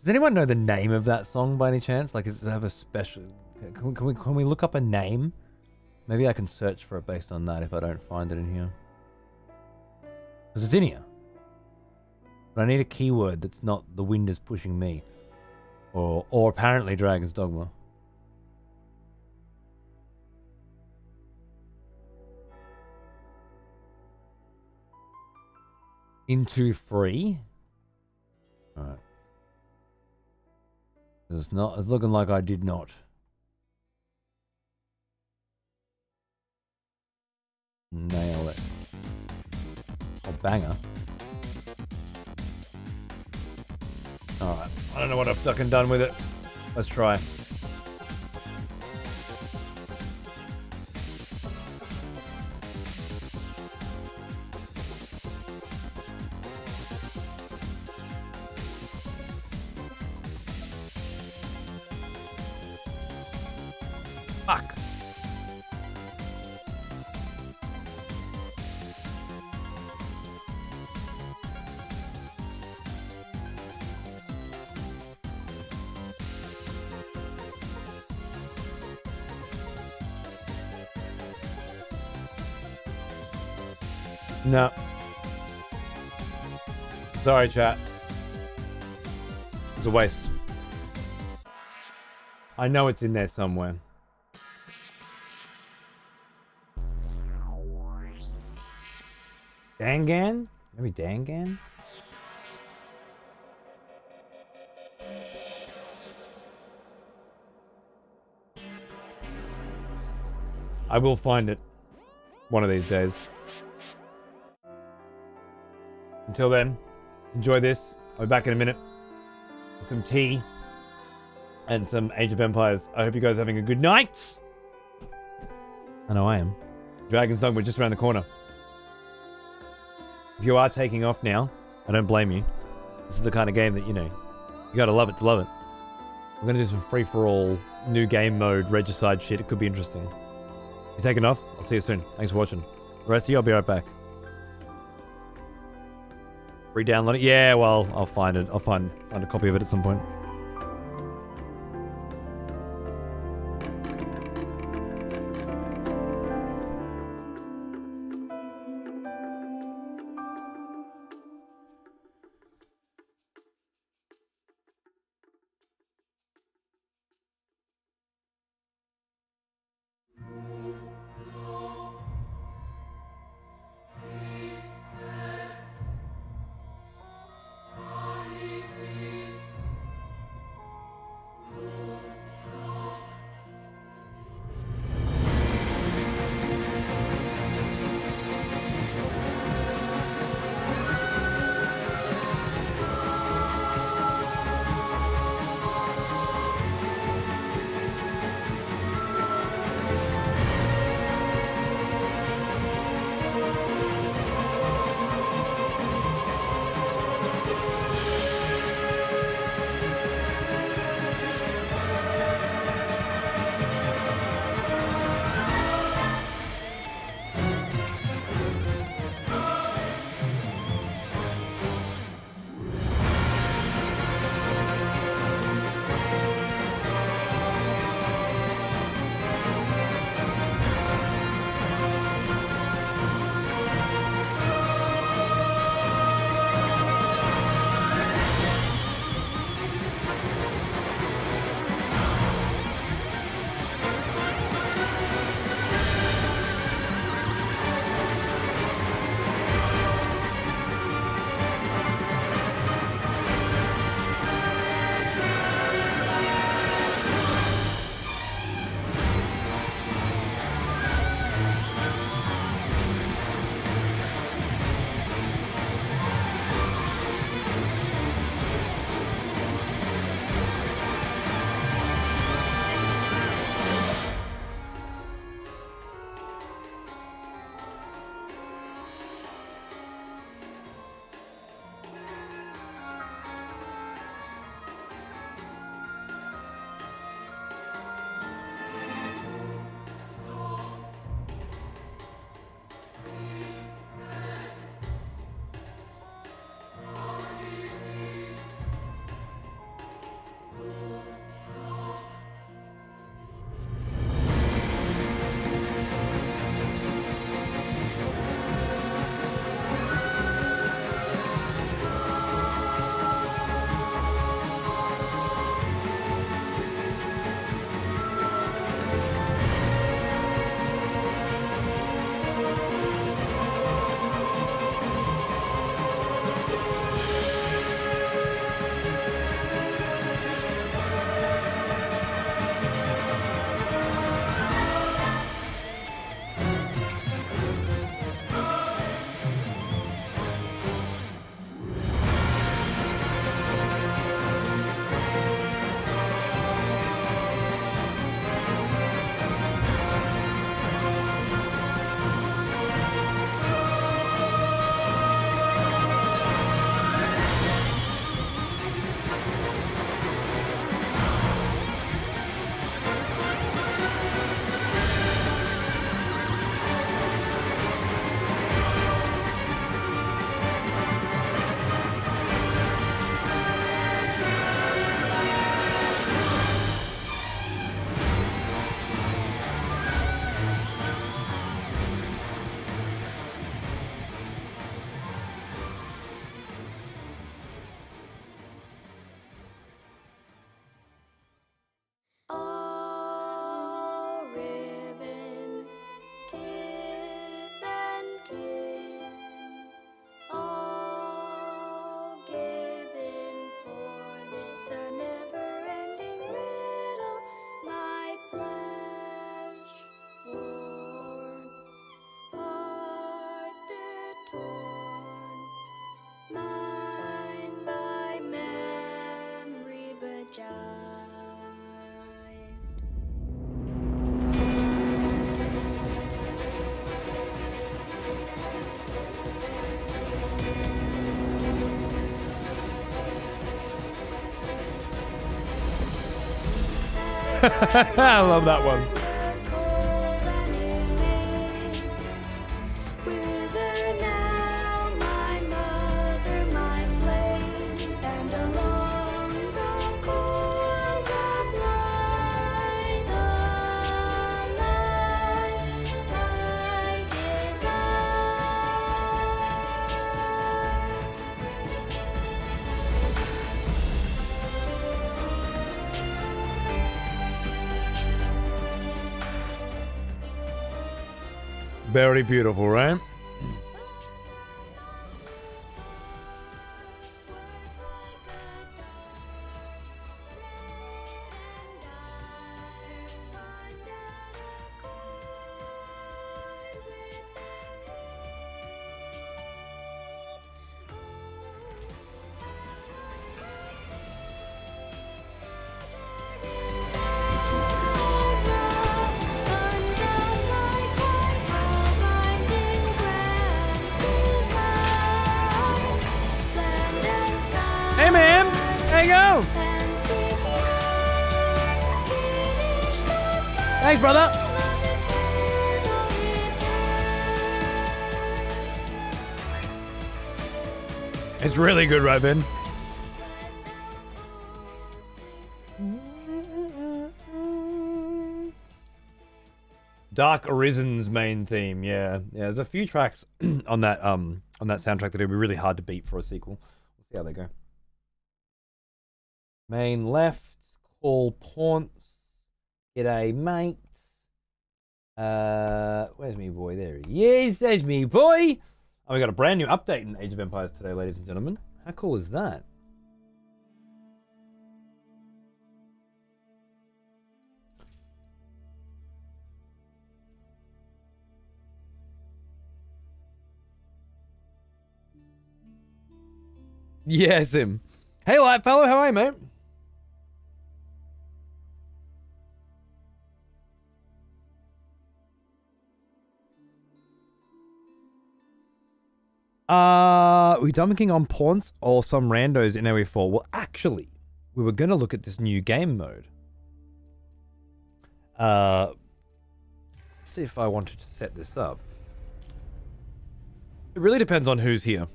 Does anyone know the name of that song by any chance? Like, does it have a special... Can we look up a name? Maybe I can search for it based on that if I don't find it in here. Because it's in here. But I need a keyword that's not "the wind is pushing me." Or apparently Dragon's Dogma. Into free? Alright. It's looking like I did not. Nail it. Oh, banger. Alright. I don't know what I've fucking done with it. Let's try. Fuck. No. Sorry, chat. It's a waste. I know it's in there somewhere. Dangan? Maybe Dangan? I will find it one of these days. Until then, enjoy this. I'll be back in a minute with some tea and some Age of Empires. I hope you guys are having a good night. I know I am. Dragon's Dogma just around the corner. If you are taking off now, I don't blame you. This is the kind of game that, you know, you gotta love it to love it. I'm gonna do some free-for-all, new game mode, Regicide shit. It could be interesting. If you're taking off, I'll see you soon. Thanks for watching. The rest of you, I'll be right back. Re-download it? Yeah, well, I'll find it. I'll find a copy of it at some point. I love that one. Whither now, my mother, my flame, and along the coils of light, alive, I desire. Very beautiful, right? Hey, man. How you go? Thanks, brother. It's really good, right, Ben? Dark Arisen's main theme, yeah. There's a few tracks on that soundtrack that would be really hard to beat for a sequel. We'll see how they go. Main left, call Paunce. G'day, mate. Where's me boy? There he is. There's me boy. Oh, we got a brand new update in Age of Empires today, ladies and gentlemen. How cool is that? Yes, him. Hey, light fellow, how are you, mate? We dumping on Paunce or some randos in AoE4? Well, actually, we were gonna look at this new game mode. Let's see if I wanted to set this up. It really depends on who's here.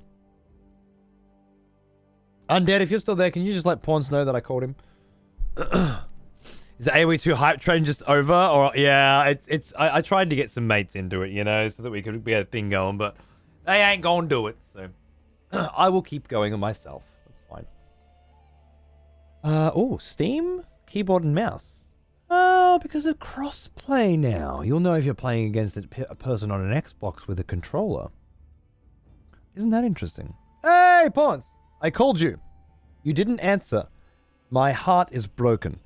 Undead, if you're still there, can you just let Paunce know that I called him? Is the AoE2 hype train just over? Or yeah, I tried to get some mates into it, you know, so that we could get a thing going, but they ain't gonna do it, so I will keep going on myself. That's fine. Oh, Steam? Keyboard and mouse. Oh, because of crossplay now. You'll know if you're playing against a person on an Xbox with a controller. Isn't that interesting? Hey, Paunce! I called you. You didn't answer. My heart is broken.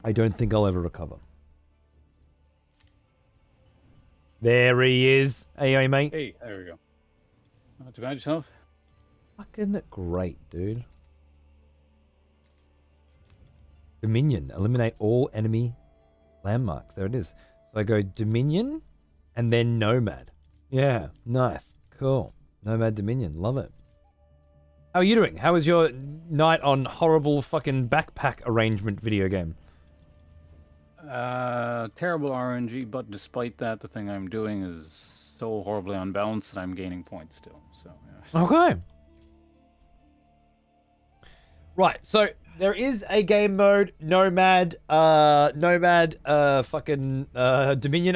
I don't think I'll ever recover. There he is. Hey, mate. Hey, there we go. Not too bad yourself? Fucking great, dude. Dominion. Eliminate all enemy landmarks. There it is. So I go Dominion and then Nomad. Yeah, nice. Cool. Nomad Dominion. Love it. How are you doing? How was your night on horrible fucking backpack arrangement video game? Terrible RNG, but despite that, the thing I'm doing is so horribly unbalanced that I'm gaining points still. So, yeah. Okay. Right, so there is a game mode, Nomad, Dominion,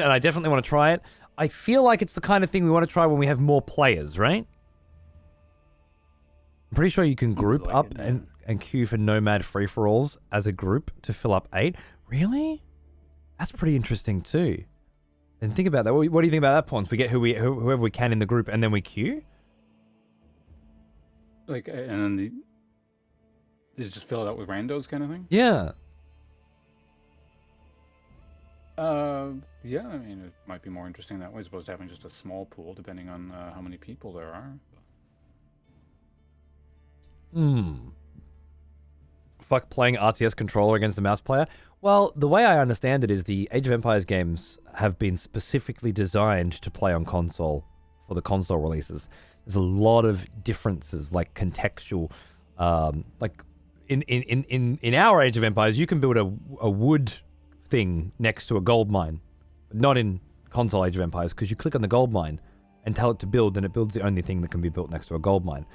and I definitely want to try it. I feel like it's the kind of thing we want to try when we have more players, right? I'm pretty sure you can group like up it, yeah. and queue for Nomad free-for-alls as a group to fill up 8. Really? That's pretty interesting too. And think about that. What do you think about that, Paunce? We get whoever we can in the group and then we queue? Like, and then you just fill it out with randos kind of thing? Yeah. Yeah, I mean, it might be more interesting that way as opposed to having just a small pool, depending on how many people there are. Fuck playing RTS controller against the mouse player. Well, the way I understand it is the Age of Empires games have been specifically designed to play on console for the console releases. There's a lot of differences, like contextual, like in our Age of Empires, you can build a wood thing next to a gold mine, but not in console Age of Empires, because you click on the gold mine and tell it to build, and it builds the only thing that can be built next to a gold mine.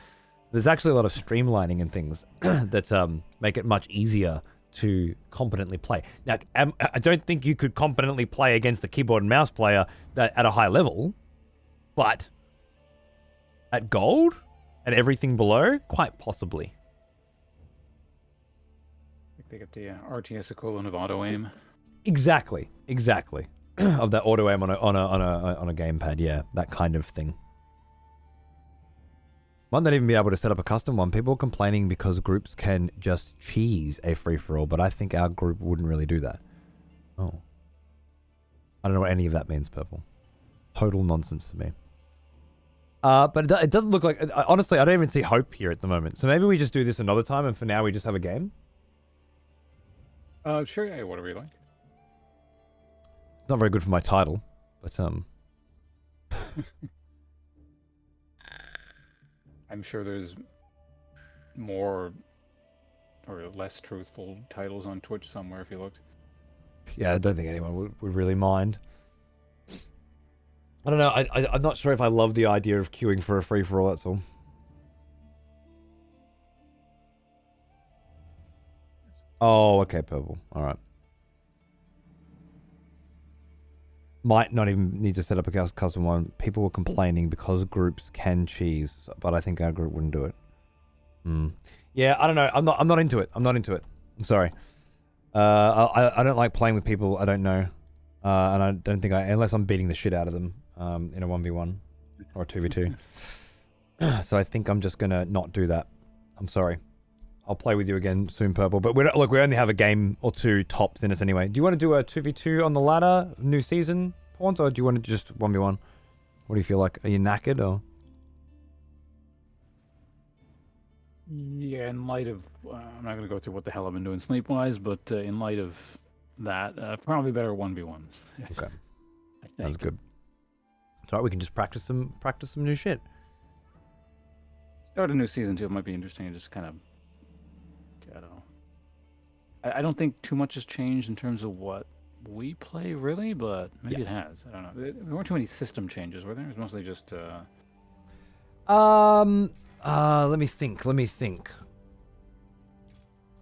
There's actually a lot of streamlining and things that make it much easier to competently play. Now, I don't think you could competently play against the keyboard and mouse player at a high level, but at gold and everything below, quite possibly. They get the RTS equivalent of auto aim. Exactly. Of that auto aim on a gamepad, yeah, that kind of thing. Might not even be able to set up a custom one. People are complaining because groups can just cheese a free-for-all, but I think our group wouldn't really do that. Oh. I don't know what any of that means, Purple. Total nonsense to me. But it doesn't look like... Honestly, I don't even see hope here at the moment. So maybe we just do this another time, and for now we just have a game? Sure, yeah, whatever you like. It's not very good for my title, but I'm sure there's more or less truthful titles on Twitch somewhere if you looked. Yeah, I don't think anyone would really mind. I don't know. I'm not sure if I love the idea of queuing for a free-for-all, that's all. Oh, okay, Purple. All right. Might not even need to set up a custom one. People were complaining because groups can cheese, but I think our group wouldn't do it. Yeah, I don't know. I'm not into it. I'm I'm sorry. I don't like playing with people I don't know, and I don't think unless I'm beating the shit out of them in a 1v1 or a 2v2. So I think I'm just gonna not do that. I'm sorry. I'll play with you again soon, Purple. But we only have a game or two tops in us anyway. Do you want to do a 2v2 on the ladder, new season, Pawns, or do you want to just 1v1? What do you feel like? Are you knackered, or? Yeah, in light of... I'm not going to go through what the hell I've been doing sleep-wise, but in light of that, probably better 1v1. Okay. Sounds good. It's alright, we can just practice some new shit. Start a new season, too. It might be interesting to just kind of... I don't know. I don't think too much has changed in terms of what we play, really, but maybe it has. I don't know. There weren't too many system changes, were there? It was mostly just... Let me think.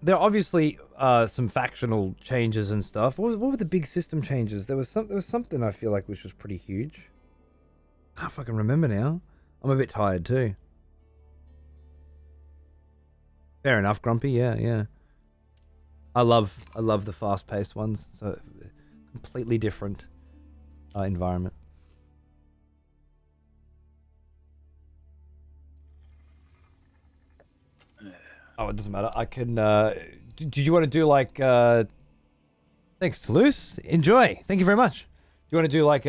There are obviously some factional changes and stuff. What were the big system changes? There was something I feel like which was pretty huge. I can't fucking remember now. I'm a bit tired too. Fair enough, Grumpy. Yeah. I love the fast-paced ones. So completely different environment. Oh, it doesn't matter. I can. Did you want to do like? Thanks, Toulouse. Enjoy. Thank you very much. Do you want to do like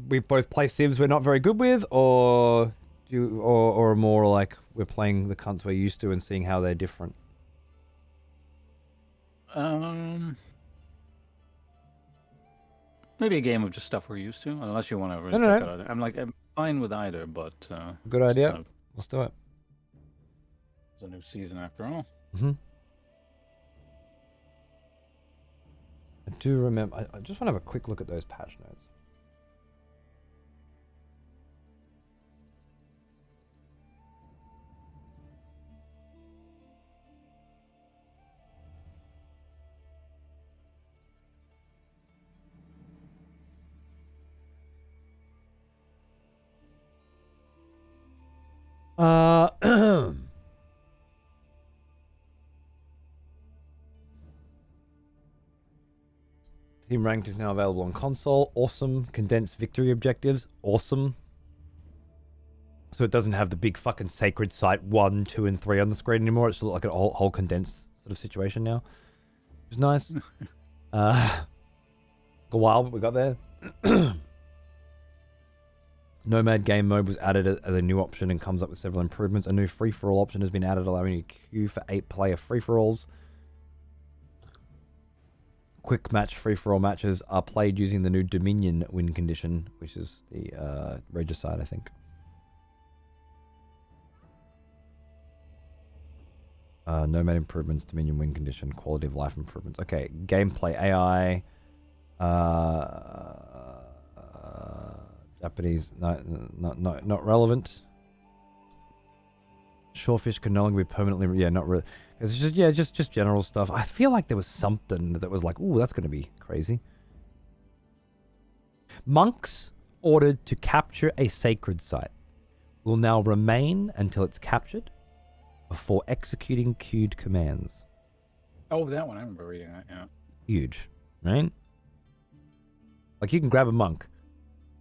we both play civs we're not very good with, or or more like we're playing the cunts we're used to and seeing how they're different? Maybe a game of just stuff we're used to, unless you want to really No. check out other. I'm fine with either, but Good idea. Let's do it. It's a new season after all. I do remember. I just want to have a quick look at those patch notes. Team Ranked is now available on console. Awesome. Condensed victory objectives. Awesome. So it doesn't have the big fucking sacred site 1, 2, and 3 on the screen anymore. It's like a whole condensed sort of situation now. It was nice. A while, but we got there. Nomad game mode was added as a new option and comes up with several improvements. A new free-for-all option has been added, allowing you to queue for 8-player free-for-alls. Quick match free-for-all matches are played using the new Dominion win condition, which is the Regicide, I think. Nomad improvements, Dominion win condition, quality of life improvements. Okay, gameplay AI. Japanese, not relevant. Shorefish can no longer be permanently. Yeah, not really. It's just general stuff. I feel like there was something that was like, ooh, that's gonna be crazy. Monks ordered to capture a sacred site will now remain until it's captured before executing queued commands. Oh, that one. I remember reading that, yeah. Huge, right? Like you can grab a monk,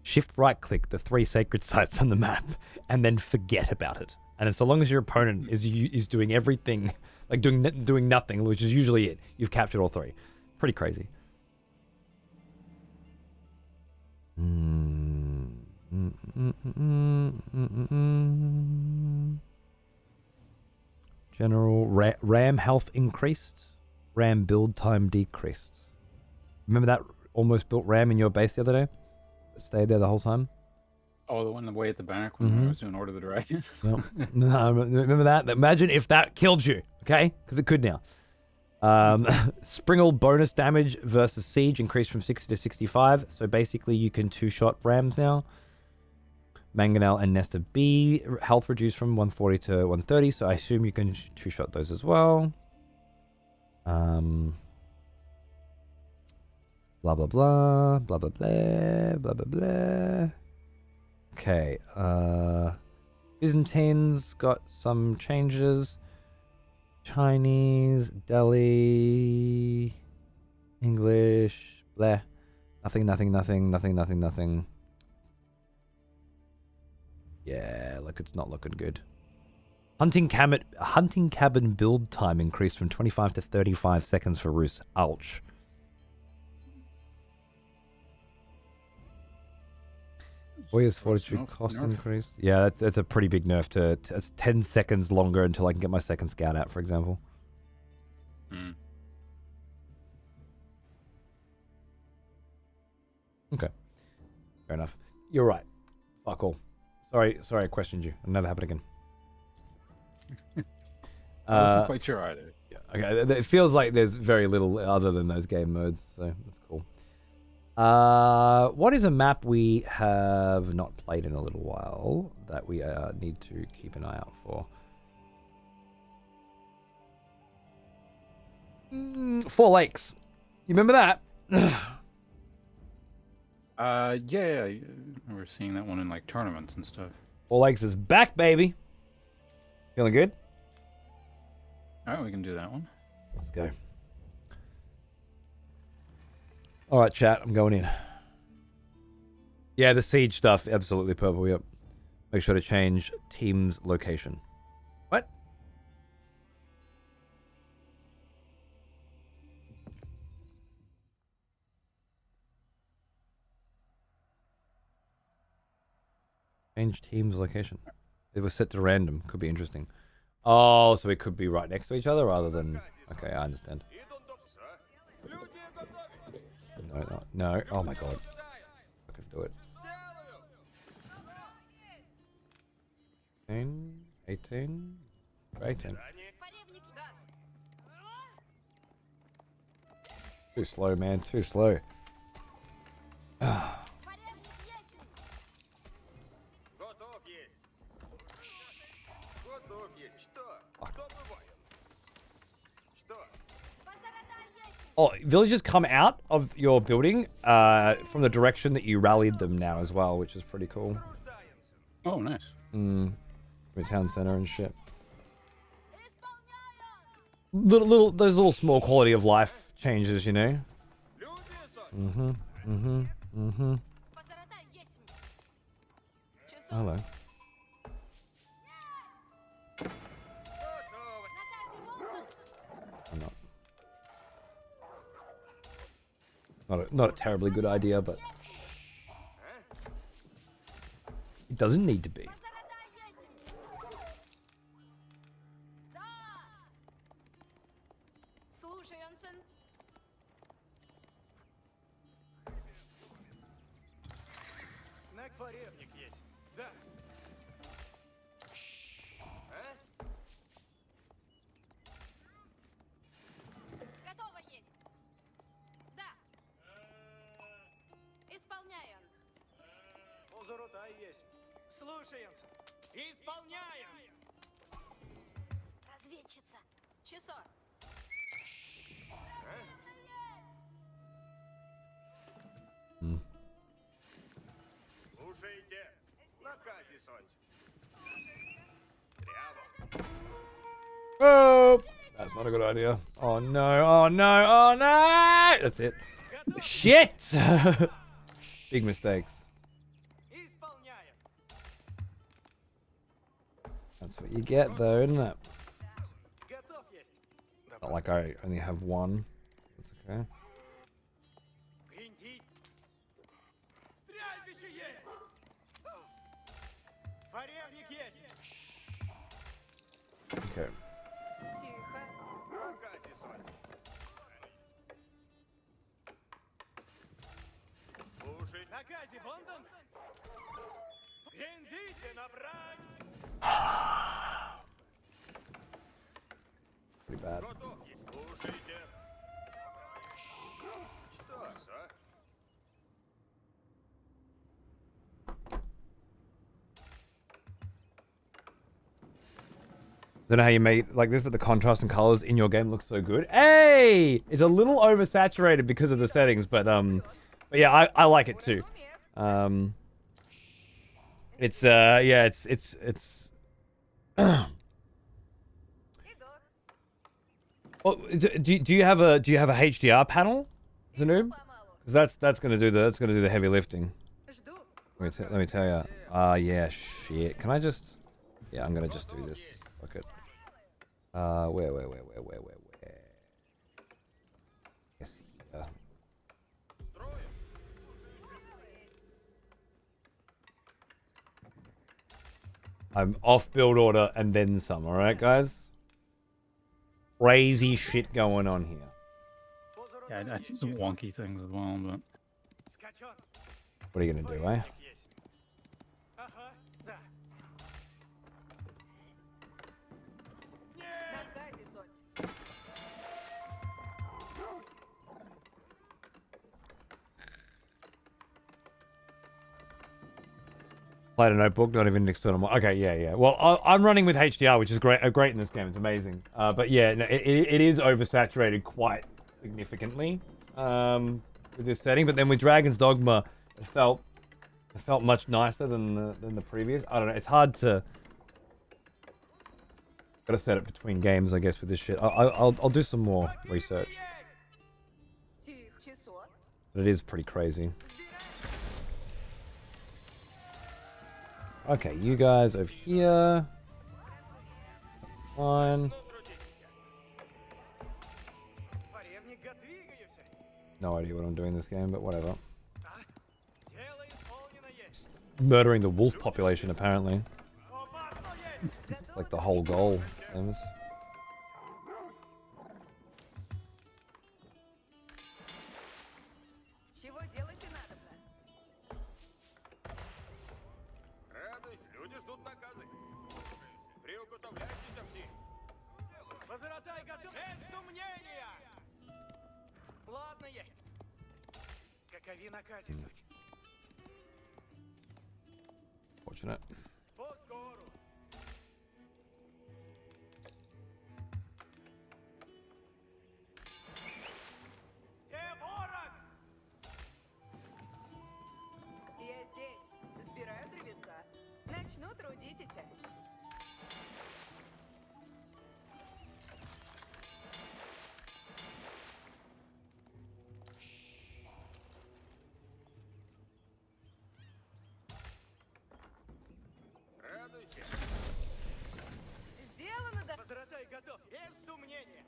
shift right click the 3 sacred sites on the map, and then forget about it. And so long as your opponent is doing everything, like doing nothing, which is usually it, you've captured all 3. Pretty crazy. General RAM health increased, RAM build time decreased. Remember that almost built RAM in your base the other day? It stayed there the whole time? Oh, the one way at the back when I was doing Order of the Dragon? Yep. No, remember that? Imagine if that killed you, okay? Because it could now. Springle bonus damage versus siege increased from 60 to 65. So basically you can 2-shot rams now. Mangonel and Nest of Bee health reduced from 140 to 130. So I assume you can 2-shot those as well. Blah, blah, blah. Blah, blah, blah. Blah, blah, blah. Okay. Byzantines got some changes. Chinese, Delhi, English, blah. Nothing. Yeah, look, it's not looking good. Hunting cabin build time increased from 25 to 35 seconds for Rus. Ouch. Warriors Fortitude cost increase. Yeah, that's a pretty big nerf to it's 10 seconds longer until I can get my second scout out, for example. Okay. Fair enough. You're right. Fuck all. Sorry I questioned you. I'll never happen again. I wasn't quite sure either. Yeah, okay, it feels like there's very little other than those game modes, so that's cool. What is a map we have not played in a little while that we need to keep an eye out for? 4 Lakes. You remember that? Yeah, I remember seeing that one in like tournaments and stuff. 4 Lakes is back, baby. Feeling good? All right, we can do that one. Let's go. All right, chat. I'm going in. Yeah, the siege stuff. Absolutely purple. Yep. Make sure to change team's location. What? Change team's location. It was set to random. Could be interesting. Oh, so it could be right next to each other rather than... Okay, I understand. No. Oh my god. I can do it. 18. 18. Too slow, man. Too slow. Oh, villagers come out of your building from the direction that you rallied them now as well, which is pretty cool. Oh, nice. From the town center and shit. Those little small quality of life changes, you know? Hello. Not a terribly good idea, but it doesn't need to be. Разведчица. Часо. Слушайте, на казе соньте. Oh, that's not a good idea. Oh no! Oh no! Oh no! That's it. Shit! Big mistakes. That's what you get, though, isn't it? Not like I only have one. That's okay. Okay. Тихо. На казе соньте. Слушай. На казе Бондон. Глядите на брань. Pretty bad. Готовьтесь, слушайте. Что, а? Don't know how you make it like this, but the contrast and colors in your game look so good. Hey, it's a little oversaturated because of the settings, but yeah, I like it too. It's yeah, it's. Well, do you have a HDR panel, Zanoob? Because that's gonna do the heavy lifting. Жду. Let me tell you. Yeah, shit. Can I just? Yeah, I'm gonna just do this. Fuck it. Where? Yes, here. I'm off build order and then some. All right, guys. Crazy shit going on here. Yeah, I did some wonky things as well, but What are you gonna do, eh? На казе соть. Played a notebook, not even an external. Okay, yeah. Well, I'm running with HDR, which is great in this game. It's amazing. But yeah, no, it is oversaturated quite significantly with this setting. But then with Dragon's Dogma, it felt much nicer than the previous. I don't know. It's hard to. Gotta set it between games, I guess, with this shit. I'll do some more research. Тихо. Часо. But it is pretty crazy. Okay, you guys over here. That's fine. No idea what I'm doing in this game, but whatever. Murdering the wolf population, apparently. It's like the whole goal. Seems. Чего делать и надобно? Радуйся, люди ждут наказы. Приуготовляйтесь, Амти. Возвратай готов. Без сомнения. Ладно, есть. Какови наказе суть. Fortunate. Поскору. Все ворог! Я здесь. Сбираю древеса. Начну трудитесь. Радуйся. Сделано, да. Возвратай готов. Без сомнения.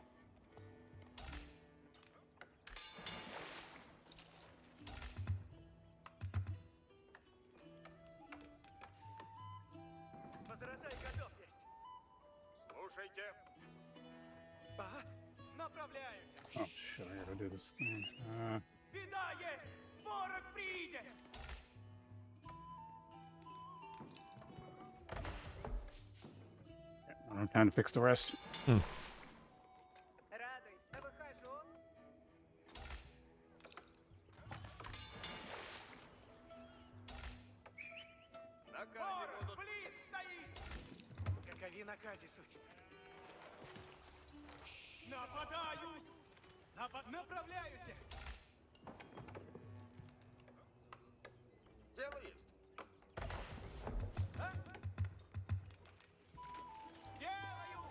Возвратай готов есть. Слушайте. Ага, направляюсь. oh shit, I gotta do this thing. Беда есть. Ворог придет. I don't have time to fix the rest. Радуйся. Выхожу. Или наказе суть. Нападают! Направляюсь! Дело есть. Сделаю!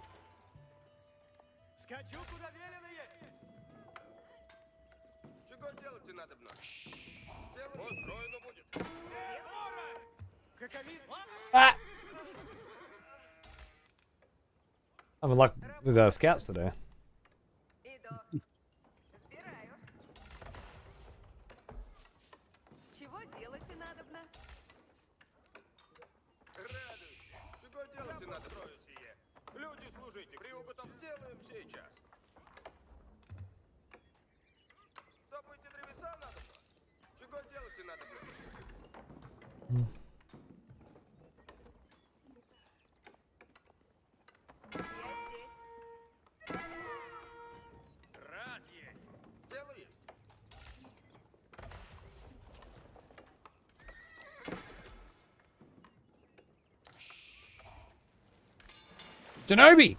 Скачу, куда велено есть! Чего делать надо мной? Дело устроено будет. Город! Каковит! Ah! I'm like with scouts today. Иду. Сбираю. Чего делать надобно? Радуйся. Чего делать надо мной? Сие. Люди, служите, приуготов сделаем сейчас. Топайте древеса надо мной. Чего делать надо мной? Я здесь. Рад есть. Дело есть. Shinobi!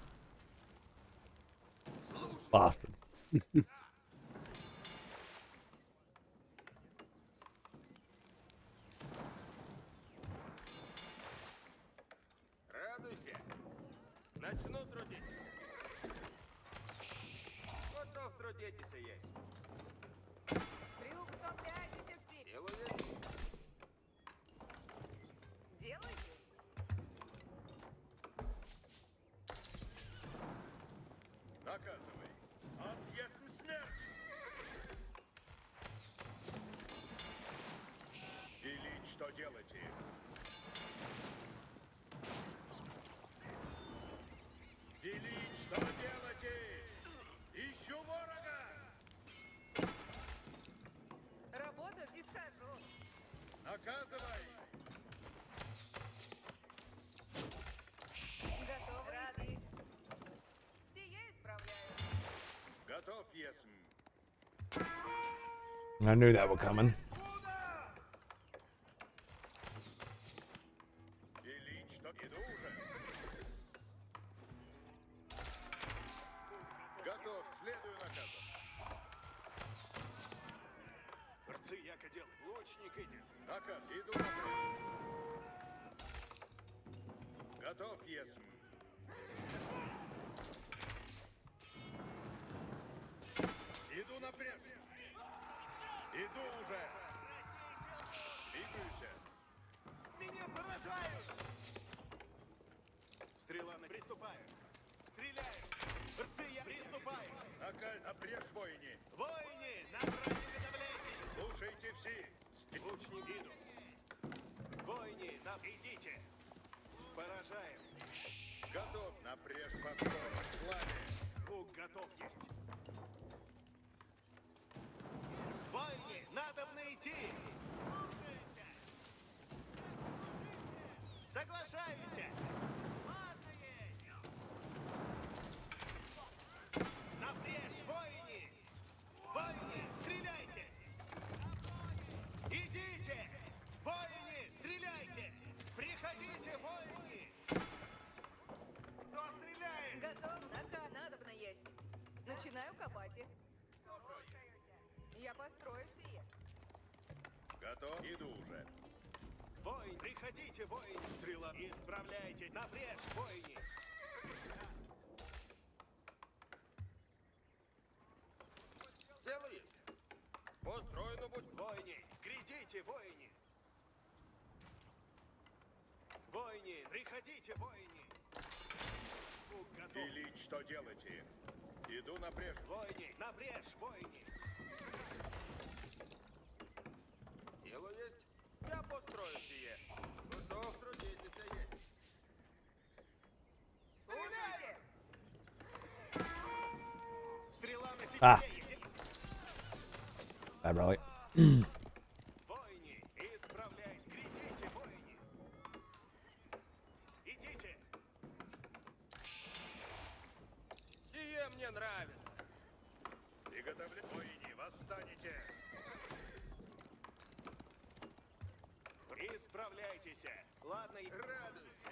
Bastard. Радуйся. Начну трудитесь. Готов трудитесь есть. Приуготовляйтесь все. Дело есть. Дело есть. Наказывай. Отъесть смерть! Велить, что делаете? Велить, что делаете? Ищу ворога! Работаешь и скажу. Наказывай! Готовы идти. Сие исправляю. Готов, есм. I knew that were coming. Велить, что иду уже. Готов, следую наказу. Рцы, яко делай. Лучник идет. Наказ, иду напрямик. Готов, есм. Иду напрямик. Иду уже. Двигаюсь. Меня поражают. Стрела на... Приступаю. Стреляю. Рцы, я приступаю. Наказ, обрежь войне. Войне, на приготовляйтесь. Слушайте все. Лучник иду. Войне, нам идите. Поражаем. Готов. Напрежь постой. Славе. Лук готов есть. Войне, надо идти. Слушайся. Соглашайся. Ладно есть. Напрежь, войне. Войне, стреляйте. Идите. Войне, стреляйте. Приходите, войне. Кто стреляет? Готов. Надобно есть. Начинаю копать. Я построю сие. Готов? Иду уже. Воин, приходите, воин. Стрела. Исправляйте. Напрежь, воине. Дело есть. Устроено будет. Воине, грядите, воине. Воине, приходите, воине. Лук готов. Велить, что делаете? Иду напрежь. Воине, напрежь, воине. Дело есть. Я построю сие. Готов трудитесь есть. Слушайте. Стрела на тебе. Ah. Bad relic. Воине, исправляй. Грядите, воине. Идите. Сие мне нравится. Приготовля. Воине, восстанете. Исправляйтесь. Ладно, и радуйся.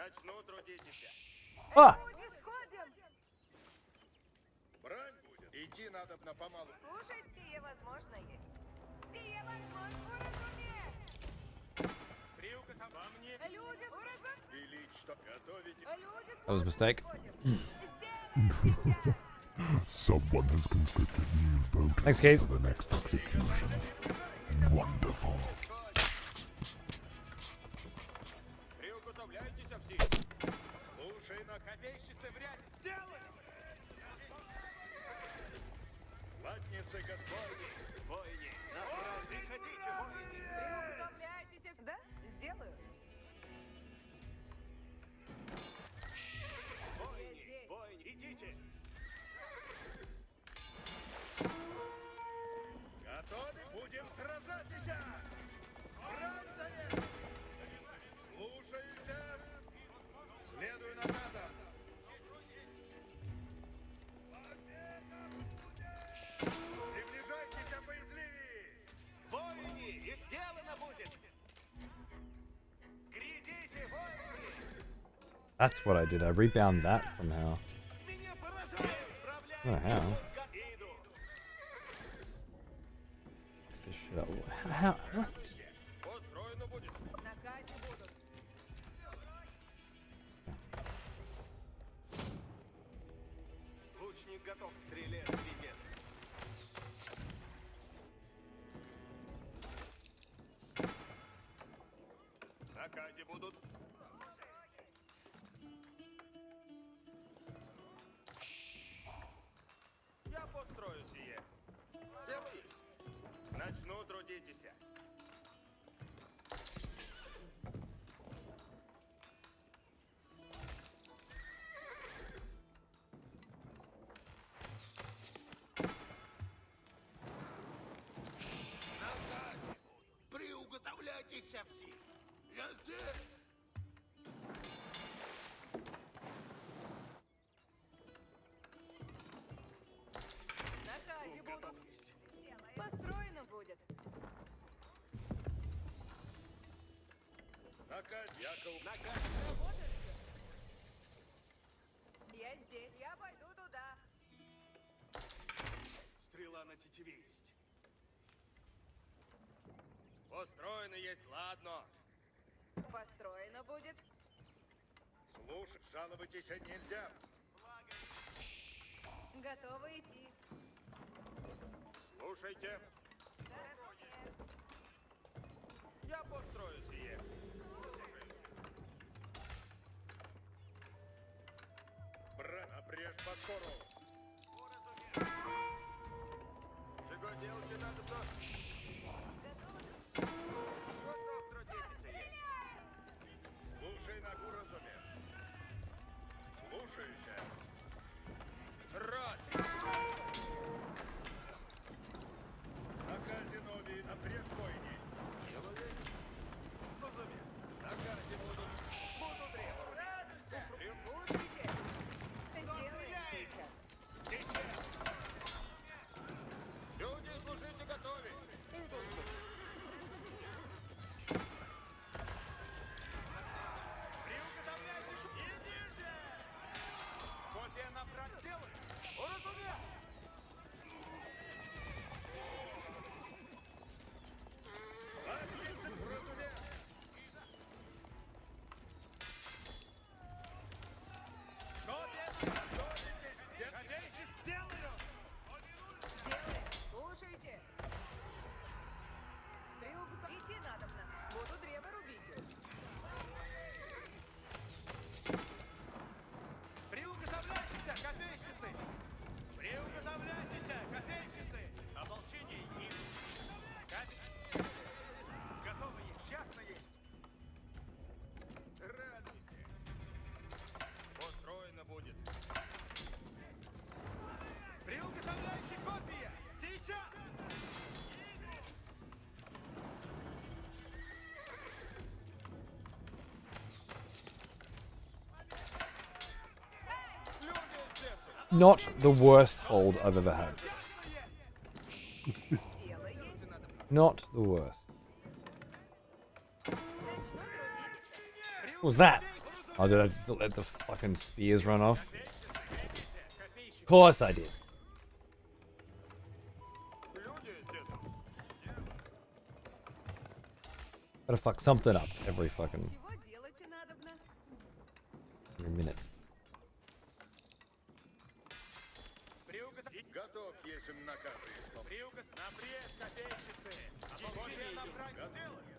Начну трудитесь. Ah! Люди, сходим! Брань будет. Идти надо на помалу. Слушай, сие возможно есть. Сие возможно уразуметь! Приука там во мне. Люди, уразуметь! Величество. Готовите. Люди, That was a mistake. сходим! Сделаем сейчас! Someone has conscripted new voters Thanks, Keith. for the next execution. Wonderful. Приуготовляйтесь все. Слушай, на копейщице в ряде. Сделай! Латницы готовы. Воини, направо. Приходите, воини. Приуготовляйтесь! Да? Сделаю. Воини, воини, идите. Готовы? Будем сражаться! Брать завет! Слушаюся! Следую наказам! Приближайтесь, боязливее! Воини, их сделано будет! Грядите, воины! That's what I did. I rebound that somehow. Меня поражает! Oh, how? Иду! This shit up. How? What? Построено будет! На казе будут. Лучник готов к стреле с предела. На казе будут. Я построю сие. Дело есть. Начну трудитесь. Приуготовляйтесь все. Я здесь. На казе будут. Сделаем. Построено будет. Наказ, Яков. Наказ. Работаешь? Я здесь. Я пойду туда. Стрела на тетиве есть. Построено есть, ладно. Построено будет. Слушай, жаловайтесь нельзя. Готовы идти. Слушайте, Разумею. я построю сие. Напрежь покору. Чего делать надо, то? Готовы? Готов трудиться есть. Слушай ногу, разуме. Слушаюся. Рот! На казинове напрежь войни. Дело есть. Разуме. На карте буду древо рубить. Слушайте. Сделаем сейчас. Сейчас. Люди, служите готовы. Приуготовляйтесь. Идите. Копия на брат делает. Уразумел. Латницы, уразумел. Копия, готовитесь. Хотейший сделаю. Сделаем. Слушайте. Приуготовите надобно. Буду древо рубить. Приуготовляйтесь, копейщицы! Приуготовляйтесь, копейщицы! Ополчение им! Готово есть, ясно есть! Радуйся! Построено будет! Приуготовляйте копия! Сейчас! Not the worst hold I've ever had. Дело есть. Not the worst. Начну трудиться. What was that? Oh, did I let the fucking spears run off? Of course I did. Gotta fuck something up every fucking every minute. Готов, если наказы исполнить. Напрежь, копейщицы! Ополчение набрать сделали!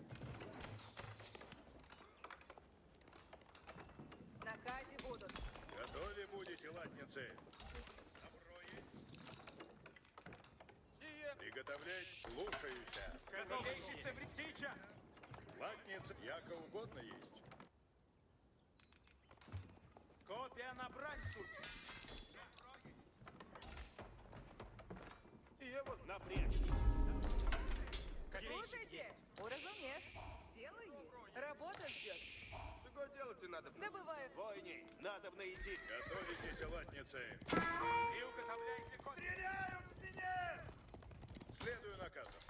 Наказе будут. Готовы будете, латницы? Добро есть? Сие! Приготовлять, слушаюсь. Копейщицы, сейчас! Латницы, яко угодно есть. Копия набрать, суть! И его напрячь! Слушайте, уразумев. Дело есть. Работа ждет. Чего делать надо? Добываю. Войне, надо идти. Готовитесь, латницы. И уготовляйте копии. Стреляют в спине! Следую наказам.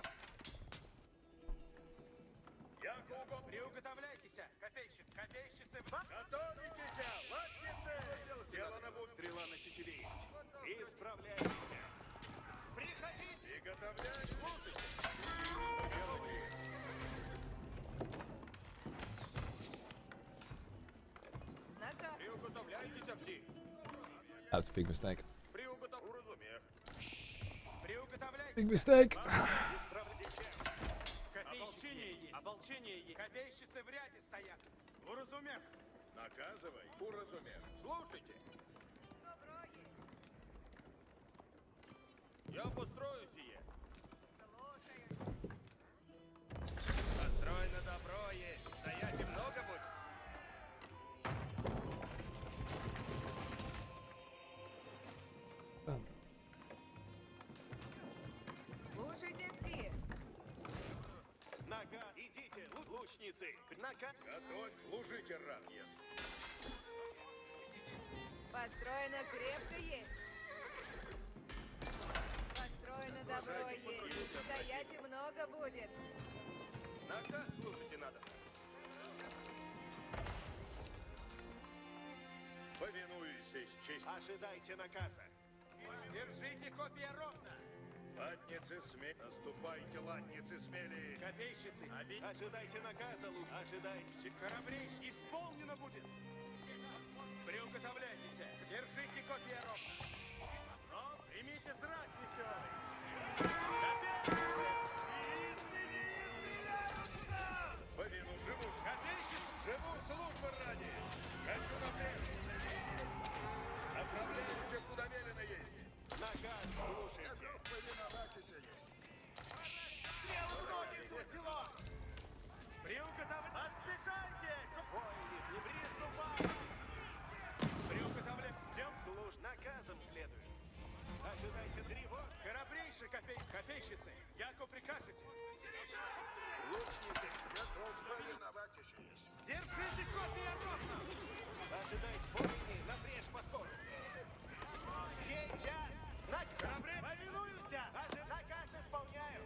Яко угодно. Приуготовляйтесь, копейщицы. Готовитесь, латницы! Дело на бум. Стрела на тетиве есть. Исправляйтесь. Приходите! Приготовляйтесь, слушайте. Что делаете? Наказ. Приуготовляйтесь, всі. That's a big mistake. Уразумех. Приуготовляйтесь. Big mistake. Ополчение есть. Копейщицы в ряде стоят. Уразумех. Наказывай. Уразумех. Слушайте. Добро есть. Я построю сие. Слушаюсь. Построено добро есть. Стоять и много будет. Слушайте все. Нога, идите, лучницы. Нога. Готовь, служите, раб есть. Построено крепко есть. Построено добро есть. Стоять и много будет. Нога, слушайте надо. Повинуюсь с честь. Ожидайте наказа. Держите копья ровно. Латницы смели. Наступайте, латницы смели. Копейщицы. Ожидайте наказа, лук. Ожидайте. Все храбрейш. Исполнено будет. Приуготовляйтесь. Держите копья ровно. Но примите зрак веселый. Копейщицы. Повину живу. Копейщицы. Живу службы ради. Хочу напрямик. Отправляемся, куда велено ездить. Наказ слушайте. Готов повиноваться есть. Стрелу в ноги, село! Приуготовляйте! Поспешайте! Воины, не приступай! Приуготовлять стел служ наказом следует. Ожидайте тревог. Храбрейшие копейщицы, яко прикажете. Лучницы, готов повиноваться есть. Держите копья ровно! Ожидайте воины, напрежь поскору. Сейчас! Повинуюся! Наказ исполняю!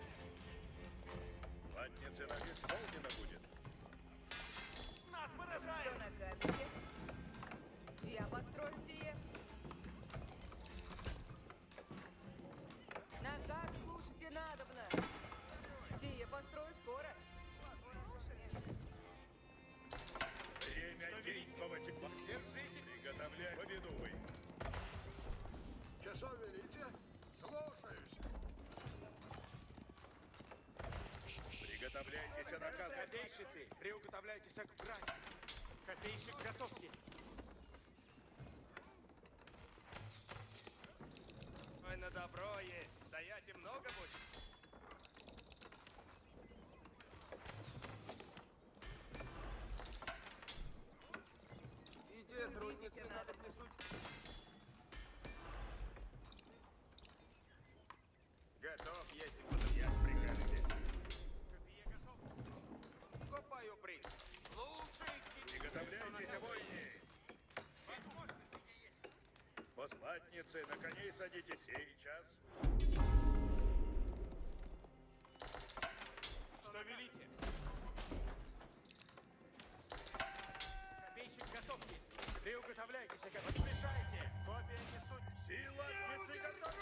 Латница нам исполнена будет. Нас поражает! Что накажете? Я построю сие. Наказ слушайте надобно. Сие построю скоро. Время действовать! Держите! Приготовляй! Повинуй! Часов велите? Слушаюсь! Приготовляйтесь наказ! Копейщицы, приуготовляйтесь к брани! Копейщик готов есть! Ой, на добро есть! Стоять и много будет! Иди, трудницы, надо плесуть! Готов, если подъезд прикажете. Копье готов. Копаю приз. Слушайте. Приготовляйтесь, воины. Возможности есть. Послатницы, на коней садитесь сейчас. Что велите? Копейщик готов есть. Приуготовляйтесь, подспешайте. Копия несут. Сила готовится.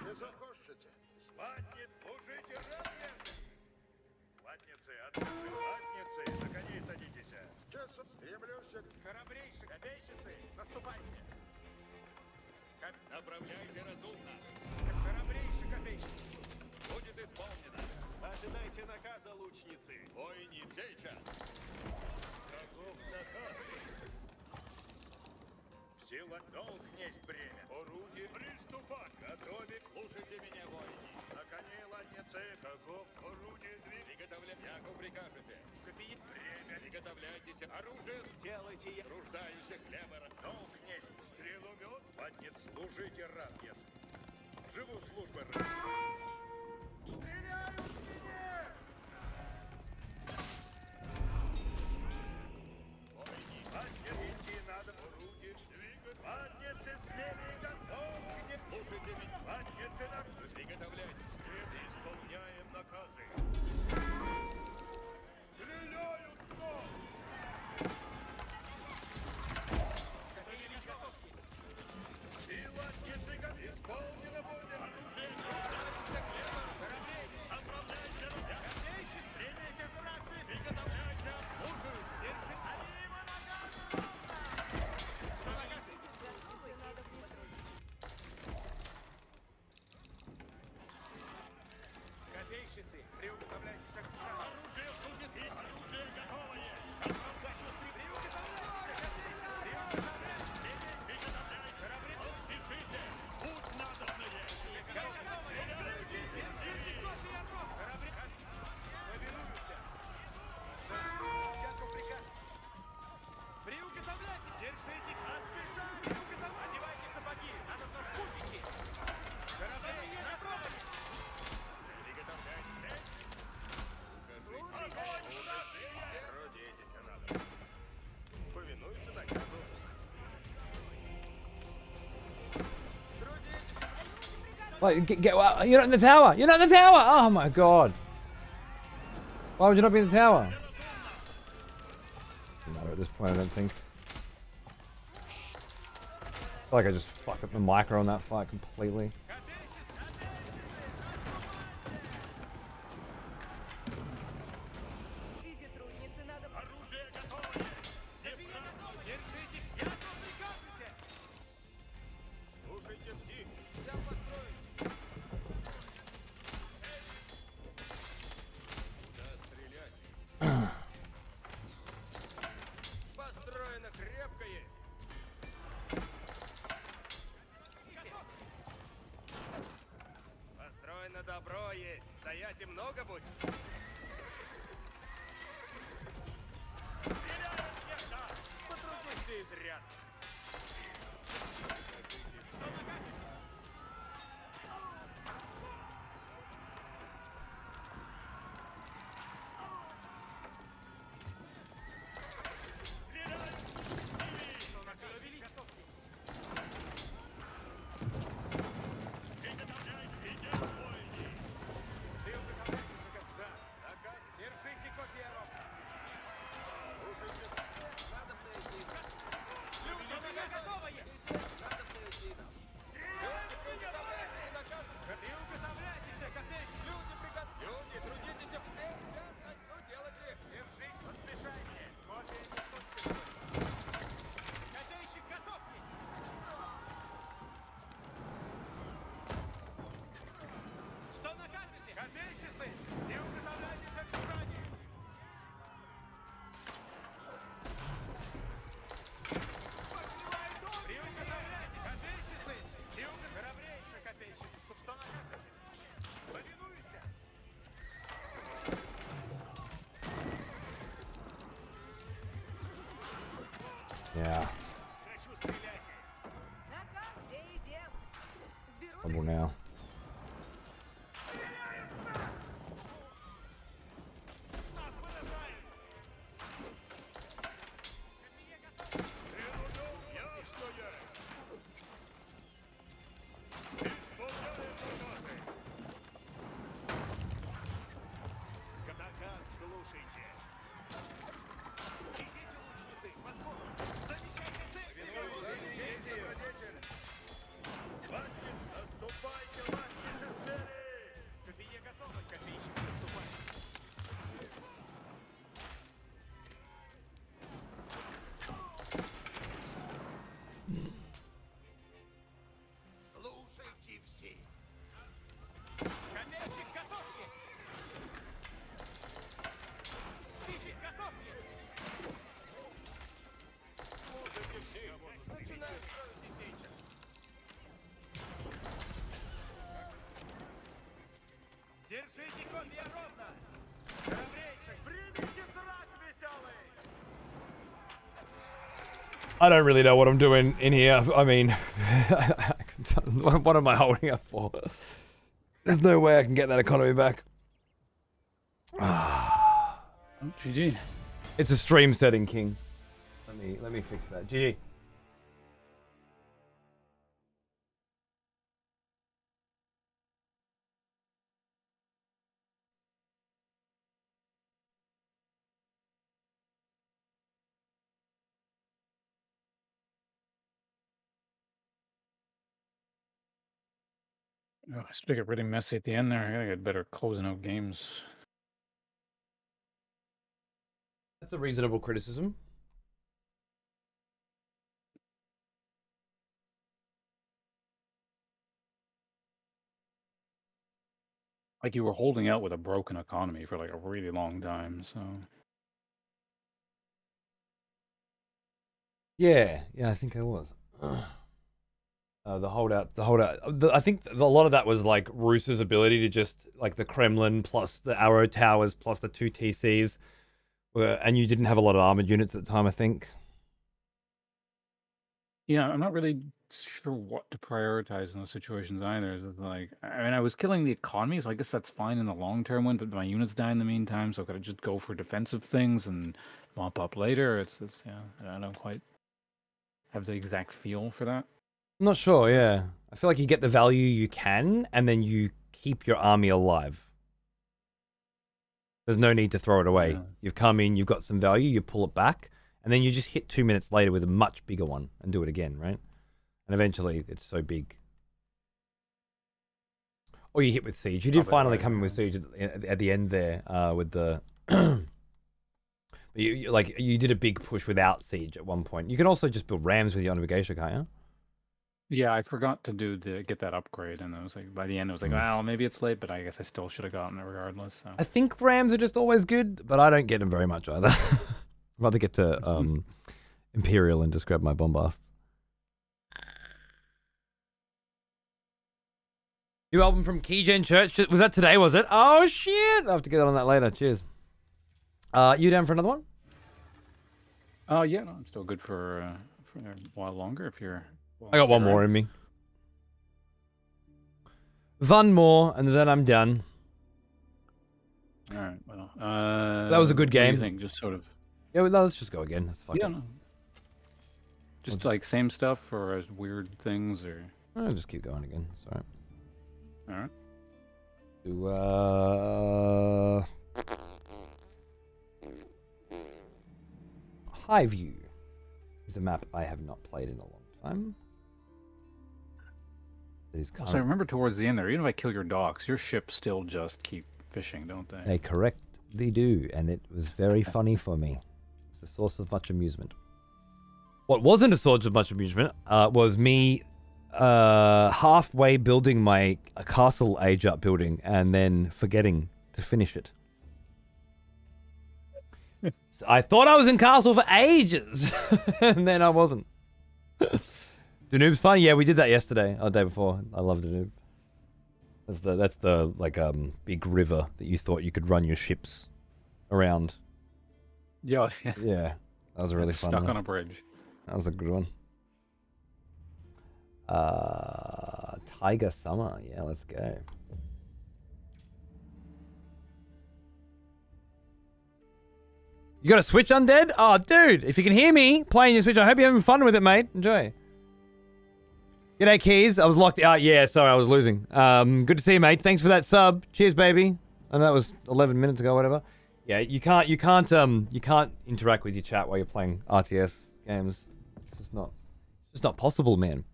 Не захочете. Латниц, служите радиес. Латницы, отбывшие латницы, на коней садитесь. Сейчас стремлюсь. Храбрейшие копейщицы, наступайте. Направляйте разумно. Храбрейшие копейщицы. Будет исполнено. Ожидайте наказа, лучницы. Войни, сейчас. Каков наказ? Сила долг несть бремя. Орудие приступать. Готовить. Слушайте меня, воины. На коне латницы. Каков орудие двиг? Приготовляйте. Яку прикажете. Копии. Время. Приготовляйтесь. Оружие. Сделайте. Я. Руждаюсь хлеба. Долг несть. Стреломет. Латниц. Служите рад, если. Живу службы. Стреляют в меня! Войни. Идти надо. Орудие. Двигать. Латницы смелее готовы. Слушайте меня. Латницы на... Приготовляйтесь. Стрелы. Исполняем наказы. Стреляют в нас! И латницы исполнено будет. Оружие. Отправляйте рубя. Примите зраты. Приготовляйте. Слушаюсь. Держи. Алима нагазу. Что нагазите? Готовы, надо внизу. Копейщицы, приуготовляйтесь к сам. Оружие будет и оружие готовое. Отправляйте. Приуготовляйтесь. Приготовляйте. Корабли. Спешите. Путь надобные. Стреляйте. Держите. Корабли. Повинуются. Яку приказ. Приуготовляйте. Держите. Отспешайте. Одевайте сапоги. Надо в путники. Корабли. Направлены. Приготовляйте. Слушайте. Трудитесь, надо. Повинуйся наказу. Wait, get, you're not in the tower! You're not in the tower! Oh my god! Why would you not be in the tower? No, at this point I don't think. I feel like I just fucked up the micro on that fight completely. Виде трудницы надо... Оружие готовое. Держите. Яку прикажете. Слушайте всех. Я построюсь. Куда стрелять? Построено крепкое. Построено добро есть. Стоять и много будет. Стреляют всех, да. Потрудись изрядно. Что накажете? Стреляют! Что накажете? Готовьте. Приготовляйте, идем в бойни. Приуготовляйтесь, господа. Наказ. Держите копья рог. Слушайте. Надо подойти. Люди, готовые! Надо подойти. Люди, приготовляйтесь, наказ. Приуготовляйтесь, копейщик. Люди, приготовляйтесь. Люди, трудитесь все. Сейчас начну делать их. Держись, поспешайте. Копия несут. Копейщик, готовьте. Что накажете? Копейщицы, приуготовляйтесь к избранию. Приуготовляйтесь, копейщицы! Храбрейшие копейщицы! Что накажете? Повинуйся! Yeah. Хочу стрелять! Наказ, где идем? Сберу Trouble now. Нас поражают! Стрелу дом! Я что я? Исполняем приказы! Наказ слушайте! Идите, лучницы! Возможно! Замечайте I don't really know what I'm doing in here. I mean, what am I holding up for? There's no way I can get that economy back. Oh, GG. It's a stream setting, King. Let me fix that. GG. Oh, it's gonna get really messy at the end there. I gotta get better closing out games. That's a reasonable criticism. Like you were holding out with a broken economy for like a really long time, so. Yeah, I think I was. The holdout. I think a lot of that was like Roos's ability to just like the Kremlin plus the arrow towers plus the 2 TCs, and you didn't have a lot of armored units at the time, I think. Yeah, I'm not really sure what to prioritize in those situations either. It's like, I mean, I was killing the economy, so I guess that's fine in the long term one, but my units die in the meantime, so could I just go for defensive things and mop up later? It's yeah, I don't quite have the exact feel for that. I'm not sure, yeah. I feel like you get the value you can, and then you keep your army alive. There's no need to throw it away. Yeah. You've come in, you've got some value, you pull it back, and then you just hit 2 minutes later with a much bigger one and do it again, right? And eventually, it's so big. Or you hit with siege. You did finally come in with siege at the end there with the... you did a big push without siege at one point. You can also just build rams with your Geisha, can't you? Yeah, I forgot to get that upgrade, and I was like, by the end, I was like, well, maybe it's late, but I guess I still should have gotten it regardless. So. I think rams are just always good, but I don't get them very much either. I'd rather get to Imperial and just grab my bombasts. New album from Keygen Church. Was that today, was it? Oh, shit! I'll have to get on that later. Cheers. You down for another one? Oh, yeah, no, I'm still good for a while longer if you're... I got one more in me. One more, and then I'm done. All right, well... that was a good game. What do you think? Just sort of... Yeah, well, let's just go again. That's fine. Yeah, no. Just like same stuff or as weird things or... I'll just keep going again. Sorry. All right. Highview is a map I have not played in a long time. It is So I remember towards the end there, even if I kill your docks, your ships still just keep fishing, don't they? They correctly do, and it was very funny for me. It's a source of much amusement. What wasn't a source of much amusement was me halfway building my castle age up building and then forgetting to finish it. So I thought I was in castle for ages, and then I wasn't. Danube's fun. Yeah, we did that yesterday or the day before. I love Danube. That's the like big river that you thought you could run your ships around. Yeah. Yeah, that was a really fun one. Stuck on a bridge. That was a good one. Tiger Summer. Yeah, let's go. You got a Switch, Undead? Oh, dude, if you can hear me playing your Switch, I hope you're having fun with it, mate. Enjoy. G'day, Keys. I was locked out. Yeah, sorry, I was losing. Good to see you, mate. Thanks for that sub. Cheers, baby. And that was 11 minutes ago, whatever. Yeah, you can't interact with your chat while you're playing RTS games. It's just not possible, man.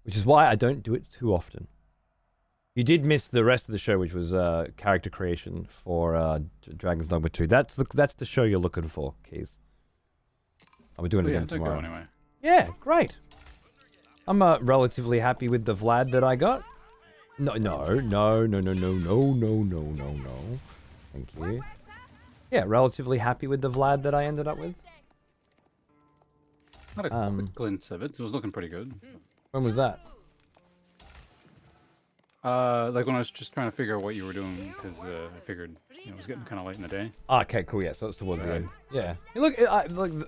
Which is why I don't do it too often. You did miss the rest of the show, which was character creation for Dragon's Dogma 2. That's the show you're looking for, Keys. I'll be doing it again tomorrow. Anyway. Yeah, great. I'm relatively happy with the Vlad that I got. No. Thank you. Yeah, relatively happy with the Vlad that I ended up with. Not a quick glimpse of it. It was looking pretty good. When was that? Like when I was just trying to figure out what you were doing, because I figured it was getting kind of late in the day. Okay, cool. Yeah, so it's towards the end. Yeah. Look,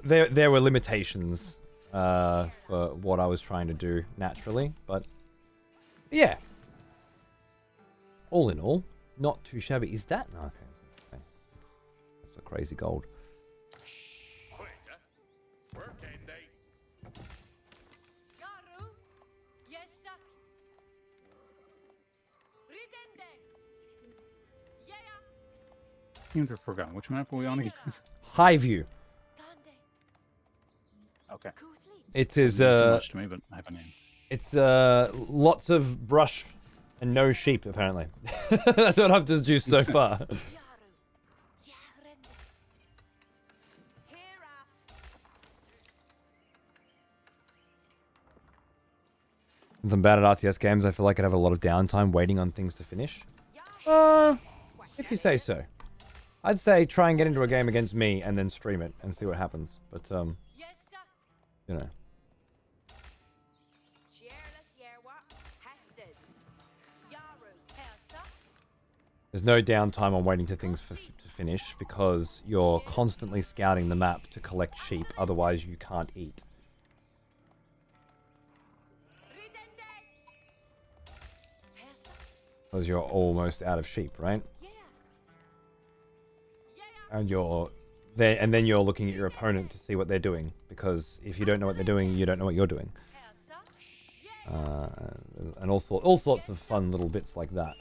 there were limitations for what I was trying to do naturally, but yeah. All in all, not too shabby. Is that? No, okay. That's a crazy gold. Seems to have forgotten. Which map are we on again? High view. Okay. It is Too much to me, but I have a name. It's lots of brush and no sheep apparently. That's what I've deduced so far. Since I'm bad at RTS games, I feel like I'd have a lot of downtime waiting on things to finish. If you say so. I'd say try and get into a game against me and then stream it and see what happens. But, you know. There's no downtime on waiting to things to finish because you're constantly scouting the map to collect sheep. Otherwise, you can't eat. Because you're almost out of sheep, right? And then you're looking at your opponent to see what they're doing, because if you don't know what they're doing, you don't know what you're doing. And all sorts of fun little bits like that.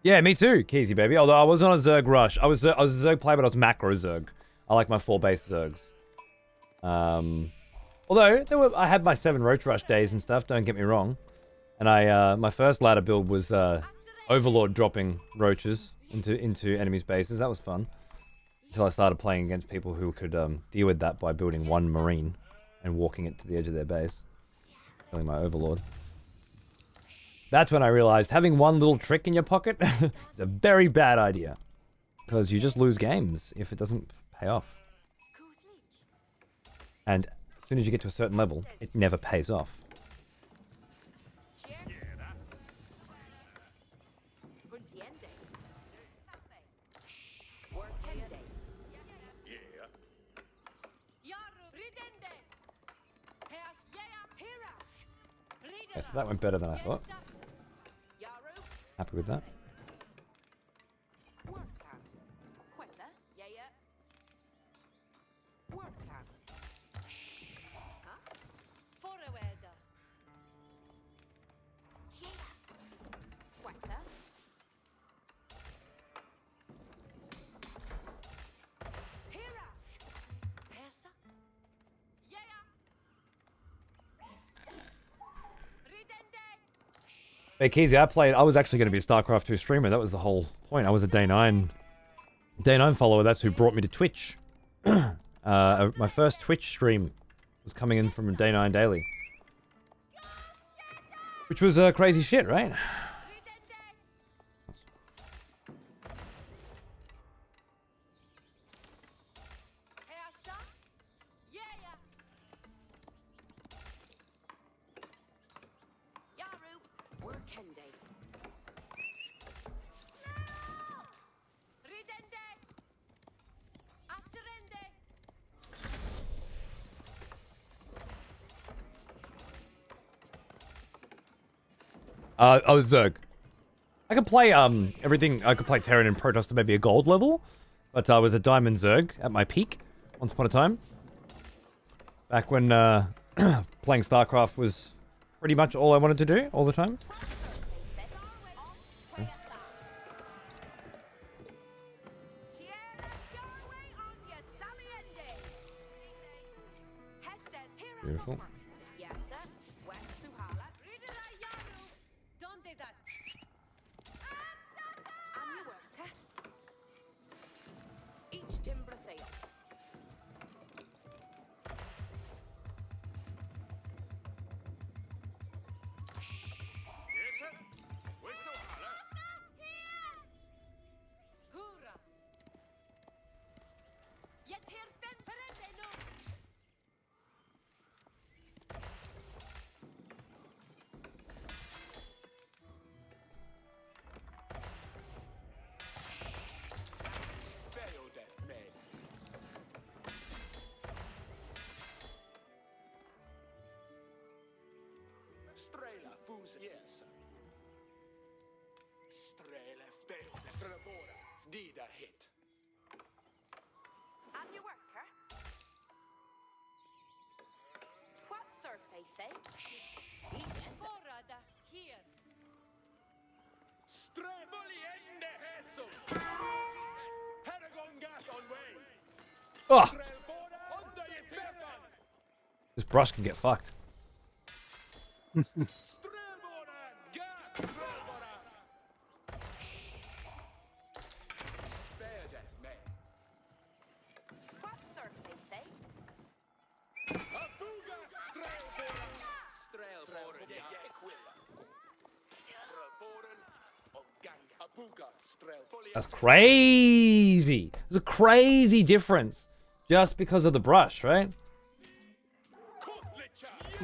Yeah, me too, Keezy baby. Although I was on a Zerg rush. I was a Zerg player, but I was macro Zerg. I like my 4 base Zergs. Although I had my 7 roach rush days and stuff. Don't get me wrong. And my first ladder build was Overlord dropping roaches into enemies' bases. That was fun. Until I started playing against people who could deal with that by building 1 marine and walking it to the edge of their base, killing my Overlord. That's when I realized having one little trick in your pocket is a very bad idea, because you just lose games if it doesn't pay off. And as soon as you get to a certain level, it never pays off. Yeah, so that went better than I thought. Happy with that. Hey Keezy, I was actually going to be a StarCraft 2 streamer. That was the whole point. I was a Day 9 follower. That's who brought me to Twitch. My first Twitch stream was coming in from Day 9 Daily. Which was crazy shit, right? I was Zerg. I could play everything. I could play Terran and Protoss to maybe a gold level, but I was a Diamond Zerg at my peak once upon a time. Back when playing StarCraft was pretty much all I wanted to do all the time. Okay. Beautiful. Yes. Strele beode trabora. Zdida hit. On your worker. What surface, eh? Forrada, here. Strevoliende hesum. Paragon gas on way. Oh, Strelbora under your tefan. this brush can get fucked. Strelbora gas. Strelbora. Fair death, man. What surface, eh? Abuga strelbora. Strelbora equilla. Strelboren of gang. Abuga strelbora. That's crazy. There's a crazy difference just because of the brush, right?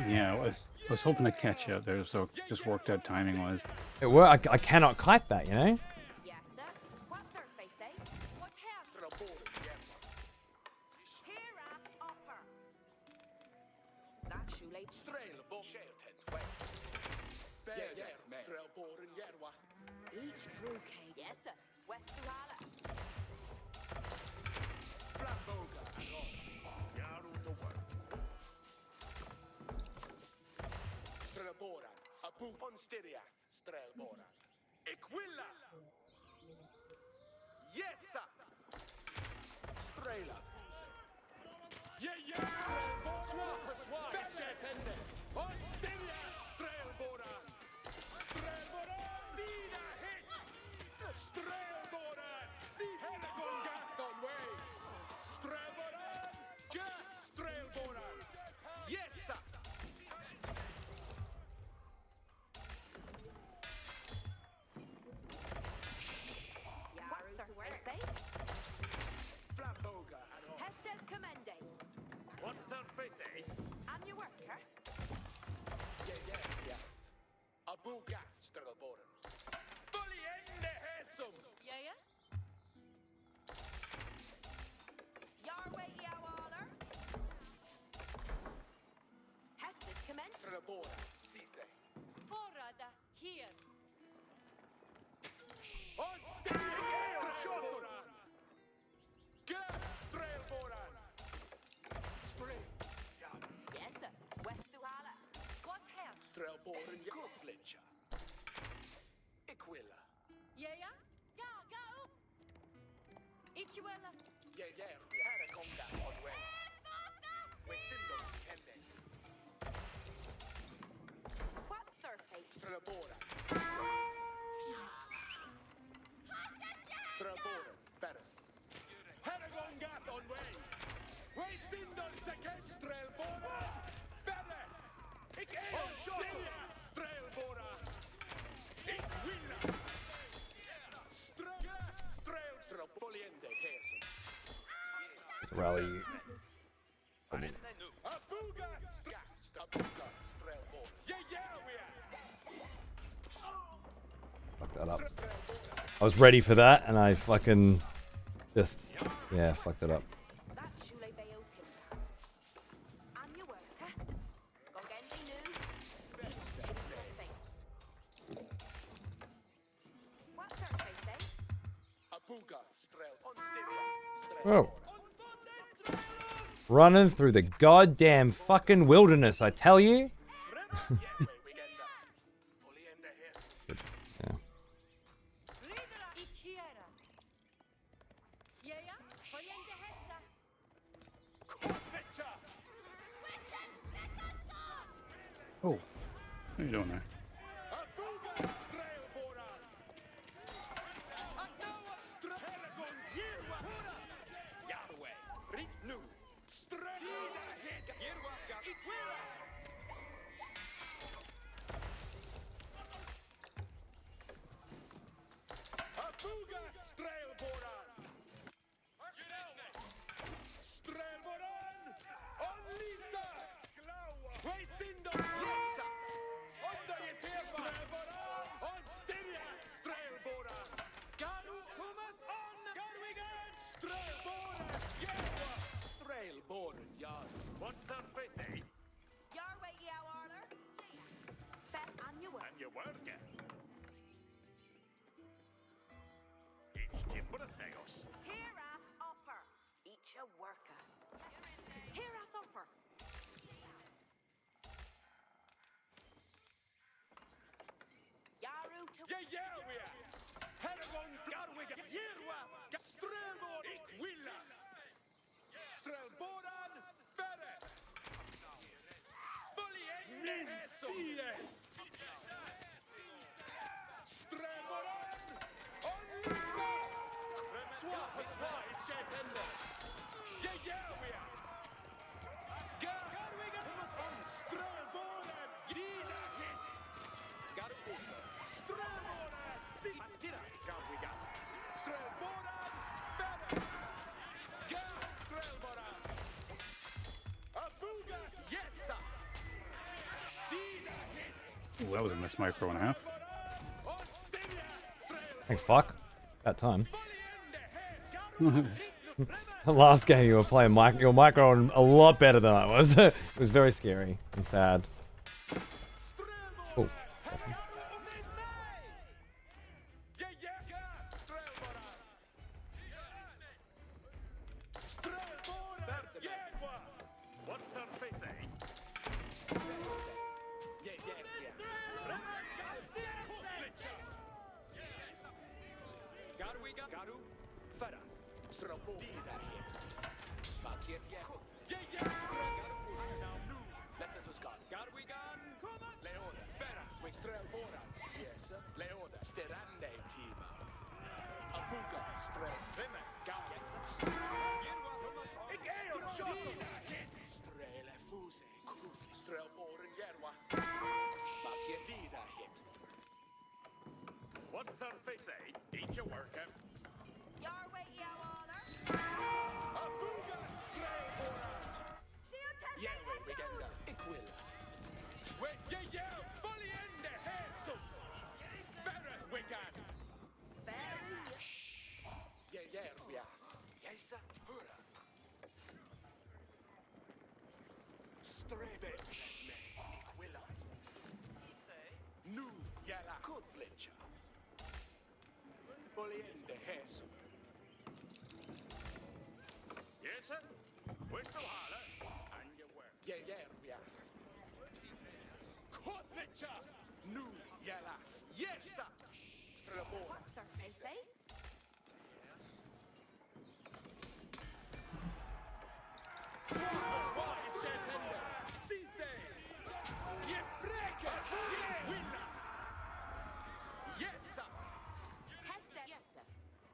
Yeah, I was hoping to catch you up there, so just worked out timing wise. I cannot kite that, you know? Yes, sir. What surface, eh? What hair? Here up, upper. That shoelace. Strelbo sheltet way. Fair death, man. Strelboren yerwa. Each brocade. Yes, sir. West Duhala. Flamboga. Yaru to work. Strelbora. Abu on styria. Strelbora. Equilla. Yes, sir. Strela. Yeah, yeah. Strelbora. Swap. Beshetende. On styria. Strelbora. Strelbora. Vida hit. Strelbora. See Helagon got on way. Strelbora. Jack. Strelbora. Yes, sir. What surface, eh? Flamboga. and all. Hestes Commende. What surface, eh? On your worker. Yeah. Abuga. Strelbora. Fully ende hesum. Yeah. Yarway Yawaller. Hestes Commende. Strelbora. Site. Forrada, here. On styria. Strelbora. Gas. Strelbora. Spray. Yes, sir. West Duhala. What hair? Strelboren Gudfletcher. Equilla. Yeah. Go. Ichuella. Yeah, we had a conga on way. We're Sindos pending. What surface? Strelbora. Strelbora. Ferris. Haragon gat on way. We Sindon Sekesh Strelbora. Ferris. Ik on Styria. Strelbora. Equilla. Strelpoliende Hesum. Rally you. Abuga. Abuga. Strelbora. Yeah, we are. Fuck that up. I was ready for that, and I fucking just, yeah, fucked it up. That shoelay bayo timber. On your worker. Gongende new. Each timber things. What surface, eh? Abuga. Strel. On Styria. Oh. Running through the goddamn fucking wilderness, I tell you. Yeah. Ichiera. Yeah. Follende hessa. Oh, what are you doing there? On Lisa! Way Sindon! Yes! Under your a worker. Here a thumper. Yaru to Ooh, that was a missed micro and a half. Thanks, fuck. That time. The last game you were playing your micro on a lot better than I was. It was very scary and sad. Oh.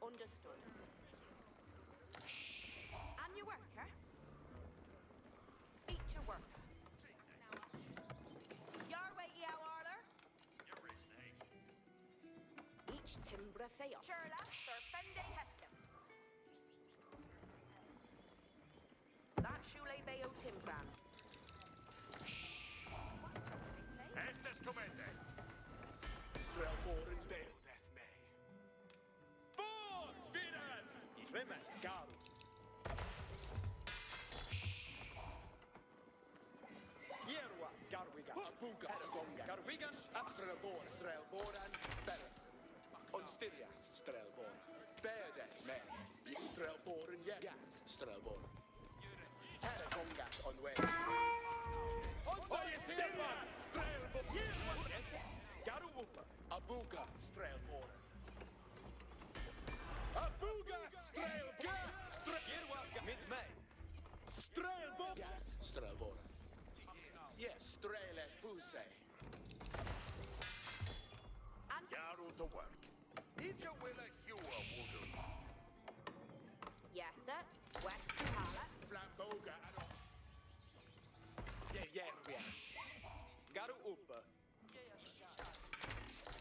Understood. And your worker? Eat your worker. Your way, Arler. Each timbre fail. Sherla, Serpende Hestem. That Shule Bayo Timbran. Estes comende. Strelboren Bayo death may. For Vidan! Isremes Garu. Yerwa, Garwiga, Abuga, Garwigan, Astrelbor, Strelboran, Bereth. Onstyria, Strelbor. Bede, me. Strelboren, Yath, Strelbor. Heragongas on way. Onstyria, Strelbor. Garu Upa, Abuga, Strelbor. Abuga, Strelbor. Yerwa, mid-May. Strelbor. Strelbor. Yes, Strele Fuse. Garu to work. Ija will a hua wudu. Yes, sir. West Hala. Flamboga and off. Yeah. Garu Upa.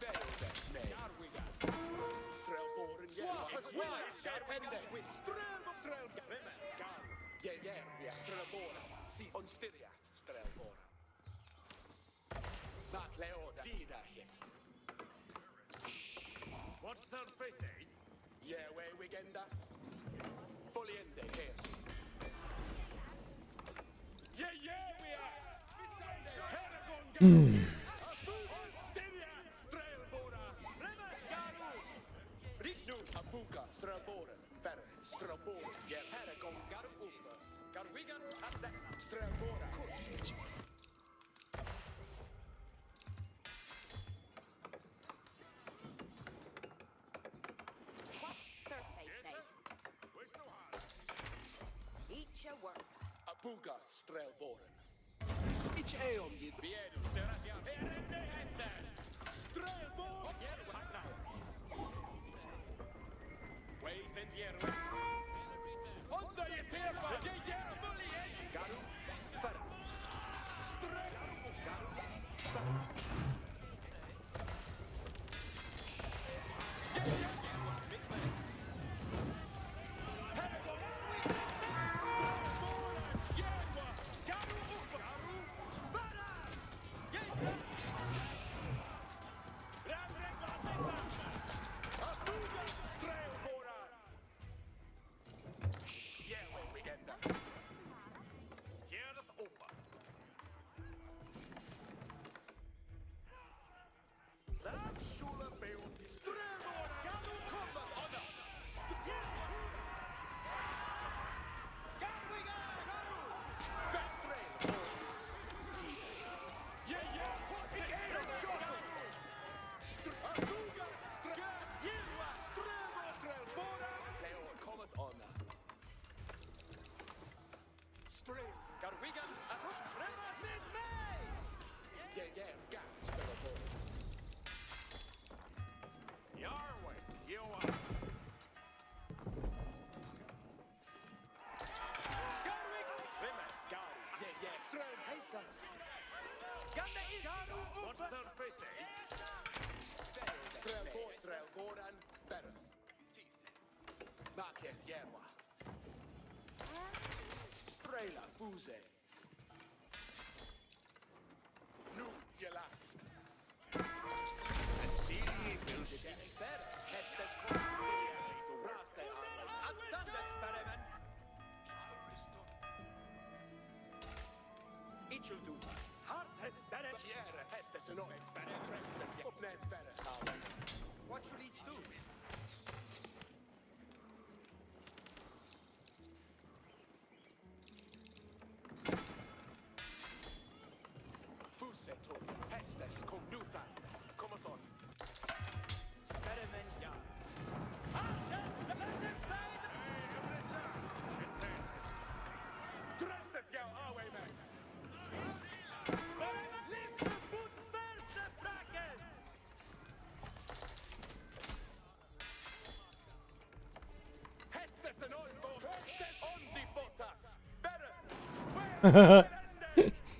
Belde, me. Garwiga. Strelboren, Garwiga. Strelbor. Garu. Yeah. Strelboren. Si Onstyria. Strelboren. Mat Leoda. Dida hit. What's their faith, eh? Yeah, way weekenda. Foliende, here's. Yeah, we are. Heragon, Styria, Strelbora, Garu, Rishnu, Abuka, Strelbora, Bereth, Strelbora, yeah, Heragon, Garu, Eat your work. Abuga strelboren. Ich eom jid biedu serasja. Erende hester. Strelbor. Ways and yerwa. Onda je tefa. Je yerbuli. Garu. Fara. Strel. Garu. Fara. Strelboren berth. Market yerwa. Strela fuse. Nu gelast. And see will get better. Hestes Rate Outstand experiment. Ich will do. Hard experiment. Here, Hestes no experiment. Uppnämn färre. What should each do? Fuseto, Hestes, Kognuta, Komoton. Experiment, ja. Dresset, ja, away, man.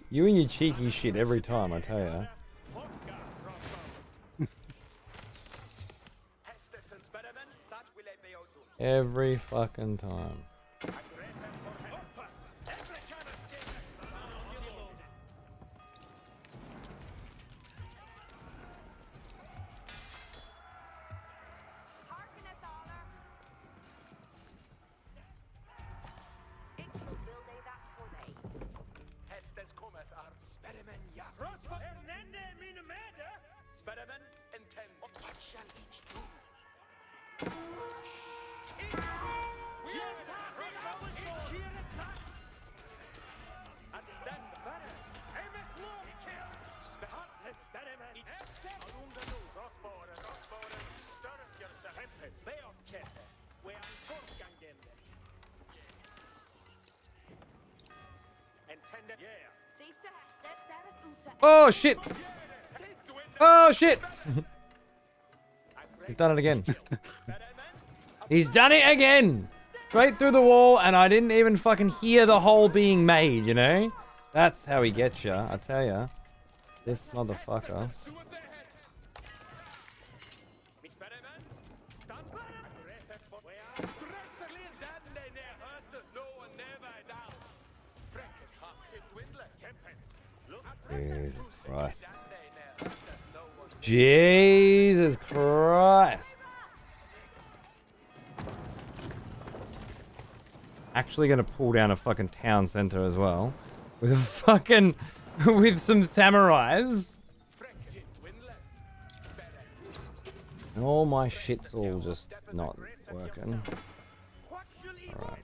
You and your cheeky shit every time, I tell ya. Every fucking time. Oh shit! Oh shit! He's done it again. He's done it again! Straight through the wall, and I didn't even fucking hear the hole being made, you know? That's how he gets ya, I tell ya. This motherfucker. Jesus Christ. Jesus Christ. Actually gonna pull down a fucking town center as well. With a fucking... with some samurais. And all my shit's all just not working. Alright.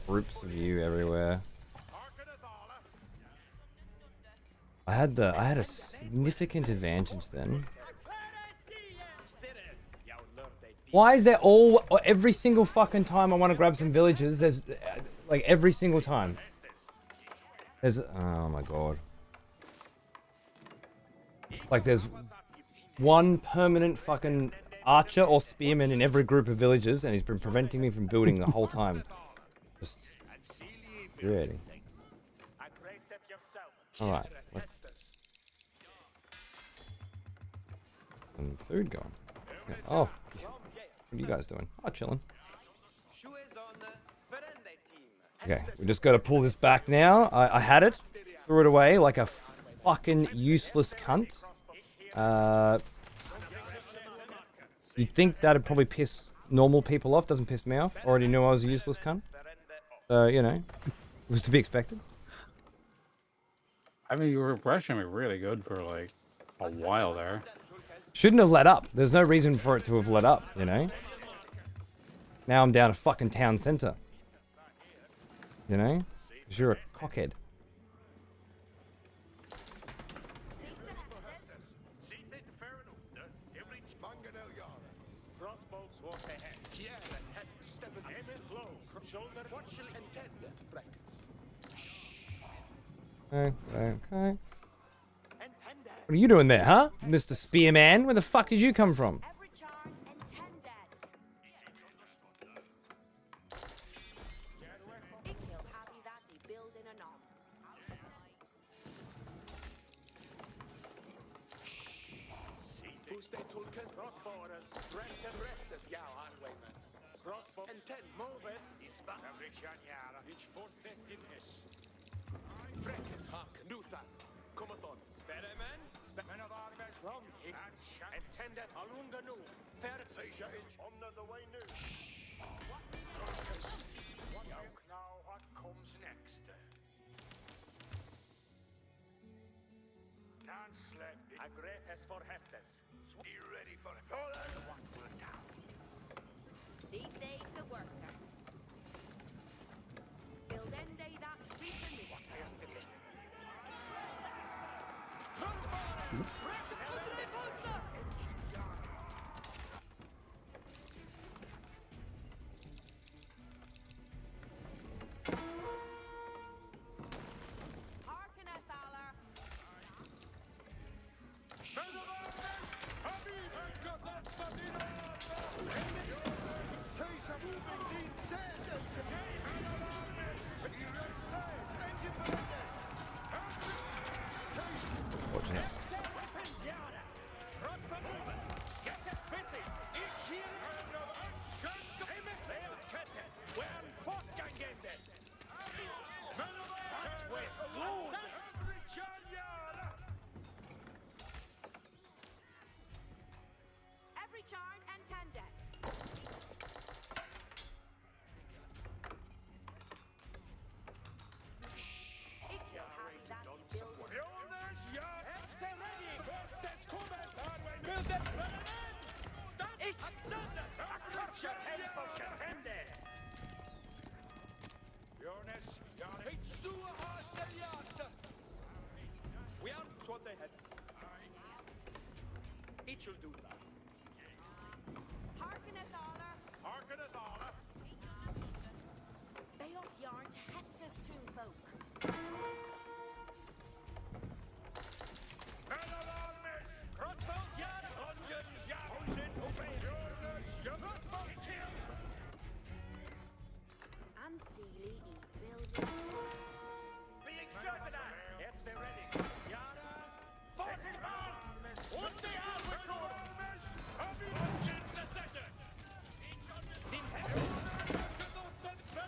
Groups of you everywhere. I had a significant advantage then. Why is there every single fucking time I want to grab some villages, there's like every single time. There's oh my god. Like there's one permanent fucking archer or spearman in every group of villages, and he's been preventing me from building the whole time. Just infuriating. Alright, let's some food going. Yeah. Oh, what are you guys doing? Oh, chilling. Okay, we just got to pull this back now. I had it, threw it away like a fucking useless cunt. You'd think that'd probably piss normal people off. Doesn't piss me off. Already knew I was a useless cunt. So, you know, it was to be expected. I mean, you were rushing me really good for like a while there. Shouldn't have let up. There's no reason for it to have let up, you know? Now I'm down a fucking town center. You know? 'Cause you're a cockhead. Okay. What are you doing there, huh? Mr. Spearman? Where the fuck did you come from?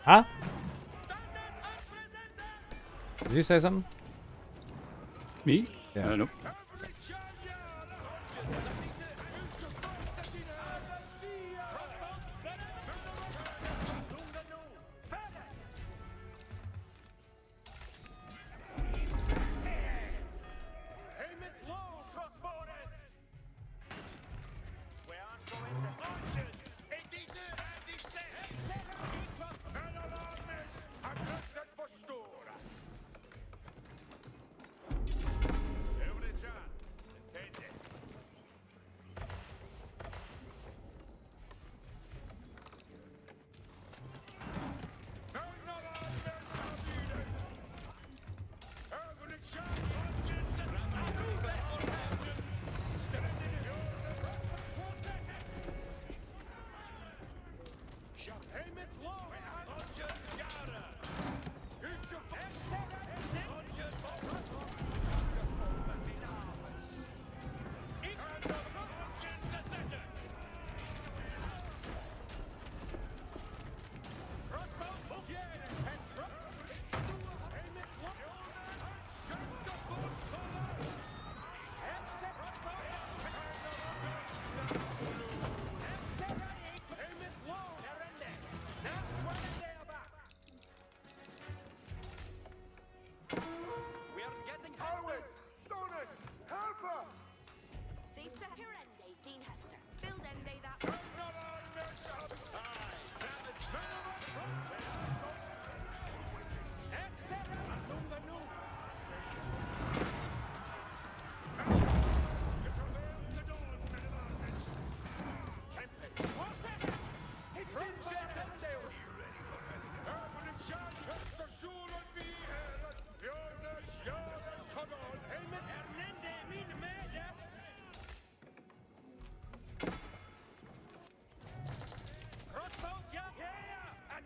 Huh? Did you say something? Me? Yeah. Nope.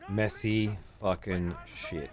Messy fucking shit.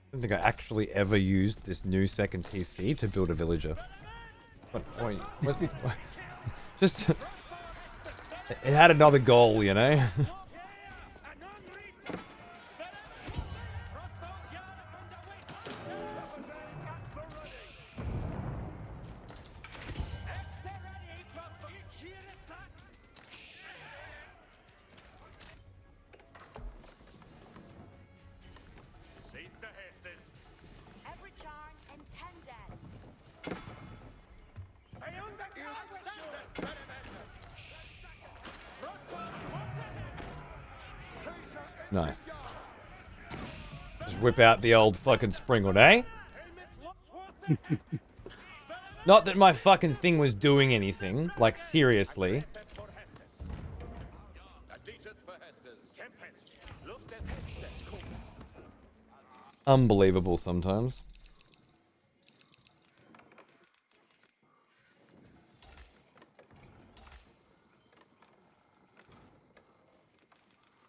I don't think I actually ever used this new second TC to build a villager. But wait, what, just it had another goal, you know. Nice. Just whip out the old fucking Springwood, eh? Not that my fucking thing was doing anything, like seriously. Unbelievable sometimes.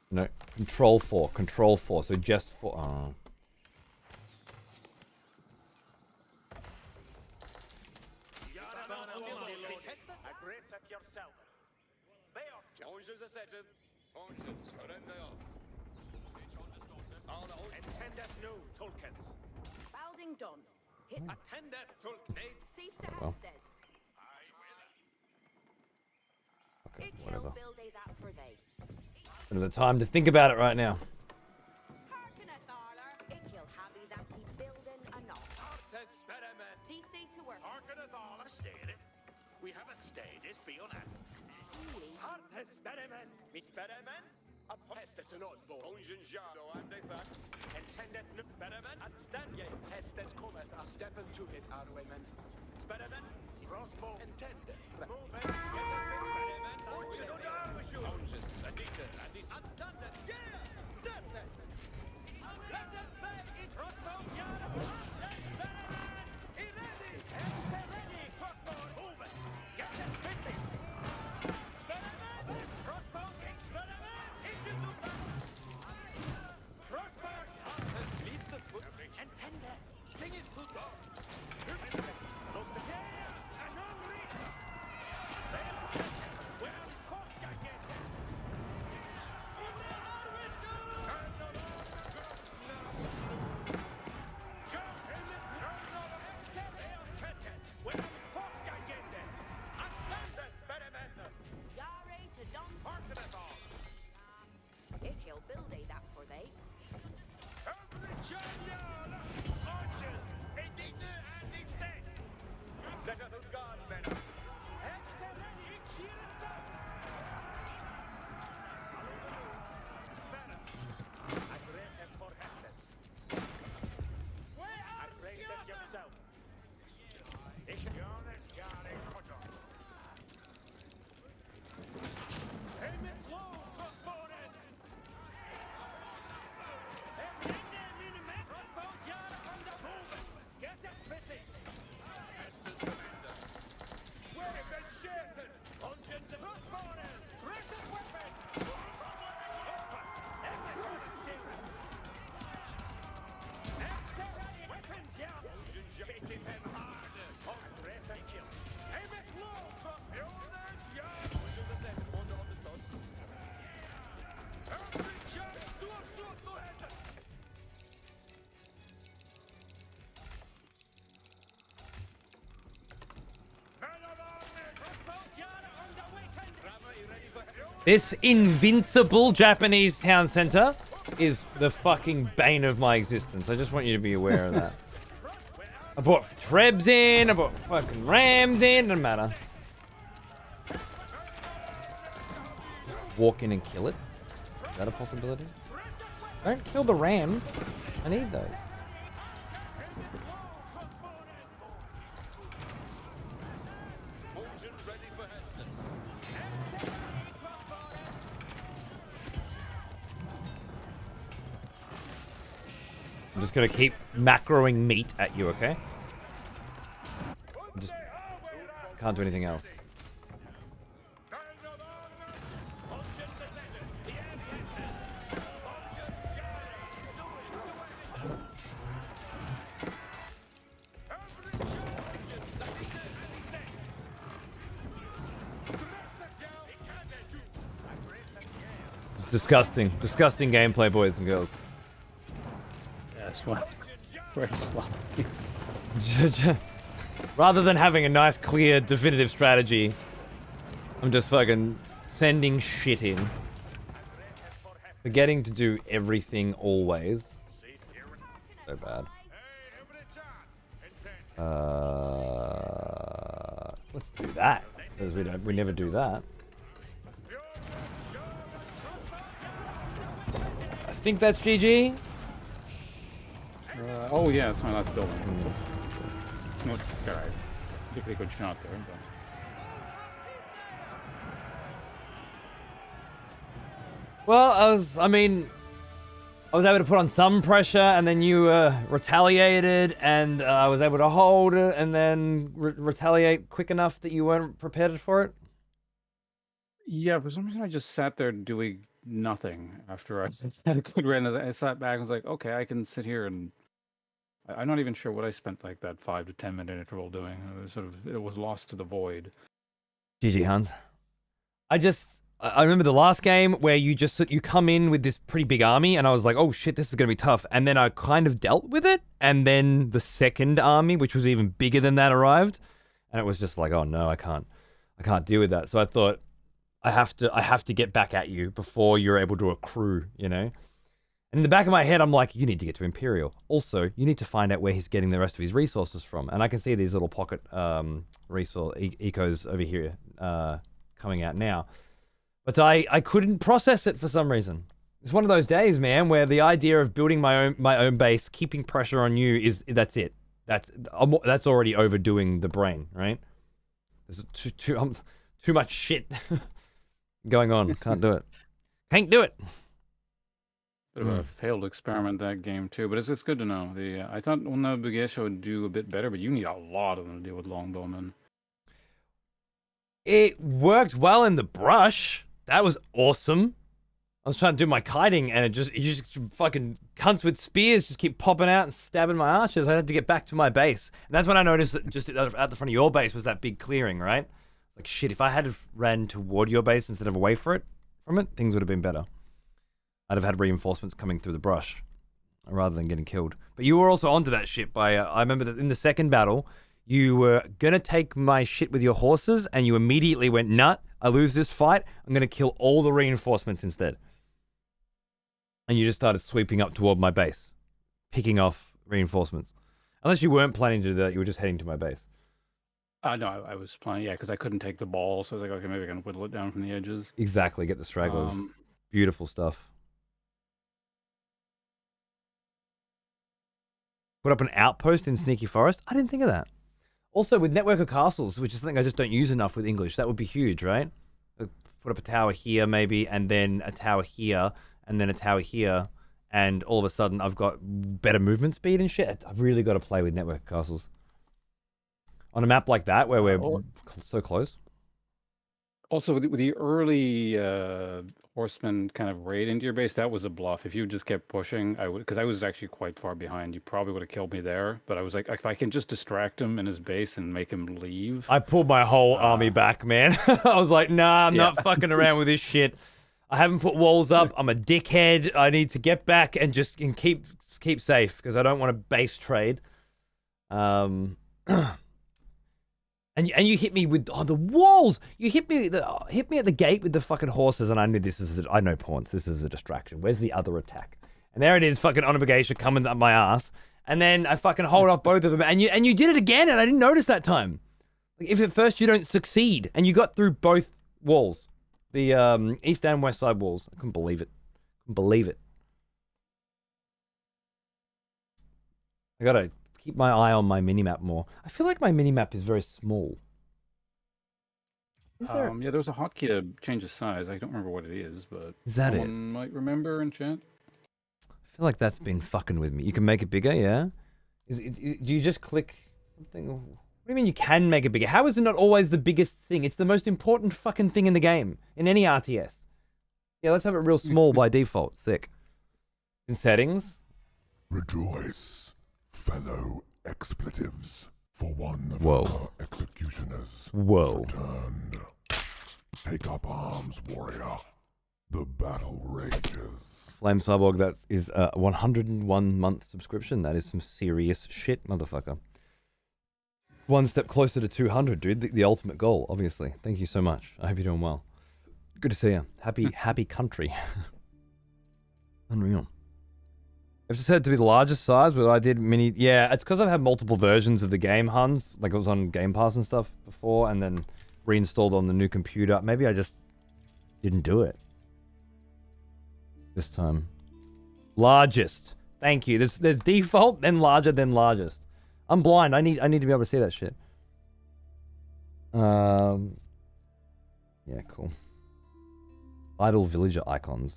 No, control 4, so just for... Oh. Well. Okay, whatever. Another time to think about it right now. We haven't stayed, it's beyond that. Experiment? A pestis and oddball. Ongens jaro, and they that. Intended experiment, and stand ye. Pestis cometh, a step into it, our women. Experiment, crossbow, intended. Moving, get a experiment. Ongens, ongens, addicted, and this. And stand it, yeah! Surface! Let them back in crossbow, yada! Experiment! Ready! Ready, crossbow, moving! Get it, busy! This invincible Japanese town center is the fucking bane of my existence. I just want you to be aware of that. I brought Trebs in, I brought fucking Rams in, doesn't matter. Walk in and kill it? Is that a possibility? Don't kill the Rams. I need those. I'm just gonna keep macroing meat at you, okay? Just can't do anything else. It's disgusting. Disgusting gameplay, boys and girls. That's why. Very sloppy. Rather than having a nice, clear, definitive strategy, I'm just fucking sending shit in. Forgetting to do everything always. So bad. Let's do that. Because we never do that. I think that's GG. Oh yeah, that's my last building. Alright. Pretty good shot there, but... Well, I was able to put on some pressure, and then you retaliated, and I was able to hold it, and then retaliate quick enough that you weren't prepared for it. Yeah, for some reason I just sat there doing nothing after I had a good run. I sat back and was like, okay, I can sit here and... I'm not even sure what I spent like that 5 to 10 minute interval doing. It was lost to the void. GG, Hans. I remember the last game where you come in with this pretty big army, and I was like, oh shit, this is gonna be tough. And then I kind of dealt with it, and then the second army, which was even bigger than that, arrived, and it was just like, oh no, I can't deal with that. So I thought, I have to get back at you before you're able to accrue, you know. And in the back of my head, I'm like, you need to get to Imperial. Also, you need to find out where he's getting the rest of his resources from. And I can see these little pocket resource ecos over here coming out now. But I couldn't process it for some reason. It's one of those days, man, where the idea of building my own base, keeping pressure on you that's it. That's already overdoing the brain, right? There's too much shit going on. Can't do it. Can't do it. Bit of a failed experiment, that game too, but it's good to know. I thought Bugesha would do a bit better, but you need a lot of them to deal with longbowmen. It worked well in the brush. That was awesome. I was trying to do my kiting, and it just fucking cunts with spears just keep popping out and stabbing my archers. I had to get back to my base, and that's when I noticed that just at the front of your base was that big clearing, right? Like shit, if I had ran toward your base instead of away from it, things would have been better. I'd have had reinforcements coming through the brush rather than getting killed. But you were also onto that shit by... I remember that in the second battle, you were going to take my shit with your horses, and you immediately went, nut, I lose this fight, I'm going to kill all the reinforcements instead. And you just started sweeping up toward my base, picking off reinforcements. Unless you weren't planning to do that, you were just heading to my base. No, I was planning, yeah, because I couldn't take the ball, so I was like, okay, maybe I can whittle it down from the edges. Exactly, get the stragglers. Beautiful stuff. Put up an outpost in Sneaky Forest? I didn't think of that. Also, with Network of Castles, which is something I just don't use enough with English, that would be huge, right? Put up a tower here, maybe, and then a tower here, and then a tower here, and all of a sudden I've got better movement speed and shit. I've really got to play with Network of Castles. On a map like that, where we're so close. Also, with the early horsemen kind of raid into your base, that was a bluff. If you just kept pushing, because I was actually quite far behind. You probably would have killed me there. But I was like, if I can just distract him in his base and make him leave. I pulled my whole army back, man. I was like, nah, I'm not fucking around with this shit. I haven't put walls up. I'm a dickhead. I need to get back and keep safe because I don't want to base trade. And you hit me with the walls. You hit me at the gate with the fucking horses, and I knew I know pawns. This is a distraction. Where's the other attack? And there it is, fucking Onabagation coming up my ass. And then I fucking hold off both of them, and you did it again, and I didn't notice that time. Like, if at first you don't succeed, and you got through both walls, the east and west side walls. I couldn't believe it. Couldn't believe it. I gotta keep my eye on my minimap more. I feel like my minimap is very small. Is there... Yeah, there was a hotkey to change the size. I don't remember what it is, but is that someone might remember in chat. I feel like that's been fucking with me. You can make it bigger, yeah? Do you just click something? What do you mean you can make it bigger? How is it not always the biggest thing? It's the most important fucking thing in the game. In any RTS. Yeah, let's have it real small by default. Sick. In settings. Rejoice, fellow expletives, for one of Whoa. our executioners Whoa. returned. Take up arms, warrior. The battle rages. Flame Cyborg, that is a 101-month subscription. That is some serious shit, motherfucker. One step closer to 200, dude. The ultimate goal, obviously. Thank you so much. I hope you're doing well. Good to see you. Happy country. Unreal. I've just said to be the largest size, but I did mini... Yeah, it's because I've had multiple versions of the game, Hans. Like, it was on Game Pass and stuff before, and then reinstalled on the new computer. Maybe I just didn't do it. This time. Largest. Thank you. There's default, then larger, then largest. I'm blind. I need to be able to see that shit. Yeah, cool. Idle villager icons.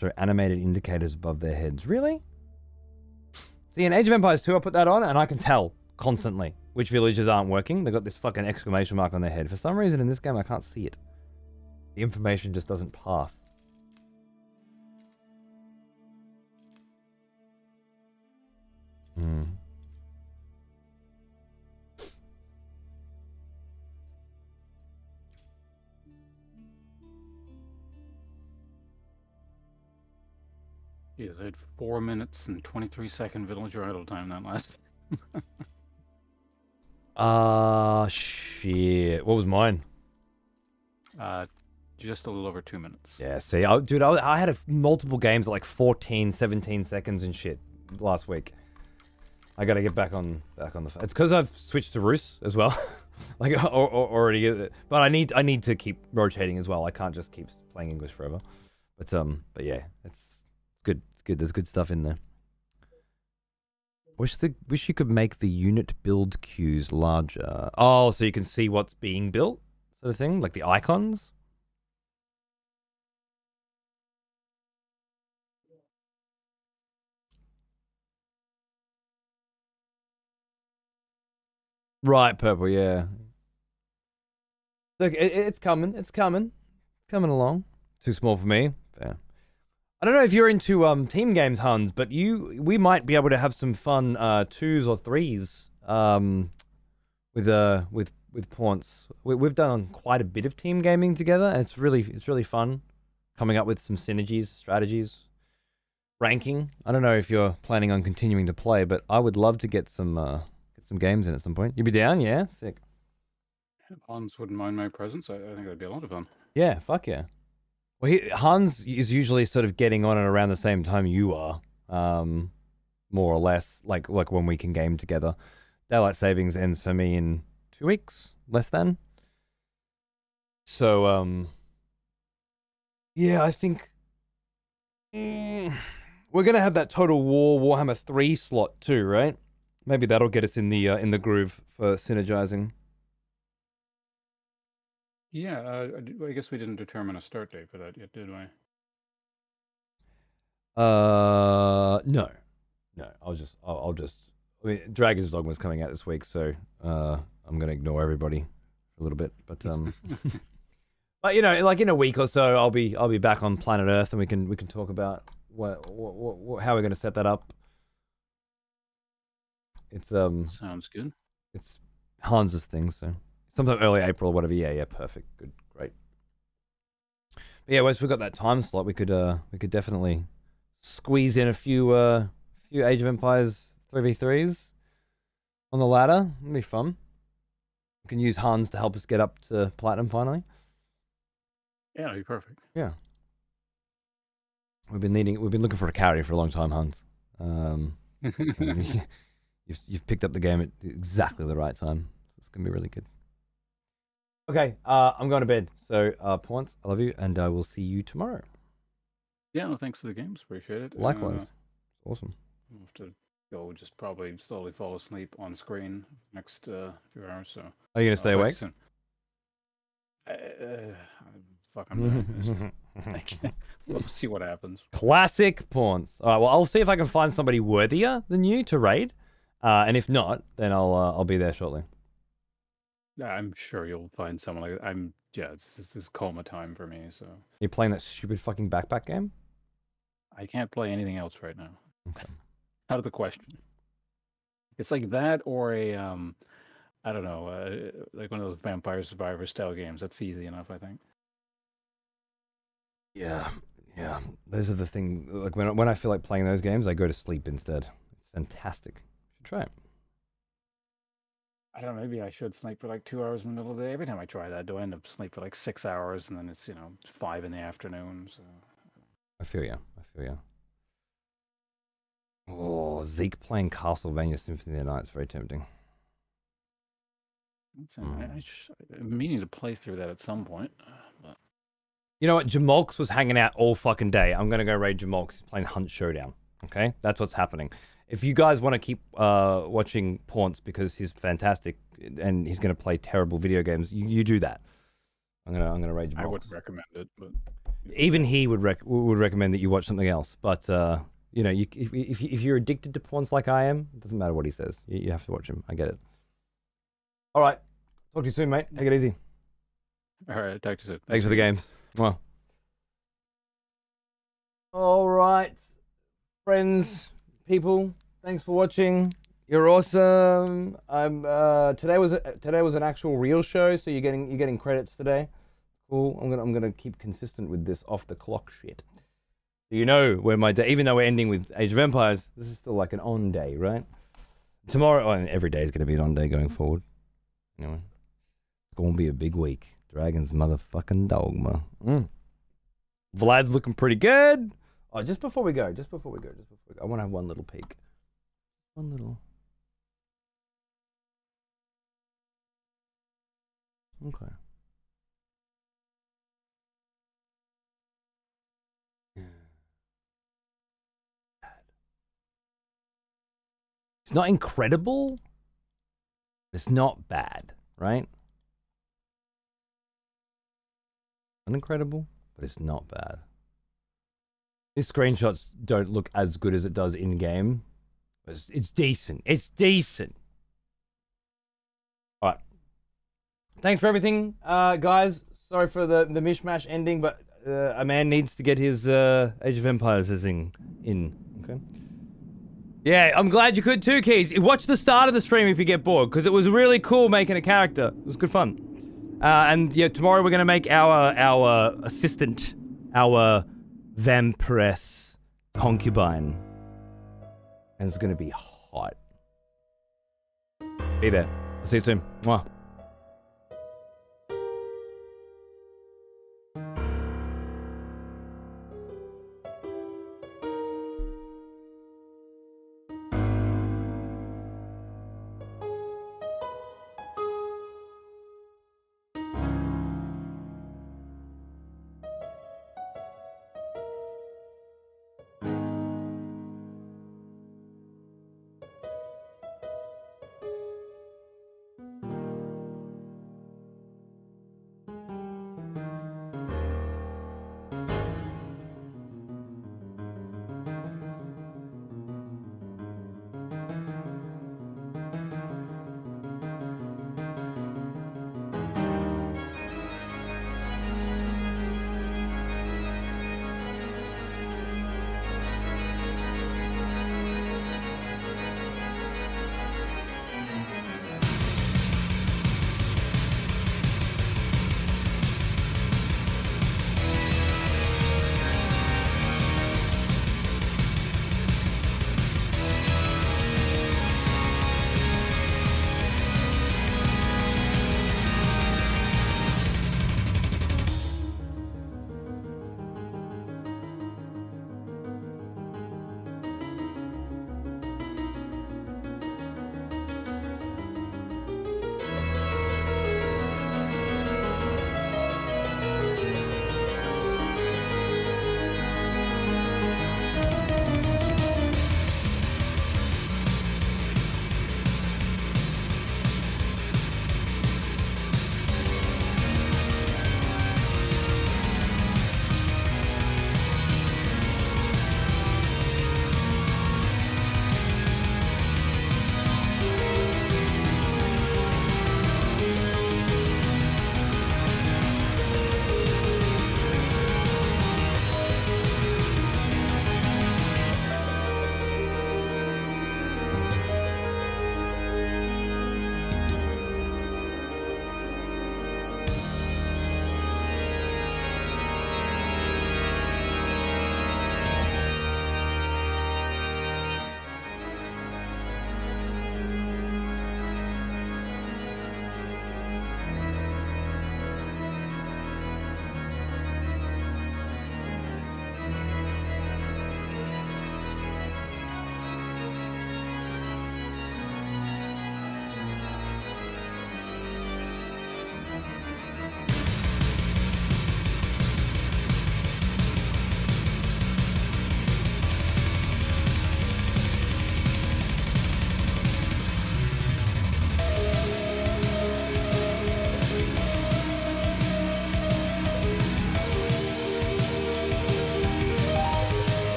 So animated indicators above their heads. Really? See, in Age of Empires 2, I put that on, and I can tell constantly which villagers aren't working. They've got this fucking exclamation mark on their head. For some reason, in this game, I can't see it. The information just doesn't pass. Hmm. Yes, I had 4 minutes and 23-second villager idle time that last. Shit. What was mine? Just a little over 2 minutes. Yeah, see, dude, I had multiple games at like 14, 17 seconds and shit last week. I gotta get back on the. It's because I've switched to Rus as well. Like already, but I need to keep rotating as well. I can't just keep playing English forever. But yeah, it's good. It's good. There's good stuff in there. Wish you could make the unit build queues larger. Oh, so you can see what's being built, sort of thing, like the icons. Right, purple, yeah. Look, it's coming. It's coming. It's coming along. Too small for me. Fair. I don't know if you're into team games, Hans, but we might be able to have some fun 2s or 3s with Paunts. We've done quite a bit of team gaming together, and it's really fun coming up with some synergies, strategies, ranking. I don't know if you're planning on continuing to play, but I would love to get some games in at some point. You'd be down, yeah? Sick. Hans wouldn't mind my presence. I think that'd be a lot of fun. Yeah, fuck yeah. Well, Hans is usually sort of getting on and around the same time you are, more or less, like when we can game together. Daylight Savings ends for me in 2 weeks, less than. So, yeah, I think we're gonna have that Total War Warhammer 3 slot too, right? Maybe that'll get us in the groove for synergizing. Yeah, I guess we didn't determine a start date for that yet, did we? No. I'll just. I mean, Dragon's Dogma is coming out this week, so I'm gonna ignore everybody for a little bit. But but you know, like in a week or so, I'll be back on planet Earth, and we can talk about how we're gonna set that up. It's sounds good. It's Hans's thing, so sometime early April or whatever. Yeah, perfect, good, great. But yeah, once we got that time slot, we could definitely squeeze in a few Age of Empires 3v3s on the ladder. It'd be fun. can use Hans to help us get up to platinum finally. Yeah, that'd be perfect. Yeah. We've been looking for a carry for a long time, Hans. You've picked up the game at exactly the right time. So it's gonna be really good. Okay, I'm going to bed. So, Points, I love you, and I will see you tomorrow. Yeah, well, thanks for the games. Appreciate it. Likewise. Awesome. I'll have to go just probably slowly fall asleep on screen next few hours. So. Are you gonna stay awake? Soon. Fuck, I'm we'll see what happens. Classic Points. All right, well, I'll see if I can find somebody worthier than you to raid, and if not, then I'll be there shortly. Yeah, I'm sure you'll find someone like this is coma time for me, so You're playing that stupid fucking backpack game? I can't play anything else right now. Okay. Out of the question. It's like that or a I don't know, like one of those Vampire Survivor style games. That's easy enough, I think. Yeah. Those are the things. Like when I feel like playing those games, I go to sleep instead. It's fantastic. You should try it. I don't know, maybe I should sleep for like 2 hours in the middle of the day. Every time I try that, do I end up sleep for like 6 hours and then it's 5 in the afternoon. So I feel you. Oh, Zeke playing Castlevania Symphony of the Night is very tempting. I'm meaning to play through that at some point. But... You know what? Jamolks was hanging out all fucking day. I'm gonna go raid Jamolks. He's playing Hunt Showdown. Okay, that's what's happening. If you guys want to keep watching Points because he's fantastic and he's gonna play terrible video games, you do that. I'm gonna raid Jamolks. I wouldn't recommend it, but even he would recommend that you watch something else. But if you're addicted to Points like I am, it doesn't matter what he says. You have to watch him. I get it. All right. Talk to you soon, mate. Take it easy. All right. Talk to you soon. Thanks for the games. Well. All right. Friends, people, thanks for watching. You're awesome. Today was an actual real show, so you're getting credits today. Cool. I'm gonna keep consistent with this off the clock shit. You know where my day, even though we're ending with Age of Empires, this is still like an on day, right? Tomorrow, and every day is going to be an on day going forward. Anyway, it's going to be a big week. Dragon's motherfucking Dogma. Vlad's looking pretty good. Oh, just before we go, I want to have one little peek. One little. Okay. It's not incredible. It's not bad, right? Not incredible, but it's not bad. These screenshots don't look as good as it does in game. It's decent. It's decent. All right. Thanks for everything, guys. Sorry for the mishmash ending, but a man needs to get his Age of Empires in. Okay. Yeah, I'm glad you could too, Keys. Watch the start of the stream if you get bored, because it was really cool making a character. It was good fun. And yeah, tomorrow we're gonna make our assistant, our vampiress concubine, and it's gonna be hot. Be there. I'll see you soon. Mwah.